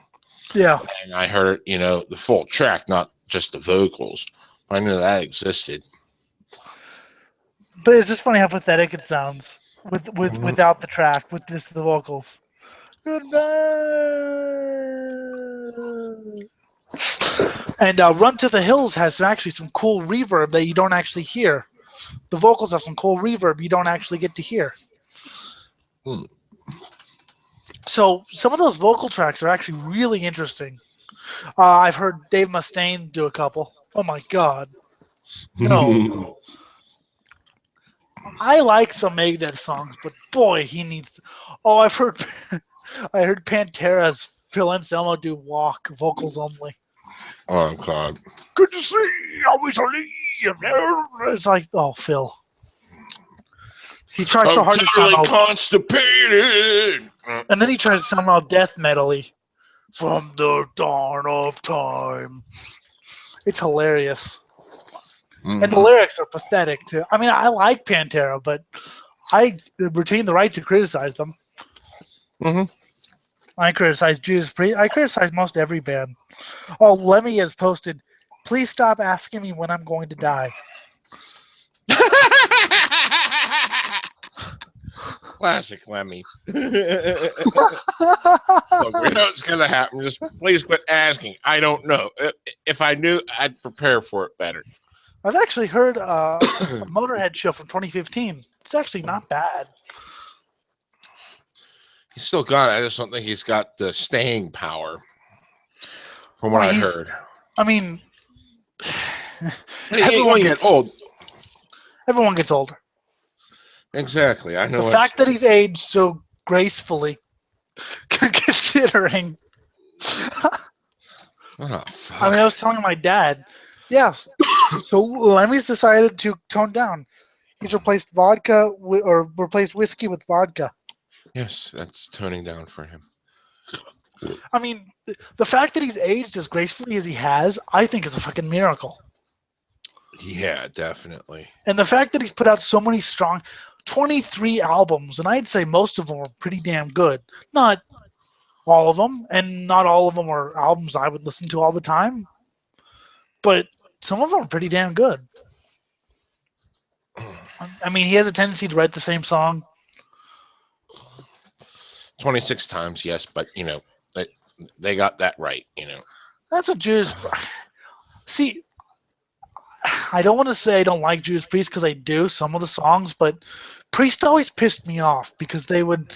[SPEAKER 1] Yeah.
[SPEAKER 3] And I heard, the full track, not just the vocals. I knew that existed.
[SPEAKER 1] But it's just funny how pathetic it sounds without the track, with just the vocals. Goodbye. And Run to the Hills has actually some cool reverb that you don't actually hear. The vocals have some cool reverb you don't actually get to hear. So some of those vocal tracks are actually really interesting. I've heard Dave Mustaine do a couple. Oh my god. No. I like some Megadeth songs, but boy, he needs. Oh, I heard Pantera's Phil Anselmo do "Walk" vocals only.
[SPEAKER 3] Oh god.
[SPEAKER 1] Good to see. Always leave. It's like, oh, Phil. He tries so hard to sound all
[SPEAKER 3] constipated.
[SPEAKER 1] and then he tries to sound all death metal-y. From the dawn of time. It's hilarious. And the lyrics are pathetic too. I mean, I like Pantera, but I retain the right to criticize them. I criticize Judas Priest. I criticize most every band. Oh, Lemmy has posted, please stop asking me when I'm going to die.
[SPEAKER 3] Classic Lemmy. Look, we know it's going to happen. Just please quit asking. I don't know. If I knew, I'd prepare for it better.
[SPEAKER 1] I've actually heard a Motorhead show from 2015. It's actually not bad.
[SPEAKER 3] He's still got it. I just don't think he's got the staying power, from what I heard.
[SPEAKER 1] I mean,
[SPEAKER 3] everyone gets old.
[SPEAKER 1] Everyone gets older.
[SPEAKER 3] Exactly. I know.
[SPEAKER 1] The fact that he's aged so gracefully, considering.
[SPEAKER 3] Oh, fuck.
[SPEAKER 1] I mean, I was telling my dad, yeah. So Lemmy's decided to tone down. He's replaced replaced whiskey with vodka.
[SPEAKER 3] Yes, that's toning down for him.
[SPEAKER 1] I mean, the fact that he's aged as gracefully as he has, I think is a fucking miracle.
[SPEAKER 3] Yeah, definitely.
[SPEAKER 1] And the fact that he's put out so many strong 23 albums, and I'd say most of them are pretty damn good. Not all of them, and not all of them are albums I would listen to all the time. But some of them are pretty damn good. I mean, he has a tendency to write the same song
[SPEAKER 3] 26 times, yes, but, they got that right,
[SPEAKER 1] That's what Judas... See, I don't want to say I don't like Judas Priest because I do, some of the songs, but Priest always pissed me off because they would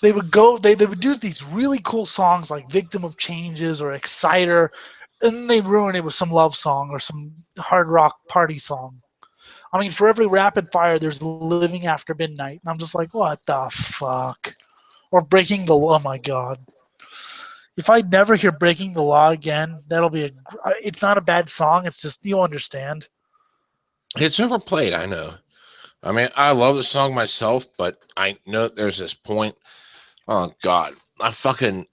[SPEAKER 1] do these really cool songs like Victim of Changes or Exciter, and then they ruin it with some love song or some hard rock party song. I mean, for every Rapid Fire, there's Living After Midnight. And I'm just like, what the fuck? Or Breaking the... Oh, my God. If I never hear "Breaking the Law" again, that'll be a. It's not a bad song. It's just you understand.
[SPEAKER 3] It's overplayed, I know. I mean, I love the song myself, but I know there's this point. Oh God, I fucking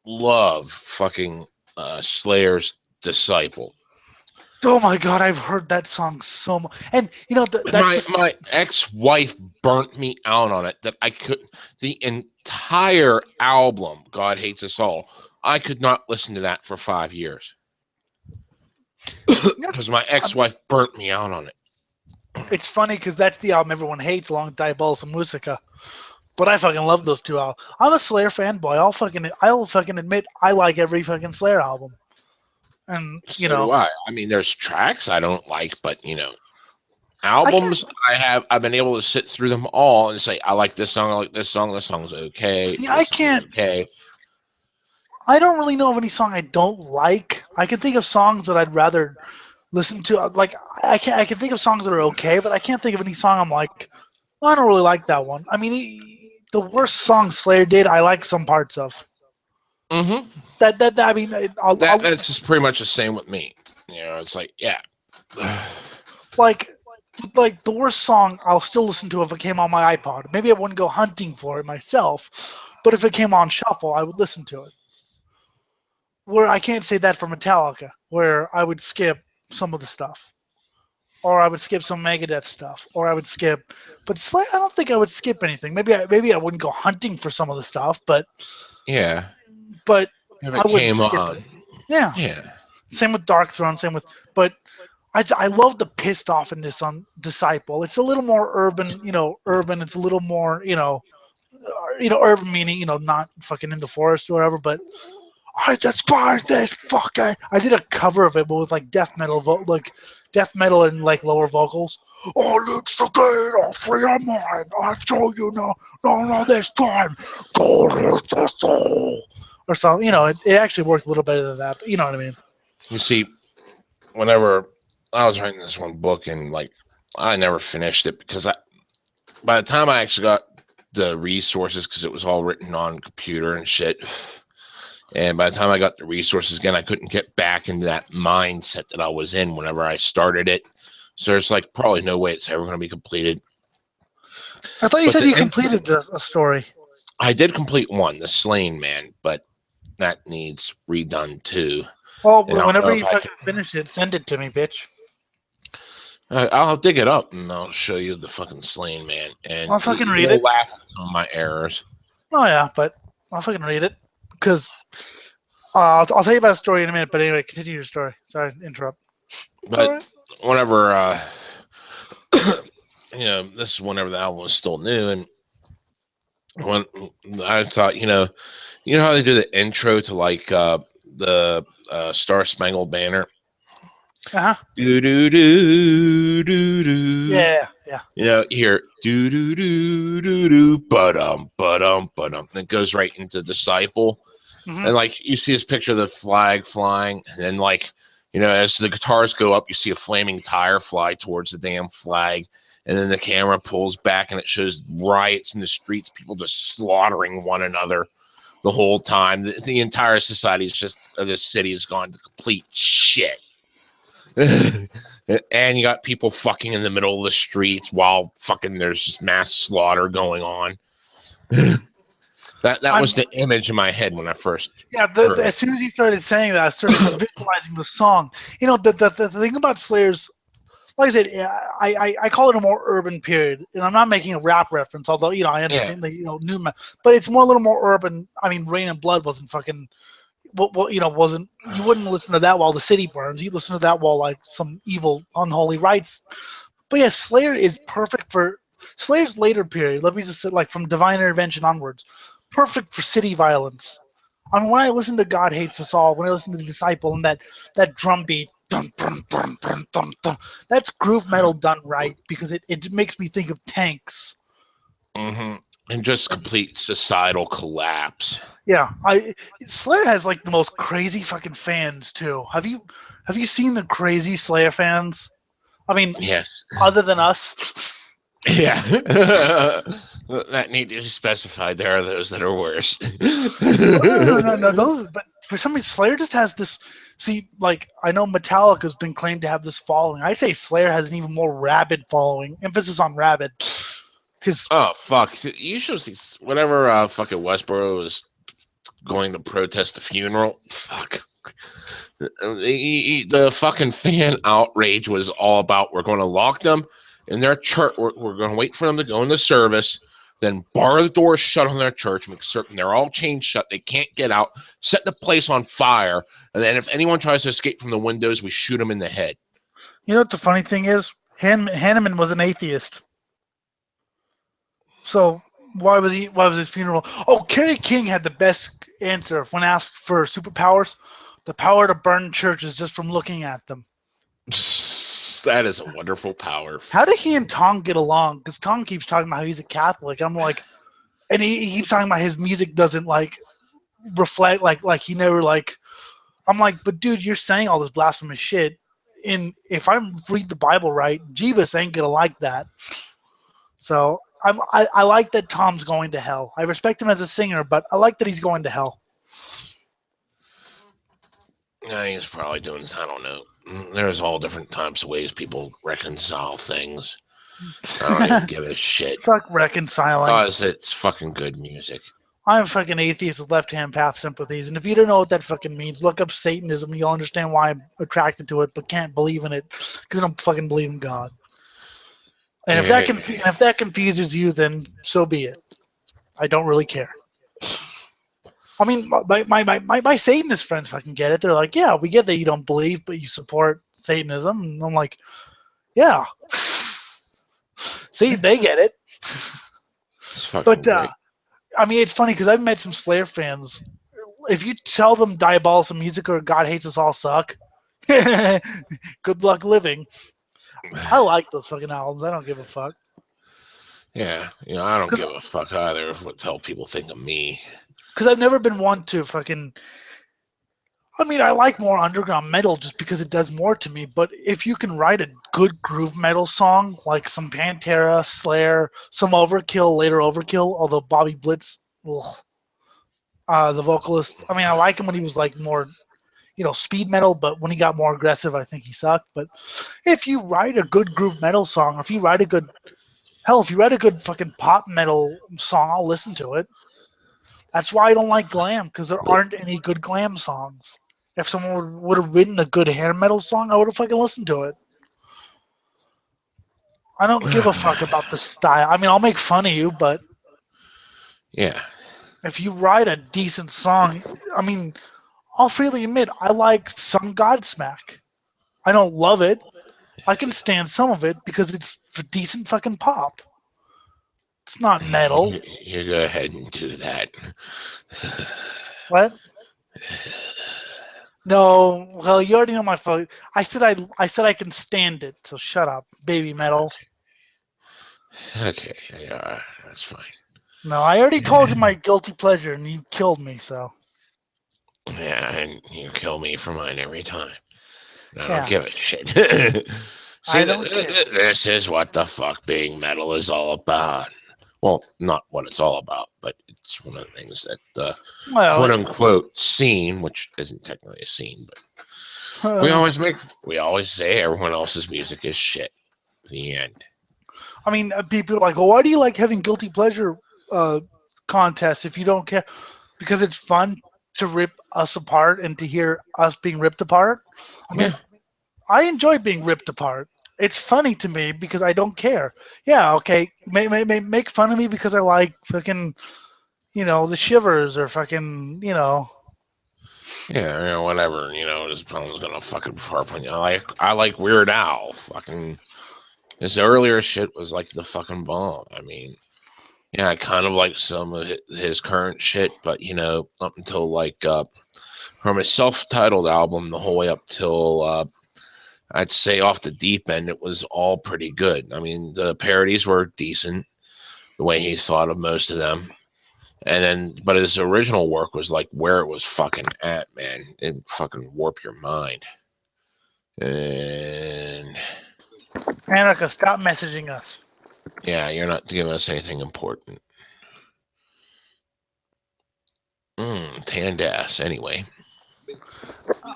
[SPEAKER 3] love fucking Slayer's "Disciple."
[SPEAKER 1] Oh my god, I've heard that song so much. And you know that's
[SPEAKER 3] My
[SPEAKER 1] the
[SPEAKER 3] my ex-wife burnt me out on it that I could the entire album, God Hates Us All. I could not listen to that for 5 years because my
[SPEAKER 1] I'm,
[SPEAKER 3] ex-wife burnt me out on it.
[SPEAKER 1] it's funny because that's the album everyone hates, along with Diabolos and Musica. But I fucking love those two albums. I'm a Slayer fanboy. I'll fucking admit I like every fucking Slayer album. And you
[SPEAKER 3] So do
[SPEAKER 1] know,
[SPEAKER 3] I. I mean, there's tracks I don't like, but
[SPEAKER 1] I can't.
[SPEAKER 3] albums I've been able to sit through them all and say I like this song, I like this song, this song's okay,
[SPEAKER 1] See, I
[SPEAKER 3] this song's
[SPEAKER 1] can't.
[SPEAKER 3] okay.
[SPEAKER 1] I don't really know of any song I don't like. I can think of songs that I'd rather listen to. Like I can think of songs that are okay, but I can't think of any song I'm like, "Oh, I don't really like that one. I mean, the worst song Slayer did, I like some parts of.
[SPEAKER 3] Mm-hmm.
[SPEAKER 1] That I mean,
[SPEAKER 3] That's just pretty much the same with me. It's like yeah.
[SPEAKER 1] like like the worst song I'll still listen to if it came on my iPod. Maybe I wouldn't go hunting for it myself, but if it came on shuffle, I would listen to it. Where I can't say that for Metallica, where I would skip some of the stuff, or I would skip some Megadeth stuff, or I would skip. But Slayer, I don't think I would skip anything. Maybe I wouldn't go hunting for some of the stuff,
[SPEAKER 3] Yeah.
[SPEAKER 1] but
[SPEAKER 3] If
[SPEAKER 1] I
[SPEAKER 3] it
[SPEAKER 1] wouldn't
[SPEAKER 3] came
[SPEAKER 1] skip
[SPEAKER 3] on.
[SPEAKER 1] it. Yeah.
[SPEAKER 3] Yeah.
[SPEAKER 1] Same with Dark Throne. Same with, but I love the pissed offness on Disciple. It's a little more urban, urban. It's a little more, urban meaning, not fucking in the forest or whatever. But I despise this fucking. I did a cover of it, but with like like death metal and like lower vocals. Oh, it's the gate, all free your mind. I show you no, this time. God is the soul. Or something, it actually worked a little better than that, but you know what I mean.
[SPEAKER 3] You see, whenever I was writing this one book and like I never finished it because by the time I actually got the resources because it was all written on computer and shit. And by the time I got the resources again, I couldn't get back into that mindset that I was in whenever I started it. So there's like probably no way it's ever going to be completed.
[SPEAKER 1] I thought you
[SPEAKER 3] But
[SPEAKER 1] said you completed a story.
[SPEAKER 3] I did complete one, The Slain Man, but that needs redone too.
[SPEAKER 1] Well,
[SPEAKER 3] And I don't
[SPEAKER 1] whenever
[SPEAKER 3] know if
[SPEAKER 1] you
[SPEAKER 3] I
[SPEAKER 1] fucking finish it, send it to me, bitch.
[SPEAKER 3] I'll dig it up and I'll show you the fucking Slain Man, and
[SPEAKER 1] I'll fucking read
[SPEAKER 3] you'll
[SPEAKER 1] it.
[SPEAKER 3] laugh at some of my errors.
[SPEAKER 1] Oh yeah, but I'll fucking read it because I'll tell you about the story in a minute. But anyway, continue your story. Sorry to interrupt.
[SPEAKER 3] But whenever this is whenever the album was still new, and when I thought, how they do the intro to like the Star Spangled Banner.
[SPEAKER 1] Uh huh.
[SPEAKER 3] Do do do do do.
[SPEAKER 1] Yeah.
[SPEAKER 3] You hear do do do do do but it goes right into Disciple.
[SPEAKER 1] Mm-hmm.
[SPEAKER 3] And like you see this picture of the flag flying, and then like as the guitars go up, you see a flaming tire fly towards the damn flag, and then the camera pulls back and it shows riots in the streets, people just slaughtering one another the whole time. The entire society is just this city has gone to complete shit. And you got people fucking in the middle of the streets while fucking there's just mass slaughter going on. That was the image in my head when I first heard it.
[SPEAKER 1] As soon as you started saying that, I started visualizing the song. The thing about Slayer's, like I said, I call it a more urban period, and I'm not making a rap reference, although I understand new metal, but it's more a little more urban. I mean, Rain and Blood wasn't fucking. Wasn't, you wouldn't listen to that while the city burns. You listen to that while like some evil, unholy rites. But yeah, Slayer is perfect for Slayer's later period. Let me just say, like from Divine Intervention onwards, perfect for city violence. I mean, when I listen to God Hates Us All, when I listen to The Disciple, and that drum beat, dun, dun, dun, dun, dun, dun, that's groove metal done right because it makes me think of tanks.
[SPEAKER 3] Mm-hmm. And just complete societal collapse.
[SPEAKER 1] Yeah, Slayer has like the most crazy fucking fans too. Have you seen the crazy Slayer fans? I mean,
[SPEAKER 3] Yes.
[SPEAKER 1] other than us.
[SPEAKER 3] Yeah. That need to be specified. There are those that are worse.
[SPEAKER 1] No. Those, but for some reason, Slayer just has this. See, like I know Metallica's been claimed to have this following. I say Slayer has an even more rabid following. Emphasis on rabid, because
[SPEAKER 3] Oh fuck! You should see whenever fucking Westboro was going to protest the funeral. Fuck. The fucking fan outrage was all about we're going to lock them in their church. We're going to wait for them to go into service, then bar the doors shut on their church, make certain they're all chained shut. They can't get out. Set the place on fire, and then if anyone tries to escape from the windows, we shoot them in the head.
[SPEAKER 1] you know what the funny thing is? Hanneman was an atheist. So why was he? Why was his funeral? Oh, Kerry King had the best answer when asked for superpowers. The power to burn churches just from looking at them.
[SPEAKER 3] That is a wonderful power.
[SPEAKER 1] How did he and Tong get along? Because Tong keeps talking about how he's a Catholic. I'm like, and he keeps talking about his music doesn't like reflect like he never like. I'm like, but dude, you're saying all this blasphemous shit. And if I read the Bible right, Jeebus ain't gonna like that. So I like that Tom's going to hell. I respect him as a singer, but I like that he's going to hell.
[SPEAKER 3] Yeah, he's probably doing. I don't know. There's all different types of ways people reconcile things. I don't even give a shit.
[SPEAKER 1] Fuck reconciling.
[SPEAKER 3] Because it's fucking good music.
[SPEAKER 1] I'm a fucking atheist with left-hand path sympathies, and if you don't know what that fucking means, look up Satanism. You'll understand why I'm attracted to it, but can't believe in it because I don't fucking believe in God. And if that confuses you, then so be it. I don't really care. I mean, my Satanist friends fucking get it. They're like, yeah, we get that you don't believe, but you support Satanism. And I'm like, yeah. See, they get it.
[SPEAKER 3] It's fucking
[SPEAKER 1] But
[SPEAKER 3] great.
[SPEAKER 1] I mean, it's funny because I've met some Slayer fans. If you tell them Diabolism Music or God Hates Us All suck, good luck living. I like those fucking albums. I don't give a fuck.
[SPEAKER 3] Yeah, I don't give a fuck either of what the hell people think of me.
[SPEAKER 1] Because I've never been one to fucking. I mean, I like more underground metal just because it does more to me. But if you can write a good groove metal song, like some Pantera, Slayer, some Overkill, later Overkill, although Bobby Blitz, the vocalist, I mean, I like him when he was like more, speed metal, but when he got more aggressive, I think he sucked. But if you write a good groove metal song, or if you write a good fucking pop metal song, I'll listen to it. That's why I don't like glam, because there aren't any good glam songs. If someone would have written a good hair metal song, I would have fucking listened to it. I don't give a fuck about the style. I mean, I'll make fun of you, but
[SPEAKER 3] Yeah.
[SPEAKER 1] if you write a decent song, I mean, I'll freely admit I like some Godsmack. I don't love it. I can stand some of it because it's decent fucking pop. It's not metal.
[SPEAKER 3] You go ahead and do that.
[SPEAKER 1] What? No, well, you already know my fuck. I said I can stand it. So shut up, baby metal.
[SPEAKER 3] Okay, yeah, that's fine.
[SPEAKER 1] No, I already told you my guilty pleasure, and you killed me. So
[SPEAKER 3] Yeah, and you kill me for mine every time. I
[SPEAKER 1] Yeah.
[SPEAKER 3] don't give a shit.
[SPEAKER 1] I
[SPEAKER 3] See,
[SPEAKER 1] don't care.
[SPEAKER 3] this is what the fuck being metal is all about. Well, not what it's all about, but it's one of the things that the
[SPEAKER 1] well,
[SPEAKER 3] quote unquote scene, which isn't technically a scene, but we always say everyone else's music is shit. The end.
[SPEAKER 1] I mean, people are like, well, why do you like having guilty pleasure contests if you don't care? Because it's fun to rip us apart and to hear us being ripped apart. I mean,
[SPEAKER 3] Yeah.
[SPEAKER 1] I enjoy being ripped apart. It's funny to me because I don't care. Yeah, okay, make fun of me because I like fucking, the Shivers or fucking,
[SPEAKER 3] Yeah, whatever. This problem's gonna fucking harp on you. I like Weird Al. Fucking his earlier shit was like the fucking bomb. I mean, yeah, I kind of like some of his current shit, but up until like from his self-titled album, the whole way up till I'd say Off the Deep End, it was all pretty good. I mean, the parodies were decent, the way he thought of most of them. And then, but his original work was like where it was fucking at, man. It fucking warp your mind. And
[SPEAKER 1] Anarcha, stop messaging us.
[SPEAKER 3] Yeah, you're not giving us anything important. Tandas, anyway.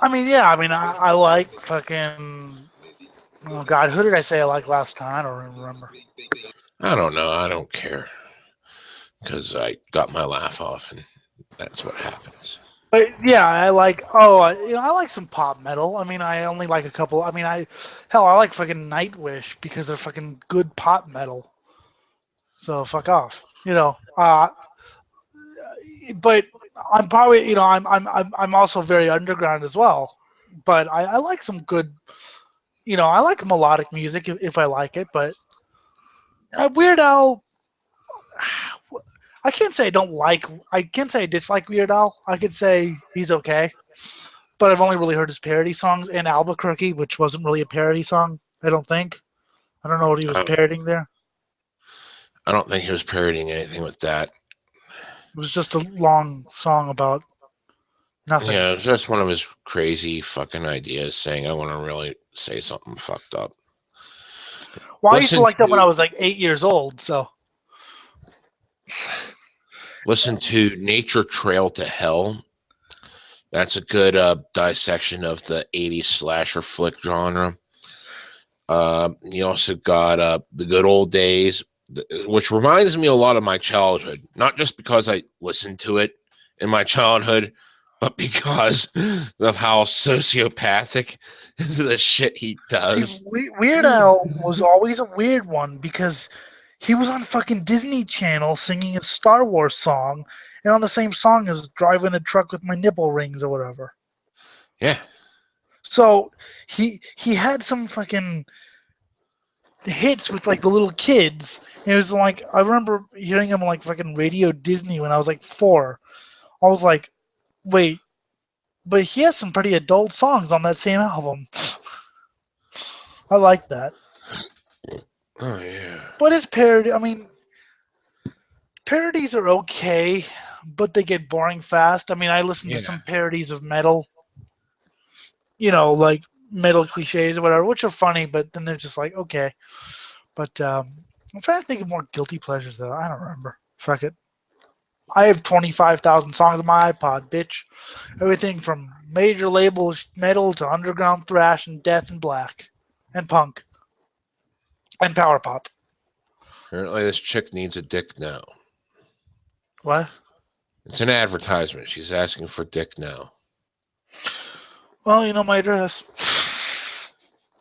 [SPEAKER 1] I mean, yeah. I mean, I like fucking. Oh God, who did I say I like last time? I don't even remember.
[SPEAKER 3] I don't know. I don't care. Because I got my laugh off, and that's what happens.
[SPEAKER 1] But yeah, I like. Oh, I like some pop metal. I mean, I only like a couple. I mean, I like fucking Nightwish because they're fucking good pop metal. So fuck off. But I'm probably I'm also very underground as well. But I like some good. I like melodic music if I like it. But Weird Al, I can't say I don't like. I can't say I dislike Weird Al. I could say he's okay. But I've only really heard his parody songs and Albuquerque, which wasn't really a parody song. I don't think. I don't know what he was
[SPEAKER 3] I,
[SPEAKER 1] parodying there.
[SPEAKER 3] I don't think he was parodying anything with that.
[SPEAKER 1] It was just a long song about nothing.
[SPEAKER 3] Yeah, just one of his crazy fucking ideas saying, I want to really say something fucked up.
[SPEAKER 1] Well, I used to
[SPEAKER 3] Listen
[SPEAKER 1] like that when I
[SPEAKER 3] to
[SPEAKER 1] was like 8 years old. So
[SPEAKER 3] listen to Nature Trail to Hell. That's a good dissection of the 80s slasher flick genre. You also got The Good Old Days, which reminds me a lot of my childhood. Not just because I listened to it in my childhood, but because of how sociopathic the shit he
[SPEAKER 1] see,
[SPEAKER 3] does.
[SPEAKER 1] Weird Al was always a weird one because he was on fucking Disney Channel singing a Star Wars song, and on the same song as driving a truck with my nipple rings or whatever.
[SPEAKER 3] Yeah.
[SPEAKER 1] So he had some fucking hits with like the little kids. And it was like I remember hearing him on like fucking Radio Disney when I was like 4. I was like, wait, but he has some pretty adult songs on that same album. I like that.
[SPEAKER 3] Oh, yeah.
[SPEAKER 1] But his parody, I mean, parodies are okay, but they get boring fast. I mean, I listen to
[SPEAKER 3] Yeah.
[SPEAKER 1] some parodies of metal, like metal cliches or whatever, which are funny, but then they're just like, okay. But I'm trying to think of more guilty pleasures though. I don't remember. Fuck it. I have 25,000 songs on my iPod, bitch. Everything from major labels metal to underground thrash and death and black and punk and power pop.
[SPEAKER 3] Apparently, this chick needs a dick now.
[SPEAKER 1] What?
[SPEAKER 3] It's an advertisement. She's asking for dick now.
[SPEAKER 1] Well, you know my address.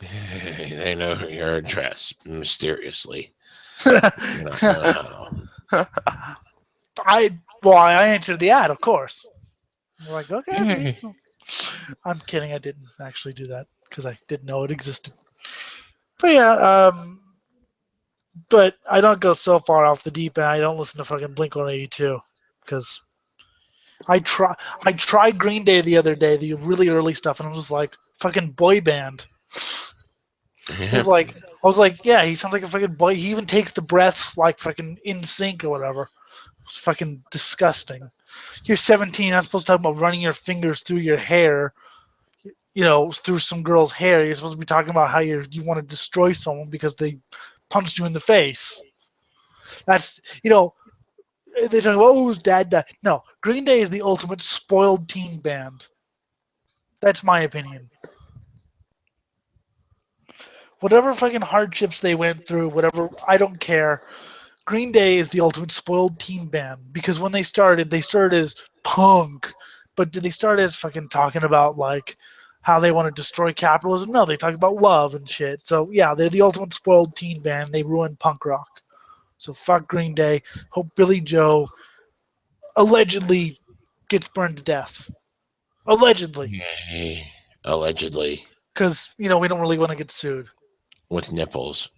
[SPEAKER 3] They know your address mysteriously. You don't know how.
[SPEAKER 1] I answered the ad, of course. They're like, okay,
[SPEAKER 3] Hey.
[SPEAKER 1] please. I'm kidding. I didn't actually do that because I didn't know it existed. But yeah, but I don't go so far off the deep end. I don't listen to fucking Blink 182 because I tried Green Day the other day, the really early stuff, and I was like fucking boy band. I was like, yeah, he sounds like a fucking boy. He even takes the breaths like fucking in sync or whatever. It's fucking disgusting. You're 17, not supposed to talk about running your fingers through your hair, through some girl's hair. You're supposed to be talking about how you want to destroy someone because they punched you in the face. That's, they talk about, oh, his dad died. No, Green Day is the ultimate spoiled teen band. That's my opinion. Whatever fucking hardships they went through, whatever, I don't care. Green Day is the ultimate spoiled teen band because when they started as punk, but did they start as fucking talking about like how they want to destroy capitalism? No, they talk about love and shit. So yeah, they're the ultimate spoiled teen band. They ruined punk rock. So fuck Green Day. Hope Billy Joe allegedly gets burned to death. Allegedly,
[SPEAKER 3] Hey, allegedly
[SPEAKER 1] because we don't really want to get sued.
[SPEAKER 3] with nipples.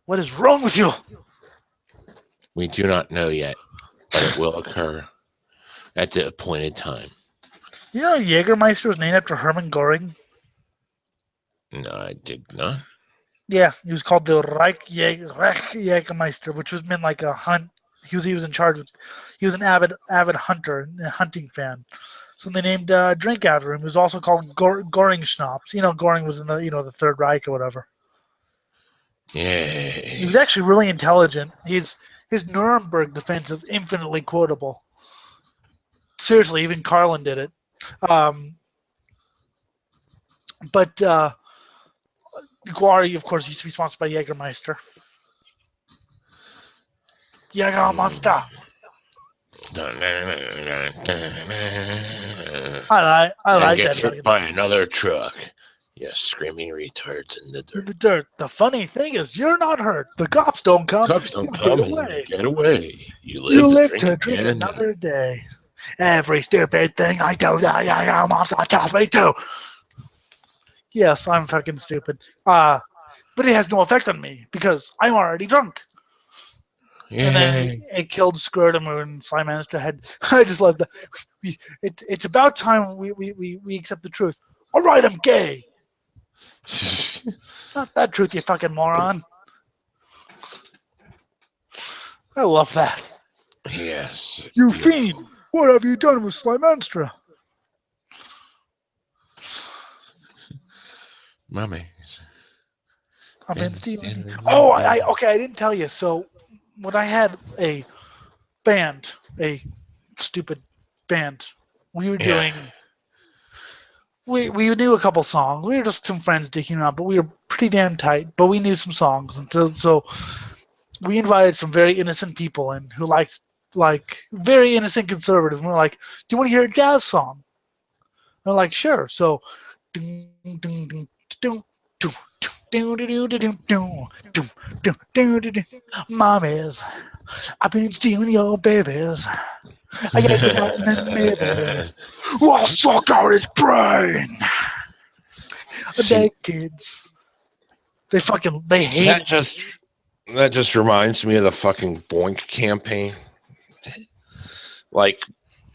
[SPEAKER 1] What is wrong with you?
[SPEAKER 3] We do not know yet, but it will occur at the appointed time.
[SPEAKER 1] You know, Jägermeister was named after Hermann Goring.
[SPEAKER 3] No, I did not.
[SPEAKER 1] Yeah, he was called the Reich Jägermeister, which was meant like a hunt. He was in charge of. He was an avid hunter, a hunting fan. So they named a drink after him. It was also called Goring Schnapps. Goring was in the Third Reich or whatever. He was
[SPEAKER 3] Yay.
[SPEAKER 1] actually really intelligent. His Nuremberg defense is infinitely quotable. Seriously, even Carlin did it. Um, but Guari, of course, used to be sponsored by Jägermeister. Jägermeister. I
[SPEAKER 3] And
[SPEAKER 1] like
[SPEAKER 3] get
[SPEAKER 1] that
[SPEAKER 3] hit
[SPEAKER 1] fucking
[SPEAKER 3] by
[SPEAKER 1] song.
[SPEAKER 3] another truck. Yes, screaming retards in the
[SPEAKER 1] In
[SPEAKER 3] dirt.
[SPEAKER 1] the dirt. The funny thing is, you're not hurt. The cops don't come.
[SPEAKER 3] Cops don't
[SPEAKER 1] You get
[SPEAKER 3] come and you
[SPEAKER 1] away.
[SPEAKER 3] get away. You
[SPEAKER 1] You
[SPEAKER 3] live to
[SPEAKER 1] live
[SPEAKER 3] drink
[SPEAKER 1] to drink
[SPEAKER 3] again.
[SPEAKER 1] another day. Every stupid thing I do, the Jägermeister tells me to. Yes, I'm fucking stupid. But it has no effect on me because I'm already drunk. And then
[SPEAKER 3] Yay.
[SPEAKER 1] it killed Scrotumu and Slime Master Head. I just love that. It's about time we accept the truth. All right, I'm gay. Not that truth, you fucking moron. I love that.
[SPEAKER 3] Yes.
[SPEAKER 1] You
[SPEAKER 3] Beautiful.
[SPEAKER 1] fiend! What have you done with Slime Manstra?
[SPEAKER 3] Mommy.
[SPEAKER 1] I've been
[SPEAKER 3] Been
[SPEAKER 1] stealing.
[SPEAKER 3] stealing your
[SPEAKER 1] Oh,
[SPEAKER 3] baby.
[SPEAKER 1] okay. I didn't tell you. So when I had a band, a stupid band, we were
[SPEAKER 3] Yeah.
[SPEAKER 1] doing. We knew a couple songs. We were just some friends dicking around, but we were pretty damn tight. But we knew some songs, and so we invited some very innocent people in who liked like very innocent conservative. And we're like, "Do you want to hear a jazz song?" And they're like, "Sure." So, ding, ding, ding, ding, ding, ding, ding, ding, ding, ding, ding, ding. Mommies, I've been stealing your babies. I gotta go out and then maybe I'll suck out his brain.
[SPEAKER 3] See,
[SPEAKER 1] They kids, they
[SPEAKER 3] that
[SPEAKER 1] hated me.
[SPEAKER 3] just that just reminds me of the fucking Boink campaign. Like,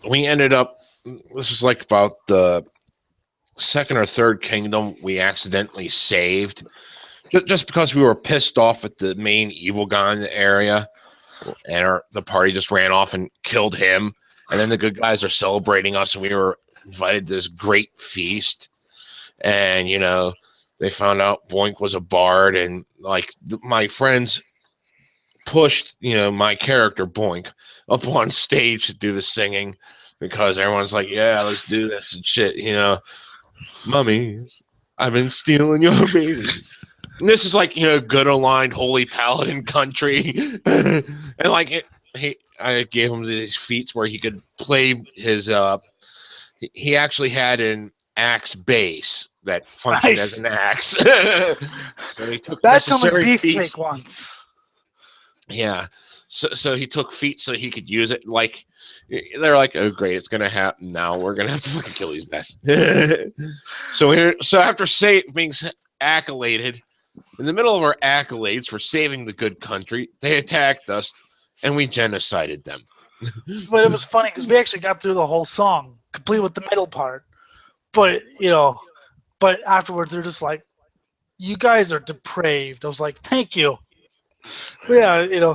[SPEAKER 3] we ended up. This was like about the second or third kingdom we accidentally saved, just because we were pissed off at the main evil guy in the area, and the party just ran off and killed him. And then the good guys are celebrating us, and we were invited to this great feast. And they found out Boink was a bard, and like my friends pushed my character Boink up on stage to do the singing because everyone's like, yeah, let's do this and shit. Mummies, I've been stealing your babies. And this is like good aligned holy paladin country. And like I gave him these feats where he could play his he actually had an axe base that functioned as
[SPEAKER 1] Nice.
[SPEAKER 3] an axe. So he took
[SPEAKER 1] That sounded like
[SPEAKER 3] necessary
[SPEAKER 1] beefcake
[SPEAKER 3] feats.
[SPEAKER 1] once.
[SPEAKER 3] Yeah. So he took feats so he could use it. Like, they're like, oh great, it's gonna happen now. We're gonna have to fucking kill these guys. So after being accoladed, in the middle of our accolades for saving the good country, they attacked us and we genocided them.
[SPEAKER 1] But it was funny because we actually got through the whole song, complete with the middle part. But but afterwards they're just like, "You guys are depraved." I was like, "Thank you." But yeah,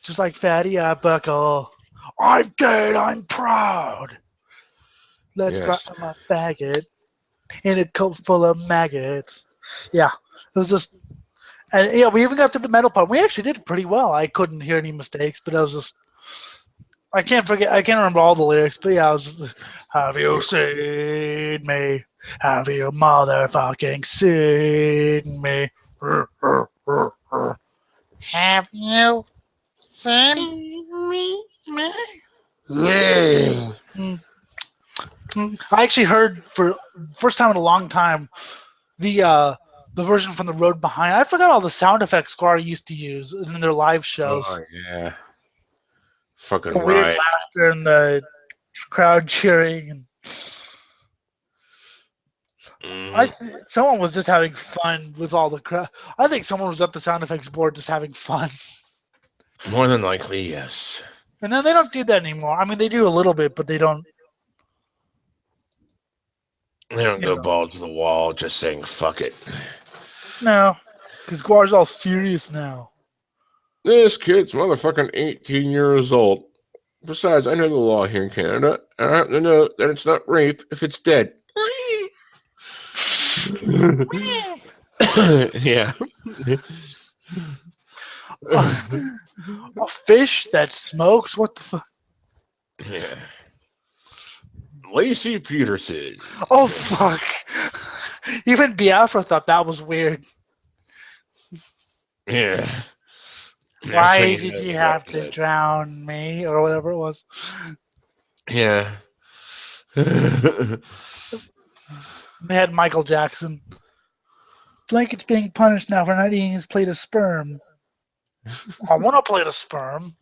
[SPEAKER 1] just like Fatty Buckle. I'm gay. I'm proud. Let's
[SPEAKER 3] Yes.
[SPEAKER 1] light my faggot in a coat full of maggots. Yeah, it was just. And yeah, we even got to the metal part. We actually did pretty well. I couldn't hear any mistakes, but I was just. I can't forget. I can't remember all the lyrics, but yeah, I was. Just, have you seen me? Have you motherfucking seen me? Have you seen me? Yeah. I actually heard for first time in a long time the version from the Road Behind. I forgot all the sound effects Square used to use in their live shows.
[SPEAKER 3] Oh yeah. Fucking
[SPEAKER 1] The weird
[SPEAKER 3] right.
[SPEAKER 1] laughter and the crowd cheering. And someone was just having fun with all the crowd. I think someone was at the sound effects board just having fun.
[SPEAKER 3] More than likely, yes.
[SPEAKER 1] And then they don't do that anymore. I mean, they do a little bit, but they don't.
[SPEAKER 3] They don't
[SPEAKER 1] You
[SPEAKER 3] go
[SPEAKER 1] know,
[SPEAKER 3] balls to the wall just saying fuck it.
[SPEAKER 1] no, because Guar's all serious now.
[SPEAKER 3] This kid's motherfucking 18 years old. Besides, I know the law here in Canada, and I have to know that it's not rape if it's dead. Yeah.
[SPEAKER 1] A fish that smokes? What the fuck?
[SPEAKER 3] Yeah. Lacey Peterson.
[SPEAKER 1] Oh, fuck. Even Biafra thought that was weird.
[SPEAKER 3] Yeah. Next thing
[SPEAKER 1] Why
[SPEAKER 3] you
[SPEAKER 1] did
[SPEAKER 3] know,
[SPEAKER 1] you
[SPEAKER 3] you're
[SPEAKER 1] have
[SPEAKER 3] up
[SPEAKER 1] to
[SPEAKER 3] good.
[SPEAKER 1] drown me? Or whatever it was.
[SPEAKER 3] Yeah.
[SPEAKER 1] They had Michael Jackson. Blanket's being punished now for not eating his plate of sperm. I want a plate of sperm.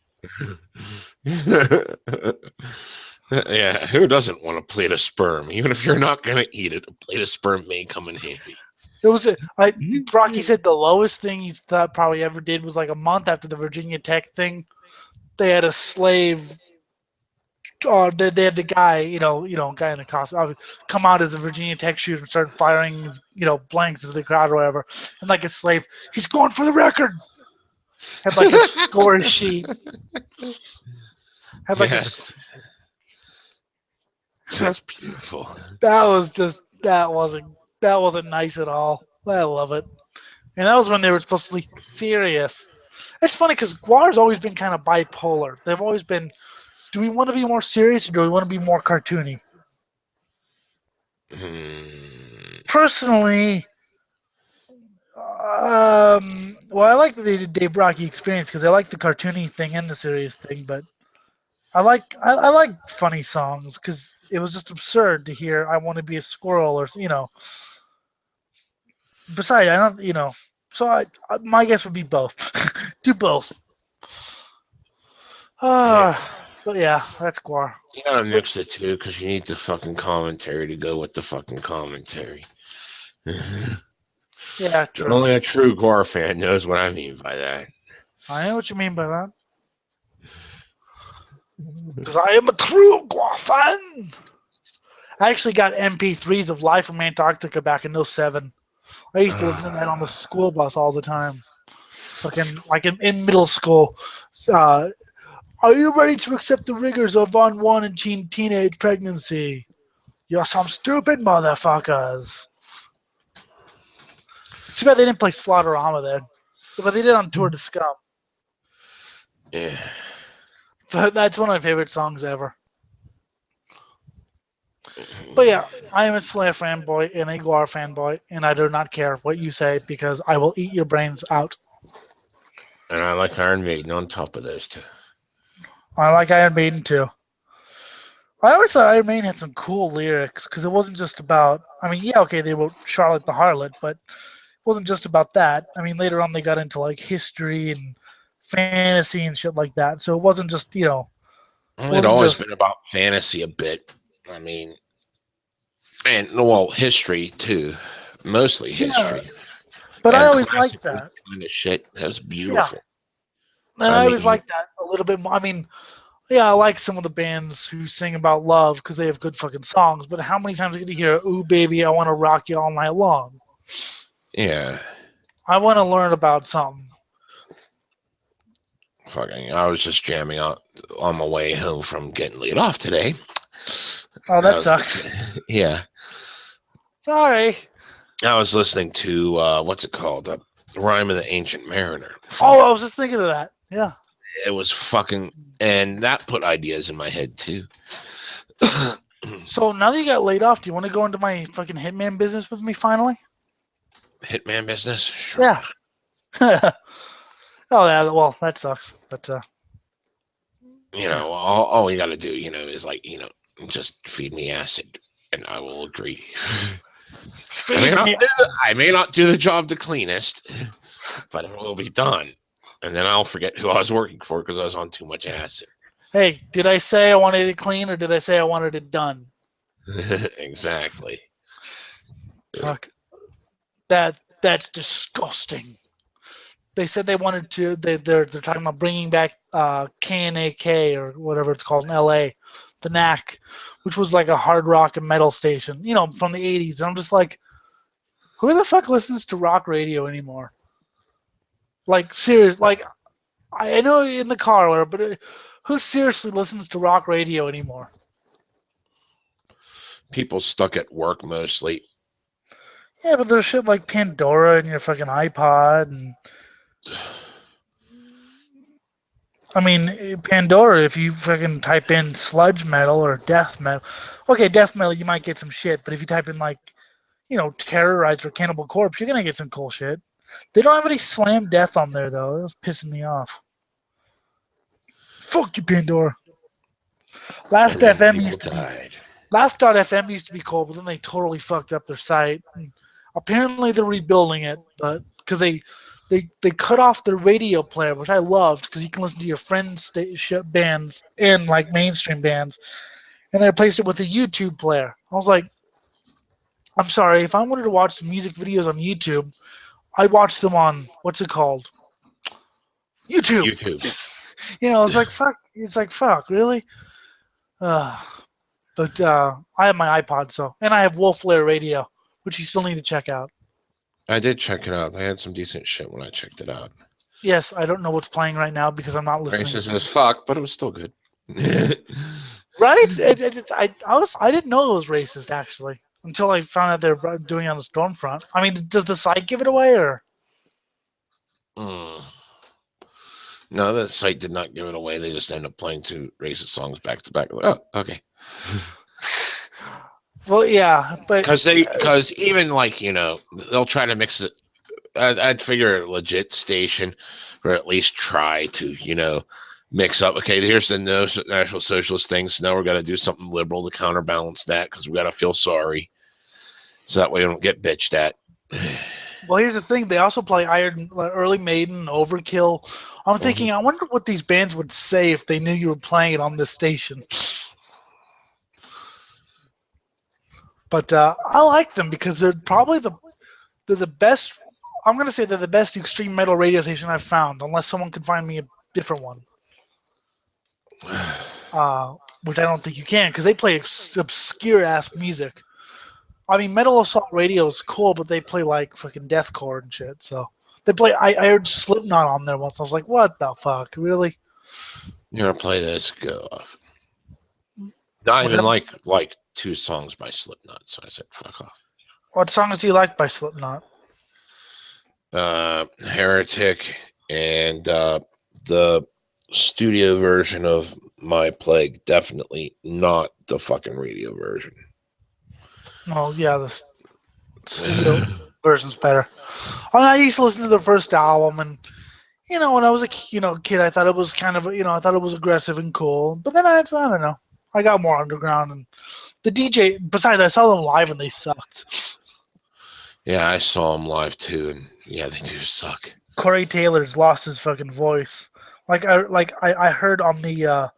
[SPEAKER 3] Yeah, who doesn't want a plate of sperm? Even if you're not gonna eat it, a plate of sperm may come in handy.
[SPEAKER 1] It was Rocky said the lowest thing he thought probably ever did was like a month after the Virginia Tech thing. They had a slave. They had the guy, guy in the costume, come out as a Virginia Tech shooter and start firing his, blanks into the crowd or whatever. And like a slave, he's going for the record. Had like a score sheet. Had like a.
[SPEAKER 3] Yes, that's beautiful.
[SPEAKER 1] That wasn't nice at all. I love it. And that was when they were supposed to be serious. It's funny because Guar's always been kind of bipolar. They've always been, do we want to be more serious or do we want to be more cartoony? Personally, well, I like that they did Dave Rocky Experience because I like the cartoony thing and the serious thing, but I like funny songs because it was just absurd to hear "I Want to Be a Squirrel" or. Besides, I don't. So my guess would be both. Do both.
[SPEAKER 3] Yeah,
[SPEAKER 1] But yeah, that's Guar.
[SPEAKER 3] you gotta mix the two because you need the fucking commentary to go with the fucking commentary.
[SPEAKER 1] Yeah, true.
[SPEAKER 3] Only a true Guar fan knows what I mean by that.
[SPEAKER 1] I know what you mean by that. Because I am a true Guar fan. I actually got MP3s of Live from Antarctica back in '07. I used to listen to that on the school bus all the time. Fucking like in middle school. Uh, are you ready to accept the rigors of unwanted teenage pregnancy? You're some stupid motherfuckers. Too bad they didn't play Slaughterama then. But they did on Tour de Scum.
[SPEAKER 3] Yeah.
[SPEAKER 1] But that's one of my favorite songs ever. But yeah, I am a Slayer fanboy and a Guar fanboy, and I do not care what you say because I will eat your brains out.
[SPEAKER 3] And I like Iron Maiden on top of those two.
[SPEAKER 1] I like Iron Maiden too. I always thought Iron Maiden had some cool lyrics because it wasn't just about. I mean, yeah, okay, they wrote Charlotte the Harlot, but it wasn't just about that. I mean, later on they got into like history and fantasy and shit like that. So it wasn't just
[SPEAKER 3] Well, it
[SPEAKER 1] wasn't
[SPEAKER 3] always
[SPEAKER 1] just
[SPEAKER 3] been about fantasy a bit. I mean, and well, history too, mostly
[SPEAKER 1] yeah.
[SPEAKER 3] history
[SPEAKER 1] But I
[SPEAKER 3] and
[SPEAKER 1] always liked
[SPEAKER 3] classical
[SPEAKER 1] that.
[SPEAKER 3] kind of shit. That was
[SPEAKER 1] Yeah,
[SPEAKER 3] beautiful.
[SPEAKER 1] and
[SPEAKER 3] I
[SPEAKER 1] I always
[SPEAKER 3] mean,
[SPEAKER 1] liked that a little bit more. I mean, yeah, I like some of the bands who sing about love because they have good fucking songs. But how many times I get to hear "Ooh, baby, I want to rock you all night long"?
[SPEAKER 3] yeah,
[SPEAKER 1] I want to learn about something.
[SPEAKER 3] fucking. I was just jamming out on my way home from getting laid off today.
[SPEAKER 1] Oh,
[SPEAKER 3] I
[SPEAKER 1] that
[SPEAKER 3] was
[SPEAKER 1] sucks.
[SPEAKER 3] yeah,
[SPEAKER 1] Sorry.
[SPEAKER 3] I was listening to what's it called? Rhyme of the Ancient Mariner.
[SPEAKER 1] Oh, I was just thinking of that. Yeah.
[SPEAKER 3] It was fucking, and that put ideas in my head too.
[SPEAKER 1] So now that you got laid off, do you want to go into my fucking hitman business with me finally?
[SPEAKER 3] Hitman business? Sure.
[SPEAKER 1] Yeah. Oh yeah. Well, that sucks. But
[SPEAKER 3] all you got to do, is like, just feed me acid, and I will agree.
[SPEAKER 1] feed me.
[SPEAKER 3] I may not do the job the cleanest, but it will be done. And then I'll forget who I was working for because I was on too much acid.
[SPEAKER 1] Hey, did I say I wanted it clean or did I say I wanted it done?
[SPEAKER 3] Exactly.
[SPEAKER 1] Fuck. That's disgusting. They said they wanted to. They're talking about bringing back KNAK or whatever it's called in LA, the NAC, which was like a hard rock and metal station, from the '80s. And I'm just like, who the fuck listens to rock radio anymore? Like serious, like I know in the car, or whatever, but who seriously listens to rock radio anymore?
[SPEAKER 3] People stuck at work mostly.
[SPEAKER 1] Yeah, but there's shit like Pandora and your fucking iPod, and I mean Pandora. If you fucking type in sludge metal or death metal, okay, death metal you might get some shit, but if you type in like Terrorize or Cannibal Corpse, you're gonna get some cool shit. They don't have any slam death on there though. That's pissing me off. Fuck you, Pandora. Last
[SPEAKER 3] And then
[SPEAKER 1] FM
[SPEAKER 3] people
[SPEAKER 1] used to be
[SPEAKER 3] died.
[SPEAKER 1] Last.fm used to be cool, but then they totally fucked up their site. And apparently they're rebuilding it, but because they cut off their radio player, which I loved because you can listen to your friends' bands and like mainstream bands, and they replaced it with a YouTube player. I was like, I'm sorry, if I wanted to watch some music videos on YouTube, I watch them on what's it called? YouTube.
[SPEAKER 3] YouTube.
[SPEAKER 1] It's like fuck. It's like fuck, really. Uh, but I have my iPod, and I have Wolf Lair Radio, which you still need to check out.
[SPEAKER 3] I did check it out. They had some decent shit when I checked it out.
[SPEAKER 1] Yes, I don't know what's playing right now because I'm not listening.
[SPEAKER 3] Racist as fuck, but it was still good.
[SPEAKER 1] Right? I didn't know it was racist actually until I found out they were doing it on the Stormfront. I mean, does the site give it away or?
[SPEAKER 3] Mm. No, the site did not give it away. They just ended up playing two racist songs back to back. Oh, okay.
[SPEAKER 1] Well, yeah, but
[SPEAKER 3] Because even like they'll try to mix it. I'd figure a legit station, or at least try to mix up. Okay, here's the National Socialist thing. So now we're gonna do something liberal to counterbalance that because we gotta feel sorry, so that way we don't get bitched at.
[SPEAKER 1] well, here's the thing: they also play Early Maiden, Overkill. I'm thinking, I wonder what these bands would say if they knew you were playing it on this station. But I like them because they're probably they're the best. I'm gonna say they're the best extreme metal radio station I've found, unless someone can find me a different one. Which I don't think you can, because they play obscure ass music. I mean, Metal Assault Radio is cool, but they play like fucking deathcore and shit. So they play. I heard Slipknot on there once. I was like, what the fuck, really?
[SPEAKER 3] You're gonna play this? Go off. Not even like two songs by Slipknot. So I said, fuck off.
[SPEAKER 1] What songs do you like by Slipknot?
[SPEAKER 3] Heretic and the studio version of My Plague. Definitely not the fucking radio version.
[SPEAKER 1] Oh yeah, the studio version's better. I used to listen to their first album, and when I was a kid, I thought it was kind of I thought it was aggressive and cool. But then I don't know, I got more underground, and the DJ. Besides, I saw them live and they sucked.
[SPEAKER 3] Yeah, I saw them live too, and yeah, they do suck.
[SPEAKER 1] Corey Taylor's lost his fucking voice. I heard on the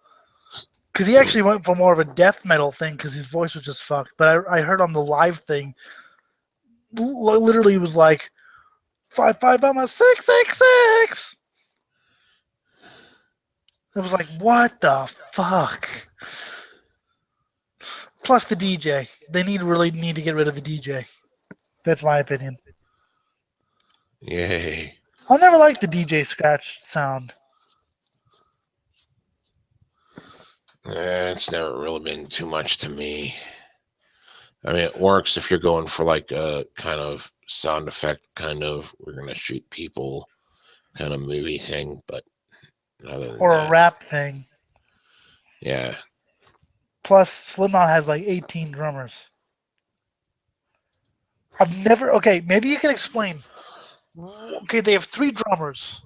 [SPEAKER 1] because he actually went for more of a death metal thing because his voice was just fucked. But I heard on the live thing, literally it was like 5 I'm a 666. It was like, what the fuck? Plus the DJ, they really need to get rid of the DJ. That's my opinion.
[SPEAKER 3] Yay!
[SPEAKER 1] I never liked the DJ scratch sound.
[SPEAKER 3] It's never really been too much to me. I mean, it works if you're going for like a kind of sound effect, kind of we're gonna shoot people kind of movie thing, but other than
[SPEAKER 1] Or
[SPEAKER 3] that,
[SPEAKER 1] a rap thing.
[SPEAKER 3] yeah.
[SPEAKER 1] Plus, Slipknot has like 18 drummers. I've never. Okay, maybe you can explain. Okay, they have 3 drummers.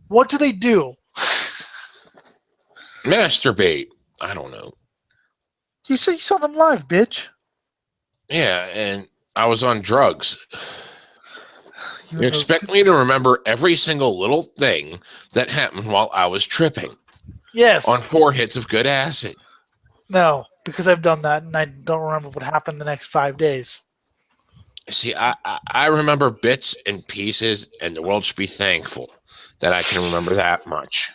[SPEAKER 1] What do they do?
[SPEAKER 3] Masturbate. I don't know.
[SPEAKER 1] You said you saw them live, bitch.
[SPEAKER 3] Yeah, and I was on drugs. You
[SPEAKER 1] You
[SPEAKER 3] expect me to remember every single little thing that happened while I was tripping
[SPEAKER 1] Yes.
[SPEAKER 3] on 4 hits of good acid.
[SPEAKER 1] No, because I've done that and I don't remember what happened the next 5 days.
[SPEAKER 3] See, I remember bits and pieces, and the world should be thankful that I can remember that much.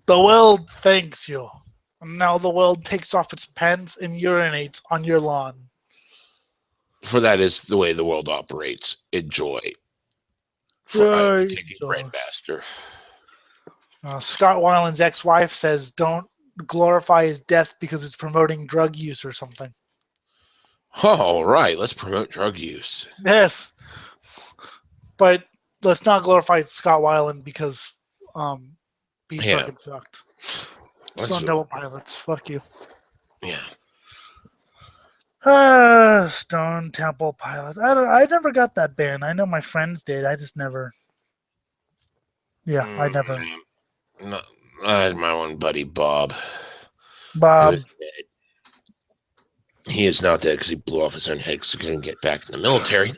[SPEAKER 1] The world thanks you. And now the world takes off its pants and urinates on your lawn.
[SPEAKER 3] For that is the way the world operates. Enjoy.
[SPEAKER 1] Enjoy.
[SPEAKER 3] Take your brain bastard.
[SPEAKER 1] Scott Weiland's ex-wife says don't glorify his death because it's promoting drug use or something.
[SPEAKER 3] All right, let's promote drug use.
[SPEAKER 1] Yes, but let's not glorify Scott Weiland because he
[SPEAKER 3] Yeah.
[SPEAKER 1] fucking sucked.
[SPEAKER 3] Let's-
[SPEAKER 1] Stone Temple Pilots, fuck you.
[SPEAKER 3] Yeah.
[SPEAKER 1] Stone Temple Pilots. I never got that band. I know my friends did. I just never. Yeah, I never.
[SPEAKER 3] No, I had my one buddy Bob. Who
[SPEAKER 1] Bob.
[SPEAKER 3] is dead. He is not dead because he blew off his own head because he couldn't get back in the military.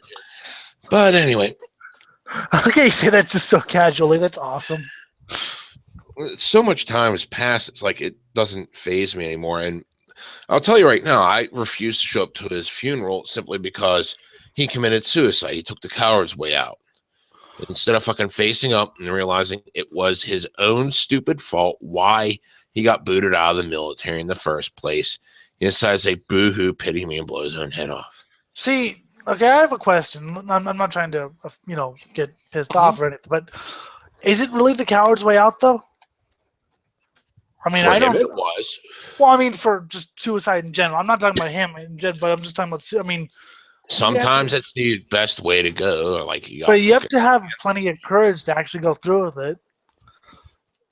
[SPEAKER 3] But anyway,
[SPEAKER 1] Okay, you say that just so casually. That's awesome.
[SPEAKER 3] so much time has passed. It's like it doesn't faze me anymore. And I'll tell you right now, I refuse to show up to his funeral simply because he committed suicide. He took the coward's way out. Instead of fucking facing up and realizing it was his own stupid fault why he got booted out of the military in the first place, he decides to say, boo-hoo, pity me, and blow his own head off.
[SPEAKER 1] See, okay, I have a question. I'm not trying to, get pissed off or anything, but is it really the coward's way out, though? I mean,
[SPEAKER 3] For
[SPEAKER 1] I
[SPEAKER 3] him,
[SPEAKER 1] don't.
[SPEAKER 3] it was.
[SPEAKER 1] Well, I mean, for just suicide in general. I'm not talking about him in general, but I'm just talking about. I mean,
[SPEAKER 3] Sometimes it's the best way to go. Or like
[SPEAKER 1] but you have to have plenty of courage to actually go through with it.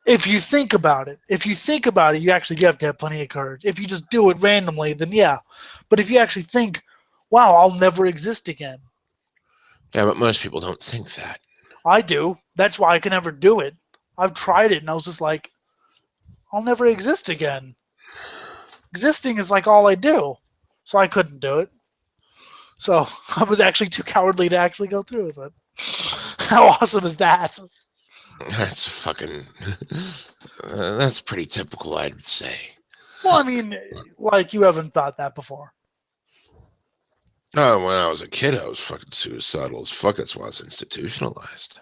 [SPEAKER 1] If you think about it, you actually have to have plenty of courage. If you just do it randomly, then yeah. But if you actually think, wow, I'll never exist again.
[SPEAKER 3] Yeah, but most people don't think that.
[SPEAKER 1] I do. That's why I can never do it. I've tried it, and I was just like, I'll never exist again. Existing is like all I do. So I couldn't do it. So I was actually too cowardly to actually go through with it. How awesome is that?
[SPEAKER 3] That's fucking. That's pretty typical, I'd say.
[SPEAKER 1] Well, I mean, like you haven't thought that before.
[SPEAKER 3] Oh, when I was a kid, I was fucking suicidal as fuck. That's why I was institutionalized.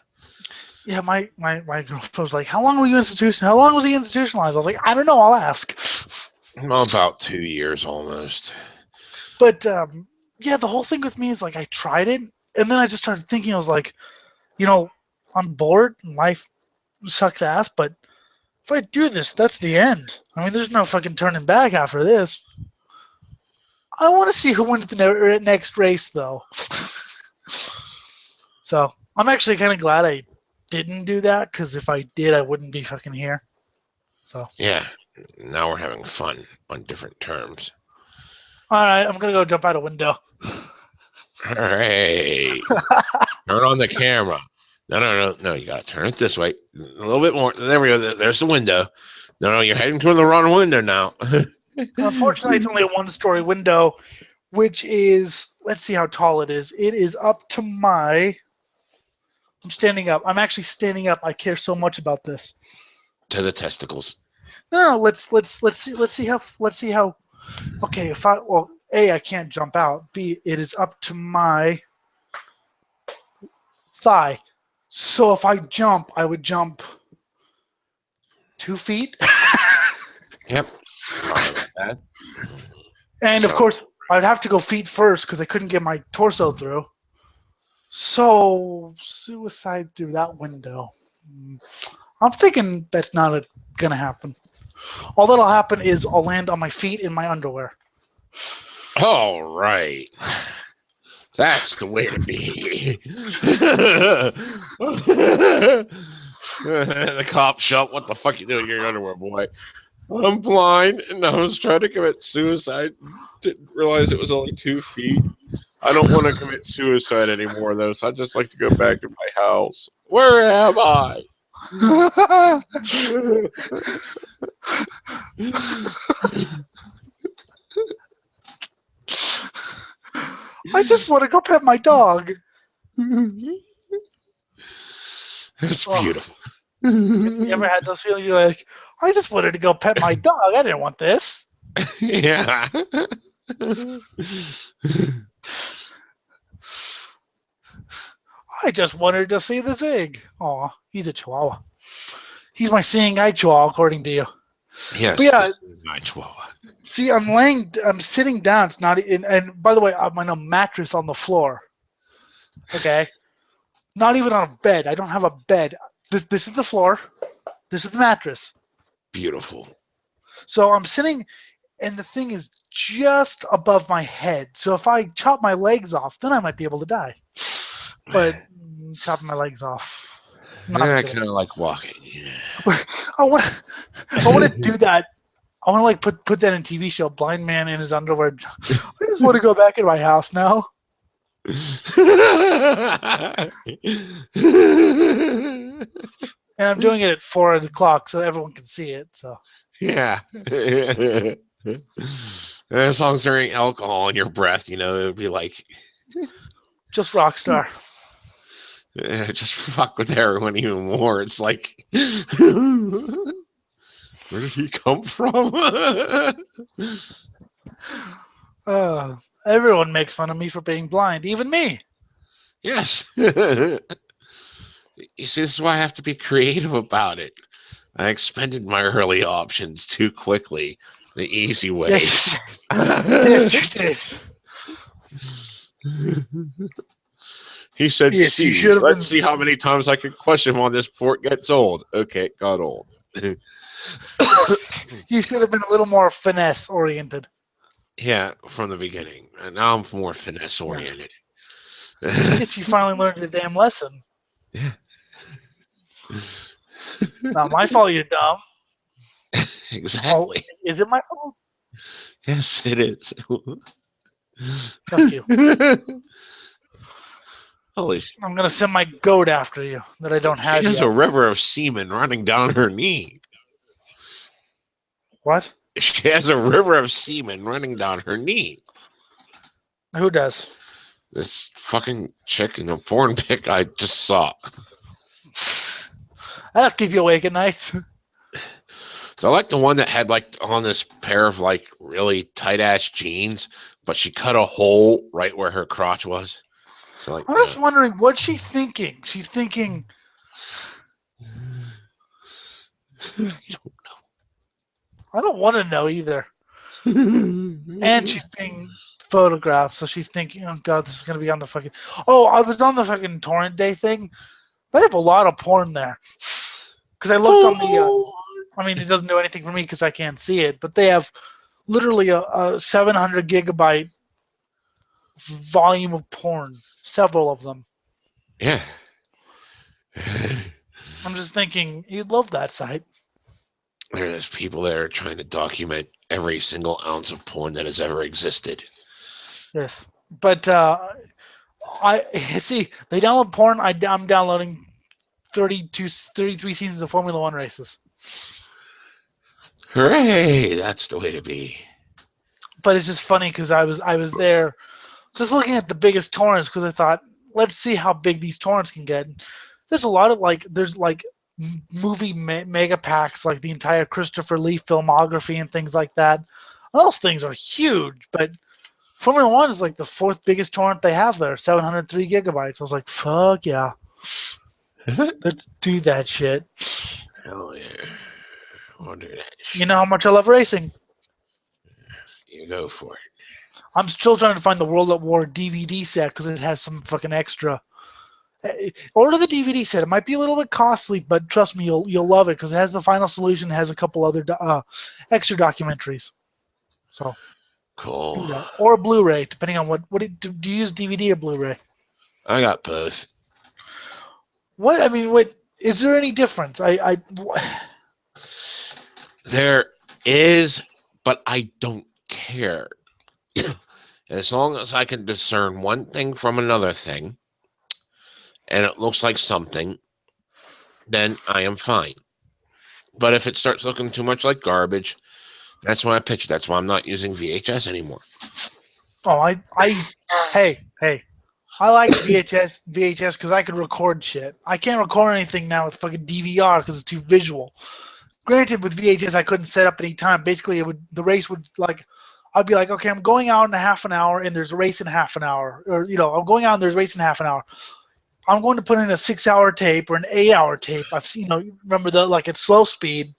[SPEAKER 1] Yeah, my girlfriend was like, "How long were you institutionalized? How long was he institutionalized?" I was like, "I don't know. I'll ask."
[SPEAKER 3] About 2 years almost.
[SPEAKER 1] But yeah, the whole thing with me is like I tried it, and then I just started thinking. I was like, I'm bored. And life sucks ass. But if I do this, that's the end. I mean, there's no fucking turning back after this. I want to see who wins the next race, though. So I'm actually kind of glad I didn't do that, because if I did, I wouldn't be fucking here. So
[SPEAKER 3] Yeah, now we're having fun on different terms.
[SPEAKER 1] all right, I'm gonna go jump out a window.
[SPEAKER 3] All right. Turn on the camera. No. You gotta turn it this way. A little bit more. There we go. There's the window. No, you're heading toward the wrong window now.
[SPEAKER 1] Unfortunately, it's only a one-story window, which is, let's see how tall it is. It is up to my. I'm standing up. I'm actually standing up. I care so much about this.
[SPEAKER 3] To the testicles.
[SPEAKER 1] No, let's see how. Okay, if A, I can't jump out. B, it is up to my thigh. So if I jump, I would jump 2 feet.
[SPEAKER 3] Yep. Probably about that.
[SPEAKER 1] And of course, I'd have to go feet first because I couldn't get my torso through. So suicide through that window. I'm thinking that's not gonna happen. All that'll happen is I'll land on my feet in my underwear.
[SPEAKER 3] All right. That's the way to be. The cop shot. What the fuck you doing in your underwear, boy? I'm blind and I was trying to commit suicide. Didn't realize it was only 2 feet. I don't want to commit suicide anymore, though, so I'd just like to go back to my house. Where am I?
[SPEAKER 1] I just want to go pet my dog.
[SPEAKER 3] It's beautiful.
[SPEAKER 1] You ever had those feelings? You're like, I just wanted to go pet my dog. I didn't want this.
[SPEAKER 3] Yeah.
[SPEAKER 1] I just wanted to see the zig. Aw, he's a chihuahua. He's my seeing eye chihuahua, according to you.
[SPEAKER 3] Yes.
[SPEAKER 1] But yeah,
[SPEAKER 3] this is my chihuahua.
[SPEAKER 1] see, I'm sitting down. It's not, and by the way, I'm on a mattress on the floor. Okay, not even on a bed. I don't have a bed. This is the floor. This is the mattress.
[SPEAKER 3] Beautiful.
[SPEAKER 1] So I'm sitting, and the thing is just above my head. So if I chop my legs off, then I might be able to die. But chopping my legs off, not
[SPEAKER 3] Yeah,
[SPEAKER 1] a
[SPEAKER 3] I
[SPEAKER 1] good
[SPEAKER 3] kind of like walking. Yeah.
[SPEAKER 1] idea. I want to do that. I want to like put that in a TV show. Blind man in his underwear. I just want to go back in my house now. And I'm doing it at 4 o'clock so everyone can see it. So
[SPEAKER 3] Yeah. As long as there ain't alcohol in your breath, it would be like,
[SPEAKER 1] just Rockstar.
[SPEAKER 3] just fuck with everyone even more. It's like, where did he come from?
[SPEAKER 1] Everyone makes fun of me for being blind, even me.
[SPEAKER 3] Yes. You see, this is why I have to be creative about it. I expended my early options too quickly. The easy way.
[SPEAKER 1] Yes, yes, you did.
[SPEAKER 3] He said,
[SPEAKER 1] Yes, you
[SPEAKER 3] "See,
[SPEAKER 1] should have
[SPEAKER 3] let's
[SPEAKER 1] been.
[SPEAKER 3] see how many times I can question him on this before it gets old." Okay, it got old.
[SPEAKER 1] Yes, you should have been a little more finesse oriented.
[SPEAKER 3] Yeah, from the beginning. And now I'm more finesse oriented.
[SPEAKER 1] Yes, you finally learned your damn lesson.
[SPEAKER 3] Yeah.
[SPEAKER 1] Not my fault. You're dumb. Oh,
[SPEAKER 3] Exactly.
[SPEAKER 1] is it my fault?
[SPEAKER 3] Yes, it is.
[SPEAKER 1] Fuck you.
[SPEAKER 3] Holy shit.
[SPEAKER 1] I'm gonna send my goat after you that I don't
[SPEAKER 3] She
[SPEAKER 1] have
[SPEAKER 3] has
[SPEAKER 1] yet.
[SPEAKER 3] a river of semen running down her knee.
[SPEAKER 1] What?
[SPEAKER 3] She has a river of semen running down her knee.
[SPEAKER 1] Who does?
[SPEAKER 3] This fucking chick in a porn pic I just saw.
[SPEAKER 1] That'll keep you awake at night.
[SPEAKER 3] So I like the one that had like on this pair of like really tight ass jeans, but she cut a hole right where her crotch was. So like,
[SPEAKER 1] I'm just wondering what's she thinking. She's thinking, I don't want to know either. And she's being photographed, so she's thinking, oh god, this is gonna be on the fucking. Oh, I was on the fucking torrent day thing. They have a lot of porn there. Because I looked on the. I mean, it doesn't do anything for me because I can't see it, but they have literally a 700 gigabyte volume of porn, several of them.
[SPEAKER 3] Yeah.
[SPEAKER 1] I'm just thinking, you'd love that site.
[SPEAKER 3] There's people there trying to document every single ounce of porn that has ever existed.
[SPEAKER 1] Yes, but I see they download porn. I'm downloading 33 seasons of Formula One races.
[SPEAKER 3] Hooray! That's the way to be.
[SPEAKER 1] But it's just funny because I was there, just looking at the biggest torrents because I thought, let's see how big these torrents can get. There's a lot of there's movie mega packs, like the entire Christopher Lee filmography and things like that. Those things are huge, but Formula One is like the fourth biggest torrent they have there, 703 gigabytes. I was like, fuck yeah. Let's do that shit.
[SPEAKER 3] Hell yeah. I'll do that shit.
[SPEAKER 1] You know how much I love racing.
[SPEAKER 3] You go for it.
[SPEAKER 1] I'm still trying to find the World at War DVD set because it has some fucking extra. Order the DVD set. It might be a little bit costly, but trust me, you'll love it because it has the Final Solution, has a couple other extra documentaries. So
[SPEAKER 3] Cool.
[SPEAKER 1] do that. Or a Blu-ray, depending on what do you use, DVD or Blu-ray?
[SPEAKER 3] I got both.
[SPEAKER 1] What I mean, what is there any difference?
[SPEAKER 3] There is, but I don't care. As long as I can discern one thing from another thing, and it looks like something, then I am fine. But if it starts looking too much like garbage, that's when I pitch it. That's why I'm not using VHS anymore.
[SPEAKER 1] Oh, hey, I like VHS because I could record shit. I can't record anything now with fucking DVR because it's too visual. Granted, with VHS, I couldn't set up any time. Basically, the race would I'd be like, okay, I'm going out in a half an hour, and there's a race in half an hour, or I'm going out and there's a race in half an hour. I'm going to put in a 6-hour tape or an 8-hour tape. I've seen, remember at slow speed.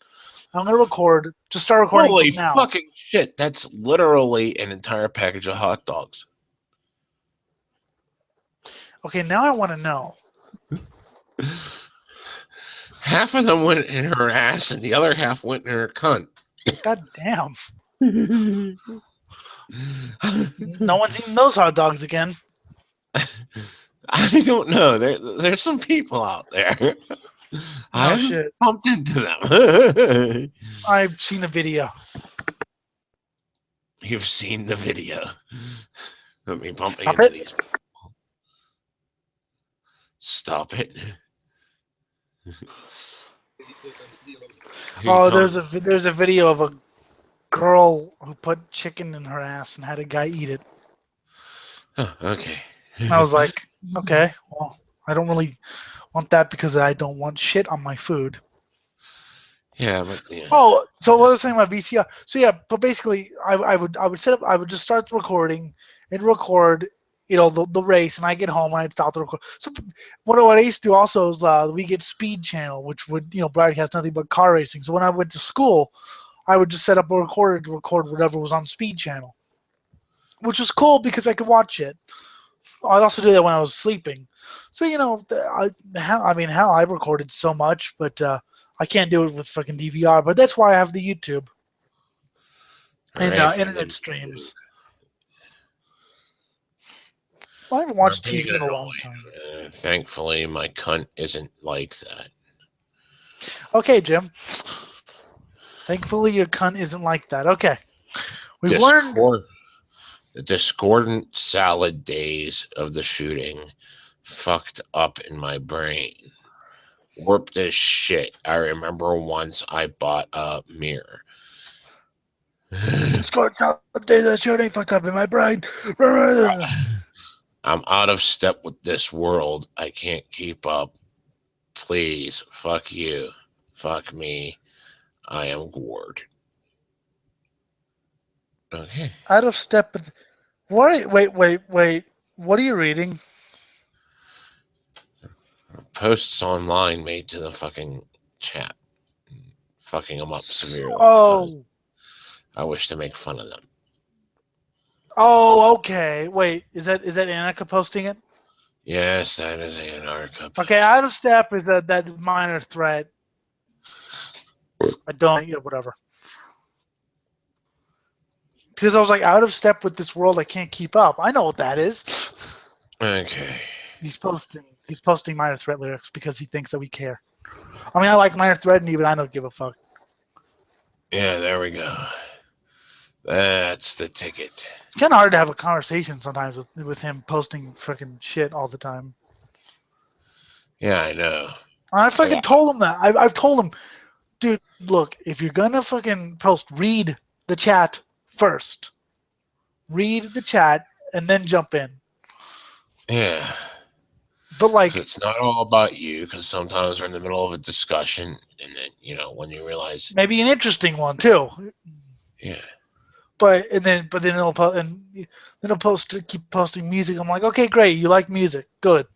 [SPEAKER 1] I'm going to record. Just start recording
[SPEAKER 3] Holy
[SPEAKER 1] from now.
[SPEAKER 3] fucking shit! That's literally an entire package of hot dogs.
[SPEAKER 1] Okay, now I want to know.
[SPEAKER 3] Half of them went in her ass, and the other half went in her cunt.
[SPEAKER 1] God damn. No one's eating those hot dogs again.
[SPEAKER 3] I don't know. There's some people out there. I
[SPEAKER 1] No
[SPEAKER 3] haven't
[SPEAKER 1] shit.
[SPEAKER 3] bumped into them.
[SPEAKER 1] I've seen a video.
[SPEAKER 3] You've seen the video. Let me bump
[SPEAKER 1] Stop
[SPEAKER 3] into
[SPEAKER 1] it.
[SPEAKER 3] these. Stop it. Here you
[SPEAKER 1] Oh,
[SPEAKER 3] come.
[SPEAKER 1] there's a video of a girl who put chicken in her ass and had a guy eat it.
[SPEAKER 3] Oh, okay.
[SPEAKER 1] And I was like, okay, well, I don't really want that because I don't want shit on my food.
[SPEAKER 3] Yeah, but yeah.
[SPEAKER 1] Oh, so what I was saying about VCR. So yeah, but basically, I would set up. I would just start the recording and record, the race, and I get home and I'd stop the record. So what I used to do also is we get Speed Channel, which would broadcast nothing but car racing. So when I went to school, I would just set up a recorder to record whatever was on Speed Channel, which was cool because I could watch it. I'd also do that when I was sleeping. So hell, I recorded so much, but I can't do it with fucking DVR. But that's why I have the YouTube and
[SPEAKER 3] Hooray for
[SPEAKER 1] internet
[SPEAKER 3] you.
[SPEAKER 1] streams. I haven't
[SPEAKER 3] You're
[SPEAKER 1] watched
[SPEAKER 3] pretty
[SPEAKER 1] TV in
[SPEAKER 3] good,
[SPEAKER 1] a long
[SPEAKER 3] Rolly.
[SPEAKER 1] time.
[SPEAKER 3] Thankfully, my cunt isn't like that.
[SPEAKER 1] Okay, Jim. Thankfully, your cunt isn't like that. Okay, we've learned.
[SPEAKER 3] The discordant salad days of the shooting fucked up in my brain. Warped as shit. I remember once I bought a mirror.
[SPEAKER 1] Discord days of shooting fucked up in my brain.
[SPEAKER 3] I'm out of step with this world. I can't keep up. Please, fuck you. Fuck me. I am gored. Okay.
[SPEAKER 1] Out of step with. What? Wait. What are you reading?
[SPEAKER 3] Posts online made to the fucking chat. Fucking them up severely.
[SPEAKER 1] Oh.
[SPEAKER 3] I wish to make fun of them.
[SPEAKER 1] Oh, okay. Wait, is that Annika posting it?
[SPEAKER 3] Yes, that is Anarcha.
[SPEAKER 1] Okay, out of step is that minor threat. I don't. Yeah, whatever. Because I was like out of step with this world. I can't keep up. I know what that is.
[SPEAKER 3] Okay.
[SPEAKER 1] He's posting minor threat lyrics because he thinks that we care. I mean, I like minor threat, and even I don't give a fuck.
[SPEAKER 3] Yeah, there we go. That's the ticket.
[SPEAKER 1] It's kind of hard to have a conversation sometimes with him posting freaking shit all the time.
[SPEAKER 3] Yeah, I know.
[SPEAKER 1] And I fucking told him that. I've told him, dude, look, if you're gonna fucking post, read the chat first. Read the chat and then jump in.
[SPEAKER 3] Yeah.
[SPEAKER 1] But like,
[SPEAKER 3] it's not all about you, because sometimes we're in the middle of a discussion, and then when you realize,
[SPEAKER 1] maybe an interesting one too.
[SPEAKER 3] yeah.
[SPEAKER 1] But then he'll keep posting music. I'm like, okay, great, you like music, good,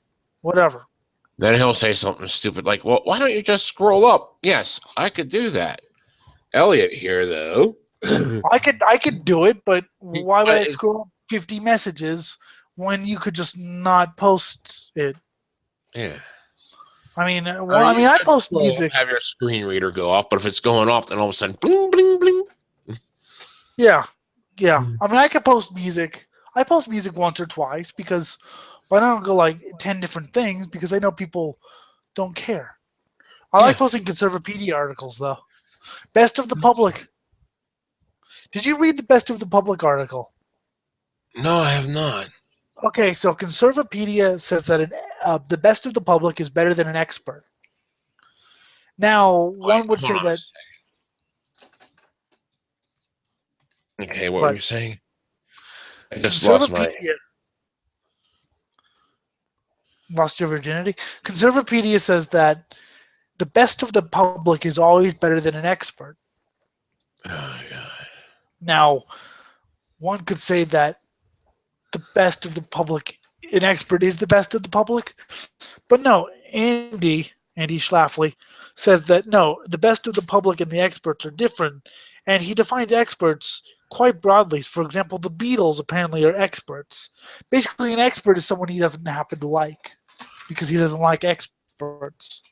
[SPEAKER 1] whatever.
[SPEAKER 3] Then he'll say something stupid like, "Well, why don't you just scroll up?" Yes, I could do that. Elliot here, though.
[SPEAKER 1] I could do it, but why would I scroll up 50 messages when you could just not post it?
[SPEAKER 3] Yeah.
[SPEAKER 1] I mean, I post music.
[SPEAKER 3] Have your screen reader go off, but if it's going off, then all of a sudden, bling, bling, bling.
[SPEAKER 1] Yeah. I mean, I could post music. I post music once or twice because I don't go like 10 different things because I know people don't care. I like posting Conservapedia articles though. Best of the Public. Did you read the Best of the Public article?
[SPEAKER 3] No, I have not.
[SPEAKER 1] Okay, so Conservapedia says that the Best of the Public is better than an expert. Now, one would say that.
[SPEAKER 3] Okay, what were you saying? I just
[SPEAKER 1] lost your virginity. Conservapedia says that the best of the public is always better than an expert.
[SPEAKER 3] Oh, God.
[SPEAKER 1] Now, one could say that the best of the public, an expert is the best of the public, but no, Andy Schlafly says that no, the best of the public and the experts are different, and he defines experts quite broadly. For example, the Beatles apparently are experts. Basically, an expert is someone he doesn't happen to like because he doesn't like experts.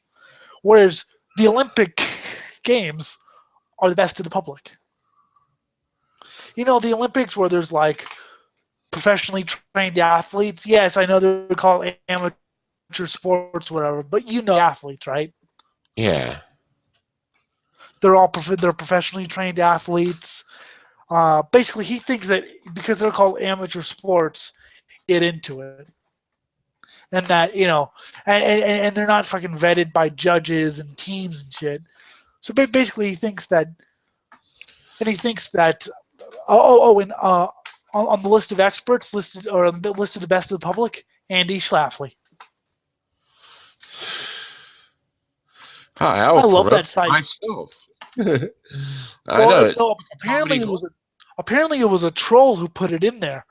[SPEAKER 1] Whereas the Olympic Games are the best of the public. the Olympics where there's like professionally trained athletes. Yes, I know they're called amateur sports, whatever, but athletes, right?
[SPEAKER 3] Yeah.
[SPEAKER 1] They're professionally trained athletes. Basically, he thinks that because they're called amateur sports, get into it, and that and they're not fucking vetted by judges and teams and shit. So basically, he thinks that and on the list of experts listed or on the list of the best of the public, Andy Schlafly.
[SPEAKER 3] Hi, I
[SPEAKER 1] I
[SPEAKER 3] will
[SPEAKER 1] love
[SPEAKER 3] promote
[SPEAKER 1] that site.
[SPEAKER 3] myself. I know
[SPEAKER 1] Well,
[SPEAKER 3] it.
[SPEAKER 1] no, apparently it was a troll who put it in there.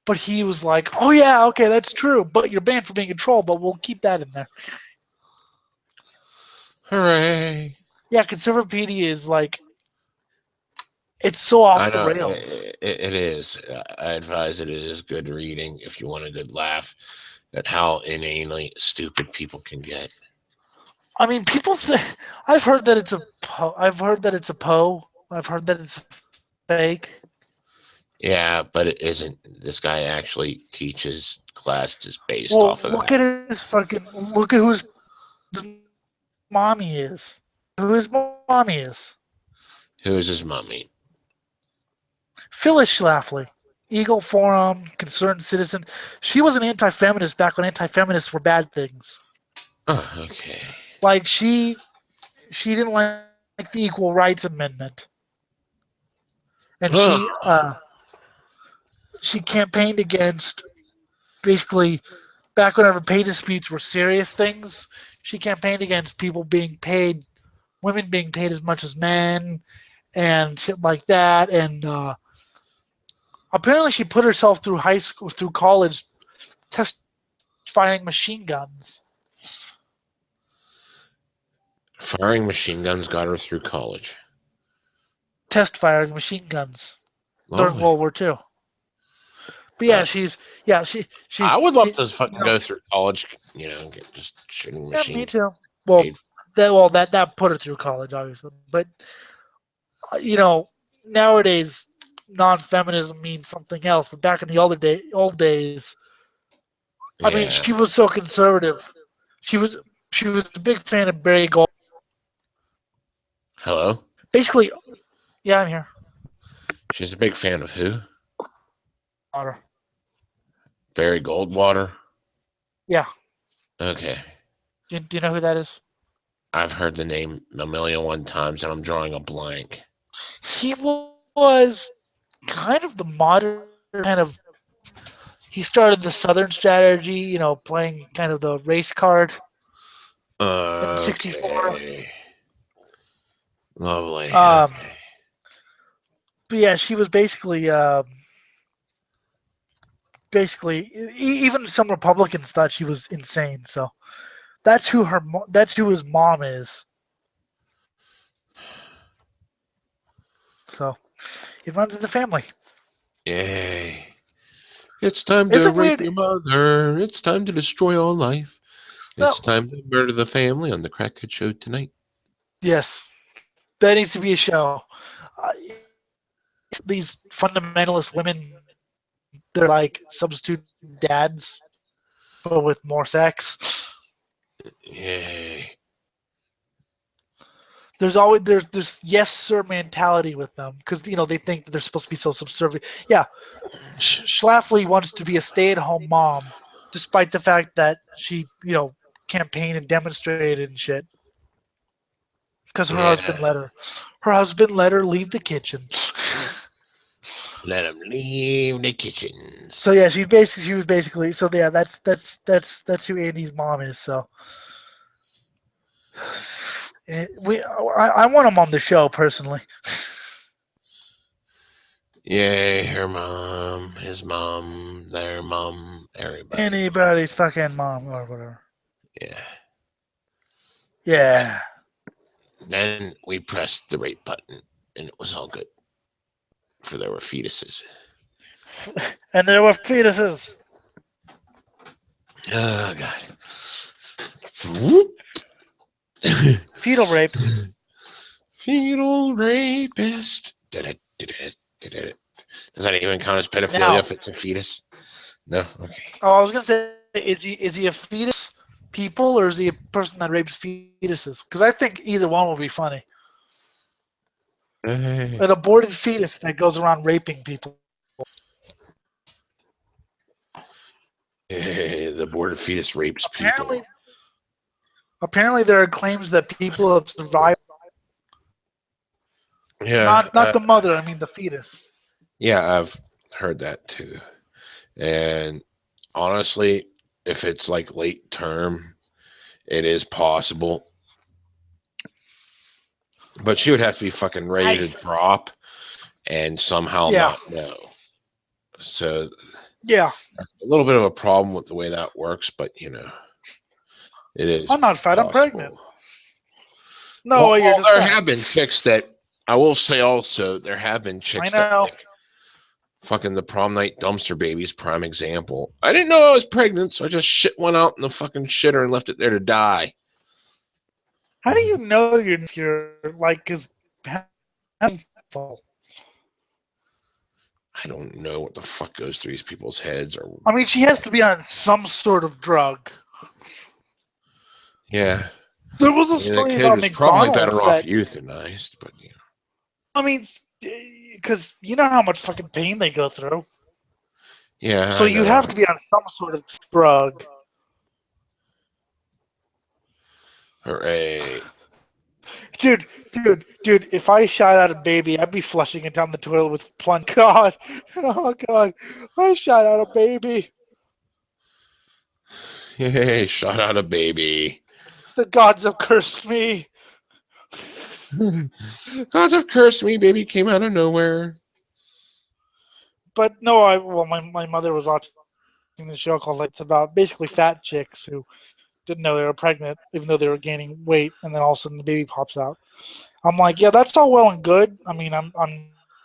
[SPEAKER 1] But he was like, "Oh yeah, okay, that's true. But you're banned for being a troll. But we'll keep that in there."
[SPEAKER 3] Hooray!
[SPEAKER 1] Yeah, Conservapedia is like, it's so
[SPEAKER 3] I
[SPEAKER 1] off the
[SPEAKER 3] know
[SPEAKER 1] rails.
[SPEAKER 3] it is. I advise it is good reading if you want a good laugh at how inanely stupid people can get.
[SPEAKER 1] I mean, people say I've heard that it's a po. I've heard that it's a po. I've heard that it's fake.
[SPEAKER 3] Yeah, but it isn't. This guy actually teaches classes based
[SPEAKER 1] Well,
[SPEAKER 3] off of
[SPEAKER 1] look
[SPEAKER 3] that.
[SPEAKER 1] at who his mommy is. Who his mommy is.
[SPEAKER 3] Who is his mommy?
[SPEAKER 1] Phyllis Schlafly, Eagle Forum, Concerned Citizen. She was an anti-feminist back when anti-feminists were bad things.
[SPEAKER 3] Oh, okay.
[SPEAKER 1] Like she didn't like the Equal Rights Amendment, and she campaigned against basically back whenever pay disputes were serious things. She campaigned against women being paid as much as men, and shit like that. And apparently, she put herself through college, test firing machine guns.
[SPEAKER 3] Firing machine guns got her through college.
[SPEAKER 1] Test firing machine guns during
[SPEAKER 3] Lovely.
[SPEAKER 1] World War II. But yeah, she's
[SPEAKER 3] I would love
[SPEAKER 1] she,
[SPEAKER 3] to fucking go through college, get just shooting
[SPEAKER 1] Yeah, me
[SPEAKER 3] machine.
[SPEAKER 1] too. Well,
[SPEAKER 3] paid.
[SPEAKER 1] that put her through college, obviously. But nowadays, non-feminism means something else. But back in the old days, I mean,
[SPEAKER 3] Yeah.
[SPEAKER 1] she was so conservative. She was she was a big fan of Barry Gold.
[SPEAKER 3] Hello?
[SPEAKER 1] Basically, yeah, I'm here.
[SPEAKER 3] She's a big fan of who?
[SPEAKER 1] Water.
[SPEAKER 3] Barry Goldwater?
[SPEAKER 1] Yeah.
[SPEAKER 3] Okay.
[SPEAKER 1] Do you know who that is?
[SPEAKER 3] I've heard the name a million one times and I'm drawing a blank.
[SPEAKER 1] He was kind of the modern kind of. He started the Southern strategy, playing kind of the race card in '64.
[SPEAKER 3] Okay. Lovely.
[SPEAKER 1] Um,
[SPEAKER 3] Okay.
[SPEAKER 1] but yeah, she was basically even some Republicans thought she was insane. So that's who his mom is. So it runs in the family.
[SPEAKER 3] Yay. It's time
[SPEAKER 1] Is
[SPEAKER 3] to
[SPEAKER 1] it
[SPEAKER 3] rape
[SPEAKER 1] weird?
[SPEAKER 3] your mother. It's time to destroy all life.
[SPEAKER 1] No.
[SPEAKER 3] It's time to murder the family on the Crackhead Show tonight.
[SPEAKER 1] Yes, that needs to be a show. These fundamentalist women, they're like substitute dads, but with more sex.
[SPEAKER 3] Yay.
[SPEAKER 1] There's yes sir mentality with them because they think that they're supposed to be so subservient. Yeah, Schlafly wants to be a stay-at-home mom, despite the fact that she campaigned and demonstrated and shit. Because her husband
[SPEAKER 3] Yeah.
[SPEAKER 1] let her. Her husband let her leave the kitchen.
[SPEAKER 3] Let them leave the kitchens.
[SPEAKER 1] So yeah, she was basically. So yeah, that's who Andy's mom is. So I want him on the show personally.
[SPEAKER 3] Yay, her mom, his mom, their mom, everybody.
[SPEAKER 1] Anybody's fucking mom or whatever.
[SPEAKER 3] Yeah.
[SPEAKER 1] Yeah.
[SPEAKER 3] Then we pressed the rape button, and it was all good. For there were fetuses.
[SPEAKER 1] And there were fetuses.
[SPEAKER 3] Oh, God.
[SPEAKER 1] Fetal rape.
[SPEAKER 3] Fetal rapist. Did it. Does that even count as pedophilia
[SPEAKER 1] Now-
[SPEAKER 3] if it's a fetus? No. Okay.
[SPEAKER 1] Oh, I was gonna say, is he a fetus people or is he a person that rapes fetuses? Because I think either one will be funny. An aborted fetus that goes around raping people.
[SPEAKER 3] The aborted fetus rapes people.
[SPEAKER 1] Apparently, there are claims that people have survived.
[SPEAKER 3] Yeah.
[SPEAKER 1] Not the mother. I mean the fetus.
[SPEAKER 3] Yeah, I've heard that too. And honestly, if it's like late term, it is possible. But she would have to be fucking ready to drop and somehow
[SPEAKER 1] Yeah.
[SPEAKER 3] not know. So
[SPEAKER 1] Yeah,
[SPEAKER 3] that's a little bit of a problem with the way that works, but you know, it is.
[SPEAKER 1] I'm not fat. I'm
[SPEAKER 3] possible.
[SPEAKER 1] pregnant. No,
[SPEAKER 3] Well,
[SPEAKER 1] you're just
[SPEAKER 3] there
[SPEAKER 1] fat.
[SPEAKER 3] have been chicks that I will say also there have been
[SPEAKER 1] I
[SPEAKER 3] chicks that
[SPEAKER 1] know.
[SPEAKER 3] like, fucking the prom night dumpster babies, prime example. I didn't know I was pregnant, so I just shit one out in the fucking shitter and left it there to die.
[SPEAKER 1] How do you know you're like is painful?
[SPEAKER 3] I don't know what the fuck goes through these people's heads, or
[SPEAKER 1] I mean, she has to be on some sort of drug.
[SPEAKER 3] yeah.
[SPEAKER 1] There was a
[SPEAKER 3] I mean, the
[SPEAKER 1] story
[SPEAKER 3] kid
[SPEAKER 1] about
[SPEAKER 3] was probably
[SPEAKER 1] McDonald's
[SPEAKER 3] better off
[SPEAKER 1] that
[SPEAKER 3] euthanized, but you know.
[SPEAKER 1] I mean, because you know how much fucking pain they go through.
[SPEAKER 3] Yeah,
[SPEAKER 1] So
[SPEAKER 3] I
[SPEAKER 1] you'd
[SPEAKER 3] know.
[SPEAKER 1] have to be on some sort of drug.
[SPEAKER 3] Hooray.
[SPEAKER 1] Dude, if I shot out a baby, I'd be flushing it down the toilet with plunge. God, oh God, I shot out a baby.
[SPEAKER 3] Yay, shot out a baby.
[SPEAKER 1] The gods have cursed me.
[SPEAKER 3] Gods have cursed me, baby came out of nowhere.
[SPEAKER 1] But no, my mother was watching the show called it's about basically fat chicks who didn't know they were pregnant, even though they were gaining weight, and then all of a sudden the baby pops out. I'm like, yeah, that's all well and good. I mean, I'm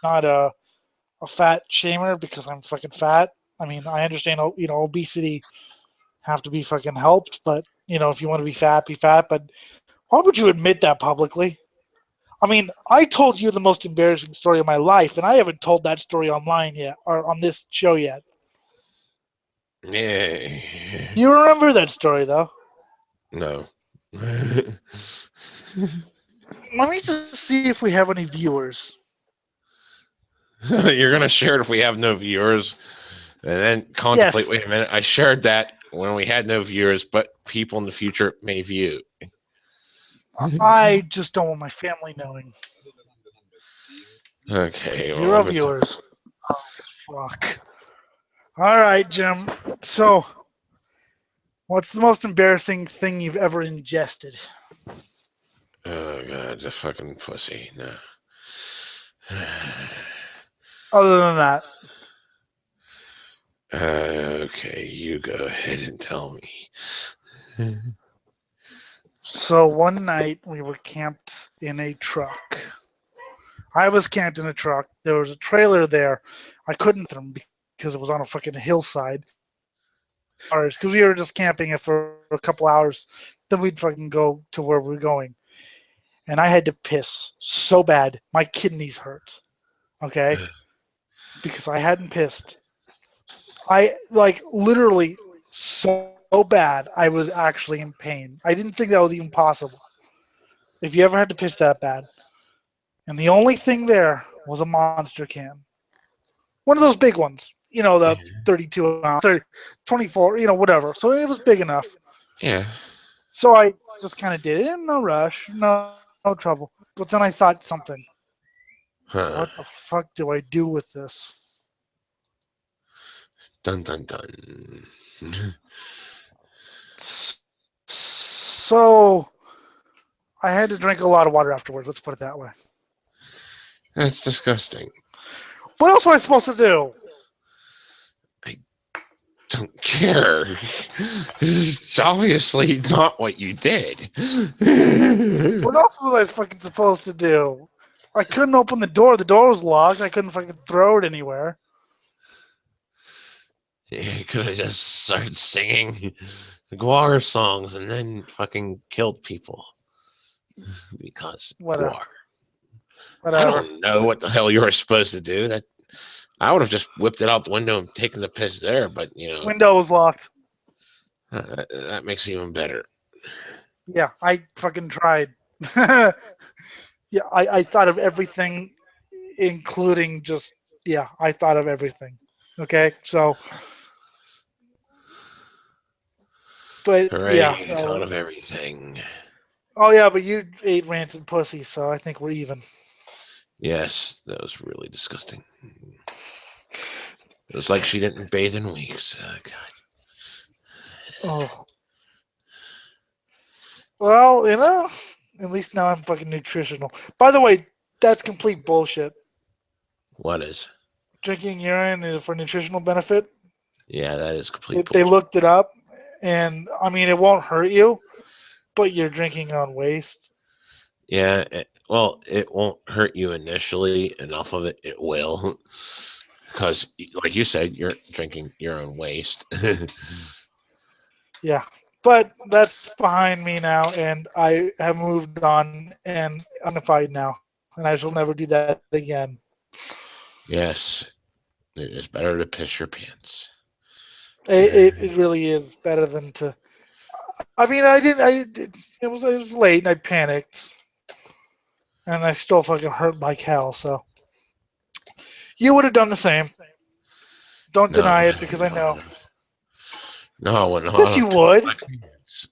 [SPEAKER 1] not a fat shamer because I'm fucking fat. I mean, I understand, obesity have to be fucking helped, but if you want to be fat, be fat. But why would you admit that publicly? I mean, I told you the most embarrassing story of my life, and I haven't told that story online yet or on this show yet.
[SPEAKER 3] Yeah.
[SPEAKER 1] You remember that story though?
[SPEAKER 3] No.
[SPEAKER 1] Let me just see if we have any viewers.
[SPEAKER 3] You're gonna share it if we have no viewers, and then contemplate.
[SPEAKER 1] Yes.
[SPEAKER 3] Wait a minute, I shared that when we had no viewers, but people in the future may view.
[SPEAKER 1] I just don't want my family knowing.
[SPEAKER 3] Okay.
[SPEAKER 1] Zero
[SPEAKER 3] well,
[SPEAKER 1] viewers. Oh, fuck. All right, Jim. So, what's the most embarrassing thing you've ever ingested?
[SPEAKER 3] Oh god, the fucking pussy. No.
[SPEAKER 1] Other than that,
[SPEAKER 3] Okay, you go ahead and tell me.
[SPEAKER 1] so one night we were camped in a truck. I was camped in a truck. There was a trailer there. I couldn't them because it was on a fucking hillside. Because we were just camping it for a couple hours. Then we'd fucking go to where we were going. And I had to piss so bad. My kidneys hurt. Okay? Because I hadn't pissed. I, like, literally so bad, I was actually in pain. I didn't think that was even possible. If you ever had to piss that bad. And the only thing there was a monster can. One of those big ones. The 32 ounce, 30, 24, whatever. So it was big enough.
[SPEAKER 3] Yeah.
[SPEAKER 1] So I just kind of did it in no rush, no trouble. But then I thought something.
[SPEAKER 3] Huh.
[SPEAKER 1] What the fuck do I do with this?
[SPEAKER 3] Dun dun dun.
[SPEAKER 1] So I had to drink a lot of water afterwards. Let's put it that way.
[SPEAKER 3] That's disgusting.
[SPEAKER 1] What else am I supposed to do?
[SPEAKER 3] Don't care. This is obviously not what you did.
[SPEAKER 1] What else was I fucking supposed to do? I couldn't open the door. The door was locked. I couldn't fucking throw it anywhere.
[SPEAKER 3] You could have just started singing the Guar songs and then fucking killed people. Because
[SPEAKER 1] Whatever.
[SPEAKER 3] Guar. I
[SPEAKER 1] Whatever.
[SPEAKER 3] don't know what the hell you were supposed to do. That I would have just whipped it out the window and taken the piss there, but
[SPEAKER 1] Window was locked.
[SPEAKER 3] that makes it even better.
[SPEAKER 1] Yeah, I fucking tried. Yeah, I thought of everything, including just yeah, I thought of everything. Okay, so but
[SPEAKER 3] Hooray!
[SPEAKER 1] yeah.
[SPEAKER 3] You thought of everything.
[SPEAKER 1] Oh yeah, but you ate rancid pussy, so I think we're even.
[SPEAKER 3] Yes, that was really disgusting. It was like she didn't bathe in weeks. God.
[SPEAKER 1] Oh well, at least now I'm fucking nutritional. By the way, that's complete bullshit.
[SPEAKER 3] What is?
[SPEAKER 1] Drinking urine is for nutritional benefit.
[SPEAKER 3] Yeah, that is complete
[SPEAKER 1] They
[SPEAKER 3] bullshit.
[SPEAKER 1] looked it up, and I mean it won't hurt you, but you're drinking on waste.
[SPEAKER 3] Yeah, well, it won't hurt you initially. Enough of it will. Because, like you said, you're drinking your own waste.
[SPEAKER 1] Yeah, but that's behind me now, and I have moved on and unified now, and I shall never do that again.
[SPEAKER 3] Yes, it is better to piss your pants.
[SPEAKER 1] It really is better than to. I mean, I didn't. It was late, and I panicked, and I still fucking hurt like hell. So you would have done the same. Don't
[SPEAKER 3] No,
[SPEAKER 1] deny
[SPEAKER 3] I
[SPEAKER 1] it because
[SPEAKER 3] would
[SPEAKER 1] I
[SPEAKER 3] not
[SPEAKER 1] know.
[SPEAKER 3] have. No, I would not
[SPEAKER 1] Yes, you
[SPEAKER 3] have pissed
[SPEAKER 1] would.
[SPEAKER 3] my pants.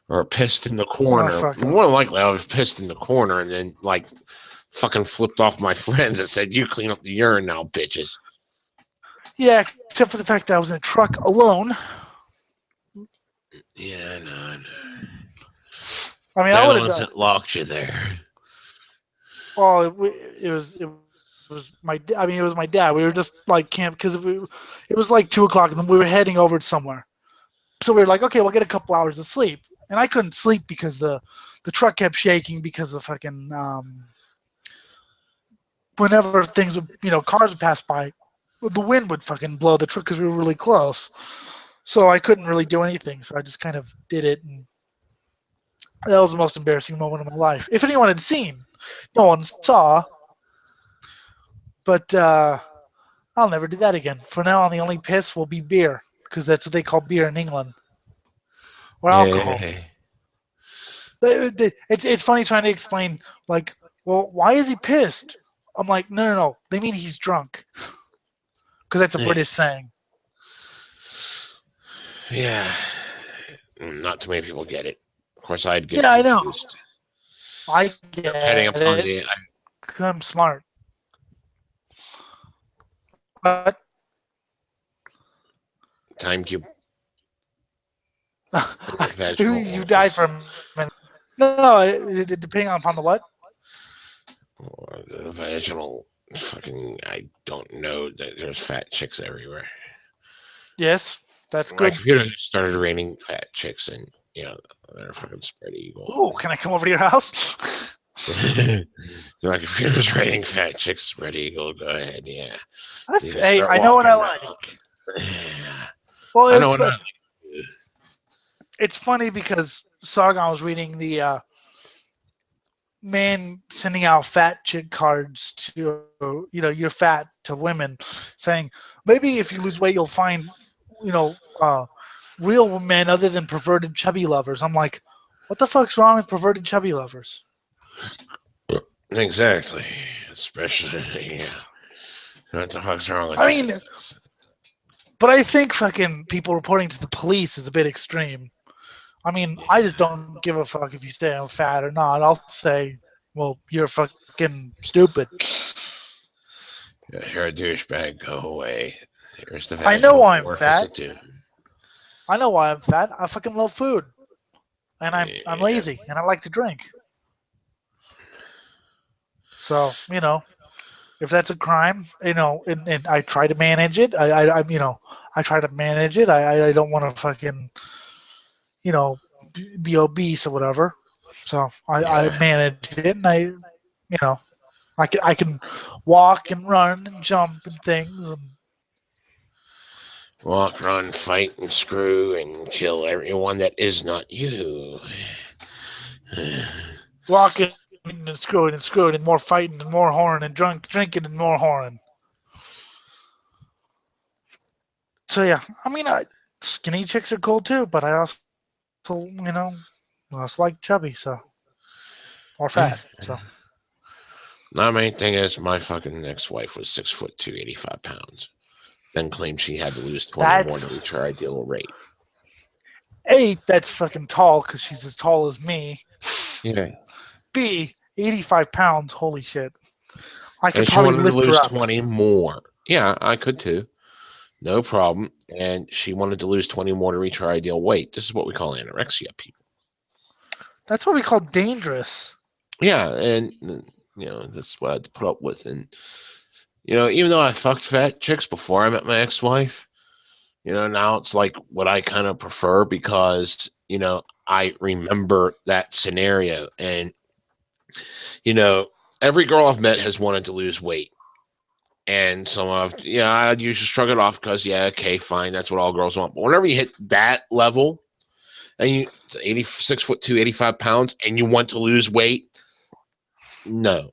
[SPEAKER 3] Or pissed in the
[SPEAKER 1] Oh
[SPEAKER 3] corner.
[SPEAKER 1] fuck.
[SPEAKER 3] More than likely, I was pissed in the corner and then, like, fucking flipped off my friends and said, "You clean up the urine now, bitches."
[SPEAKER 1] Yeah, except for the fact that I was in a truck alone.
[SPEAKER 3] Yeah, no.
[SPEAKER 1] I mean, I
[SPEAKER 3] They're the
[SPEAKER 1] would have
[SPEAKER 3] ones
[SPEAKER 1] done.
[SPEAKER 3] that locked you there.
[SPEAKER 1] Well, it was my. I mean, it was my dad. We were just like camp because it was like 2 o'clock, and then we were heading over somewhere. So we were like, okay, we'll get a couple hours of sleep, and I couldn't sleep because the truck kept shaking because of fucking whenever things would cars would pass by, the wind would fucking blow the truck because we were really close. So I couldn't really do anything. So I just kind of did it, and that was the most embarrassing moment of my life. If anyone had seen, no one saw, but I'll never do that again. For now on, the only piss will be beer because that's what they call beer in England or alcohol.
[SPEAKER 3] Yeah.
[SPEAKER 1] It's funny trying to explain like, well, why is he pissed? I'm like, no, no, no. They mean he's drunk because that's a British saying.
[SPEAKER 3] Yeah. Not too many people get it. Of course, I'd get
[SPEAKER 1] Yeah, I know.
[SPEAKER 3] confused.
[SPEAKER 1] I get
[SPEAKER 3] Depending upon
[SPEAKER 1] it.
[SPEAKER 3] the
[SPEAKER 1] 'Cause I'm smart. But
[SPEAKER 3] time you
[SPEAKER 1] you
[SPEAKER 3] vaginal
[SPEAKER 1] died for a minute. No, depending upon the what?
[SPEAKER 3] or the vaginal fucking. I don't know that there's fat chicks everywhere.
[SPEAKER 1] Yes, that's
[SPEAKER 3] My
[SPEAKER 1] good.
[SPEAKER 3] computer started raining fat chicks, and they're fucking spread eagle.
[SPEAKER 1] Ooh, can I come over to your house?
[SPEAKER 3] My computer's raining fat chicks, spread eagle. Go ahead, yeah.
[SPEAKER 1] Hey, I know what I like.
[SPEAKER 3] Yeah.
[SPEAKER 1] Well,
[SPEAKER 3] I know what I like.
[SPEAKER 1] it's funny because Sargon was reading the man sending out fat chick cards to you're fat to women, saying maybe if you lose weight you'll find you know uh, real men other than perverted chubby lovers. I'm like, what the fuck's wrong with perverted chubby lovers?
[SPEAKER 3] Exactly. Especially, yeah. What the fuck's wrong with
[SPEAKER 1] I
[SPEAKER 3] that?
[SPEAKER 1] mean, but I think fucking people reporting to the police is a bit extreme. I mean, I just don't give a fuck if you say I'm fat or not. I'll say, well, you're fucking stupid.
[SPEAKER 3] You're a douchebag. Go away. Here's the
[SPEAKER 1] I know
[SPEAKER 3] vaginal
[SPEAKER 1] I'm
[SPEAKER 3] orifice
[SPEAKER 1] fat.
[SPEAKER 3] of doom.
[SPEAKER 1] I know why I'm fat. I fucking love food, and I'm
[SPEAKER 3] Yeah.
[SPEAKER 1] lazy, and I like to drink. So if that's a crime, and I try to manage it. I try to manage it. I don't want to fucking be obese or whatever. So I
[SPEAKER 3] Yeah.
[SPEAKER 1] manage it, and you know I can walk and run and jump and things and
[SPEAKER 3] Walk, run, fight, and screw, and kill everyone that is not you.
[SPEAKER 1] walk and and screwing and screwing and more fighting and more whoring and drinking and more whoring. So yeah, I mean, skinny chicks are cool too, but I also, I also like chubby, so or fat. So
[SPEAKER 3] My main thing is my fucking ex-wife was 6'2", 85 pounds. Then claimed she had to lose 20 more to reach
[SPEAKER 1] that's
[SPEAKER 3] her ideal weight.
[SPEAKER 1] A, that's fucking tall because she's as tall as me.
[SPEAKER 3] Yeah.
[SPEAKER 1] B, 85 pounds. Holy shit. I could
[SPEAKER 3] And she
[SPEAKER 1] probably
[SPEAKER 3] wanted to
[SPEAKER 1] lift her
[SPEAKER 3] lose
[SPEAKER 1] up.
[SPEAKER 3] 20 more. Yeah, I could too. No problem. And she wanted to lose 20 more to reach her ideal weight. This is what we call anorexia, people.
[SPEAKER 1] That's what we call dangerous.
[SPEAKER 3] Yeah, and that's what I had to put up with. And even though I fucked fat chicks before I met my ex-wife, now it's like what I kind of prefer because I remember that scenario, and every girl I've met has wanted to lose weight. And some of, I usually shrug it off because, okay, fine, that's what all girls want. But whenever you hit that level, and you 6'2", 85 pounds, and you want to lose weight, no,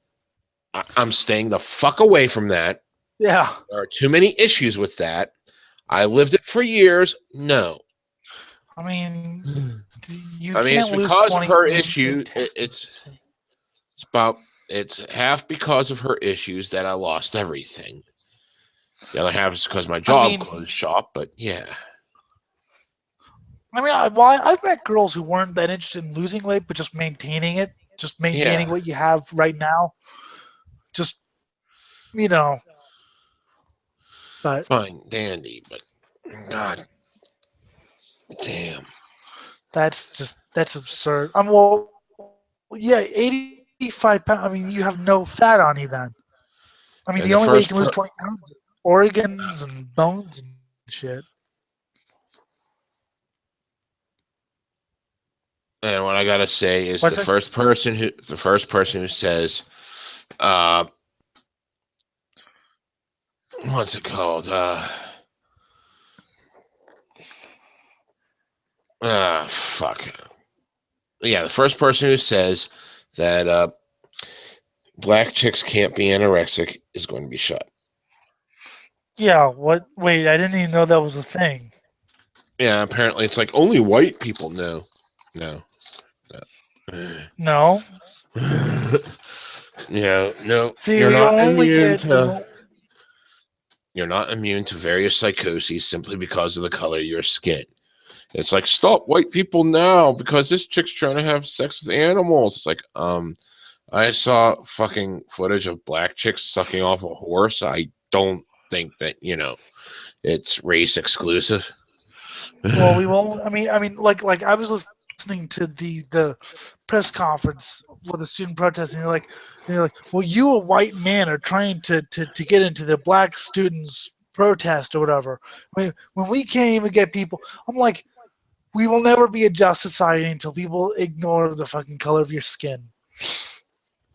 [SPEAKER 3] I'm staying the fuck away from that.
[SPEAKER 1] Yeah.
[SPEAKER 3] There are too many issues with that. I lived it for years. No.
[SPEAKER 1] I mean, you
[SPEAKER 3] I mean, it's
[SPEAKER 1] can't lose
[SPEAKER 3] because of
[SPEAKER 1] 20
[SPEAKER 3] her
[SPEAKER 1] in
[SPEAKER 3] issue.
[SPEAKER 1] testing.
[SPEAKER 3] It's half because of her issues that I lost everything. The other half is because my job closed shop, but yeah.
[SPEAKER 1] I mean, I've met girls who weren't that interested in losing weight, but just maintaining it, just maintaining
[SPEAKER 3] Yeah.
[SPEAKER 1] what you have right now. Just, you know, but
[SPEAKER 3] Fine, dandy, but God damn.
[SPEAKER 1] that's absurd. Well, yeah, 85 pounds. I mean, you have no fat on you then. I mean,
[SPEAKER 3] And
[SPEAKER 1] the
[SPEAKER 3] the
[SPEAKER 1] only way you
[SPEAKER 3] first
[SPEAKER 1] can lose 20 pounds is organs and bones and shit.
[SPEAKER 3] and what I gotta say is
[SPEAKER 1] What's it?
[SPEAKER 3] the first person who says, what's it called? Fuck. Yeah, the first person who says that black chicks can't be anorexic is going to be shot.
[SPEAKER 1] Yeah, what? Wait, I didn't even know that was a thing.
[SPEAKER 3] Yeah, apparently it's like only white people know. No.
[SPEAKER 1] No.
[SPEAKER 3] No.
[SPEAKER 1] See,
[SPEAKER 3] You're
[SPEAKER 1] we
[SPEAKER 3] not
[SPEAKER 1] only
[SPEAKER 3] immune
[SPEAKER 1] get.
[SPEAKER 3] to you're not immune to various psychoses simply because of the color of your skin. It's like, stop white people now because this chick's trying to have sex with animals. It's like, I saw fucking footage of black chicks sucking off a horse. I don't think that, it's race exclusive.
[SPEAKER 1] Well, we won't. Like I was listening to the press conference with the student protest, and you're like, well, you a white man are trying to get into the black students protest or whatever. When we can't even get people, I'm like, we will never be a just society until people ignore the fucking color of your skin.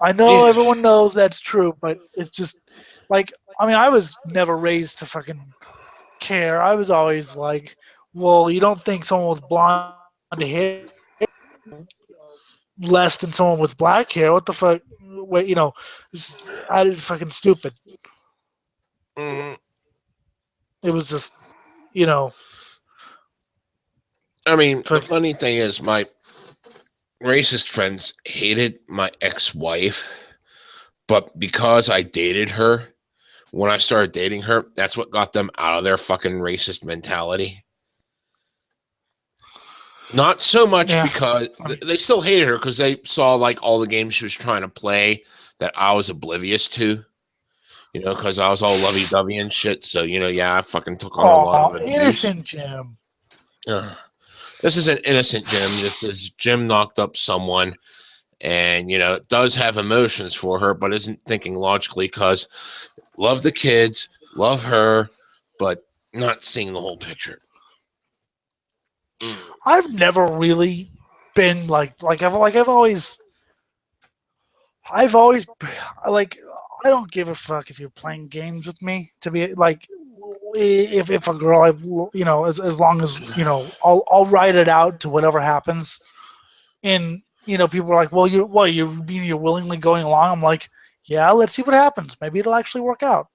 [SPEAKER 1] I know
[SPEAKER 3] Yeah.
[SPEAKER 1] everyone knows that's true, but it's just like, I was never raised to fucking care. I was always like, well, you don't think someone with blonde hair less than someone with black hair? What the fuck? Wait, I did fucking stupid.
[SPEAKER 3] Mm,
[SPEAKER 1] It was just, you know,
[SPEAKER 3] I mean, the
[SPEAKER 1] fuck,
[SPEAKER 3] funny thing is, my racist friends hated my ex-wife, but because I dated her, when I started dating her, that's what got them out of their fucking racist mentality. Not so much
[SPEAKER 1] yeah.
[SPEAKER 3] because they still hated her because they saw like all the games she was trying to play that I was oblivious to. Because I was all lovey-dovey and shit. So, I fucking took on a lot of
[SPEAKER 1] Aw,
[SPEAKER 3] abuse.
[SPEAKER 1] innocent Jim.
[SPEAKER 3] This is an innocent Jim. This is Jim knocked up someone and, does have emotions for her, but isn't thinking logically because love the kids, love her, but not seeing the whole picture.
[SPEAKER 1] I've never really been I've always like I don't give a fuck if you're playing games with me. To be like, if a girl, as long as I'll ride it out to whatever happens. And people are like, well, you're willingly going along. I'm like, yeah, let's see what happens. Maybe it'll actually work out.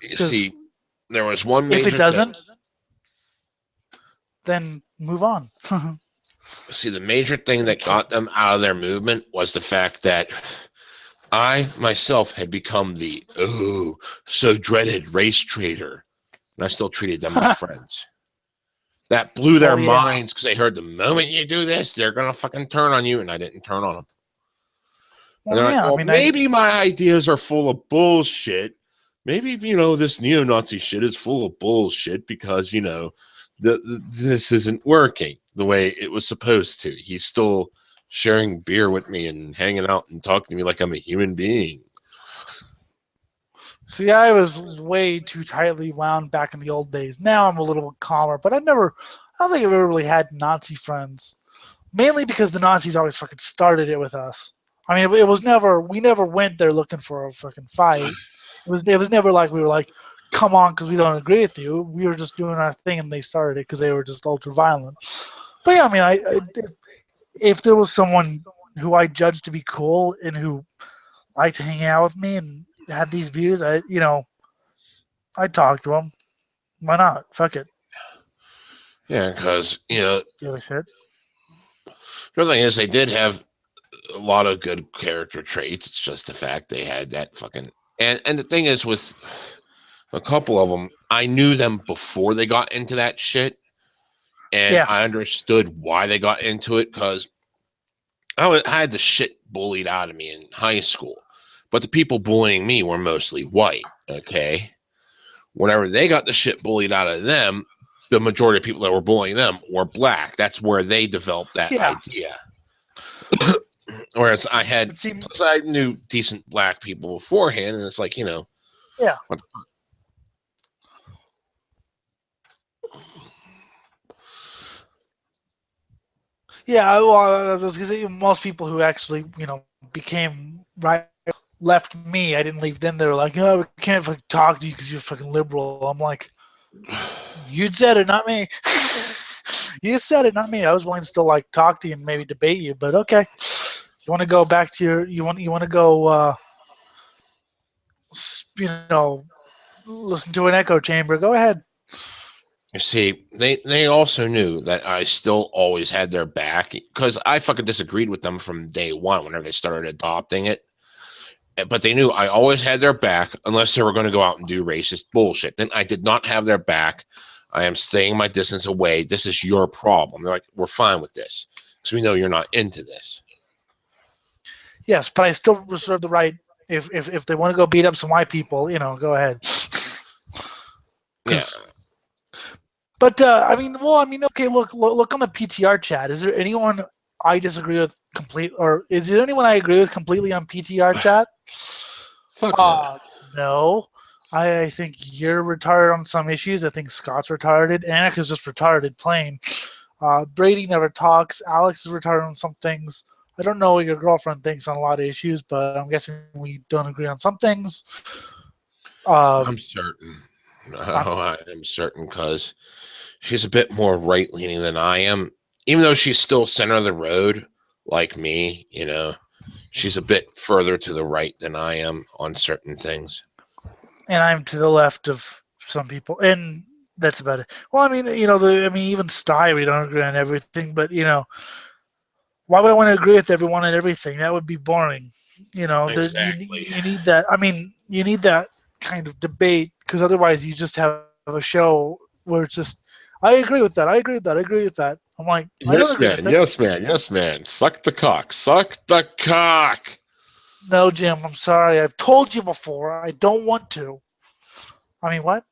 [SPEAKER 3] You
[SPEAKER 1] Because
[SPEAKER 3] see, there was one
[SPEAKER 1] if it
[SPEAKER 3] major thing.
[SPEAKER 1] doesn't, then move on.
[SPEAKER 3] See, the major thing that got them out of their movement was the fact that I myself had become the so dreaded race traitor, and I still treated them like friends. That blew their
[SPEAKER 1] Well, yeah.
[SPEAKER 3] minds because they heard the moment you do this, they're gonna fucking turn on you, and I didn't turn on them. And
[SPEAKER 1] Well,
[SPEAKER 3] they're like,
[SPEAKER 1] yeah.
[SPEAKER 3] well, maybe my ideas are full of bullshit. Maybe this neo-Nazi shit is full of bullshit because this isn't working the way it was supposed to. He's still sharing beer with me and hanging out and talking to me like I'm a human being.
[SPEAKER 1] See, I was way too tightly wound back in the old days. Now I'm a little calmer, but I don't think I've ever really had Nazi friends. Mainly because the Nazis always fucking started it with us. I mean, we never went there looking for a fucking fight. It was never like we were like, come on, because we don't agree with you. We were just doing our thing, and they started it because they were just ultra violent. But yeah, I mean, if there was someone who I judged to be cool and who liked to hang out with me and had these views, I'd talk to them. Why not? Fuck it.
[SPEAKER 3] Yeah, because
[SPEAKER 1] Give a shit.
[SPEAKER 3] the other thing is they did have a lot of good character traits. It's just the fact they had that fucking and the thing is with a couple of them, I knew them before they got into that shit, and
[SPEAKER 1] Yeah.
[SPEAKER 3] I understood why they got into it because I had the shit bullied out of me in high school, but the people bullying me were mostly white. Okay, whenever they got the shit bullied out of them, the majority of people that were bullying them were black. That's where they developed that
[SPEAKER 1] Yeah.
[SPEAKER 3] idea. Whereas plus I knew decent black people beforehand, and it's like,
[SPEAKER 1] Yeah.
[SPEAKER 3] what the
[SPEAKER 1] Yeah, well, I was gonna say most people who actually, became right left me. I didn't leave them. They were like, "Oh, we can't fucking talk to you because you're fucking liberal." I'm like, "You said it, not me." You said it, not me. I was willing to still like talk to you and maybe debate you, but okay. You want to go back to you want to go listen to an echo chamber. Go ahead.
[SPEAKER 3] You see, they also knew that I still always had their back because I fucking disagreed with them from day one whenever they started adopting it. But they knew I always had their back unless they were going to go out and do racist bullshit. Then I did not have their back. I am staying my distance away. This is your problem. They're like, we're fine with this because we know you're not into this.
[SPEAKER 1] Yes, but I still reserve the right if they want to go beat up some white people, go ahead.
[SPEAKER 3] Yeah.
[SPEAKER 1] But okay. Look on the PTR chat. Is there anyone I disagree with or is there anyone I agree with completely on PTR chat?
[SPEAKER 3] Fuck no.
[SPEAKER 1] No. I think you're retarded on some issues. I think Scott's retarded. Annika's just retarded, plain. Brady never talks. Alex is retarded on some things. I don't know what your girlfriend thinks on a lot of issues, but I'm guessing we don't agree on some things.
[SPEAKER 3] I'm certain. I am certain because she's a bit more right-leaning than I am. Even though she's still center of the road, like me, she's a bit further to the right than I am on certain things.
[SPEAKER 1] And I'm to the left of some people, and that's about it. Well, I mean, even Sty, we don't agree on everything, but why would I want to agree with everyone and everything? That would be boring.
[SPEAKER 3] Exactly.
[SPEAKER 1] You need that. I mean, you need that kind of debate because otherwise you just have a show where it's just, I agree with that. I agree with that. I agree with that. I'm like, I don't
[SPEAKER 3] Yes,
[SPEAKER 1] agree
[SPEAKER 3] man.
[SPEAKER 1] with it.
[SPEAKER 3] Yes, man. Yes, man. Suck the cock. Suck the cock.
[SPEAKER 1] No, Jim, I'm sorry. I've told you before. I don't want to. I mean, what?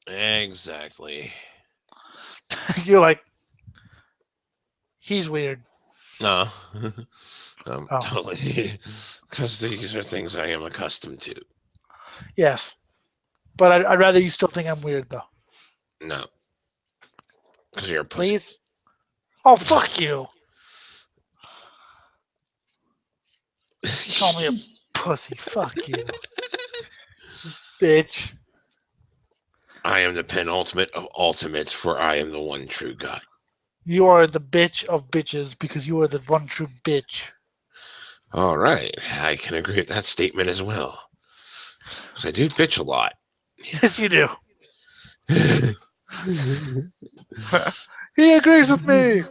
[SPEAKER 3] Exactly.
[SPEAKER 1] You're like, he's weird.
[SPEAKER 3] No.
[SPEAKER 1] Oh.
[SPEAKER 3] Totally. Because these are things I am accustomed to.
[SPEAKER 1] Yes. But I'd rather you still think I'm weird, though.
[SPEAKER 3] No. Because you're a pussy.
[SPEAKER 1] Please? Oh, fuck you. You call me a pussy. Fuck you. Bitch.
[SPEAKER 3] I am the penultimate of ultimates, for I am the one true God.
[SPEAKER 1] You are the bitch of bitches because you are the one true bitch.
[SPEAKER 3] All right, I can agree with that statement as well. Because I do bitch a lot.
[SPEAKER 1] Yes, you do. He agrees with me.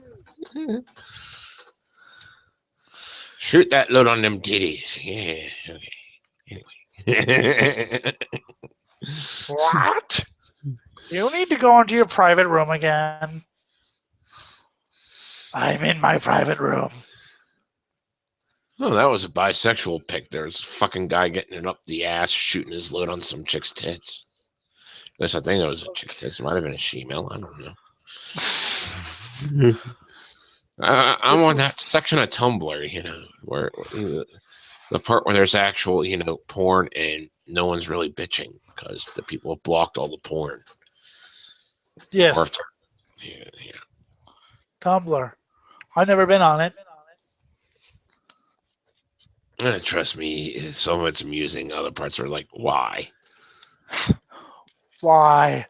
[SPEAKER 3] Shoot that load on them titties. Yeah, okay. Anyway.
[SPEAKER 1] What? You need to go into your private room again. I'm in my private room.
[SPEAKER 3] Oh, that was a bisexual pic. There's a fucking guy getting it up the ass, shooting his load on some chick's tits. Yes, I think it was a chick's tits. It might have been a she-male. I don't know. I'm on that section of Tumblr, where the part where there's actual, porn and no one's really bitching because the people have blocked all the porn.
[SPEAKER 1] Yes.
[SPEAKER 3] Or yeah.
[SPEAKER 1] Tumblr. I've never been on it.
[SPEAKER 3] Trust me, some of it's amusing. Other parts are like, why?
[SPEAKER 1] Why?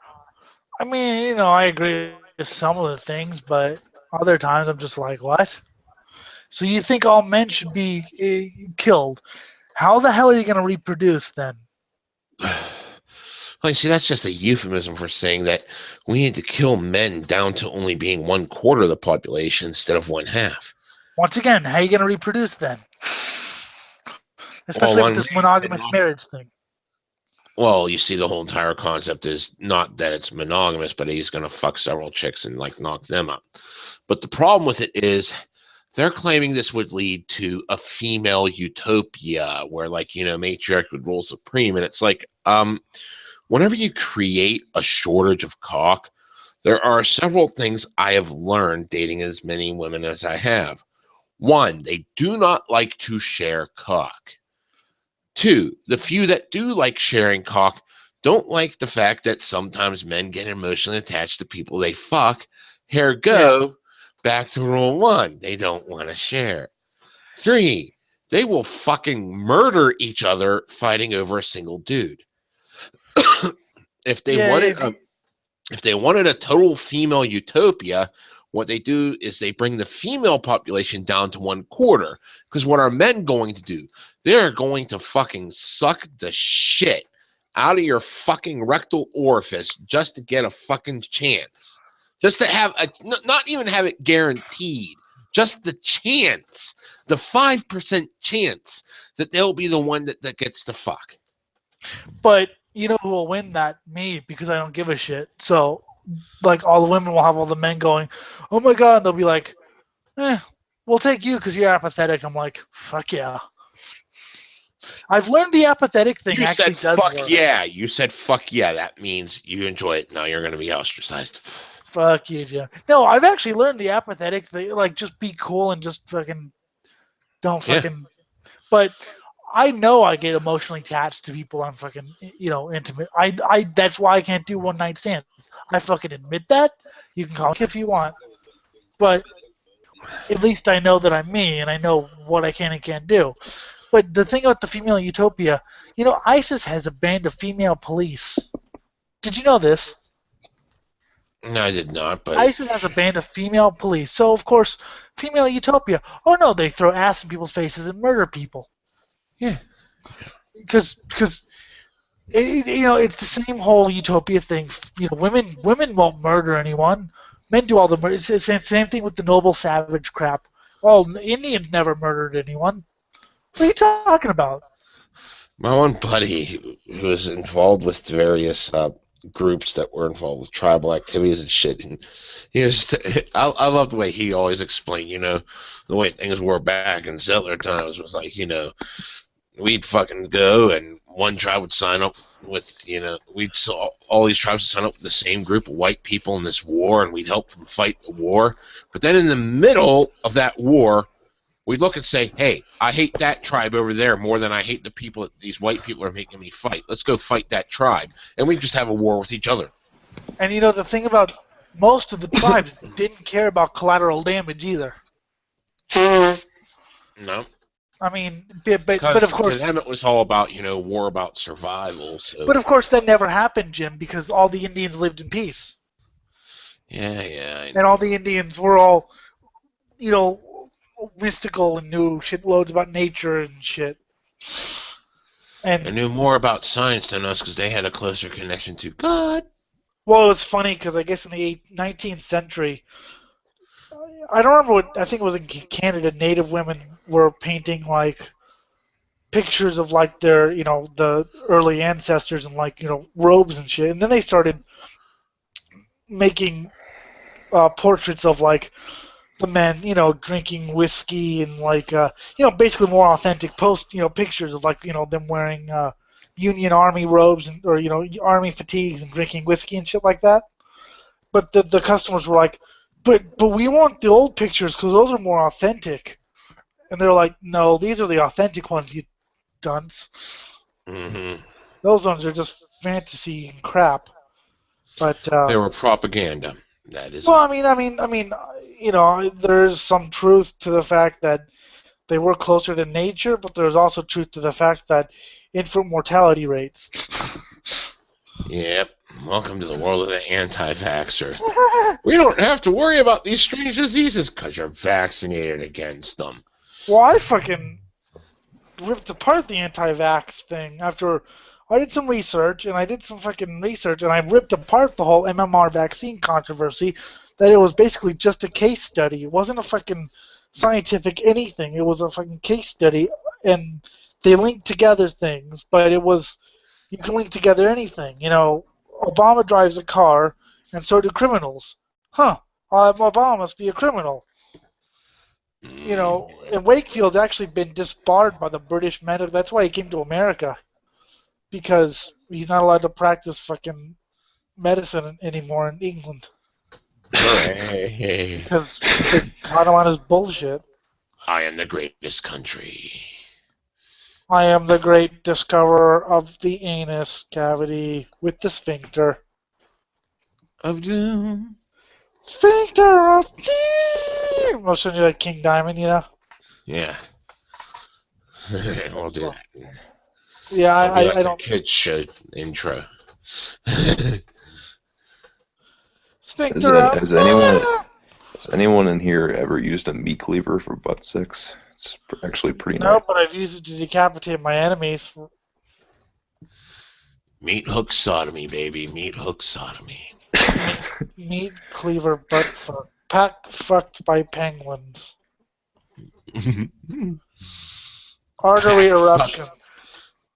[SPEAKER 1] I mean, I agree with some of the things, but other times I'm just like, what? So you think all men should be killed? How the hell are you going to reproduce then?
[SPEAKER 3] Well, you see, that's just a euphemism for saying that we need to kill men down to only being 1/4 of the population instead of 1/2.
[SPEAKER 1] Once again, how are you going to reproduce then? Especially with this monogamous marriage thing.
[SPEAKER 3] Well, you see, the whole entire concept is not that it's monogamous, but he's going to fuck several chicks and knock them up. But the problem with it is they're claiming this would lead to a female utopia where, matriarch would rule supreme. And it's like, whenever you create a shortage of cock, there are several things I have learned dating as many women as I have. One, they do not like to share cock. Two, the few that do like sharing cock don't like the fact that sometimes men get emotionally attached to people they fuck. Here go. Back to rule one. They don't want to share. Three, they will fucking murder each other fighting over a single dude. If they wanted a total female utopia, what they do is they bring the female population down to 1/4. Because what are men going to do? They're going to fucking suck the shit out of your fucking rectal orifice just to get a fucking chance. Just to have not even have it guaranteed, just the chance, the 5% chance that they'll be the one that gets to fuck.
[SPEAKER 1] But you know who will win that? Me, because I don't give a shit. So, all the women will have all the men going, oh my god, and they'll be like, we'll take you because you're apathetic. I'm like, fuck yeah. I've learned the apathetic thing actually does
[SPEAKER 3] fuck
[SPEAKER 1] work.
[SPEAKER 3] Yeah. You said fuck yeah. That means you enjoy it. Now you're going to be ostracized.
[SPEAKER 1] Fuck you, Jim. No, I've actually learned the apathetic thing. Just be cool and just fucking don't fucking. Yeah. But I know I get emotionally attached to people I'm fucking, intimate. I that's why I can't do one night stands. I fucking admit that. You can call me if you want, but at least I know that I'm me and I know what I can and can't do. But the thing about the female utopia, ISIS has a band of female police. Did you know this?
[SPEAKER 3] No, I did not. But
[SPEAKER 1] ISIS has a band of female police. So of course, female utopia. Oh no, they throw ass in people's faces and murder people.
[SPEAKER 3] Yeah.
[SPEAKER 1] Because it's the same whole utopia thing. Women won't murder anyone. Men do all the murder. It's the same thing with the noble savage crap. Well, Indians never murdered anyone. What are you talking about?
[SPEAKER 3] My one buddy who was involved with various groups that were involved with tribal activities and shit, and he was. I love the way he always explained. The way things were back in settler times was like, we'd fucking go and one tribe would sign up with, we'd saw all these tribes would sign up with the same group of white people in this war, and we'd help them fight the war. But then in the middle of that war, we'd look and say, hey, I hate that tribe over there more than I hate the people that these white people are making me fight. Let's go fight that tribe. And we'd just have a war with each other.
[SPEAKER 1] And the thing about most of the tribes didn't care about collateral damage either.
[SPEAKER 3] No.
[SPEAKER 1] I mean, but of course,
[SPEAKER 3] to them it was all about, war about survival. So.
[SPEAKER 1] But of course that never happened, Jim, because all the Indians lived in peace.
[SPEAKER 3] Yeah.
[SPEAKER 1] And all the Indians were all, you know, mystical and knew shitloads about nature and shit.
[SPEAKER 3] They
[SPEAKER 1] And
[SPEAKER 3] knew more about science than us because they had a closer connection to God.
[SPEAKER 1] well, it was funny because I guess in the 19th century, I don't remember what I think it was in Canada. Native women were painting like pictures of like their, you know, the early ancestors and like, you know, robes and shit. And then they started making portraits of like the men, you know, drinking whiskey and like, you know, basically more authentic you know, pictures of like, you know, them wearing Union Army robes and or you know, army fatigues and drinking whiskey and shit like that. But the customers were like, but we want the old pictures because those are more authentic. And they're like, no, these are the authentic ones, you dunce.
[SPEAKER 3] Mm-hmm.
[SPEAKER 1] Those ones are just fantasy and crap. But
[SPEAKER 3] They were propaganda. That is.
[SPEAKER 1] well, you know, there's some truth to the fact that they were closer to nature, but there's also truth to the fact that infant mortality rates.
[SPEAKER 3] Yep. Welcome to the world of the anti-vaxxer. We don't have to worry about these strange diseases because you're vaccinated against them.
[SPEAKER 1] Well, I fucking ripped apart the anti-vax thing after I did some research, and I did some fucking research, and I ripped apart the whole MMR vaccine controversy, that it was basically just a case study. It wasn't a fucking scientific anything. It was a fucking case study, and they linked together things, but it was, you can link together anything. You know, Obama drives a car, and so do criminals. Huh, Obama must be a criminal. You know, and Wakefield's actually been disbarred by the British medical. That's why he came to America, because he's not allowed to practice fucking medicine anymore in England
[SPEAKER 3] Hooray.
[SPEAKER 1] because they caught him on his bullshit.
[SPEAKER 3] I am the greatest country.
[SPEAKER 1] I am the great discoverer of the anus cavity with the sphincter.
[SPEAKER 3] Of doom.
[SPEAKER 1] Sphincter of doom! I'll send you like King Diamond, you know?
[SPEAKER 3] Yeah. We'll do that.
[SPEAKER 1] Yeah,
[SPEAKER 3] I'll be like
[SPEAKER 1] I
[SPEAKER 3] a
[SPEAKER 1] don't.
[SPEAKER 3] kids show intro.
[SPEAKER 1] Sphincter of
[SPEAKER 5] Has anyone in here ever used a meat cleaver for butt sex? It's actually pretty
[SPEAKER 1] No,
[SPEAKER 5] nice.
[SPEAKER 1] but I've used it to decapitate my enemies.
[SPEAKER 3] Meat hook sodomy, baby. Meat hook sodomy.
[SPEAKER 1] Meat cleaver butt fuck. Pack fucked by penguins. Artery eruption.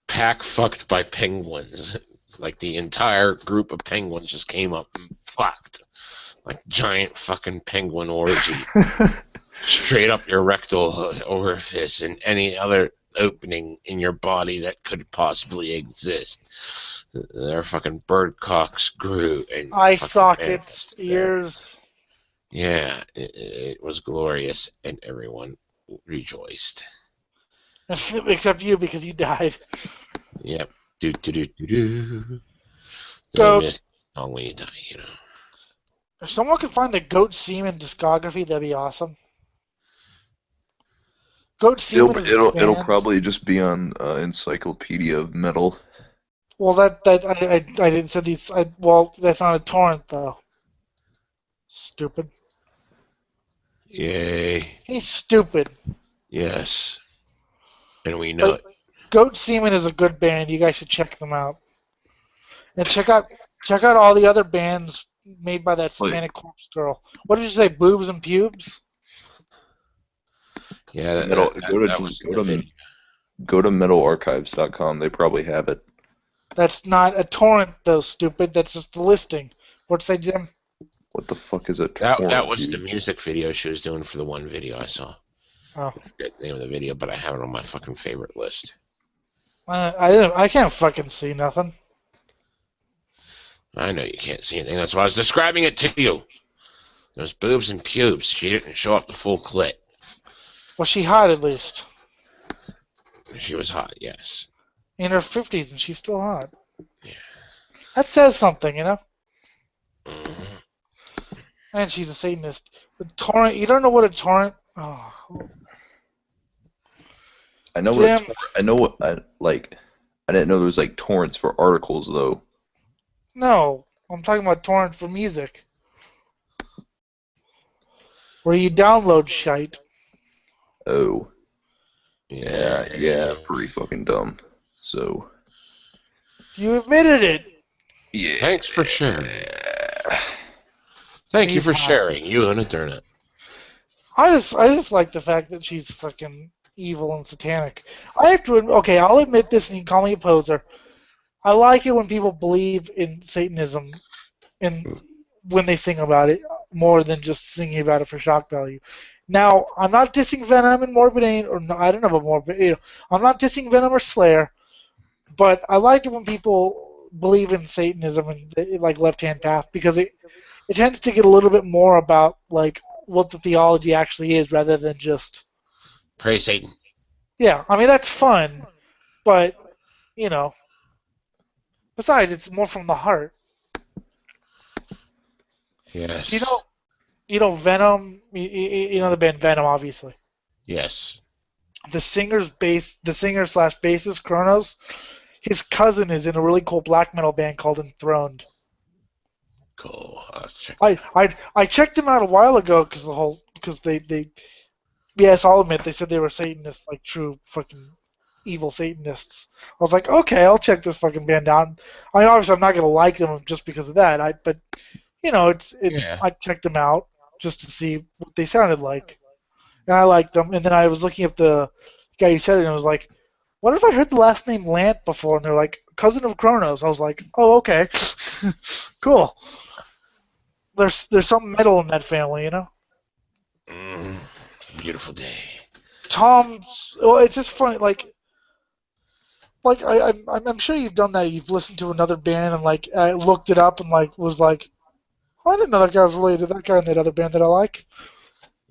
[SPEAKER 3] Pack fucked by penguins. Like the entire group of penguins just came up and fucked. Like giant fucking penguin orgy. Straight up your rectal orifice and any other opening in your body that could possibly exist. Their fucking bird cocks grew and
[SPEAKER 1] Eye
[SPEAKER 3] fucking
[SPEAKER 1] sockets,
[SPEAKER 3] manifested there.
[SPEAKER 1] ears.
[SPEAKER 3] Yeah, it was glorious and everyone rejoiced.
[SPEAKER 1] Except you because you died.
[SPEAKER 3] Yep. Do do do do do. Don't
[SPEAKER 1] Goat.
[SPEAKER 3] miss the song when you die, you know.
[SPEAKER 1] If someone could find the Goat Semen discography, that'd be awesome. Goat Semen is a
[SPEAKER 5] It'll
[SPEAKER 1] band.
[SPEAKER 5] probably just be on Encyclopedia of Metal.
[SPEAKER 1] Well, I didn't say these. Well, that's not a torrent though. Stupid.
[SPEAKER 3] Yay.
[SPEAKER 1] He's stupid.
[SPEAKER 3] Yes. And we know
[SPEAKER 1] But Goat Semen is a good band. You guys should check them out. And check out all the other bands made by that Satanic Corpse girl. What did you say? Boobs and pubes?
[SPEAKER 3] Yeah,
[SPEAKER 5] Metal,
[SPEAKER 3] that was in the video.
[SPEAKER 5] go to metalarchives.com. They probably have it.
[SPEAKER 1] That's not a torrent though, stupid. That's just the listing. What'd you say, Jim?
[SPEAKER 5] What the fuck is a
[SPEAKER 3] That
[SPEAKER 5] torrent,
[SPEAKER 3] was the
[SPEAKER 5] dude?
[SPEAKER 3] music video she was doing for the one video I saw.
[SPEAKER 1] Oh.
[SPEAKER 3] I forget the name of the video, but I have it on my fucking favorite list.
[SPEAKER 1] I can't fucking see nothing.
[SPEAKER 3] I know you can't see anything. That's why I was describing it to you. There's boobs and pubes. She didn't show off the full clit.
[SPEAKER 1] Well, she hot at least.
[SPEAKER 3] She was hot, yes.
[SPEAKER 1] In her 50s, and she's still hot.
[SPEAKER 3] Yeah.
[SPEAKER 1] That says something, you know?
[SPEAKER 3] Mm-hmm.
[SPEAKER 1] And she's a Satanist. The torrent, you don't know what a torrent... Oh.
[SPEAKER 5] I know
[SPEAKER 1] Jim.
[SPEAKER 5] I didn't know there was like torrents for articles though.
[SPEAKER 1] No, I'm talking about torrent for music. where you download shite.
[SPEAKER 5] Oh. Yeah, pretty fucking dumb. So.
[SPEAKER 1] You admitted it.
[SPEAKER 5] Yeah.
[SPEAKER 3] Thanks for sharing. Thank you
[SPEAKER 1] He's
[SPEAKER 3] for
[SPEAKER 1] hot.
[SPEAKER 3] sharing, you on internet.
[SPEAKER 1] I just like the fact that she's fucking evil and satanic. I have to okay, I'll admit this, and you can call me a poser. I like it when people believe in Satanism and when they sing about it more than just singing about it for shock value. Now, I'm not dissing Venom and Morbid Angel, or no, I don't know about Morbid Angel. I'm not dissing Venom or Slayer, but I like it when people believe in Satanism and like Left Hand Path because it tends to get a little bit more about like what the theology actually is rather than just
[SPEAKER 3] Praise Satan.
[SPEAKER 1] yeah. I mean that's fun, but you know, besides it's more from the heart.
[SPEAKER 3] Yes.
[SPEAKER 1] You know Venom. You know the band Venom, obviously.
[SPEAKER 3] Yes.
[SPEAKER 1] The singer slash bassist Kronos. His cousin is in a really cool black metal band called Enthroned.
[SPEAKER 3] Cool. I'll check
[SPEAKER 1] I checked them out a while ago because they yes, I'll admit they said they were Satanists, like true fucking evil Satanists. I was like, okay, I'll check this fucking band out. I mean, obviously I'm not gonna like them just because of that. But you know,
[SPEAKER 3] Yeah.
[SPEAKER 1] I checked them out just to see what they sounded like, and I liked them. And then I was looking at the guy who said it, and I was like, what if I heard the last name Lant before? And they're like, cousin of Kronos. I was like, oh, okay, cool. There's something metal in that family, you know.
[SPEAKER 3] It's a beautiful day.
[SPEAKER 1] Tom's. Well, it's just funny. Like I'm sure you've done that. You've listened to another band and like looked it up and like was like, oh, I didn't know that guy was related to that guy in that other band that I like.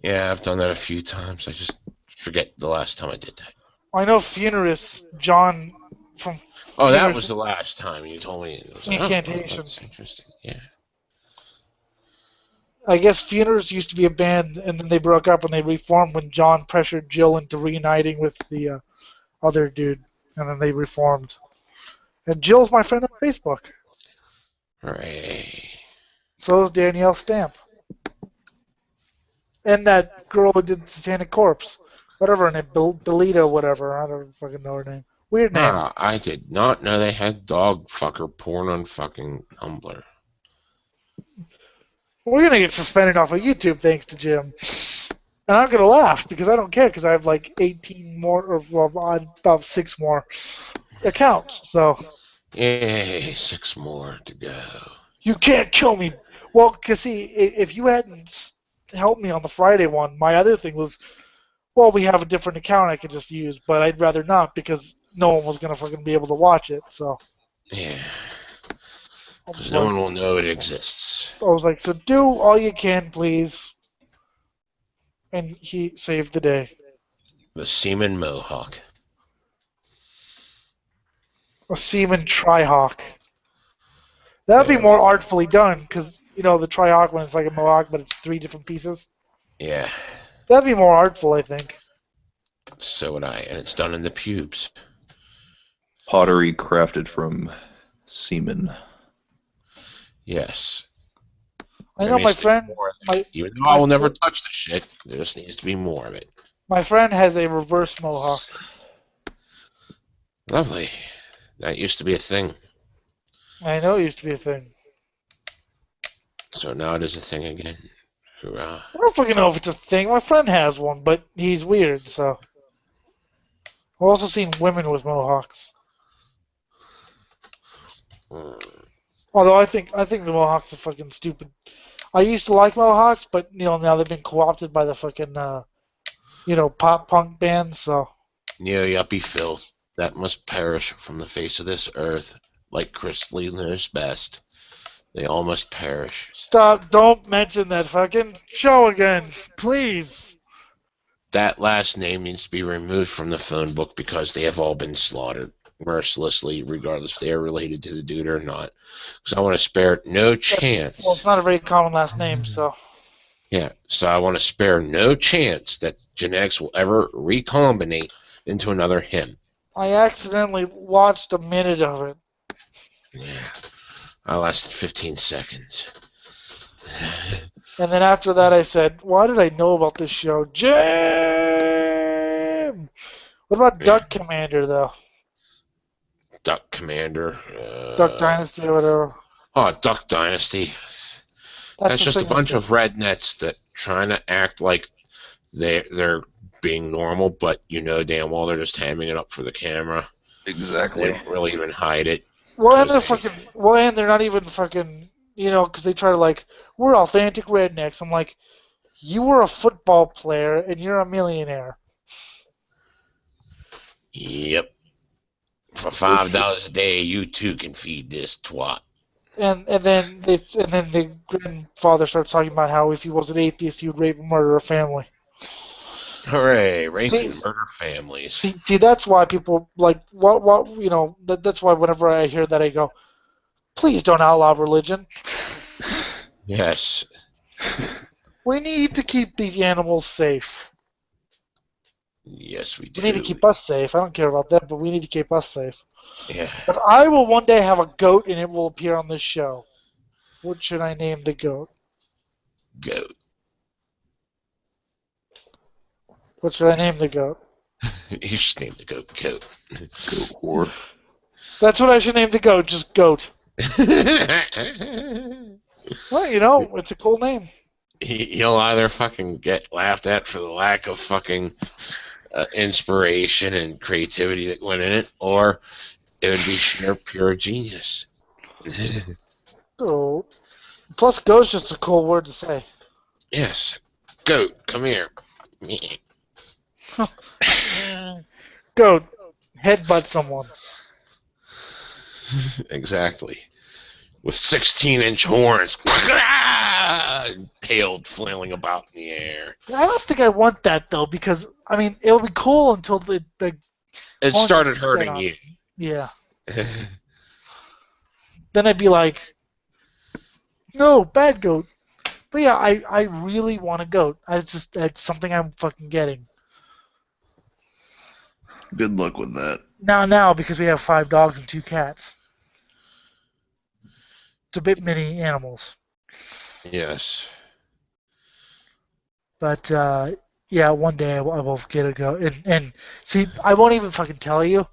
[SPEAKER 3] Yeah, I've done that a few times. I just forget the last time I did that.
[SPEAKER 1] I know Funerus, John from
[SPEAKER 3] Oh, that
[SPEAKER 1] Funerus
[SPEAKER 3] was the last time you told me. It was like,
[SPEAKER 1] Incantation.
[SPEAKER 3] that's interesting. Yeah.
[SPEAKER 1] I guess Funerus used to be a band and then they broke up and they reformed when John pressured Jill into reuniting with the other dude, and then they reformed. And Jill's my friend on Facebook.
[SPEAKER 3] Hooray.
[SPEAKER 1] So is Danielle Stamp. And that girl who did Satanic Corpse. Whatever her name, Belita, whatever. I don't fucking know her name. Weird name.
[SPEAKER 3] Ah, I did not know they had dog fucker porn on fucking Tumblr.
[SPEAKER 1] We're gonna get suspended off of YouTube thanks to Jim. And I'm gonna laugh because I don't care because I have like 18 more, or well, about 6 more accounts. So
[SPEAKER 3] Yay, 6 more to go.
[SPEAKER 1] you can't kill me. Well, cause see, if you hadn't helped me on the Friday one, my other thing was, well, we have a different account I could just use, but I'd rather not because no one was gonna fucking be able to watch it. So
[SPEAKER 3] Yeah,
[SPEAKER 1] I
[SPEAKER 3] because
[SPEAKER 1] was
[SPEAKER 3] no
[SPEAKER 1] like,
[SPEAKER 3] one will know it exists.
[SPEAKER 1] so do all you can, please. And he saved the day.
[SPEAKER 3] The Seaman Mohawk.
[SPEAKER 1] A Seaman Trihawk. That'd be more artfully done, because, you know, the Trihawk when it's like a Mohawk, but it's 3 different pieces.
[SPEAKER 3] Yeah,
[SPEAKER 1] That'd be more artful, I think.
[SPEAKER 3] so would I. And it's done in the pubes.
[SPEAKER 5] Pottery crafted from semen.
[SPEAKER 3] Yes.
[SPEAKER 1] I
[SPEAKER 3] There
[SPEAKER 1] know
[SPEAKER 3] needs
[SPEAKER 1] my
[SPEAKER 3] to be
[SPEAKER 1] friend.
[SPEAKER 3] more of it. Even though
[SPEAKER 1] my
[SPEAKER 3] I will never
[SPEAKER 1] fr-
[SPEAKER 3] touch the shit, there just needs to be more of it.
[SPEAKER 1] My friend has a reverse Mohawk.
[SPEAKER 3] Lovely. That used to be a thing.
[SPEAKER 1] I know it used to be a thing.
[SPEAKER 3] So now it is a thing again. Hurrah.
[SPEAKER 1] I don't fucking know if it's a thing. My friend has one, but he's weird, so. I've also seen women with Mohawks. Although I think the Mohawks are fucking stupid. I used to like Mohawks, but you know now they've been co-opted by the fucking pop punk bands. So
[SPEAKER 3] Neo yuppie filth that must perish from the face of this earth, like Chris Lee knows best. They all must perish.
[SPEAKER 1] stop! Don't mention that fucking show again, please.
[SPEAKER 3] That last name needs to be removed from the phone book because they have all been slaughtered mercilessly, regardless if they are related to the dude or not. Because I want to spare no chance.
[SPEAKER 1] Well, it's not a very common last name, so.
[SPEAKER 3] Yeah, so I want to spare no chance that genetics will ever recombinate into another him.
[SPEAKER 1] I accidentally watched a minute of it.
[SPEAKER 3] Yeah, I lasted 15 seconds.
[SPEAKER 1] And then after that, I said, "Why did I know about this show, Jim?" What about
[SPEAKER 3] Yeah.
[SPEAKER 1] Duck Commander though?
[SPEAKER 3] Duck Commander.
[SPEAKER 1] Duck Dynasty or whatever.
[SPEAKER 3] Duck Dynasty.
[SPEAKER 1] That's
[SPEAKER 3] That's
[SPEAKER 1] the
[SPEAKER 3] just a
[SPEAKER 1] thing.
[SPEAKER 3] bunch of rednecks that trying to act like they're being normal, but you know damn well they're just hamming it up for the camera. They
[SPEAKER 5] Exactly.
[SPEAKER 3] don't really even hide it.
[SPEAKER 1] Well, and they're
[SPEAKER 3] 'Cause they-
[SPEAKER 1] fucking. Well, and they're not even fucking. Because they try to like, we're authentic rednecks. I'm like, you were a football player and you're a millionaire.
[SPEAKER 3] Yep. For $5 a day, you too can feed this twat.
[SPEAKER 1] And then the grandfather starts talking about how if he was an atheist, he would rape and murder a family.
[SPEAKER 3] Hooray! Rape
[SPEAKER 1] See-
[SPEAKER 3] and murder families.
[SPEAKER 1] See, that's why people like that's why whenever I hear that, I go, please don't outlaw religion.
[SPEAKER 3] Yes.
[SPEAKER 1] We need to keep these animals safe.
[SPEAKER 3] Yes, we do.
[SPEAKER 1] We need to keep us safe. I don't care about them, but we need to keep us safe.
[SPEAKER 3] Yeah.
[SPEAKER 1] But I will one day have a goat, and it will appear on this show. What should I name the goat?
[SPEAKER 3] Goat.
[SPEAKER 1] What should I name the goat?
[SPEAKER 3] You should name the goat Goat.
[SPEAKER 5] Go whore.
[SPEAKER 1] That's what I should name the goat. Just goat. Well, it's a cool name.
[SPEAKER 3] He'll either fucking get laughed at for the lack of fucking inspiration and creativity that went in it, or it would be sheer pure genius.
[SPEAKER 1] Goat. Plus, goat's just a cool word to say.
[SPEAKER 3] Yes. Goat, come here.
[SPEAKER 1] Goat. Headbutt someone.
[SPEAKER 3] Exactly. With 16-inch horns. Paled, flailing about in the air.
[SPEAKER 1] I don't think I want that though, because I mean, it'll be cool until the
[SPEAKER 3] It
[SPEAKER 1] horns
[SPEAKER 3] started
[SPEAKER 1] set
[SPEAKER 3] hurting
[SPEAKER 1] on.
[SPEAKER 3] you.
[SPEAKER 1] Yeah. Then I'd be like, no, bad goat. But yeah, I really want a goat. That's something I'm fucking getting.
[SPEAKER 5] Good luck with that.
[SPEAKER 1] Now, because we have 5 dogs and 2 cats. It's a bit many animals.
[SPEAKER 3] Yes.
[SPEAKER 1] But, yeah, one day I will get a goat. And see, I won't even fucking tell you.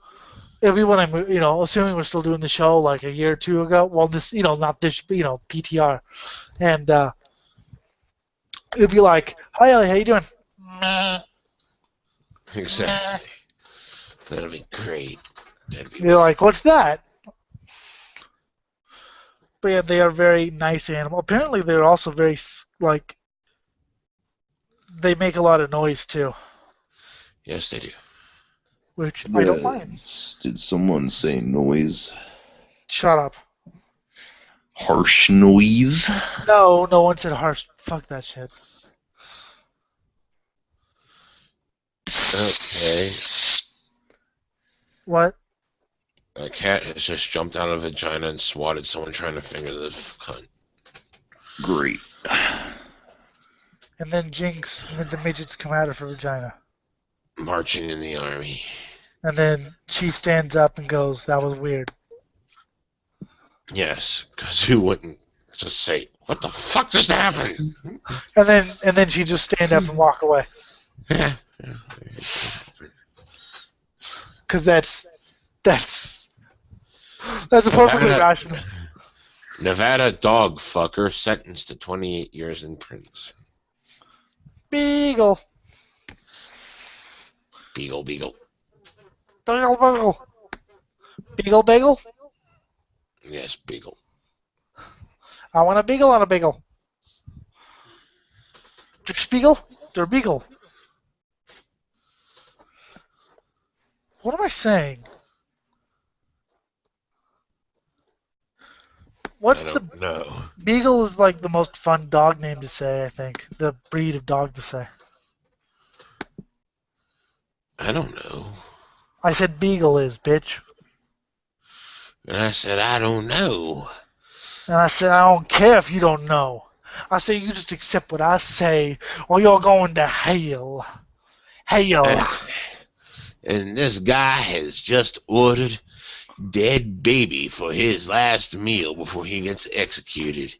[SPEAKER 1] It'll be when I'm, assuming we're still doing the show like a year or two ago. Well, this, not this, but, PTR. And, it'll be like, hi, Ellie, how you doing? Meh.
[SPEAKER 3] Exactly. That'll be great.
[SPEAKER 1] You're like, what's that? But yeah, they are very nice animals. Apparently, they're also very, like, they make a lot of noise too,
[SPEAKER 3] Yes, they do.
[SPEAKER 1] which I don't mind.
[SPEAKER 5] Yes. Did someone say noise?
[SPEAKER 1] Shut up.
[SPEAKER 5] Harsh noise?
[SPEAKER 1] No one said harsh. Fuck that shit.
[SPEAKER 3] Okay.
[SPEAKER 1] What?
[SPEAKER 3] A cat has just jumped out of a vagina and swatted someone trying to finger the cunt.
[SPEAKER 5] Great.
[SPEAKER 1] And then Jinx, the midgets come out of her vagina.
[SPEAKER 3] Marching in the army.
[SPEAKER 1] And then she stands up and goes, that was weird.
[SPEAKER 3] Yes, because who wouldn't just say, what the fuck just happened?
[SPEAKER 1] And then she just stand up and walk away. Because that's perfectly rational.
[SPEAKER 3] Nevada dog fucker sentenced to 28 years in prison.
[SPEAKER 1] Beagle.
[SPEAKER 3] Beagle.
[SPEAKER 1] Beagle, beagle. Beagle, bagel?
[SPEAKER 3] Yes, beagle.
[SPEAKER 1] I want a beagle on a bagel. Spiegel? Der Beagle. What am I saying? What's
[SPEAKER 3] I
[SPEAKER 1] the
[SPEAKER 3] don't know.
[SPEAKER 1] Beagle is like the most fun dog name to say, I think. The breed of dog to say.
[SPEAKER 3] I don't know.
[SPEAKER 1] I said Beagle is, bitch.
[SPEAKER 3] And I said, I don't know.
[SPEAKER 1] And I said, I don't care if you don't know. I say, you just accept what I say, or you're going to hell. Hell.
[SPEAKER 3] And this guy has just ordered dead baby for his last meal before he gets executed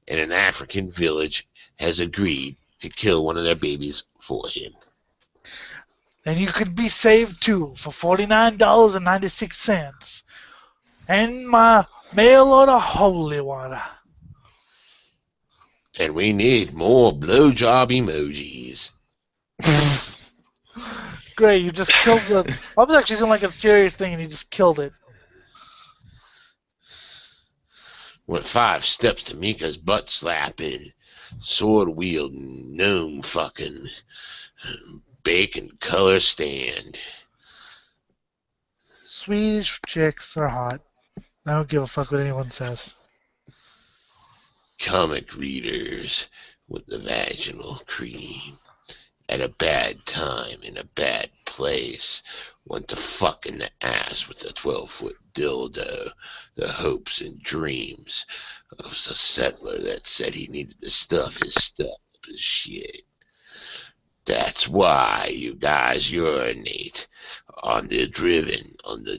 [SPEAKER 3] in an African village has agreed to kill one of their babies for him.
[SPEAKER 1] And you could be saved too for $49.96. And my mail order holy water.
[SPEAKER 3] And we need more blowjob emojis.
[SPEAKER 1] Great, you just killed the. I was actually doing like a serious thing and you just killed it.
[SPEAKER 3] With 5 steps to Mika's butt slapping, sword wielding, gnome fucking, bacon color stand.
[SPEAKER 1] Swedish chicks are hot. I don't give a fuck what anyone says.
[SPEAKER 3] Comic readers with the vaginal cream. At a bad time in a bad place. Want to fuck in the ass with a 12-foot dildo. The hopes and dreams of a settler that said he needed to stuff his stuff up his shit. That's why you guys urinate on the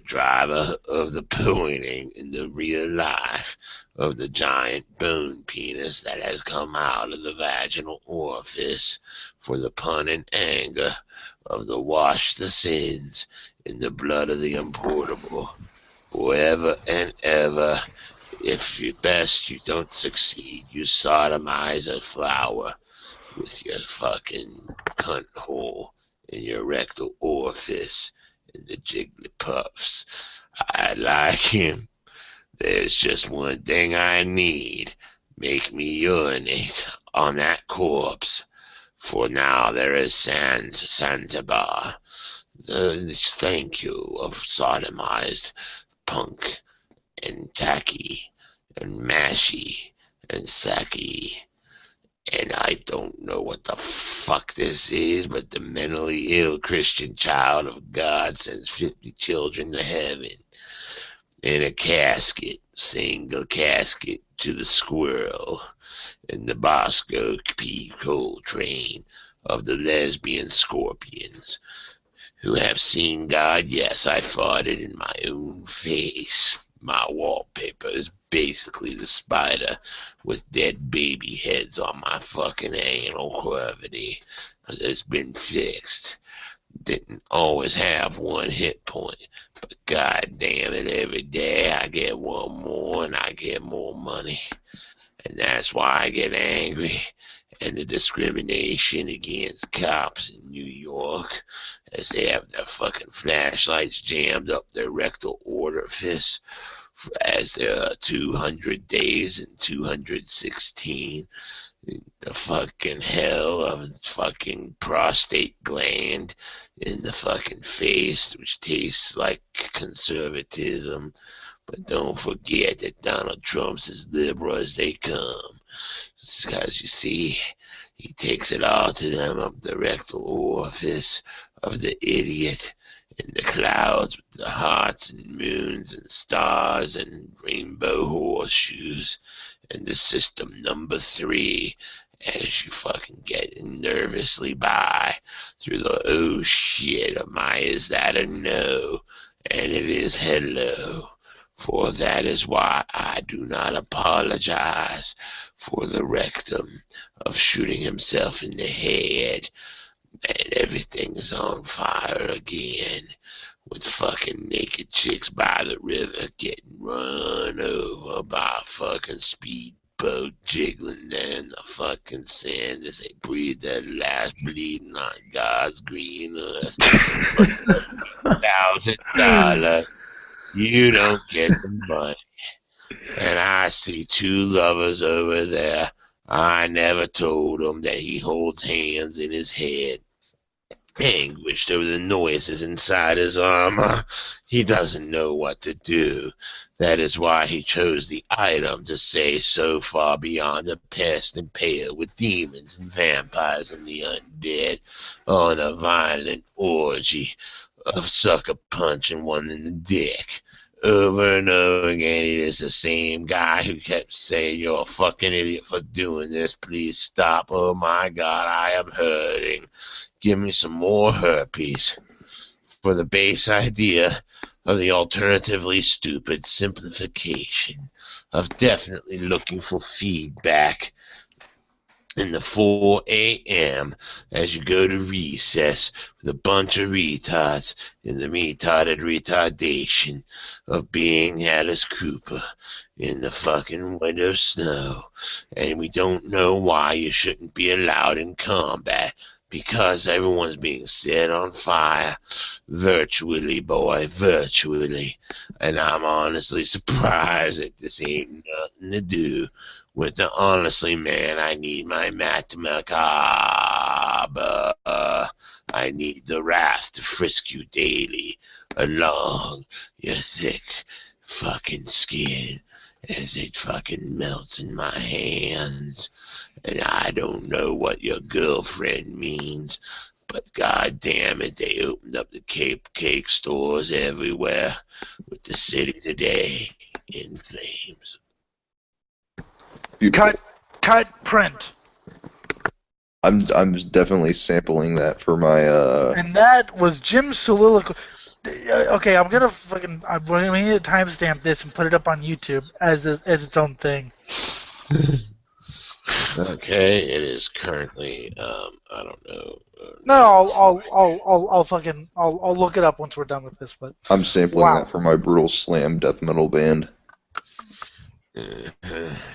[SPEAKER 3] driver of the pointing in the real life of the giant bone penis that has come out of the vaginal orifice for the pun and anger of the wash the sins in the blood of the importable. Forever and ever, if you best you don't succeed, you sodomize a flower with your fucking cunt hole in your rectal orifice in the Jigglypuffs. I like him. There's just one thing I need. Make me urinate on that corpse. For now there is Zanzibar. The thank you of sodomized punk and tacky and mashy and sacky. And I don't know what the fuck this is, but the mentally ill Christian child of God sends 50 children to heaven in a casket, single casket, to the squirrel in the Bosco P. Coltrane of the lesbian scorpions who have seen God. Yes, I farted in my own face. My wallpaper is basically the spider with dead baby heads on my fucking anal cavity because it's been fixed. Didn't always have one hit point, but god damn it, every day I get one more and I get more money. And that's why I get angry. And the discrimination against cops in New York as they have their fucking flashlights jammed up their rectal orifice as there are 200 days and 216. The fucking hell of fucking prostate gland in the fucking face, which tastes like conservatism. But don't forget that Donald Trump's as liberal as they come. Because you see, he takes it all to them up the rectal orifice of the idiot in the clouds with the hearts and moons and stars and rainbow horseshoes and the system number 3 as you fucking get nervously by through the oh shit of my is that a no, and it is hello. For that is why I do not apologize for the rectum of shooting himself in the head. And everything is on fire again with fucking naked chicks by the river getting run over by a fucking speedboat jiggling down the fucking sand as they breathe their last bleeding on God's green earth. $1,000. You don't get the money. And I see 2 lovers over there. I never told him that he holds hands in his head. Anguished over the noises inside his armor. He doesn't know what to do. That is why he chose the item to say so far beyond the past and pale with demons and vampires and the undead on a violent orgy of sucker punching one in the dick. Over and over again, it is the same guy who kept saying, "You're a fucking idiot for doing this. Please stop. Oh my God, I am hurting. Give me some more herpes." For the base idea of the alternatively stupid simplification of definitely looking for feedback in the 4 a.m. as you go to recess with a bunch of retards in the retarded retardation of being Alice Cooper in the fucking winter snow. And we don't know why you shouldn't be allowed in combat. Because everyone's being set on fire. Virtually, boy, virtually. And I'm honestly surprised that this ain't nothing to do with the honestly, man, I need my Matt Macabre. I need the wrath to frisk you daily along your thick fucking skin as it fucking melts in my hands. And I don't know what your girlfriend means, but god damn it, they opened up the cake stores everywhere with the city today in flames.
[SPEAKER 5] Beautiful.
[SPEAKER 1] Cut, print.
[SPEAKER 5] I'm definitely sampling that for my
[SPEAKER 1] And that was Jim's soliloquy. Okay, I'm gonna we need to timestamp this and put it up on YouTube as its own thing.
[SPEAKER 3] Okay, it is currently I don't know.
[SPEAKER 1] No, I'll look it up once we're done with this. But
[SPEAKER 5] I'm sampling
[SPEAKER 1] wow.
[SPEAKER 5] that for my brutal slam death metal band.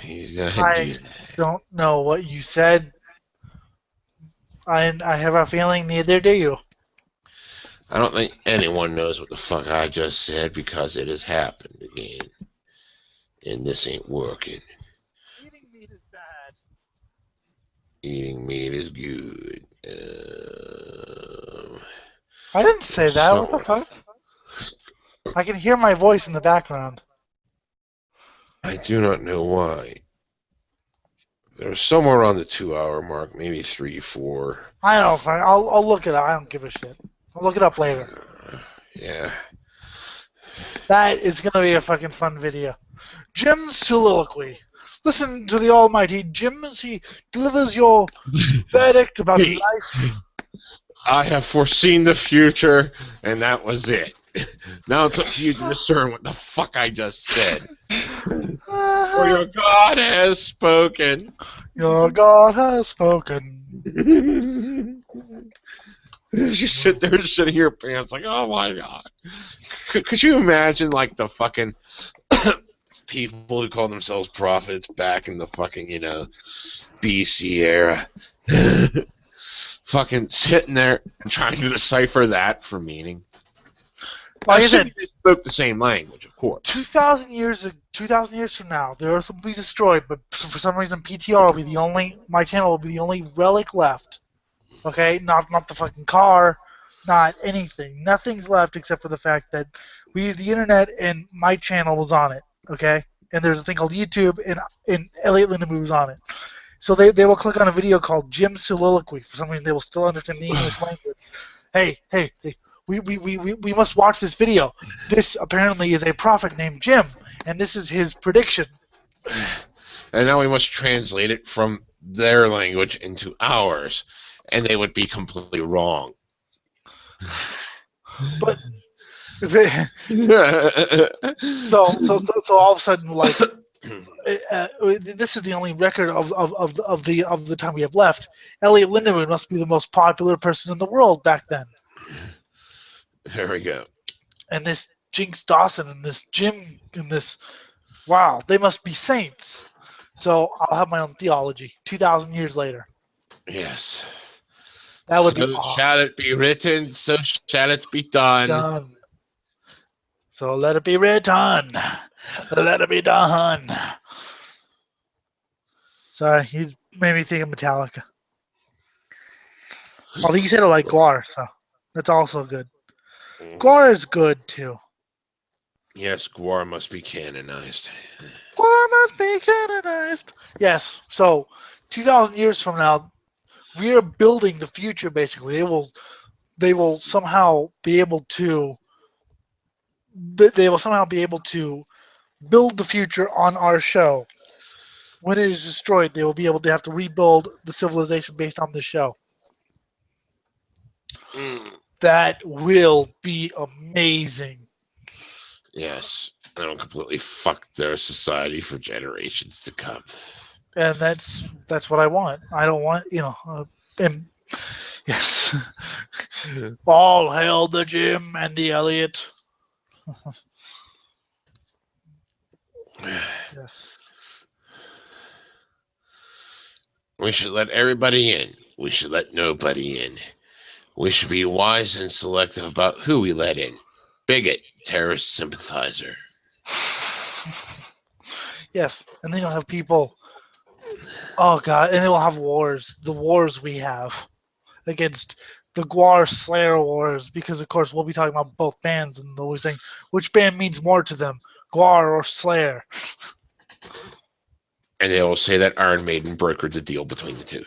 [SPEAKER 3] He's got
[SPEAKER 1] I don't know what you said. I have a feeling neither do you.
[SPEAKER 3] I don't think anyone knows what the fuck I just said because it has happened again. And this ain't working.
[SPEAKER 1] Eating meat is bad.
[SPEAKER 3] Eating meat is good.
[SPEAKER 1] I didn't say that. What the fuck? I can hear my voice in the background.
[SPEAKER 3] I do not know why. They're somewhere on the 2-hour mark, maybe 3, 4.
[SPEAKER 1] I don't know. Fine. I'll look it up. I don't give a shit. I'll look it up later.
[SPEAKER 3] Yeah.
[SPEAKER 1] That is gonna be a fucking fun video. Jim's soliloquy. Listen to the Almighty Jim as he delivers your verdict about life.
[SPEAKER 3] I have foreseen the future, and that was it. Now it's up to you to discern what the fuck I just said. For your God has spoken.
[SPEAKER 1] Your God has spoken.
[SPEAKER 3] You sit there and shit in your pants like, oh my God. Could you imagine, like, the fucking people who call themselves prophets back in the fucking, BC era? Fucking sitting there and trying to decipher that for meaning.
[SPEAKER 1] Like I said,
[SPEAKER 3] they spoke the same language, of course.
[SPEAKER 1] 2,000 years from now, the Earth will be destroyed, but for some reason PTR will be the only. My channel will be the only relic left. Okay, not the fucking car, not anything. Nothing's left except for the fact that we use the internet and my channel was on it. Okay, and there's a thing called YouTube and Elliot Lindemann was on it. So they will click on a video called Jim's Soliloquy. For some reason, they will still understand the English language. Hey, we must watch this video. This apparently is a prophet named Jim, and this is his prediction.
[SPEAKER 3] And now we must translate it from their language into ours, and they would be completely wrong.
[SPEAKER 1] But so all of a sudden, like. This is the only record of the time we have left. Elliot Lindemann must be the most popular person in the world back then.
[SPEAKER 3] There we go.
[SPEAKER 1] And this Jinx Dawson and this Jim and this, wow, they must be saints. So I'll have my own theology 2,000 years later.
[SPEAKER 3] Yes.
[SPEAKER 1] That would be awesome.
[SPEAKER 3] Shall it be written, so shall it be done.
[SPEAKER 1] So let it be written. Let it be done. Sorry, you made me think of Metallica. Although you said it like Guar, so that's also good. Guar is good too.
[SPEAKER 3] Yes, Guar must be canonized.
[SPEAKER 1] Guar must be canonized. Yes. So 2,000 years from now, we are building the future. Basically, they will somehow be able to. They will somehow be able to build the future on our show. When it is destroyed, they will be able to have to rebuild the civilization based on the show. That will be amazing.
[SPEAKER 3] Yes. That'll completely fuck their society for generations to come.
[SPEAKER 1] and that's what I want. I don't want, and yes, all hail the Jim and the Elliot. Yes.
[SPEAKER 3] We should let everybody in. We should let nobody in. We should be wise and selective about who we let in. Bigot, terrorist sympathizer.
[SPEAKER 1] Yes, and then you'll have people. Oh God, and then we'll have wars. The wars we have against the Guar Slayer wars, because of course we'll be talking about both bands, and they'll be saying which band means more to them, Guar or Slayer.
[SPEAKER 3] And they will say that Iron Maiden brokered the deal between the two.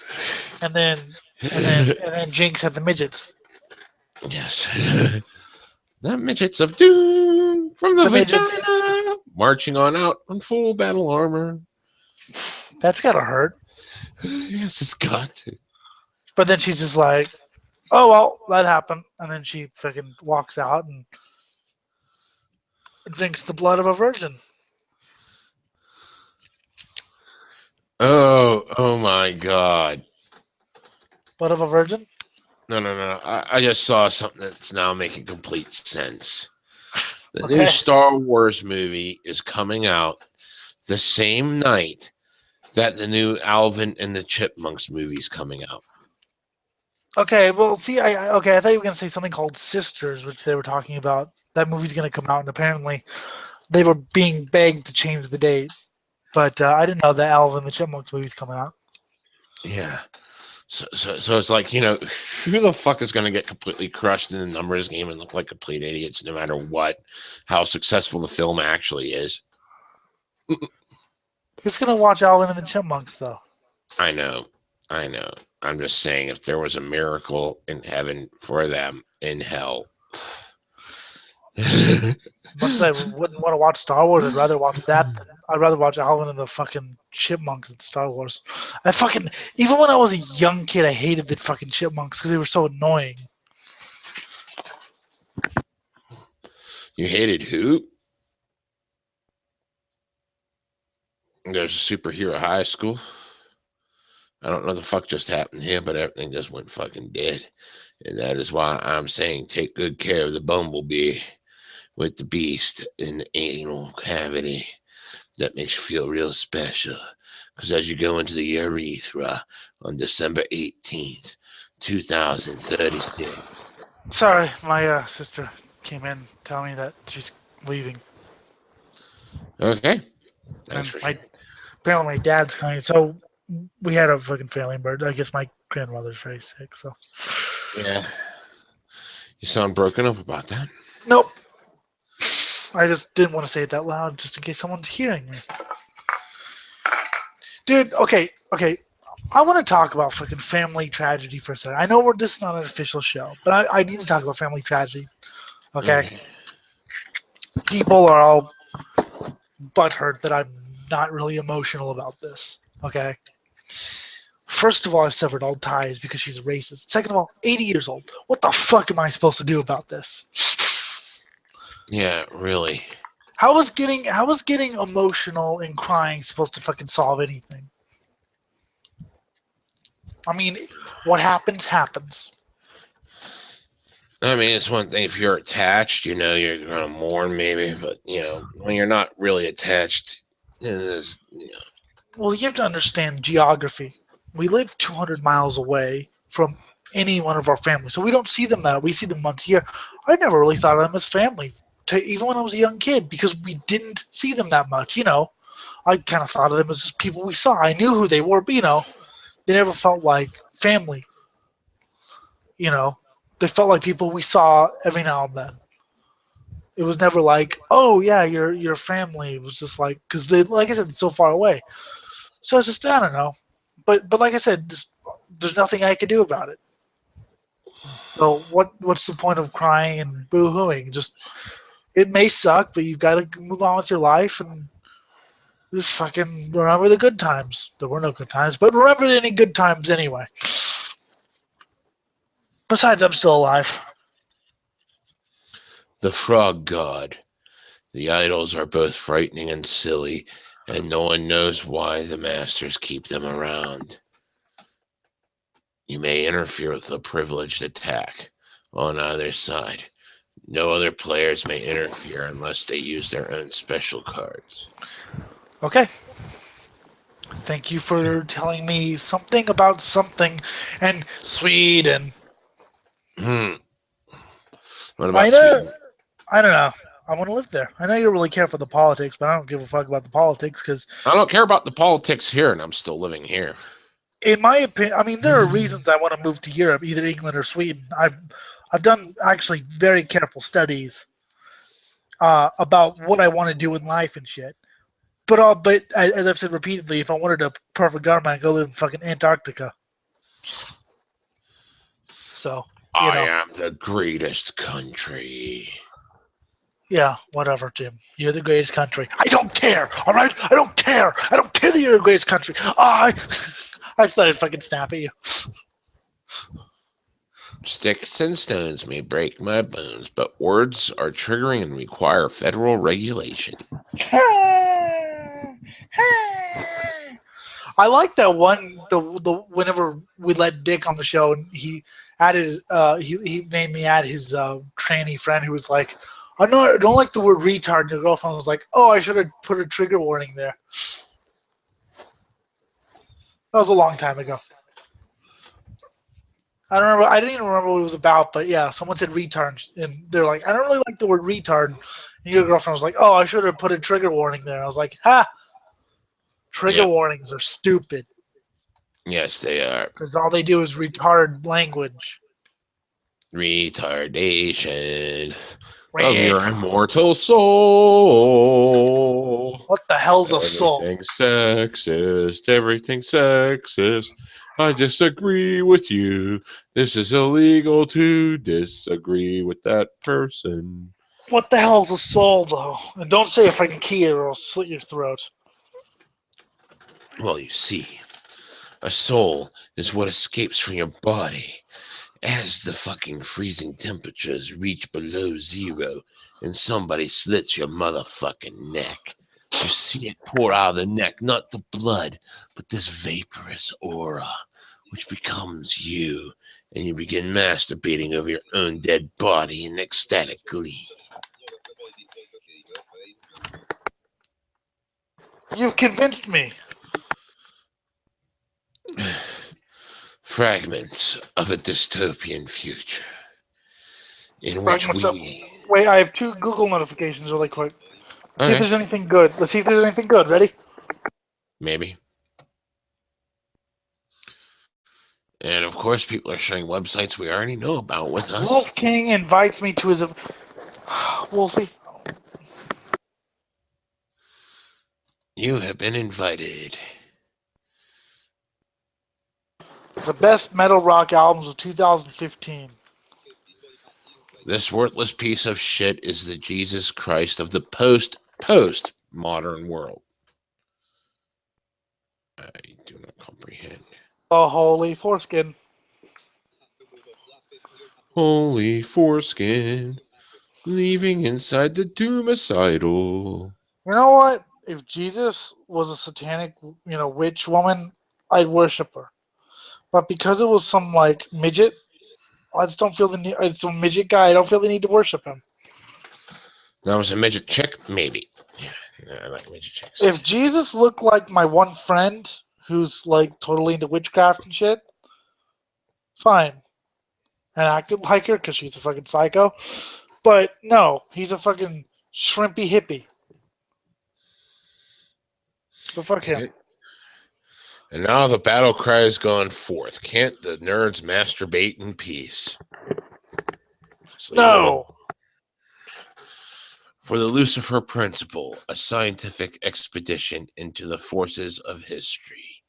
[SPEAKER 1] And then Jinx had the midgets.
[SPEAKER 3] Yes. The midgets of doom from the
[SPEAKER 1] The midgets.
[SPEAKER 3] vagina, marching on out in full battle armor.
[SPEAKER 1] That's gotta hurt.
[SPEAKER 3] Yes, it's got to.
[SPEAKER 1] But then she's just like, oh well, that happened, and then she fucking walks out and drinks the blood of a virgin.
[SPEAKER 3] Oh my God.
[SPEAKER 1] Blood of a virgin?
[SPEAKER 3] No. I just saw something that's now making complete sense. The new
[SPEAKER 1] Okay.
[SPEAKER 3] Star Wars movie is coming out the same night that the new Alvin and the Chipmunks movie is coming out.
[SPEAKER 1] Okay, well, see, I thought you were gonna say something called Sisters, which they were talking about. That movie's gonna come out, and apparently they were being begged to change the date. But I didn't know that Alvin and the Chipmunks movie's coming out.
[SPEAKER 3] Yeah. So it's like, who the fuck is going to get completely crushed in the numbers game and look like complete idiots no matter how successful the film actually is?
[SPEAKER 1] Who's gonna watch Alvin and the Chipmunks though?
[SPEAKER 3] I know. I'm just saying, if there was a miracle in heaven for them in hell.
[SPEAKER 1] Much as I wouldn't want to watch Star Wars, I'd rather watch that. I'd rather watch Alvin and the fucking Chipmunks than Star Wars. Even when I was a young kid, I hated the fucking Chipmunks because they were so annoying.
[SPEAKER 3] You hated who? There's a superhero high school. I don't know what the fuck just happened here, but everything just went fucking dead. And that is why I'm saying take good care of the bumblebee with the beast in the anal cavity. That makes you feel real special. Because as you go into the urethra on December 18th, 2036.
[SPEAKER 1] Sorry, my sister came in telling me that she's leaving.
[SPEAKER 3] Okay.
[SPEAKER 1] And
[SPEAKER 3] Thanks for
[SPEAKER 1] apparently my dad's coming, so we had a fucking family bird. I guess my grandmother's very sick, so.
[SPEAKER 3] Yeah. You sound broken up about that.
[SPEAKER 1] Nope. I just didn't want to say it that loud just in case someone's hearing me. Dude, okay. I want to talk about fucking family tragedy for a second. I know this is not an official show, but I need to talk about family tragedy. Okay? People are all butthurt that I'm not really emotional about this. Okay? First of all, I've severed all ties because she's a racist. Second of all, 80 years old. What the fuck am I supposed to do about this?
[SPEAKER 3] Yeah, really.
[SPEAKER 1] How is getting emotional and crying supposed to fucking solve anything? I mean, what happens happens.
[SPEAKER 3] I mean, it's one thing if you're attached, you're going to mourn maybe, but, when you're not really attached,
[SPEAKER 1] Well, you have to understand geography. We live 200 miles away from any one of our families, so we don't see them we see them once a year. I never really thought of them as family, even when I was a young kid, because we didn't see them that much. I kind of thought of them as just people we saw. I knew who they were, but they never felt like family. They felt like people we saw every now and then. It was never like, oh yeah, your family. It was just like, because they, like I said, it's so far away. So it's just, I don't know. But like I said, there's nothing I could do about it. So what's the point of crying and boo-hooing? Just, it may suck, but you've got to move on with your life and just fucking remember the good times. There were no good times, but remember any good times anyway. Besides, I'm still alive.
[SPEAKER 3] The frog god. The idols are both frightening and silly, and no one knows why the masters keep them around. You may interfere with a privileged attack on either side. No other players may interfere unless they use their own special cards.
[SPEAKER 1] Okay. Thank you for telling me something about something and Sweden.
[SPEAKER 3] What
[SPEAKER 1] I
[SPEAKER 3] about
[SPEAKER 1] know.
[SPEAKER 3] Sweden?
[SPEAKER 1] I don't know. I want to live there. I know you don't really care for the politics, but I don't give a fuck about the politics because,
[SPEAKER 3] I don't care about the politics here, and I'm still living here.
[SPEAKER 1] in my opinion, I mean, there are reasons I want to move to Europe, either England or Sweden. I've done actually very careful studies about what I want to do in life and shit. But as I've said repeatedly, if I wanted a perfect government, I'd go live in fucking Antarctica. So
[SPEAKER 3] I am the greatest country.
[SPEAKER 1] Yeah, whatever, Jim. You're the greatest country. I don't care. All right, I don't care. I don't care that you're the greatest country. I thought I'd fucking snap at you.
[SPEAKER 3] Sticks and stones may break my bones, but words are triggering and require federal regulation.
[SPEAKER 1] I like that one. The whenever we let Dick on the show, and he added, he made me add his tranny friend who was like, I don't like the word retard. And your girlfriend was like, oh, I should have put a trigger warning there. That was a long time ago. I don't remember. I didn't even remember what it was about, but yeah, someone said retard, and they're like, I don't really like the word retard. And your girlfriend was like, oh, I should have put a trigger warning there. I was like, ha, trigger warnings are stupid
[SPEAKER 3] Yes, they are.
[SPEAKER 1] because all they do is retard language.
[SPEAKER 3] Retardation of your immortal soul.
[SPEAKER 1] What the hell's a soul?
[SPEAKER 3] Everything sexist. Everything sexist. I disagree with you. This is illegal to disagree with that person.
[SPEAKER 1] What the hell's a soul, though? And don't say if I can key it or I'll slit your throat.
[SPEAKER 3] Well, you see, a soul is what escapes from your body as the fucking freezing temperatures reach below zero and somebody slits your motherfucking neck. You see it pour out of the neck, not the blood, but this vaporous aura, which becomes you, and you begin masturbating over your own dead body in ecstatic glee.
[SPEAKER 1] You've convinced me.
[SPEAKER 3] Fragments of a dystopian future in which we...
[SPEAKER 1] Wait, I have 2 Google notifications really quick. See
[SPEAKER 3] Okay.
[SPEAKER 1] if there's anything good. Let's see if there's anything good. Ready?
[SPEAKER 3] Maybe. And of course, people are sharing websites we already know about with us.
[SPEAKER 1] Wolf King invites me to his... Wolfie.
[SPEAKER 3] You have been invited.
[SPEAKER 1] The best metal rock albums of 2015.
[SPEAKER 3] This worthless piece of shit is the Jesus Christ of the post-modern world. I do not comprehend.
[SPEAKER 1] Oh, holy foreskin.
[SPEAKER 3] Holy foreskin, leaving inside the doomicide.
[SPEAKER 1] You know what? If Jesus was a satanic, witch woman, I'd worship her. But because it was some like midget, I just don't feel the need. It's some midget guy. I don't feel the need to worship him.
[SPEAKER 3] That was a midget chick, maybe. Yeah, I like midget chicks.
[SPEAKER 1] If Jesus looked like my one friend, who's like totally into witchcraft and shit, fine. And acted like her because she's a fucking psycho. But no, he's a fucking shrimpy hippie. So fuck him.
[SPEAKER 3] And now the battle cry is going forth. Can't the nerds masturbate in peace?
[SPEAKER 1] No.
[SPEAKER 3] For the Lucifer Principle, a scientific expedition into the forces of history.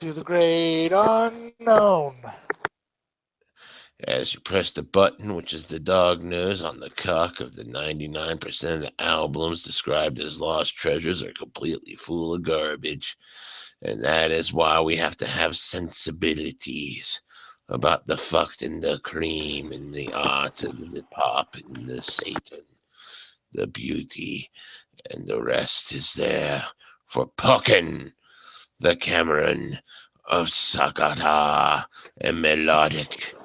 [SPEAKER 1] To the great unknown.
[SPEAKER 3] As you press the button, which is the dog nose on the cock of the 99% of the albums described as lost treasures are completely full of garbage. And that is why we have to have sensibilities about the fucked and the cream and the art and the pop and the Satan. the beauty, and the rest is there for Puckin, the Cameron of Sakata and Melodic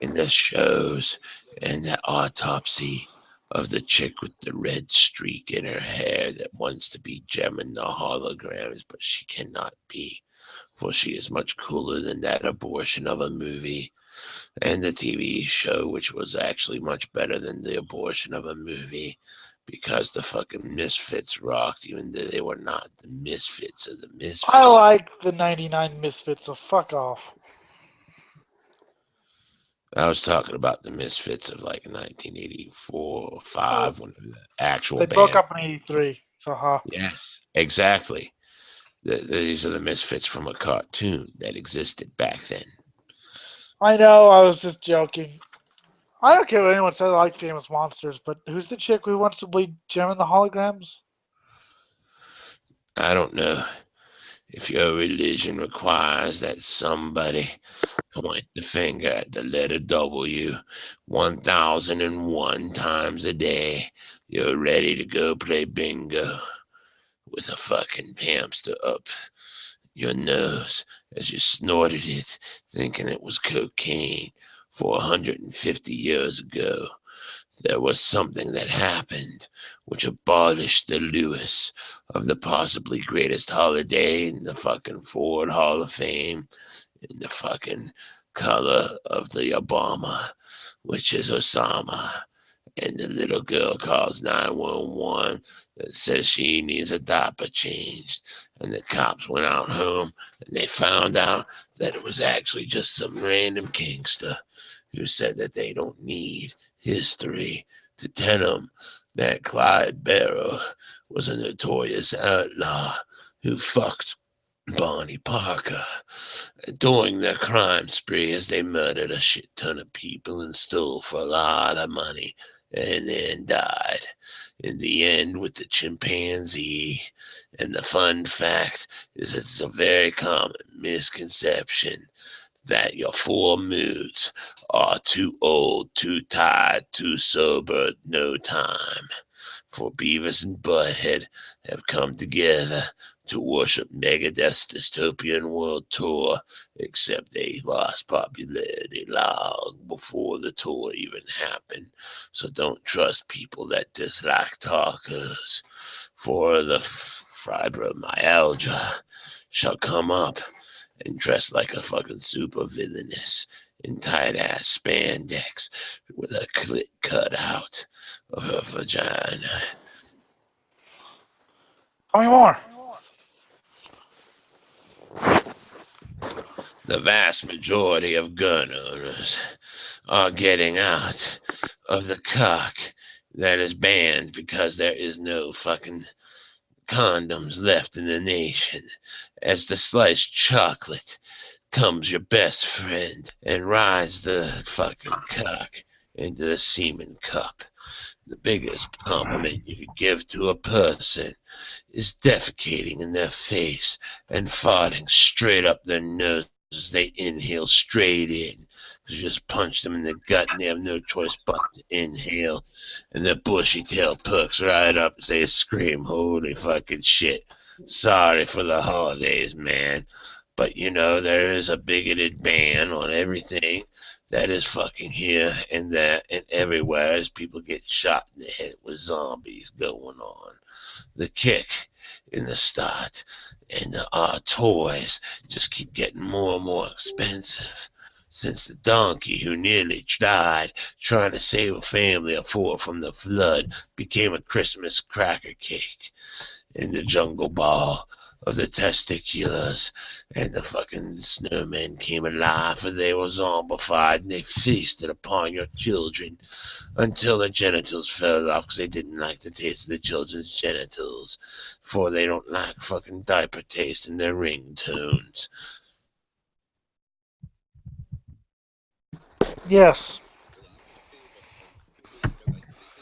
[SPEAKER 3] in the shows, and the autopsy of the chick with the red streak in her hair that wants to be gemming the holograms, but she cannot be, for she is much cooler than that abortion of a movie. And the TV show, which was actually much better than the abortion of a movie, because the fucking Misfits rocked, even though they were not the Misfits of the Misfits.
[SPEAKER 1] I like the 99 Misfits, so fuck off.
[SPEAKER 3] I was talking about the Misfits of like 1984 or 5 when the actual
[SPEAKER 1] They
[SPEAKER 3] band.
[SPEAKER 1] broke up in 83, so
[SPEAKER 3] Yes, exactly. These are the Misfits from a cartoon that existed back then.
[SPEAKER 1] I know, I was just joking. I don't care what anyone says, I like Famous Monsters, but who's the chick who wants to bleed Gem in the holograms?
[SPEAKER 3] I don't know if your religion requires that somebody point the finger at the letter W 1001 times a day. You're ready to go play bingo with a fucking hamster up your nose as you snorted it, thinking it was cocaine. For 150 years ago, there was something that happened which abolished the Lewis of the possibly greatest holiday in the fucking Ford Hall of Fame, in the fucking color of the Obama, which is Osama. And the little girl calls 911 that says she needs a diaper changed. And the cops went out home and they found out that it was actually just some random gangster who said that they don't need history to tell them that Clyde Barrow was a notorious outlaw who fucked Bonnie Parker during their crime spree as they murdered a shit ton of people and stole for a lot of money and then died in the end with the chimpanzee. And the fun fact is it's a very common misconception that your 4 moods are too old, too tired, too sober, no time. For Beavis and Butthead have come together to worship Megadeth's Dystopian World Tour, except they lost popularity long before the tour even happened. So don't trust people that dislike talkers, for the fibromyalgia shall come up and dress like a fucking super villainess in tight ass spandex with a clit cut out of her vagina.
[SPEAKER 1] Tell me more.
[SPEAKER 3] The vast majority of gun owners are getting out of the cock that is banned because there is no fucking condoms left in the nation. As the sliced chocolate comes your best friend and rides the fucking cock into the semen cup. The biggest compliment you could give to a person is defecating in their face and farting straight up their nose as they inhale straight in. You just punch them in the gut and they have no choice but to inhale. And their bushy tail perks right up as they scream, holy fucking shit. Sorry for the holidays, man. But you know, there is a bigoted ban on everything that is fucking here and there and everywhere as people get shot in the head with zombies going on. The kick in the start and our toys just keep getting more and more expensive. Since the donkey who nearly died trying to save a family of 4 from the flood became a Christmas cracker cake in the jungle ball of the testiculars, and the fucking snowmen came alive, for they were zombified, and they feasted upon your children until their genitals fell off because they didn't like the taste of the children's genitals, for they don't like fucking diaper taste in their ringtones.
[SPEAKER 1] Yes.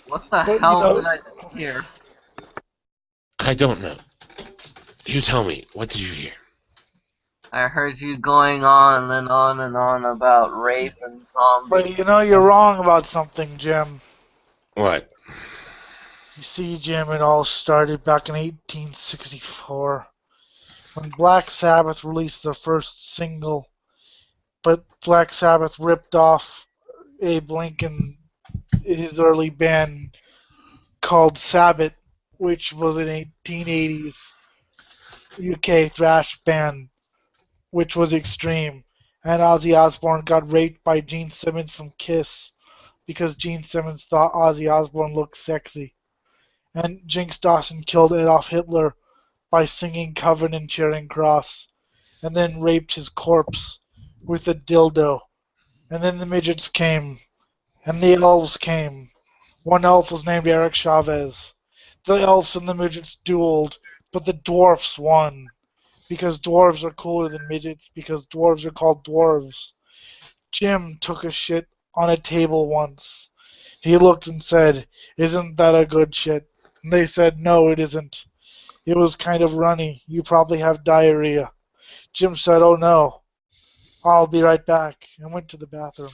[SPEAKER 6] What the
[SPEAKER 1] But,
[SPEAKER 6] hell did I just hear?
[SPEAKER 3] I don't know. You tell me, what did you hear?
[SPEAKER 6] I heard you going on and on and on about rape and zombies.
[SPEAKER 1] But you know you're wrong about something, Jim.
[SPEAKER 3] What?
[SPEAKER 1] You see, Jim, it all started back in 1864 when Black Sabbath released their first single, but Black Sabbath ripped off Abe Lincoln, his early band called Sabbath, which was an 1880s UK thrash band, which was extreme. And Ozzy Osbourne got raped by Gene Simmons from Kiss because Gene Simmons thought Ozzy Osbourne looked sexy. And Jinx Dawson killed Adolf Hitler by singing Coven and Charing Cross, and then raped his corpse with a dildo. And then the midgets came, and the elves came. One elf was named Eric Chavez. The elves and the midgets dueled, but the dwarfs won. Because dwarves are cooler than midgets, because dwarves are called dwarves. Jim took a shit on a table once. He looked and said, "Isn't that a good shit?" And they said, "No, it isn't. It was kind of runny. You probably have diarrhea." Jim said, "Oh no, I'll be right back," and went to the bathroom.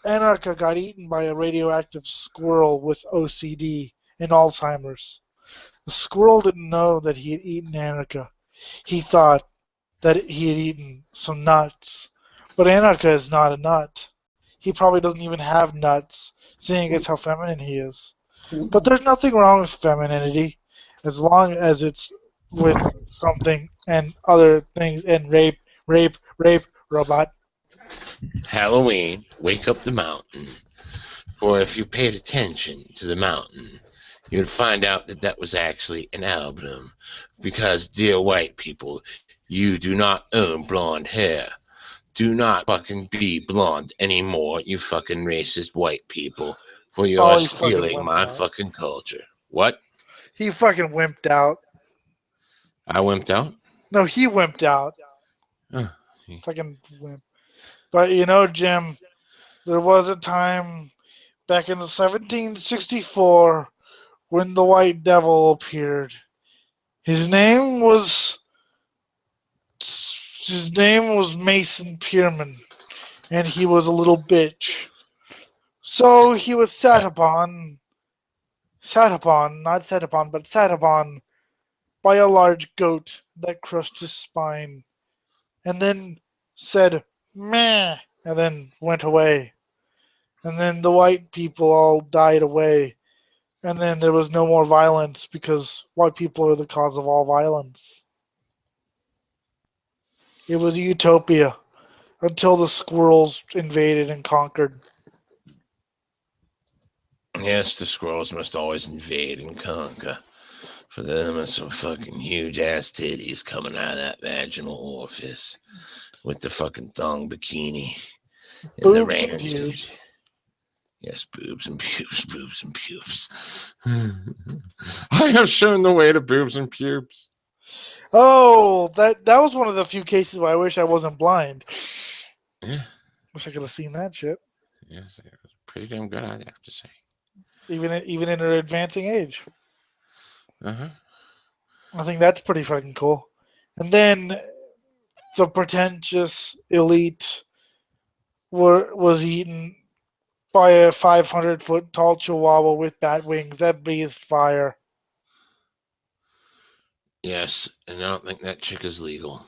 [SPEAKER 1] Anarcha got eaten by a radioactive squirrel with OCD and Alzheimer's. The squirrel didn't know that he had eaten Anarcha. He thought that he had eaten some nuts. But Anarcha is not a nut. He probably doesn't even have nuts, seeing as how feminine he is. But there's nothing wrong with femininity, as long as it's with something and other things and rape, robot.
[SPEAKER 3] Halloween, Wake Up the Mountain. For if you paid attention to the mountain, you'd find out that that was actually an album. Because, dear white people, you do not own blonde hair. Do not fucking be blonde anymore, you fucking racist white people. For you
[SPEAKER 1] Oh,
[SPEAKER 3] are
[SPEAKER 1] he fucking
[SPEAKER 3] stealing
[SPEAKER 1] wimped
[SPEAKER 3] my
[SPEAKER 1] out.
[SPEAKER 3] fucking culture. What?
[SPEAKER 1] He fucking wimped out.
[SPEAKER 3] I wimped out?
[SPEAKER 1] No, he wimped out.
[SPEAKER 3] Oh,
[SPEAKER 1] Fucking wimp. But you know, Jim, there was a time back in 1764 when the White Devil appeared. His name was his name was Mason Pierman, and he was a little bitch. So he was not sat upon, but sat upon by a large goat that crushed his spine, and then said meh, and then went away. And then the white people all died away, and then there was no more violence because white people are the cause of all violence. It was a utopia until the squirrels invaded and conquered.
[SPEAKER 3] yes, the squirrels must always invade and conquer. For them, it's some fucking huge ass titties coming out of that vaginal orifice with the fucking thong bikini and the
[SPEAKER 1] Boobs and
[SPEAKER 3] rain suit.
[SPEAKER 1] pubes.
[SPEAKER 3] Yes, boobs and pubes, boobs and pubes. I have shown the way to boobs and pubes.
[SPEAKER 1] Oh, that was one of the few cases where I wish I wasn't blind.
[SPEAKER 3] Yeah,
[SPEAKER 1] Wish I could have seen that shit,
[SPEAKER 3] yes, it was pretty damn good, I'd have to say.
[SPEAKER 1] even in her advancing age.
[SPEAKER 3] Uh-huh.
[SPEAKER 1] I think that's pretty fucking cool. And then the pretentious elite was eaten by a 500-foot tall chihuahua with bat wings that breathed fire.
[SPEAKER 3] Yes, and I don't think that chick is legal.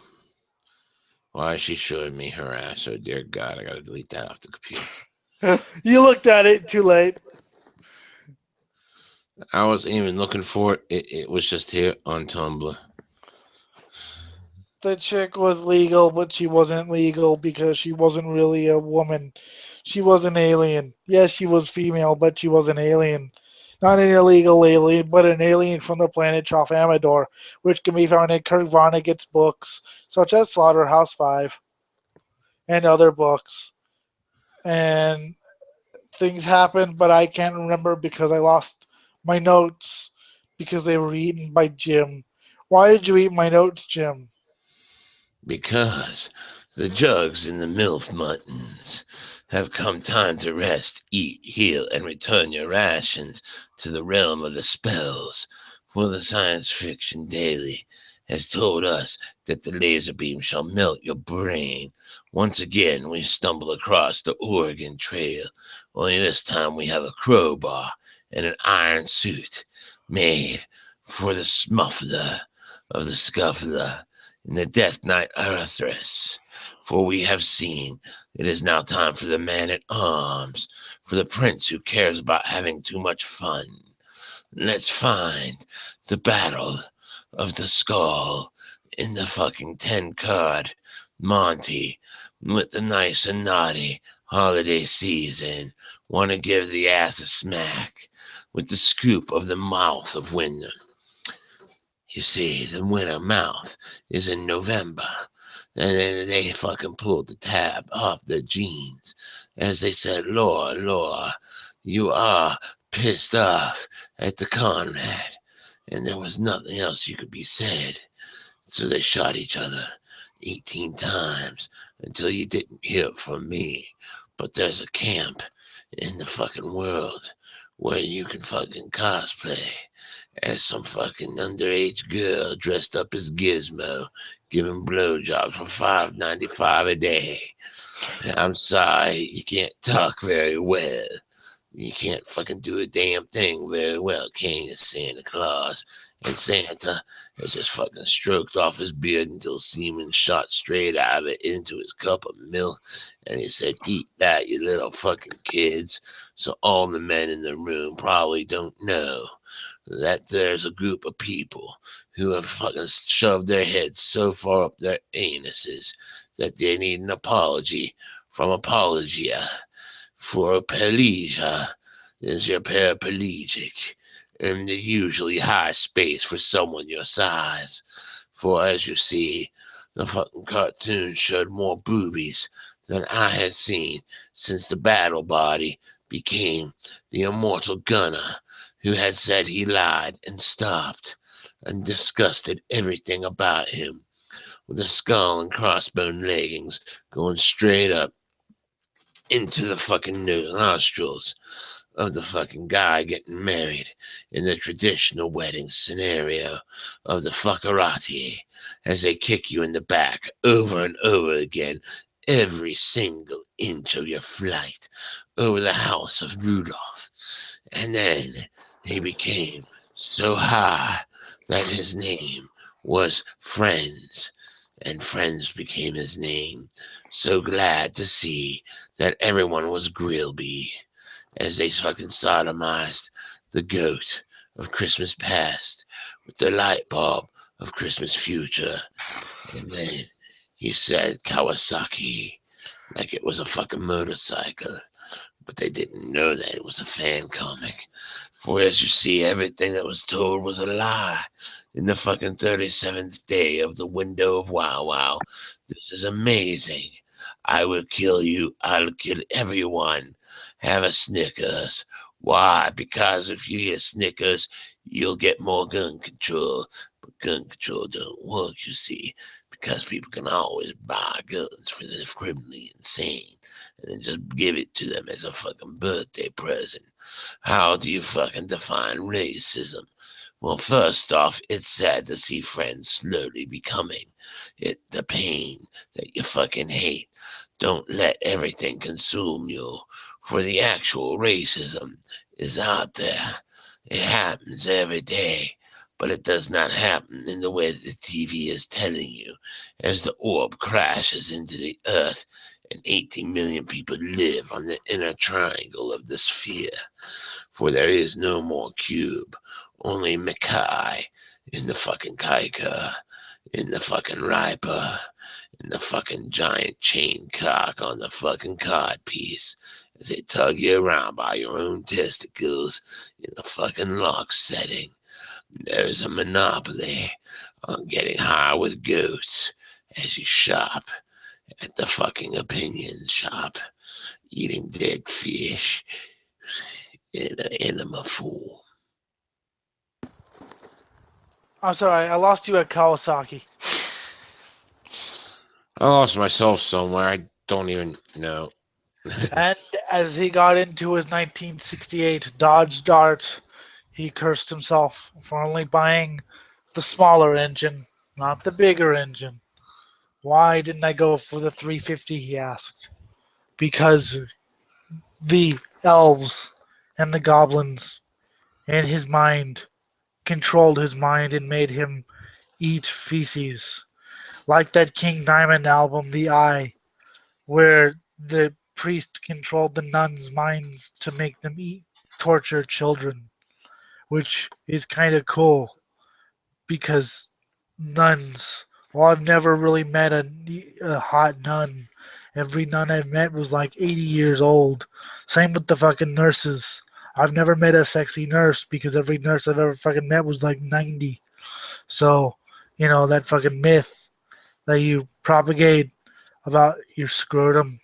[SPEAKER 3] Why is she showing me her ass? Oh, dear God, I gotta delete that off the computer.
[SPEAKER 1] You looked at it too late.
[SPEAKER 3] I wasn't even looking for it. It was just here on Tumblr.
[SPEAKER 1] The chick was legal, but she wasn't legal because she wasn't really a woman. She was an alien. Yes, she was female, but she was an alien. Not an illegal alien, but an alien from the planet Trofamador, which can be found in Kurt Vonnegut's books, such as Slaughterhouse-5 and other books. And things happened, but I can't remember because I lost my notes because they were eaten by Jim. Why did you eat my notes, Jim?
[SPEAKER 3] Because the jugs and the MILF muttons have come time to rest, eat, heal, and return your rations to the realm of the spells. For the Science Fiction Daily has told us that the laser beam shall melt your brain. Once again, we stumble across the Oregon Trail, only this time we have a crowbar and an iron suit made for the smuffler of the scuffler in the Death Knight Arthurus. For we have seen it is now time for the man at arms, for the prince who cares about having too much fun. Let's find the battle of the skull in the fucking 10 card Monty with the nice and naughty holiday season. Want to give the ass a smack with the scoop of the mouth of winter. You see, the winter mouth is in November. And then they fucking pulled the tab off their jeans as they said, Laura, you are pissed off at the Conrad. And there was nothing else you could be said. So they shot each other 18 times until you didn't hear from me. But there's a camp in the fucking world where you can fucking cosplay as some fucking underage girl dressed up as Gizmo, giving blowjobs for $5.95 a day. I'm sorry, you can't talk very well. You can't fucking do a damn thing very well, can you, Santa Claus? And Santa has just fucking stroked off his beard until semen shot straight out of it into his cup of milk. And he said, eat that, you little fucking kids. So all the men in the room probably don't know that there's a group of people who have fucking shoved their heads so far up their anuses that they need an apology from Apologia. For paraplegia is your paraplegic in the usually high space for someone your size. For as you see, the fucking cartoon showed more boobies than I had seen since the battle body became the immortal gunner who had said he lied and stopped and disgusted everything about him, with the skull and crossbone leggings going straight up into the fucking nostrils of the fucking guy getting married in the traditional wedding scenario of the fuckerati, as they kick you in the back over and over again every single inch of your flight over the house of Rudolph. And then he became so high that his name was Friends, and Friends became his name. So glad to see that everyone was Grillby as they fucking sodomized the goat of Christmas past with the light bulb of Christmas future. And then he said Kawasaki like it was a fucking motorcycle. But they didn't know that it was a fan comic. For as you see, everything that was told was a lie. In the fucking 37th day of the window of Wow Wow. This is amazing. I will kill you. I'll kill everyone. Have a Snickers. Why? Because if you get Snickers, you'll get more gun control. But gun control don't work, you see, because people can always buy guns for the criminally insane and then just give it to them as a fucking birthday present. How do you fucking define racism? Well, first off, it's sad to see Friends slowly becoming it the pain that you fucking hate. Don't let everything consume you, for the actual racism is out there. It happens every day, but it does not happen in the way that the TV is telling you, as the orb crashes into the earth and 18 million people live on the inner triangle of the sphere. For there is no more cube, only Mackay in the fucking Kaika, in the fucking Riper, in the fucking giant chain cock on the fucking cod piece as they tug you around by your own testicles in the fucking lock setting. There's a monopoly on getting high with goats as you shop at the fucking opinion shop, eating dead fish in an enema form.
[SPEAKER 1] I'm sorry, I lost you at Kawasaki.
[SPEAKER 3] I lost myself somewhere. I don't even know.
[SPEAKER 1] And as he got into his 1968 Dodge Dart, he cursed himself for only buying the smaller engine, not the bigger engine. Why didn't I go for the 350? He asked. Because the elves and the goblins and his mind controlled his mind and made him eat feces. Like that King Diamond album, The Eye, where the priest controlled the nuns' minds to make them eat torture children, which is kind of cool because nuns. Well, I've never really met a hot nun. Every nun I've met was like 80 years old. Same with the fucking nurses. I've never met a sexy nurse because every nurse I've ever fucking met was like 90. So, that fucking myth that you propagate about your scrotum,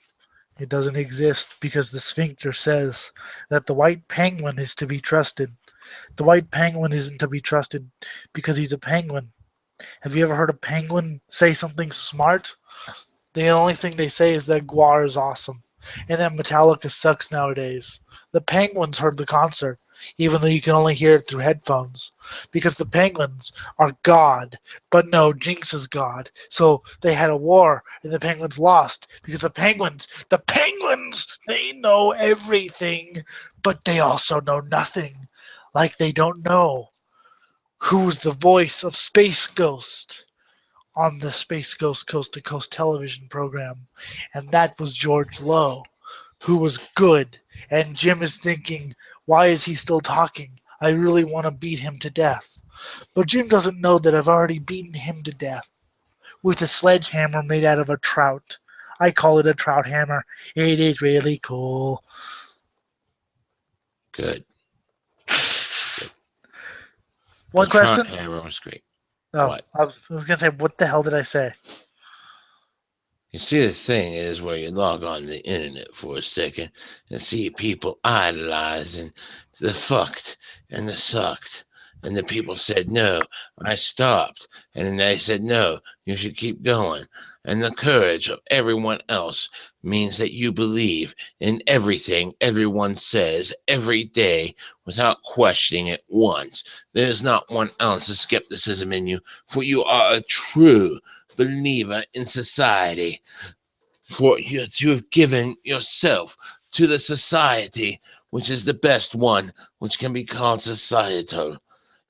[SPEAKER 1] it doesn't exist because the sphincter says that the white penguin is to be trusted. The white penguin isn't to be trusted because he's a penguin. Have you ever heard a penguin say something smart? The only thing they say is that Guar is awesome and that Metallica sucks nowadays. The Penguins heard the concert, even though you can only hear it through headphones, because the Penguins are God. But no, Jinx is God. So they had a war and the Penguins lost because the Penguins, they know everything, but they also know nothing. Like they don't know who's the voice of Space Ghost on the Space Ghost Coast to Coast television program, and that was George Lowe, who was good. And Jim is thinking, why is he still talking? I really want to beat him to death. But Jim doesn't know that I've already beaten him to death with a sledgehammer made out of a trout. I call it a trout hammer. It is really cool.
[SPEAKER 3] Good.
[SPEAKER 1] One
[SPEAKER 3] The Trump
[SPEAKER 1] question?
[SPEAKER 3] hammer was great.
[SPEAKER 1] Oh,
[SPEAKER 3] What?
[SPEAKER 1] I was gonna say, what the hell did I say?
[SPEAKER 3] You see, the thing is where you log on the internet for a second and see people idolizing the fucked and the sucked. And the people said, no, I stopped. And then they said, no, you should keep going. And the courage of everyone else means that you believe in everything everyone says every day without questioning it once. There's not 1 ounce of skepticism in you, for you are a true believer in society, for you to have given yourself to the society, which is the best one, which can be called societal.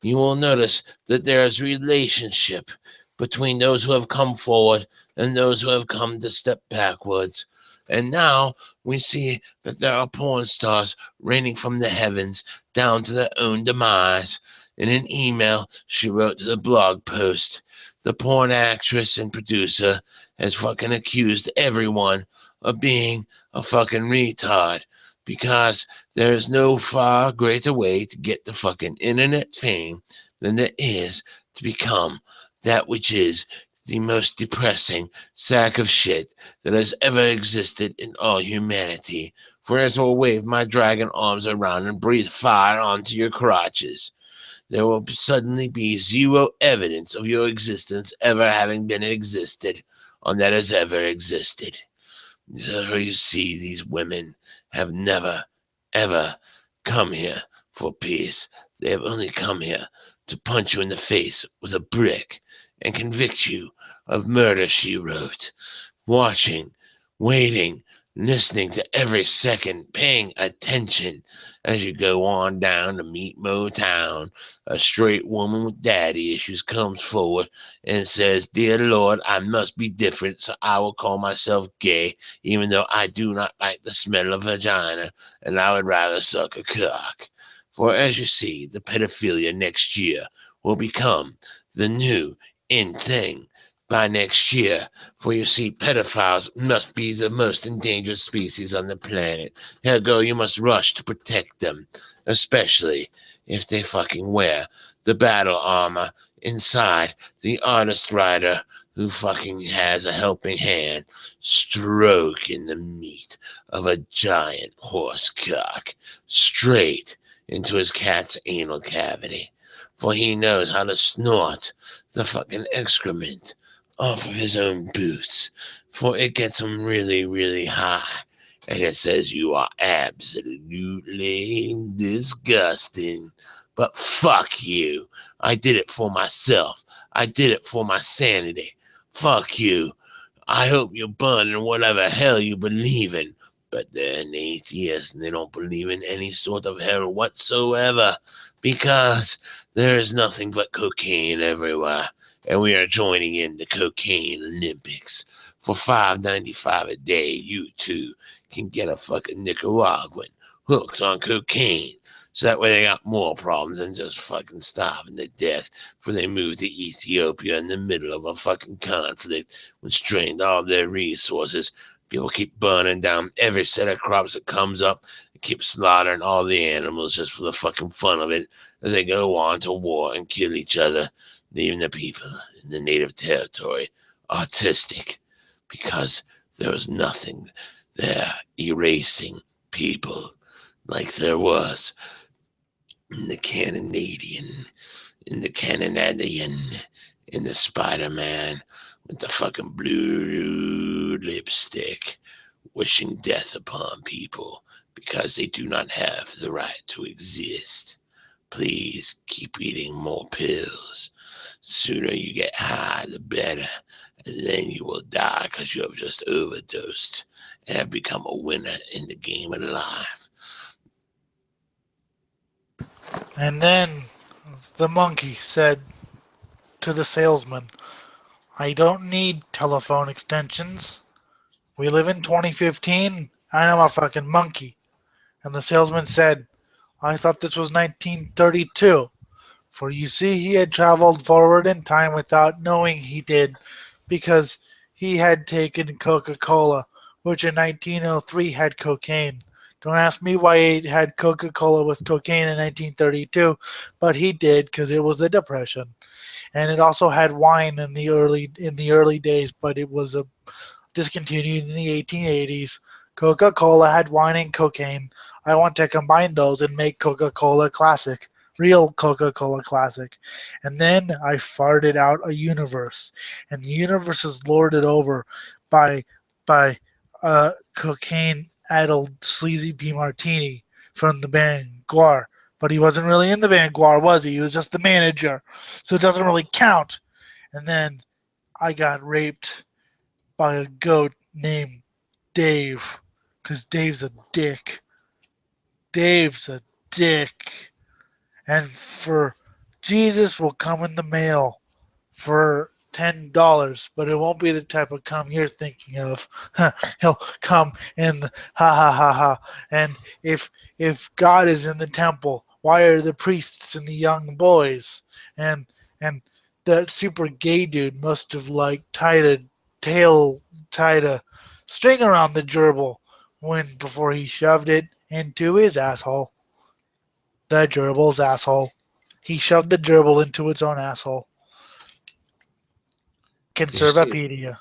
[SPEAKER 3] You will notice that there is relationship between those who have come forward and those who have come to step backwards. And now we see that there are porn stars raining from the heavens down to their own demise. In an email she wrote to the blog post, the porn actress and producer has fucking accused everyone of being a fucking retard because there's no far greater way to get the fucking internet fame than there is to become that which is the most depressing sack of shit that has ever existed in all humanity. For as I will wave my dragon arms around and breathe fire onto your crotches, there will suddenly be zero evidence of your existence ever having been existed on that has ever existed. So you see, these women have never, ever come here for peace. They have only come here to punch you in the face with a brick and convict you of murder, she wrote. Watching, waiting, listening to every second, paying attention as you go on down to meet Motown. A straight woman with daddy issues comes forward and says, Dear Lord, I must be different, so I will call myself gay, even though I do not like the smell of vagina, and I would rather suck a cock. For as you see, the pedophilia next year will become the new in thing by next year. For you see, pedophiles must be the most endangered species on the planet. Ergo, you must rush to protect them, especially if they fucking wear the battle armor inside the artist rider who fucking has a helping hand stroking the meat of a giant horse cock straight into his cat's anal cavity. For he knows how to snort the fucking excrement off of his own boots, for it gets him really, really high. And it says you are absolutely disgusting. But fuck you. I did it for myself. I did it for my sanity. Fuck you. I hope you burn in whatever hell you believe in. but they're an atheist and they don't believe in any sort of hell whatsoever because there is nothing but cocaine everywhere. And we are joining in the cocaine Olympics. For $5.95 a day, you too can get a fucking Nicaraguan hooked on cocaine. So that way they got more problems than just fucking starving to death before they move to Ethiopia in the middle of a fucking conflict which drained all their resources. People keep burning down every set of crops that comes up and keep slaughtering all the animals just for the fucking fun of it as they go on to war and kill each other, leaving the people in the native territory autistic because there was nothing there erasing people like there was in the Canadian, in the Spider-Man with the fucking blue lipstick, wishing death upon people because they do not have the right to exist. Please keep eating more pills. Sooner you get high, the better. And then you will die because you have just overdosed and have become a winner in the game of life.
[SPEAKER 1] And then the monkey said to the salesman, I don't need telephone extensions. We live in 2015. I'm a fucking monkey. And the salesman said, I thought this was 1932. For you see, he had traveled forward in time without knowing he did, because he had taken Coca Cola, which in 1903 had cocaine. Don't ask me why he had Coca Cola with cocaine in 1932, but he did because it was the Depression. And it also had wine in the early days, but it was discontinued in the 1880s. Coca-Cola had wine and cocaine. I want to combine those and make Coca-Cola Classic, real Coca-Cola Classic. And then I farted out a universe, and the universe is lorded over by cocaine-addled Sleazy P. Martini from the band Guar. But he wasn't really in the band Guar, was he? He was just the manager, so it doesn't really count. And then I got raped by a goat named Dave, because Dave's a dick. Dave's a dick. And for Jesus will come in the mail for $10, but it won't be the type of come you're thinking of. He'll come in the ha ha ha ha. And if God is in the temple, why are the priests and the young boys? And that super gay dude must have like tied a string around the gerbil when before he shoved it into his asshole. The gerbil's asshole. He shoved the gerbil into its own asshole.
[SPEAKER 3] You see,
[SPEAKER 1] Conservapedia.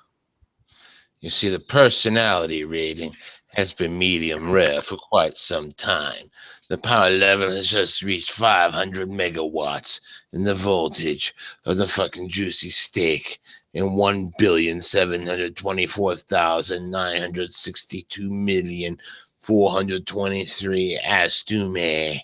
[SPEAKER 3] You see, the personality rating has been medium rare for quite some time. The power level has just reached 500 megawatts, and the voltage of the fucking juicy steak in 1,724,962,423 Astume.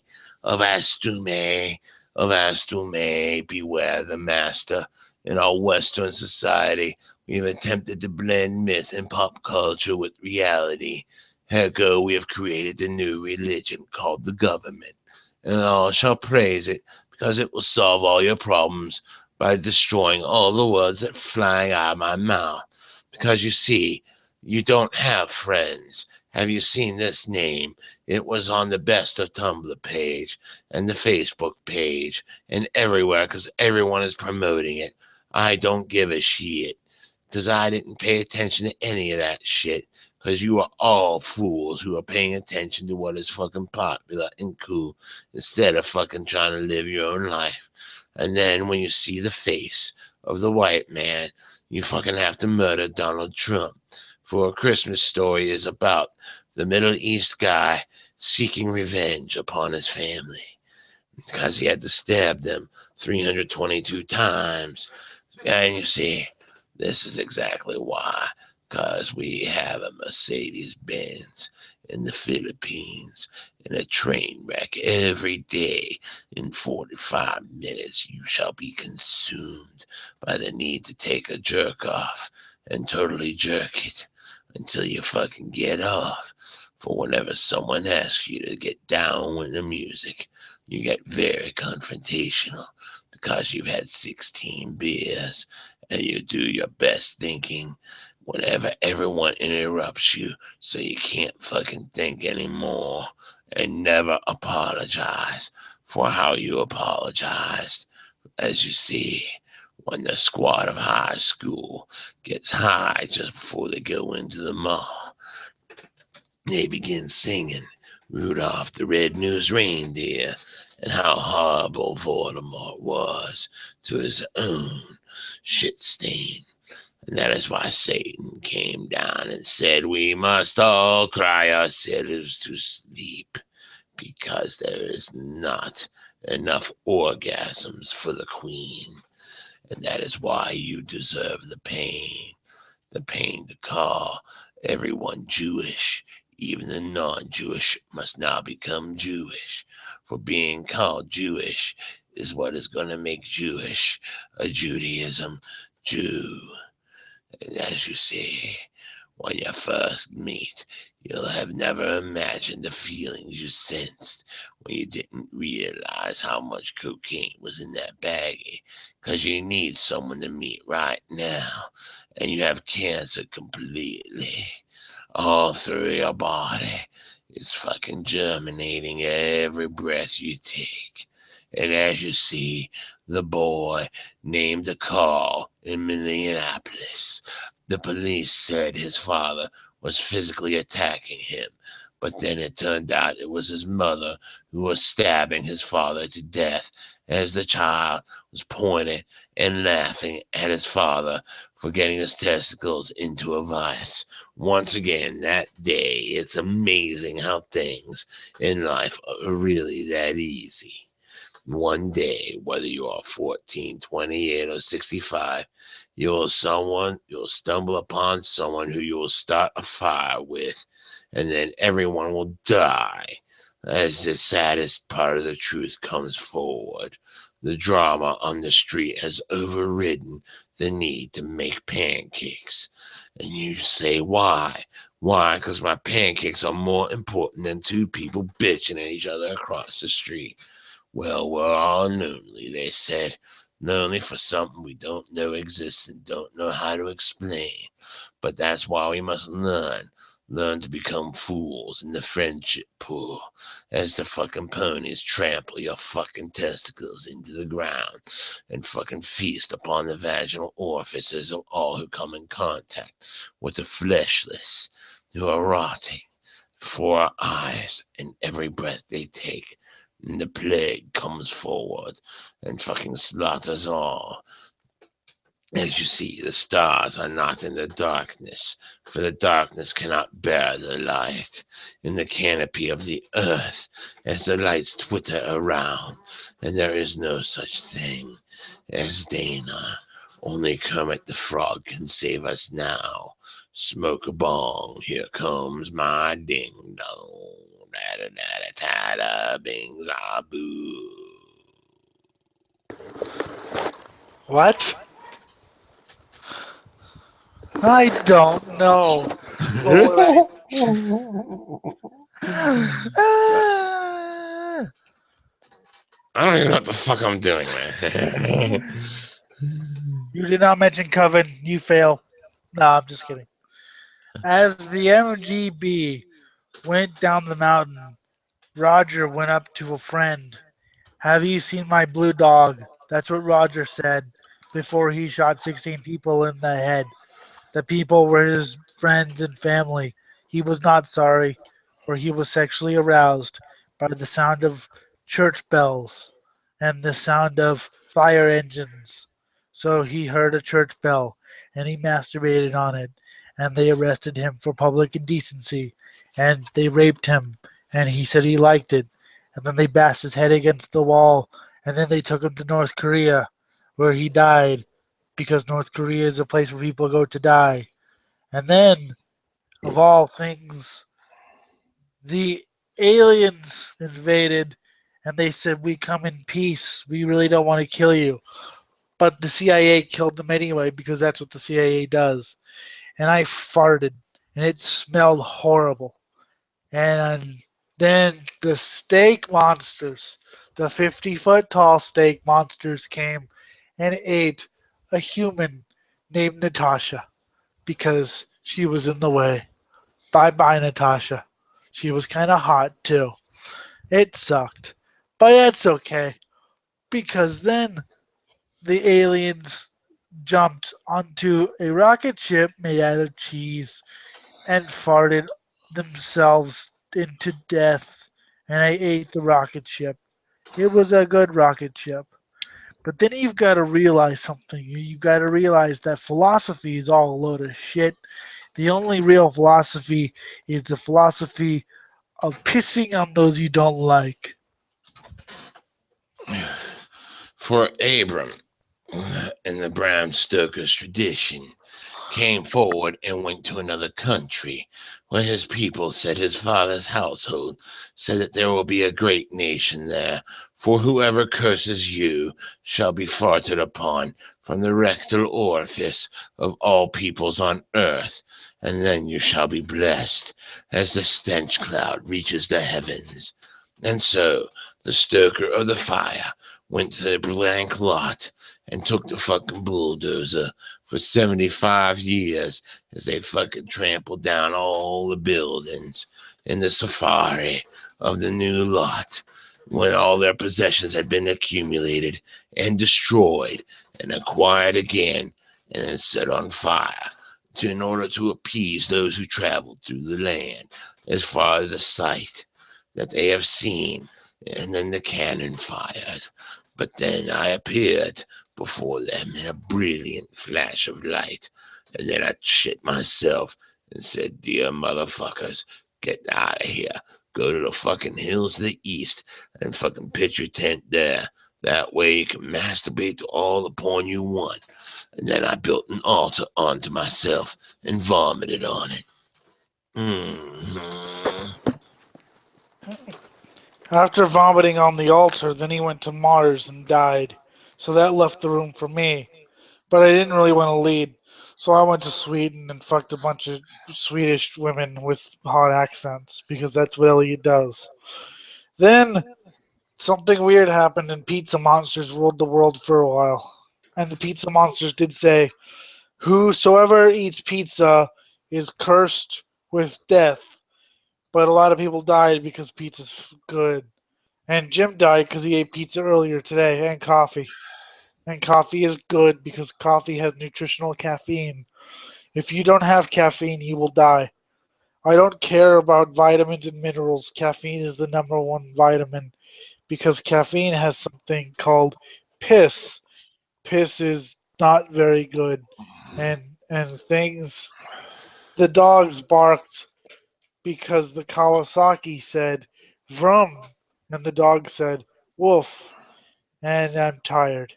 [SPEAKER 3] Beware the master. In our Western society, we've attempted to blend myth and pop culture with reality. Ergo, we have created a new religion called the government, and all shall praise it because it will solve all your problems by destroying all the words that flying out of my mouth. Because you see, you don't have friends. Have you seen this name? It was on the best of Tumblr page and the Facebook page and everywhere because everyone is promoting it. I don't give a shit because I didn't pay attention to any of that shit because you are all fools who are paying attention to what is fucking popular and cool instead of fucking trying to live your own life. And then when you see the face of the white man, you fucking have to murder Donald Trump. For A Christmas Story is about the Middle East guy seeking revenge upon his family because he had to stab them 322 times. And you see, this is exactly why. Because we have a Mercedes Benz in the Philippines and a train wreck every day. In 45 minutes, you shall be consumed by the need to take a jerk off and totally jerk it until you fucking get off. For whenever someone asks you to get down with the music, you get very confrontational because you've had 16 beers and you do your best thinking whenever everyone interrupts you so you can't fucking think anymore, and never apologize for how you apologized. As you see, when the squad of high school gets high just before they go into the mall, they begin singing Rudolph the Red-Nosed Reindeer and how horrible Voldemort was to his own shit stain. And that is why Satan came down and said, "We must all cry ourselves to sleep, because there is not enough orgasms for the queen. And that is why you deserve the pain to call everyone Jewish. Even the non-Jewish must now become Jewish, for being called Jewish is what is going to make Jewish a Judaism Jew." And as you see, when you first meet, you'll have never imagined the feelings you sensed when you didn't realize how much cocaine was in that baggie, because you need someone to meet right now, and you have cancer completely all through your body. It's fucking germinating every breath you take. And as you see, the boy named Carl in Minneapolis, the police said his father was physically attacking him, but then it turned out it was his mother who was stabbing his father to death as the child was pointing and laughing at his father for getting his testicles into a vice. Once again, that day, it's amazing how things in life are really that easy. One day, whether you are 14, 28, or 65, you'll stumble upon someone who you will start a fire with, and then everyone will die. As the saddest part of the truth comes forward, the drama on the street has overridden the need to make pancakes. And you say, why? Why? Because my pancakes are more important than two people bitching at each other across the street. Well, we're all lonely, they said. Lonely for something we don't know exists and don't know how to explain. But that's why we must learn. Learn to become fools in the friendship pool as the fucking ponies trample your fucking testicles into the ground and fucking feast upon the vaginal orifices of all who come in contact with the fleshless, who are rotting before our eyes in every breath they take. And the plague comes forward and fucking slaughters all. As you see, the stars are not in the darkness, for the darkness cannot bear the light. In the canopy of the earth, as the lights twitter around, and there is no such thing as Dana. Only Kermit the Frog can save us now. Smoke a bong, here comes my ding dong. Da-da-da-da-da, bing zaboo.
[SPEAKER 1] What? I don't know. But Ah!
[SPEAKER 3] I don't even know what the fuck I'm doing, man.
[SPEAKER 1] You did not mention Coven. You fail. No, I'm just kidding. As the MGB went down the mountain, Roger went up to a friend. "Have you seen my blue dog?" That's what Roger said before he shot 16 people in the head. The people were his friends and family. He was not sorry, for he was sexually aroused by the sound of church bells and the sound of fire engines. So he heard a church bell, and he masturbated on it, and they arrested him for public indecency, and they raped him, and he said he liked it, and then they bashed his head against the wall, and then they took him to North Korea, where he died, because North Korea is a place where people go to die. And then, of all things, the aliens invaded and they said, "We come in peace. We really don't want to kill you." But the CIA killed them anyway because that's what the CIA does. And I farted and it smelled horrible. And then the steak monsters, the 50-foot tall steak monsters came and ate a human named Natasha because she was in the way. Bye bye, Natasha. She was kind of hot too. It sucked. But that's okay because then the aliens jumped onto a rocket ship made out of cheese and farted themselves into death, and I ate the rocket ship. It was a good rocket ship. But then you've got to realize something. You've got to realize that philosophy is all a load of shit. The only real philosophy is the philosophy of pissing on those you don't like.
[SPEAKER 3] For Abram, in the Bram Stoker's tradition, came forward and went to another country, where his people said his father's household said that there will be a great nation there, for whoever curses you shall be farted upon from the rectal orifice of all peoples on earth, and then you shall be blessed as the stench cloud reaches the heavens. And so the stoker of the fire went to the blank lot and took the fucking bulldozer for 75 years as they fucking trampled down all the buildings in the safari of the new lot when all their possessions had been accumulated and destroyed and acquired again and then set on fire in order to appease those who traveled through the land as far as the sight that they have seen, and then the cannon fired. But then I appeared before them in a brilliant flash of light, and then I shit myself and said, "Dear motherfuckers, get out of here. Go to the fucking hills to the east and fucking pitch your tent there. That way you can masturbate to all the porn you want." And then I built an altar onto myself and vomited on it.
[SPEAKER 1] After vomiting on the altar, then he went to Mars and died. So that left the room for me. But I didn't really want to lead. So I went to Sweden and fucked a bunch of Swedish women with hot accents because that's what Elliot does. Then something weird happened and pizza monsters ruled the world for a while. And the pizza monsters did say, "Whosoever eats pizza is cursed with death." But a lot of people died because pizza's good. And Jim died because he ate pizza earlier today and coffee. And coffee is good because coffee has nutritional caffeine. If you don't have caffeine, you will die. I don't care about vitamins and minerals. Caffeine is the number one vitamin because caffeine has something called piss. Piss is not very good. And things the dogs barked because the Kawasaki said vroom and the dog said woof, and I'm tired.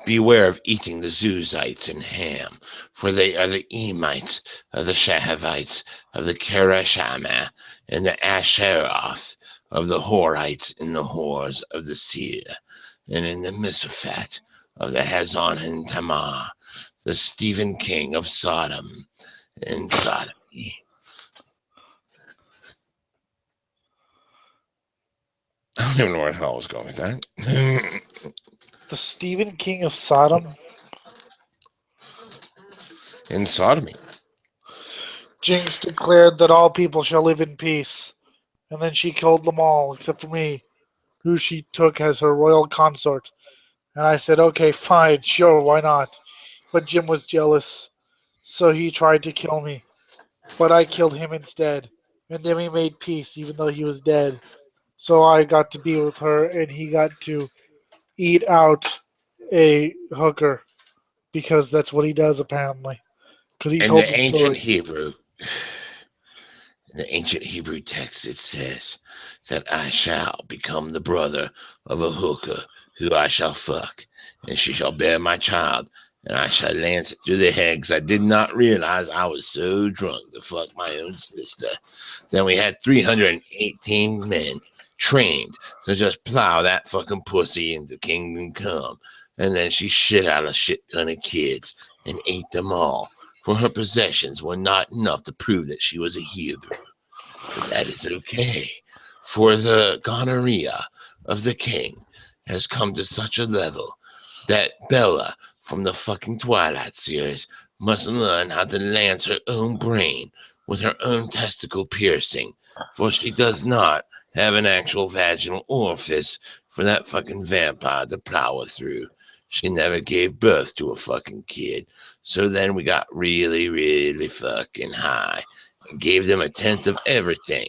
[SPEAKER 3] Beware of eating the Zuzites and ham, for they are the Emites of the Shahavites of the Kereshama and the Asheroth of the Horites and the whores of the Seir, and in the Misaphat of the Hazon and Tamar, the Stephen King of Sodom and Sodomy. I don't even know where the hell I was going with that.
[SPEAKER 1] The Stephen King of Sodom?
[SPEAKER 3] In sodomy.
[SPEAKER 1] Jinx declared that all people shall live in peace, and then she killed them all except for me, who she took as her royal consort. And I said, okay, fine, sure, why not? But Jim was jealous, so he tried to kill me. But I killed him instead, and then we made peace even though he was dead. So I got to be with her, and he got to eat out a hooker, because that's what he does apparently. Because he
[SPEAKER 3] In
[SPEAKER 1] told
[SPEAKER 3] the
[SPEAKER 1] the
[SPEAKER 3] ancient
[SPEAKER 1] story.
[SPEAKER 3] Hebrew, in the ancient Hebrew text, it says that I shall become the brother of a hooker who I shall fuck, and she shall bear my child, and I shall lance it through the head, because I did not realize I was so drunk to fuck my own sister. Then we had 318 men trained to just plow that fucking pussy into kingdom come, and then she shit out a shit ton of kids and ate them all, for her possessions were not enough to prove that she was a Hebrew. is okay, for the gonorrhea of the king has come to such a level that Bella from the fucking Twilight series must learn how to lance her own brain with her own testicle piercing, for she does not have an actual vaginal orifice for that fucking vampire to plow her through. She never gave birth to a fucking kid. So then we got really, really fucking high and gave them a tenth of everything.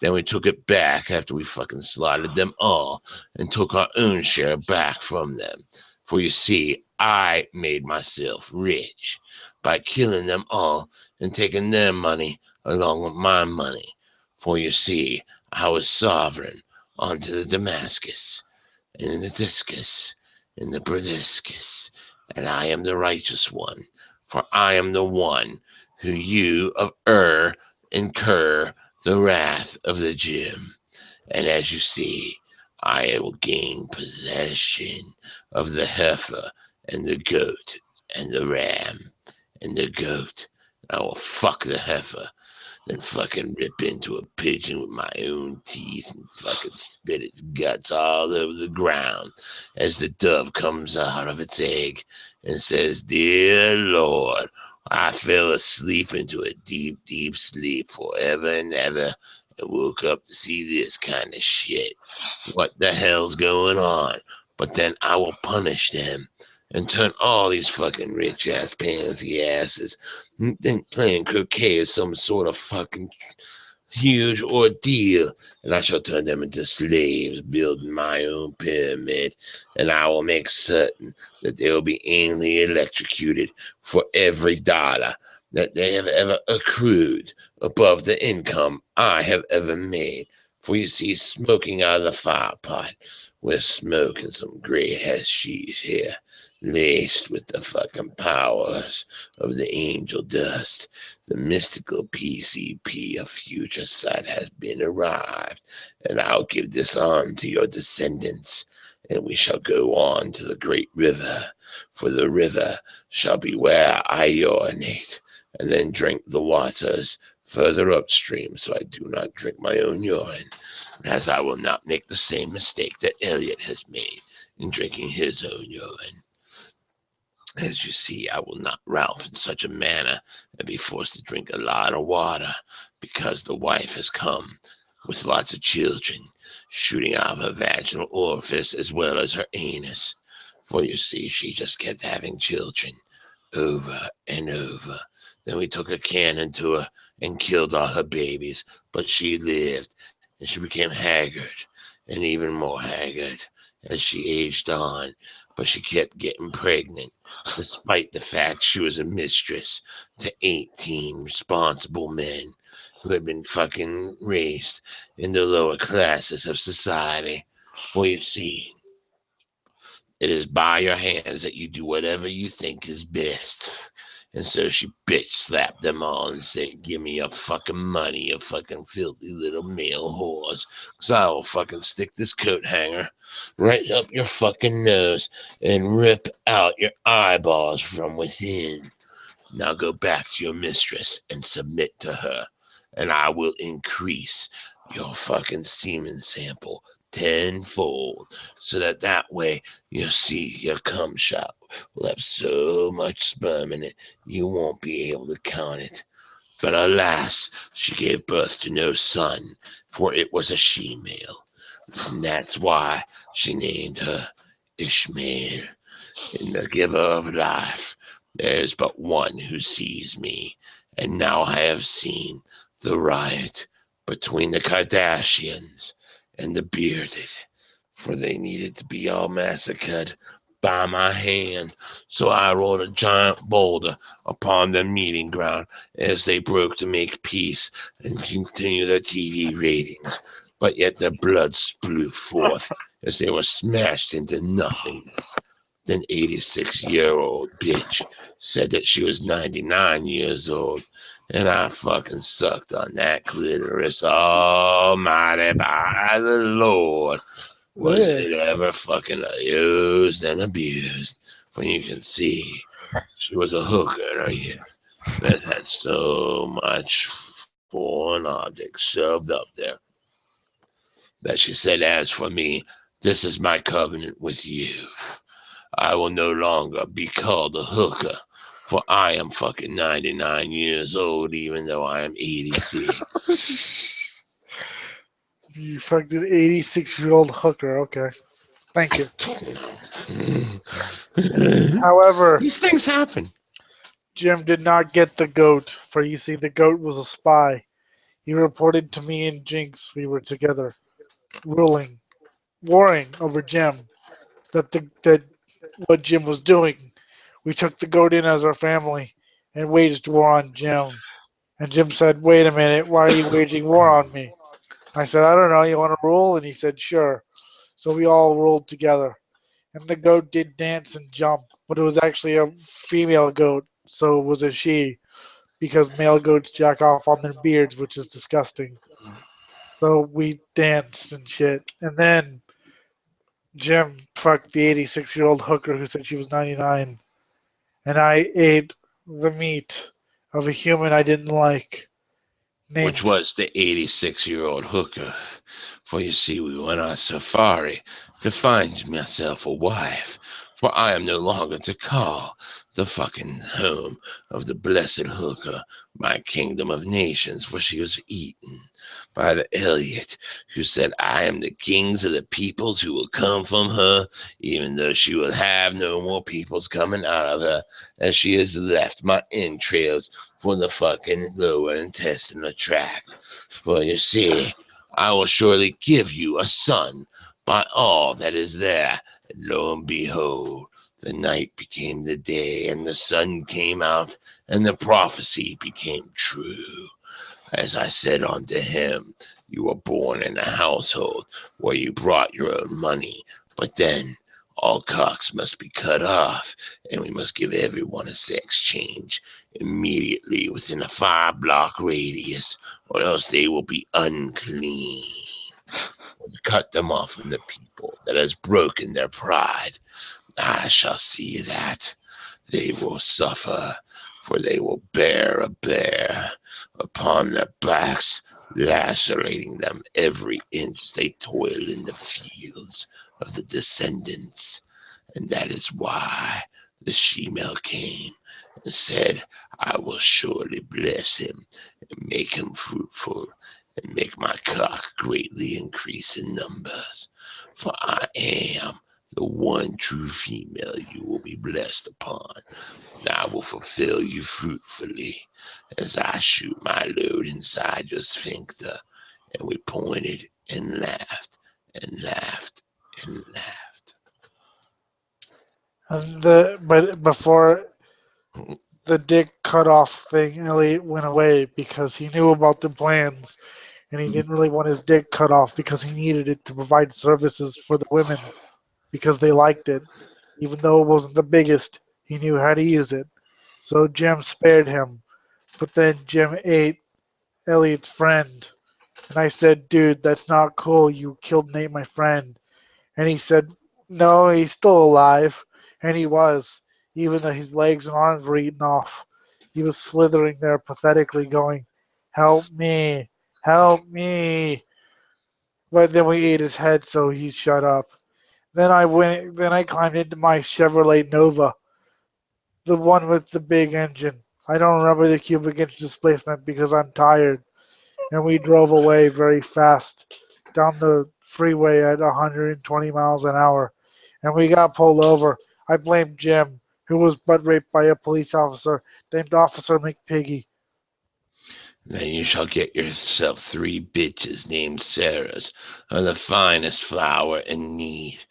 [SPEAKER 3] Then we took it back after we fucking slaughtered them all and took our own share back from them. For you see, I made myself rich by killing them all and taking their money along with my money. For you see, I was sovereign onto the Damascus and the Discus and the Bradiscus, and I am the righteous one, for I am the one who you of incur the wrath of the Jim. And as you see, I will gain possession of the heifer and the goat and the ram and the goat. I will fuck the heifer, then fucking rip into a pigeon with my own teeth and fucking spit its guts all over the ground as the dove comes out of its egg and says, "Dear Lord, I fell asleep into a deep, deep sleep forever and ever and woke up to see this kind of shit. What the hell's going on?" But then I will punish them and turn all these fucking rich ass pansy asses and think playing croquet is some sort of fucking huge ordeal, and I shall turn them into slaves building my own pyramid, and I will make certain that they will be anally electrocuted for every dollar that they have ever accrued above the income I have ever made. For you see, smoking out of the fire pot, we're smoking some great hashish here, laced with the fucking powers of the angel dust. The mystical PCP of future sight has been arrived, and I'll give this on to your descendants, and we shall go on to the great river, for the river shall be where I urinate, and then drink the waters further upstream, so I do not drink my own urine, as I will not make the same mistake that Elliot has made in drinking his own urine. As you see, I will not Ralph in such a manner and be forced to drink a lot of water, because the wife has come with lots of children shooting out of her vaginal orifice as well as her anus. For you see, she just kept having children over and over. Then we took a cannon to her and killed all her babies, but she lived, and she became haggard, and even more haggard as she aged on, but she kept getting pregnant, despite the fact she was a mistress to 18 responsible men who had been fucking raised in the lower classes of society. For you see, it is by your hands that you do whatever you think is best. And so she bitch slapped them all and said, "Give me your fucking money, you fucking filthy little male whores, because I will fucking stick this coat hanger right up your fucking nose and rip out your eyeballs from within. Now go back to your mistress and submit to her, and I will increase your fucking semen sample tenfold, so that way you'll see your cum shot will have so much sperm in it you won't be able to count it. But alas, she gave birth to no son, for it was a she-male, and that's why she named her Ishmael. In the giver of life, there is but one who sees me, and now I have seen the riot between the Kardashians and the bearded, for they needed to be all massacred by my hand. So I rolled a giant boulder upon the meeting ground as they broke to make peace and continue their TV ratings. But yet their blood splew forth as they were smashed into nothingness. Then 86-year-old bitch said that she was 99 years old, and I fucking sucked on that clitoris. Almighty by the Lord, was it ever fucking used and abused? For you can see, she was a hooker in her youth that had so much foreign object shoved up there. That she said, as for me, this is my covenant with you. I will no longer be called a hooker, for I am fucking 99 years old, even though I am 86.
[SPEAKER 1] You fucked an 86-year-old hooker. Okay. Thank you. However,
[SPEAKER 3] These things happen.
[SPEAKER 1] Jim did not get the goat, for you see, the goat was a spy. He reported to me and Jinx we were together, warring over Jim, that what Jim was doing. We took the goat in as our family and waged war on Jim. And Jim said, "Wait a minute, why are you waging war on me?" I said, "I don't know, you want to rule?" And he said, "Sure." So we all ruled together. And the goat did dance and jump, but it was actually a female goat, so it was a she, because male goats jack off on their beards, which is disgusting. So we danced and shit. And then Jim fucked the 86-year-old hooker who said she was 99. And I ate the meat of a human I didn't like.
[SPEAKER 3] Which
[SPEAKER 1] Named.
[SPEAKER 3] was the 86-year-old hooker. For you see, we went on safari to find myself a wife, for I am no longer to call the fucking home of the blessed hooker my kingdom of nations, for she was eaten by the Elliot, who said, I am the kings of the peoples who will come from her, even though she will have no more peoples coming out of her, as she has left my entrails for the fucking lower intestinal tract. For you see, I will surely give you a son by all that is there. And lo and behold, the night became the day, and the sun came out, and the prophecy became true. As I said unto him, you were born in a household where you brought your own money, but then all cocks must be cut off, and we must give everyone a sex change immediately within a 5-block radius, or else they will be unclean. Cut them off from the people that has broken their pride. I shall see that they will suffer, for they will bear a bear upon their backs, lacerating them every inch they toil in the fields of the descendants. And that is why the she-male came and said, I will surely bless him and make him fruitful and make my cock greatly increase in numbers. For I am the one true female you will be blessed upon. And I will fulfill you fruitfully as I shoot my load inside your sphincter. And we pointed and laughed and laughed and laughed.
[SPEAKER 1] And but before the dick cut off thing, Elliot went away because he knew about the plans, and he didn't really want his dick cut off because he needed it to provide services for the women because they liked it. Even though it wasn't the biggest, he knew how to use it. So Jim spared him. But then Jim ate Elliot's friend. And I said, dude, that's not cool. You killed Nate, my friend. And he said, no, he's still alive. And he was, even though his legs and arms were eaten off. He was slithering there pathetically, going, help me, help me. But then we ate his head, so he shut up. Then I climbed into my Chevrolet Nova, the one with the big engine. I don't remember the cubic inch displacement because I'm tired. And we drove away very fast down the freeway at 120 miles an hour. And we got pulled over. I blamed Jim, who was butt raped by a police officer named Officer McPiggy.
[SPEAKER 3] Then you shall get yourself 3 bitches named Sarahs of the finest flour and mead,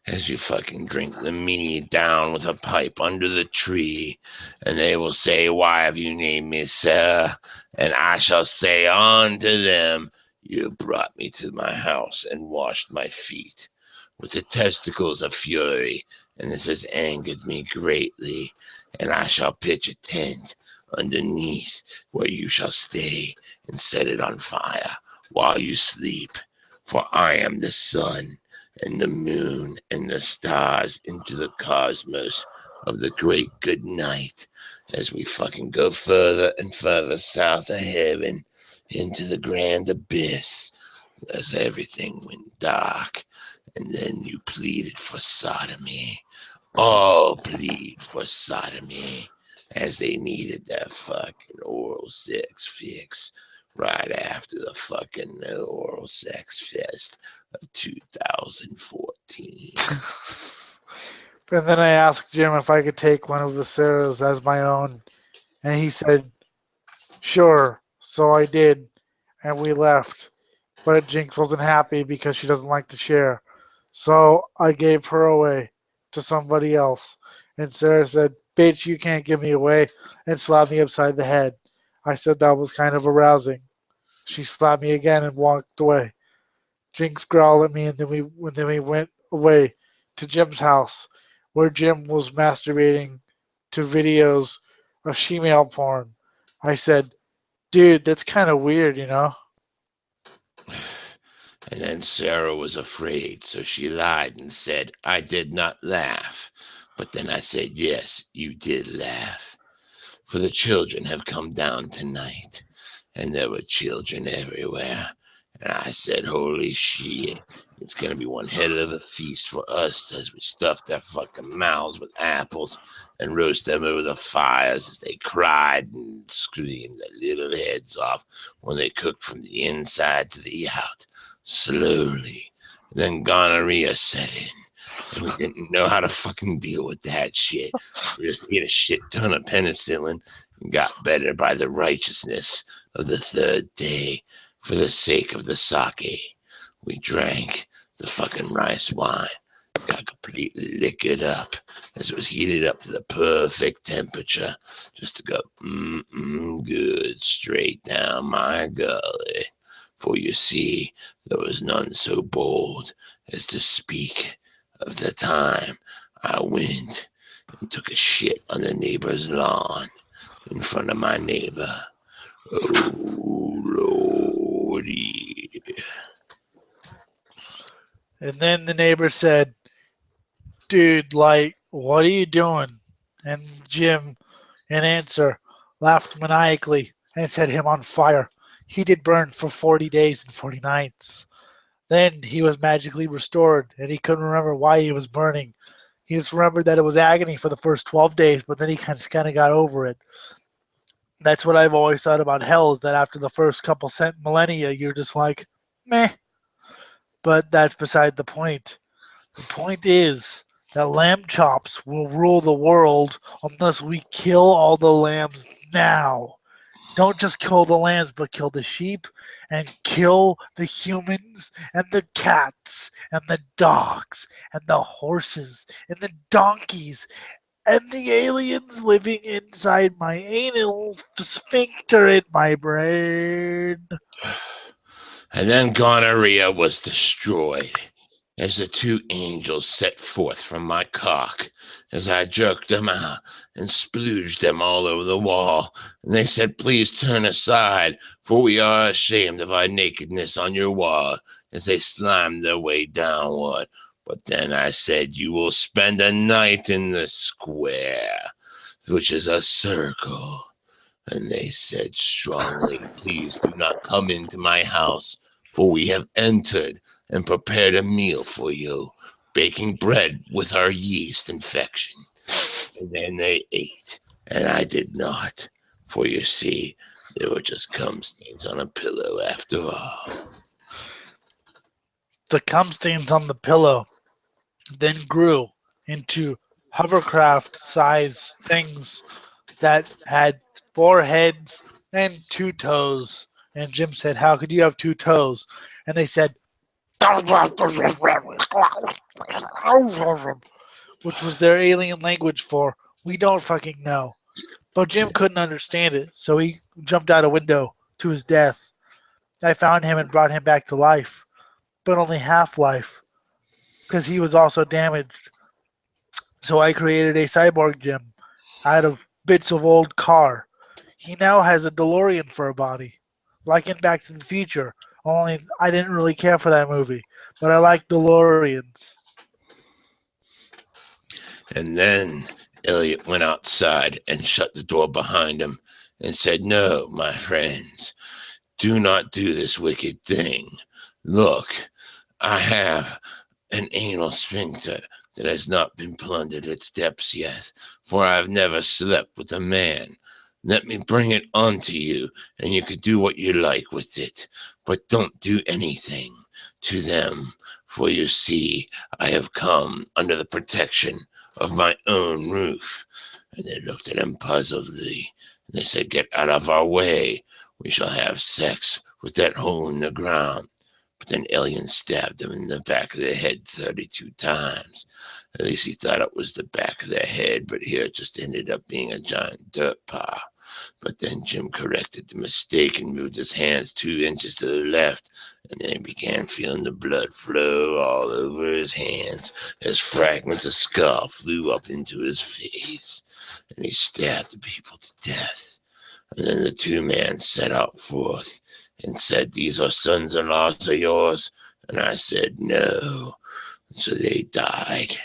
[SPEAKER 3] as you fucking drink the mead down with a pipe under the tree, and they will say, why have you named me Sarah? And I shall say unto them, you brought me to my house and washed my feet with the testicles of fury, and this has angered me greatly, and I shall pitch a tent underneath where you shall stay and set it on fire while you sleep. For I am the sun and the moon and the stars into the cosmos of the great good night as we fucking go further and further south of heaven into the grand abyss as everything went dark. And then you pleaded for sodomy. All plead for sodomy as they needed that fucking oral sex fix right after the fucking oral sex fest of 2014.
[SPEAKER 1] And then I asked Jim if I could take one of the Sarahs as my own, and he said, sure. So I did, and we left. But Jinx wasn't happy because she doesn't like to share. So I gave her away to somebody else. And Sarah said, bitch, you can't give me away, and slapped me upside the head. I said that was kind of arousing. She slapped me again and walked away. Jinx growled at me, and then we went away to Jim's house, where Jim was masturbating to videos of female porn. I said, dude, that's kind of weird, you know?
[SPEAKER 3] And then Sarah was afraid, so she lied and said, I did not laugh. But then I said, yes, you did laugh. For the children have come down tonight, and there were children everywhere. And I said, holy shit, it's going to be one hell of a feast for us as we stuff their fucking mouths with apples and roast them over the fires as they cried and screamed their little heads off when they cooked from the inside to the out, slowly. And then gonorrhea set in. And we didn't know how to fucking deal with that shit. We just ate a shit ton of penicillin and got better by the righteousness of the third day for the sake of the sake. We drank the fucking rice wine, got completely liquored up as it was heated up to the perfect temperature just to go good straight down my gully. For you see, there was none so bold as to speak of the time I went and took a shit on the neighbor's lawn in front of my neighbor. Oh, Lordy.
[SPEAKER 1] And then the neighbor said, dude, like, what are you doing? And Jim, in answer, laughed maniacally and set him on fire. He did burn for 40 days and 40 nights. Then he was magically restored, and he couldn't remember why he was burning. He just remembered that it was agony for the first 12 days, but then he kind of got over it. That's what I've always thought about hell, is that after the first couple cent millennia, you're just like, meh. But that's beside the point. The point is that lamb chops will rule the world unless we kill all the lambs now. Don't just kill the lambs, but kill the sheep and kill the humans and the cats and the dogs and the horses and the donkeys and the aliens living inside my anal sphincter in my brain.
[SPEAKER 3] And then gonorrhea was destroyed as the two angels set forth from my cock as I jerked them out and splooged them all over the wall. And they said, please turn aside, for we are ashamed of our nakedness on your wall, as they slimed their way downward. But then I said, you will spend a night in the square, which is a circle. And they said strongly, please do not come into my house, for we have entered and prepared a meal for you, baking bread with our yeast infection. And then they ate, and I did not, for you see, they were just cum stains on a pillow after all.
[SPEAKER 1] The cum stains on the pillow then grew into hovercraft size things that had 4 heads and 2 toes. And Jim said, how could you have 2 toes? And they said, which was their alien language for, we don't fucking know. But Jim couldn't understand it, so he jumped out a window to his death. I found him and brought him back to life, but only half life, because he was also damaged. So I created a cyborg Jim out of bits of old car. He now has a DeLorean for a body, like in Back to the Future. Only I didn't really care for that movie, but I like DeLoreans.
[SPEAKER 3] And then Elliot went outside and shut the door behind him and said, no, my friends, do not do this wicked thing. Look, I have an anal sphincter that has not been plundered its depths yet, for I have never slept with a man. Let me bring it onto you, and you can do what you like with it, but don't do anything to them, for you see, I have come under the protection of my own roof. And they looked at him puzzledly, and they said, get out of our way. We shall have sex with that hole in the ground. But then Alien stabbed him in the back of the head 32 times. At least he thought it was the back of the head, but here it just ended up being a giant dirt pile. But then Jim corrected the mistake and moved his hands 2 inches to the left, and then he began feeling the blood flow all over his hands as fragments of skull flew up into his face, and he stabbed the people to death. And then the 2 men set out forth and said, these are sons-in-laws of yours? And I said, no. So they died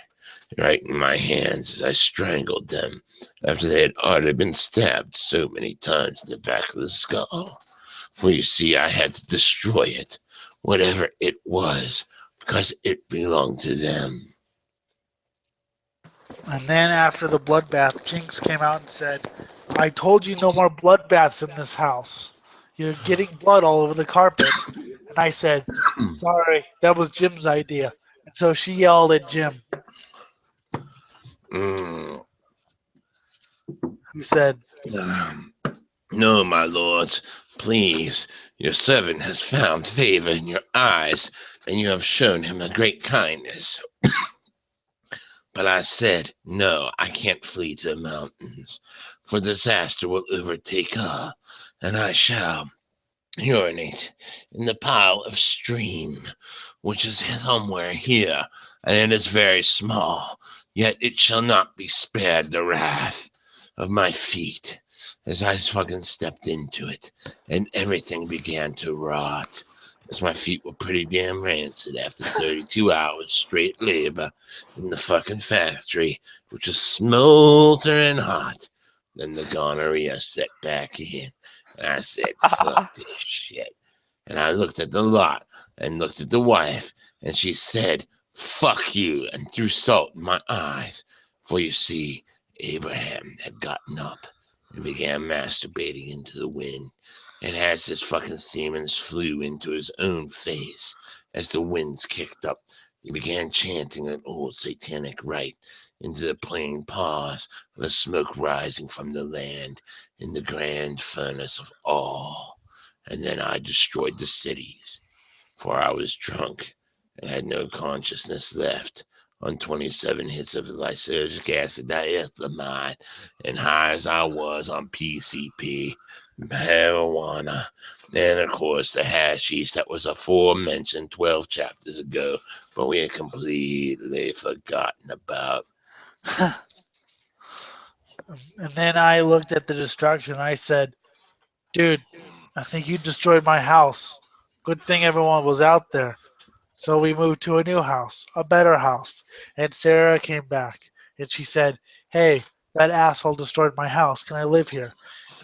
[SPEAKER 3] right in my hands as I strangled them after they had already been stabbed so many times in the back of the skull. For you see, I had to destroy it, whatever it was, because it belonged to them.
[SPEAKER 1] And then after the bloodbath, Jinx came out and said, I told you no more bloodbaths in this house. You're getting blood all over the carpet. And I said, sorry, that was Jim's idea. And so she yelled at Jim,
[SPEAKER 3] Mm.
[SPEAKER 1] who said,
[SPEAKER 3] No, my lords, please. Your servant has found favor in your eyes, and you have shown him a great kindness. But I said, no, I can't flee to the mountains, for disaster will overtake her, and I shall urinate in the pile of stream, which is somewhere here, and it is very small, yet it shall not be spared the wrath of my feet. As I fucking stepped into it, and everything began to rot, as my feet were pretty damn rancid after 32 hours straight labor in the fucking factory, which is smoldering hot. Then the gonorrhea set back in, and I said, fuck this shit. And I looked at the lot, and looked at the wife, and she said, fuck you, and threw salt in my eyes. For you see, Abraham had gotten up and began masturbating into the wind, and as his fucking semen flew into his own face as the winds kicked up, he began chanting an old satanic rite into the plain pause of the smoke rising from the land in the grand furnace of all. And then I destroyed the cities, for I was drunk and had no consciousness left on 27 hits of lysergic acid diethylamide, and high as I was on PCP, marijuana, and of course the hashish that was aforementioned 12 chapters ago, but we had completely forgotten about.
[SPEAKER 1] and then I looked at the destruction. I said, dude, I think you destroyed my house. Good thing everyone was out there. So we moved to a new house, a better house. And Sarah came back and she said, hey, that asshole destroyed my house. Can I live here?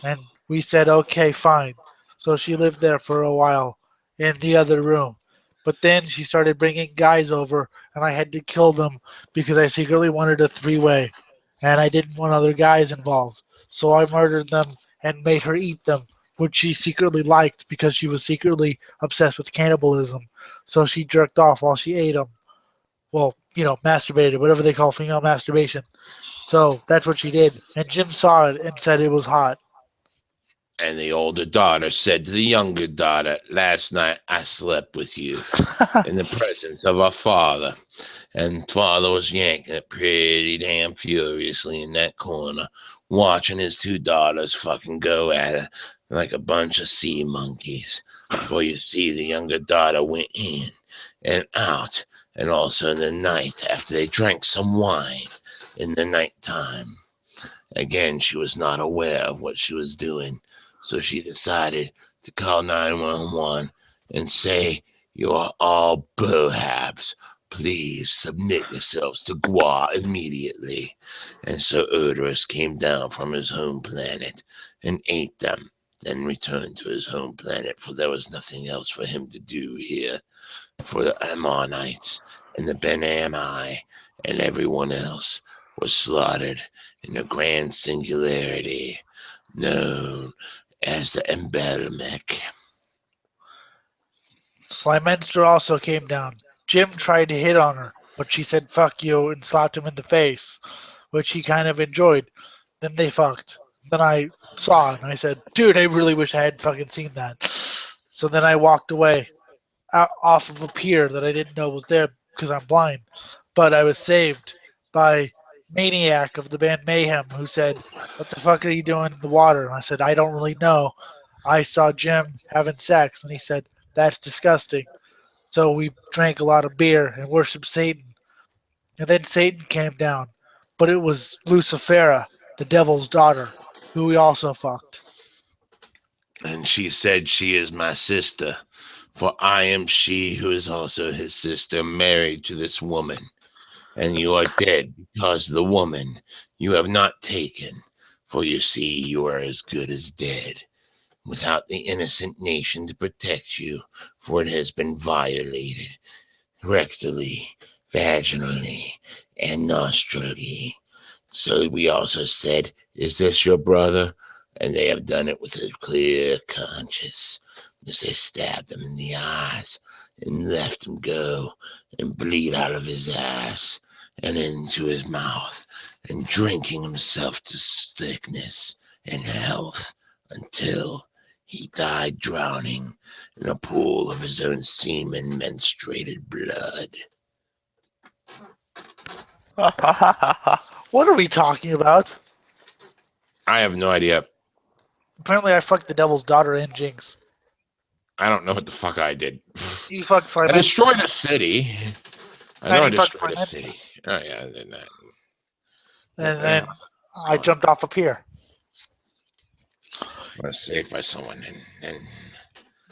[SPEAKER 1] And we said, okay, fine. So she lived there for a while in the other room. But then she started bringing guys over, and I had to kill them because I secretly wanted a 3-way, and I didn't want other guys involved. So I murdered them and made her eat them, which she secretly liked because she was secretly obsessed with cannibalism. So she jerked off while she ate them. Well, masturbated, whatever they call female masturbation. So that's what she did. And Jim saw it and said it was hot.
[SPEAKER 3] And the older daughter said to the younger daughter, last night I slept with you in the presence of our father. And father was yanking it pretty damn furiously in that corner, watching his 2 daughters fucking go at it like a bunch of sea monkeys. For you see, the younger daughter went in and out, and also in the night after they drank some wine in the nighttime. Again, she was not aware of what she was doing, so she decided to call 911 and say, you are all bohabs. Please submit yourselves to Gua immediately. And so Odorous came down from his home planet and ate them then returned to his home planet, for there was nothing else for him to do here. For the Ammonites and the Ben-Ammi and everyone else was slaughtered in a grand singularity known as the Embelmec.
[SPEAKER 1] Slymenster also came down. Jim tried to hit on her, but she said fuck you and slapped him in the face, which he kind of enjoyed. Then they fucked. Then I saw it and I said, dude, I really wish I had fucking seen that. So then I walked away off of a pier that I didn't know was there because I'm blind. But I was saved by Maniac of the band Mayhem who said, what the fuck are you doing in the water? And I said, I don't really know. I saw Jim having sex. And he said, that's disgusting. So we drank a lot of beer and worshiped Satan. And then Satan came down. But it was Lucifera, the devil's daughter, who we also fucked.
[SPEAKER 3] And she said, she is my sister, for I am she who is also his sister, married to this woman. And you are dead because the woman you have not taken, for you see you are as good as dead, without the innocent nation to protect you, for it has been violated rectally, vaginally, and nostrily. So we also said, is this your brother? And they have done it with a clear conscience, as they stabbed him in the eyes and left him go and bleed out of his ass and into his mouth, and drinking himself to sickness and health until he died drowning in a pool of his own semen menstruated blood.
[SPEAKER 1] What are we talking about?
[SPEAKER 3] I have no idea.
[SPEAKER 1] Apparently, I fucked the devil's daughter and Jinx.
[SPEAKER 3] I don't know what the fuck I did.
[SPEAKER 1] You fucked
[SPEAKER 3] I
[SPEAKER 1] Slymenster.
[SPEAKER 3] destroyed a city. I know I
[SPEAKER 1] And you fucked
[SPEAKER 3] destroyed a
[SPEAKER 1] Slymenster.
[SPEAKER 3] city. Oh yeah, I did that.
[SPEAKER 1] And then I jumped off a pier.
[SPEAKER 3] I was saved by someone, and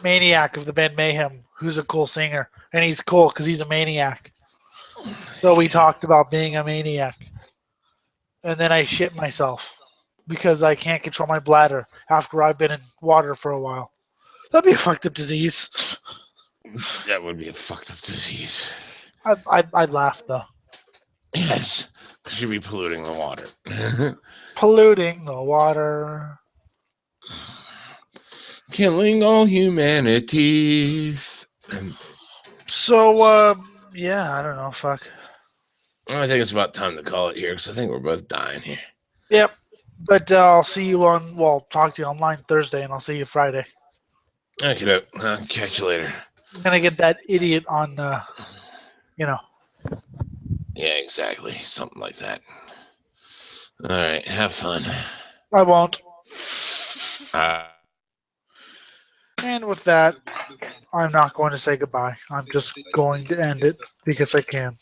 [SPEAKER 1] Maniac of the band Mayhem, who's a cool singer. And he's cool because he's a maniac. So we talked about being a maniac. And then I shit myself because I can't control my bladder after I've been in water for a while. That'd be a fucked up disease.
[SPEAKER 3] that would be a fucked up disease.
[SPEAKER 1] I'd laugh though.
[SPEAKER 3] Yes, because you'd be polluting the water.
[SPEAKER 1] Polluting the water.
[SPEAKER 3] Killing all humanity.
[SPEAKER 1] So, yeah, I don't know. Fuck.
[SPEAKER 3] I think it's about time to call it here, because I think we're both dying here.
[SPEAKER 1] Yep. But I'll see you on, well, talk to you online Thursday, and I'll see you Friday.
[SPEAKER 3] Okay, I'll catch you later.
[SPEAKER 1] I'm going to get that idiot on, you know.
[SPEAKER 3] Yeah, exactly. Something like that. All right, have fun.
[SPEAKER 1] I won't. And with that, I'm not going to say goodbye. I'm just going to end it because I can.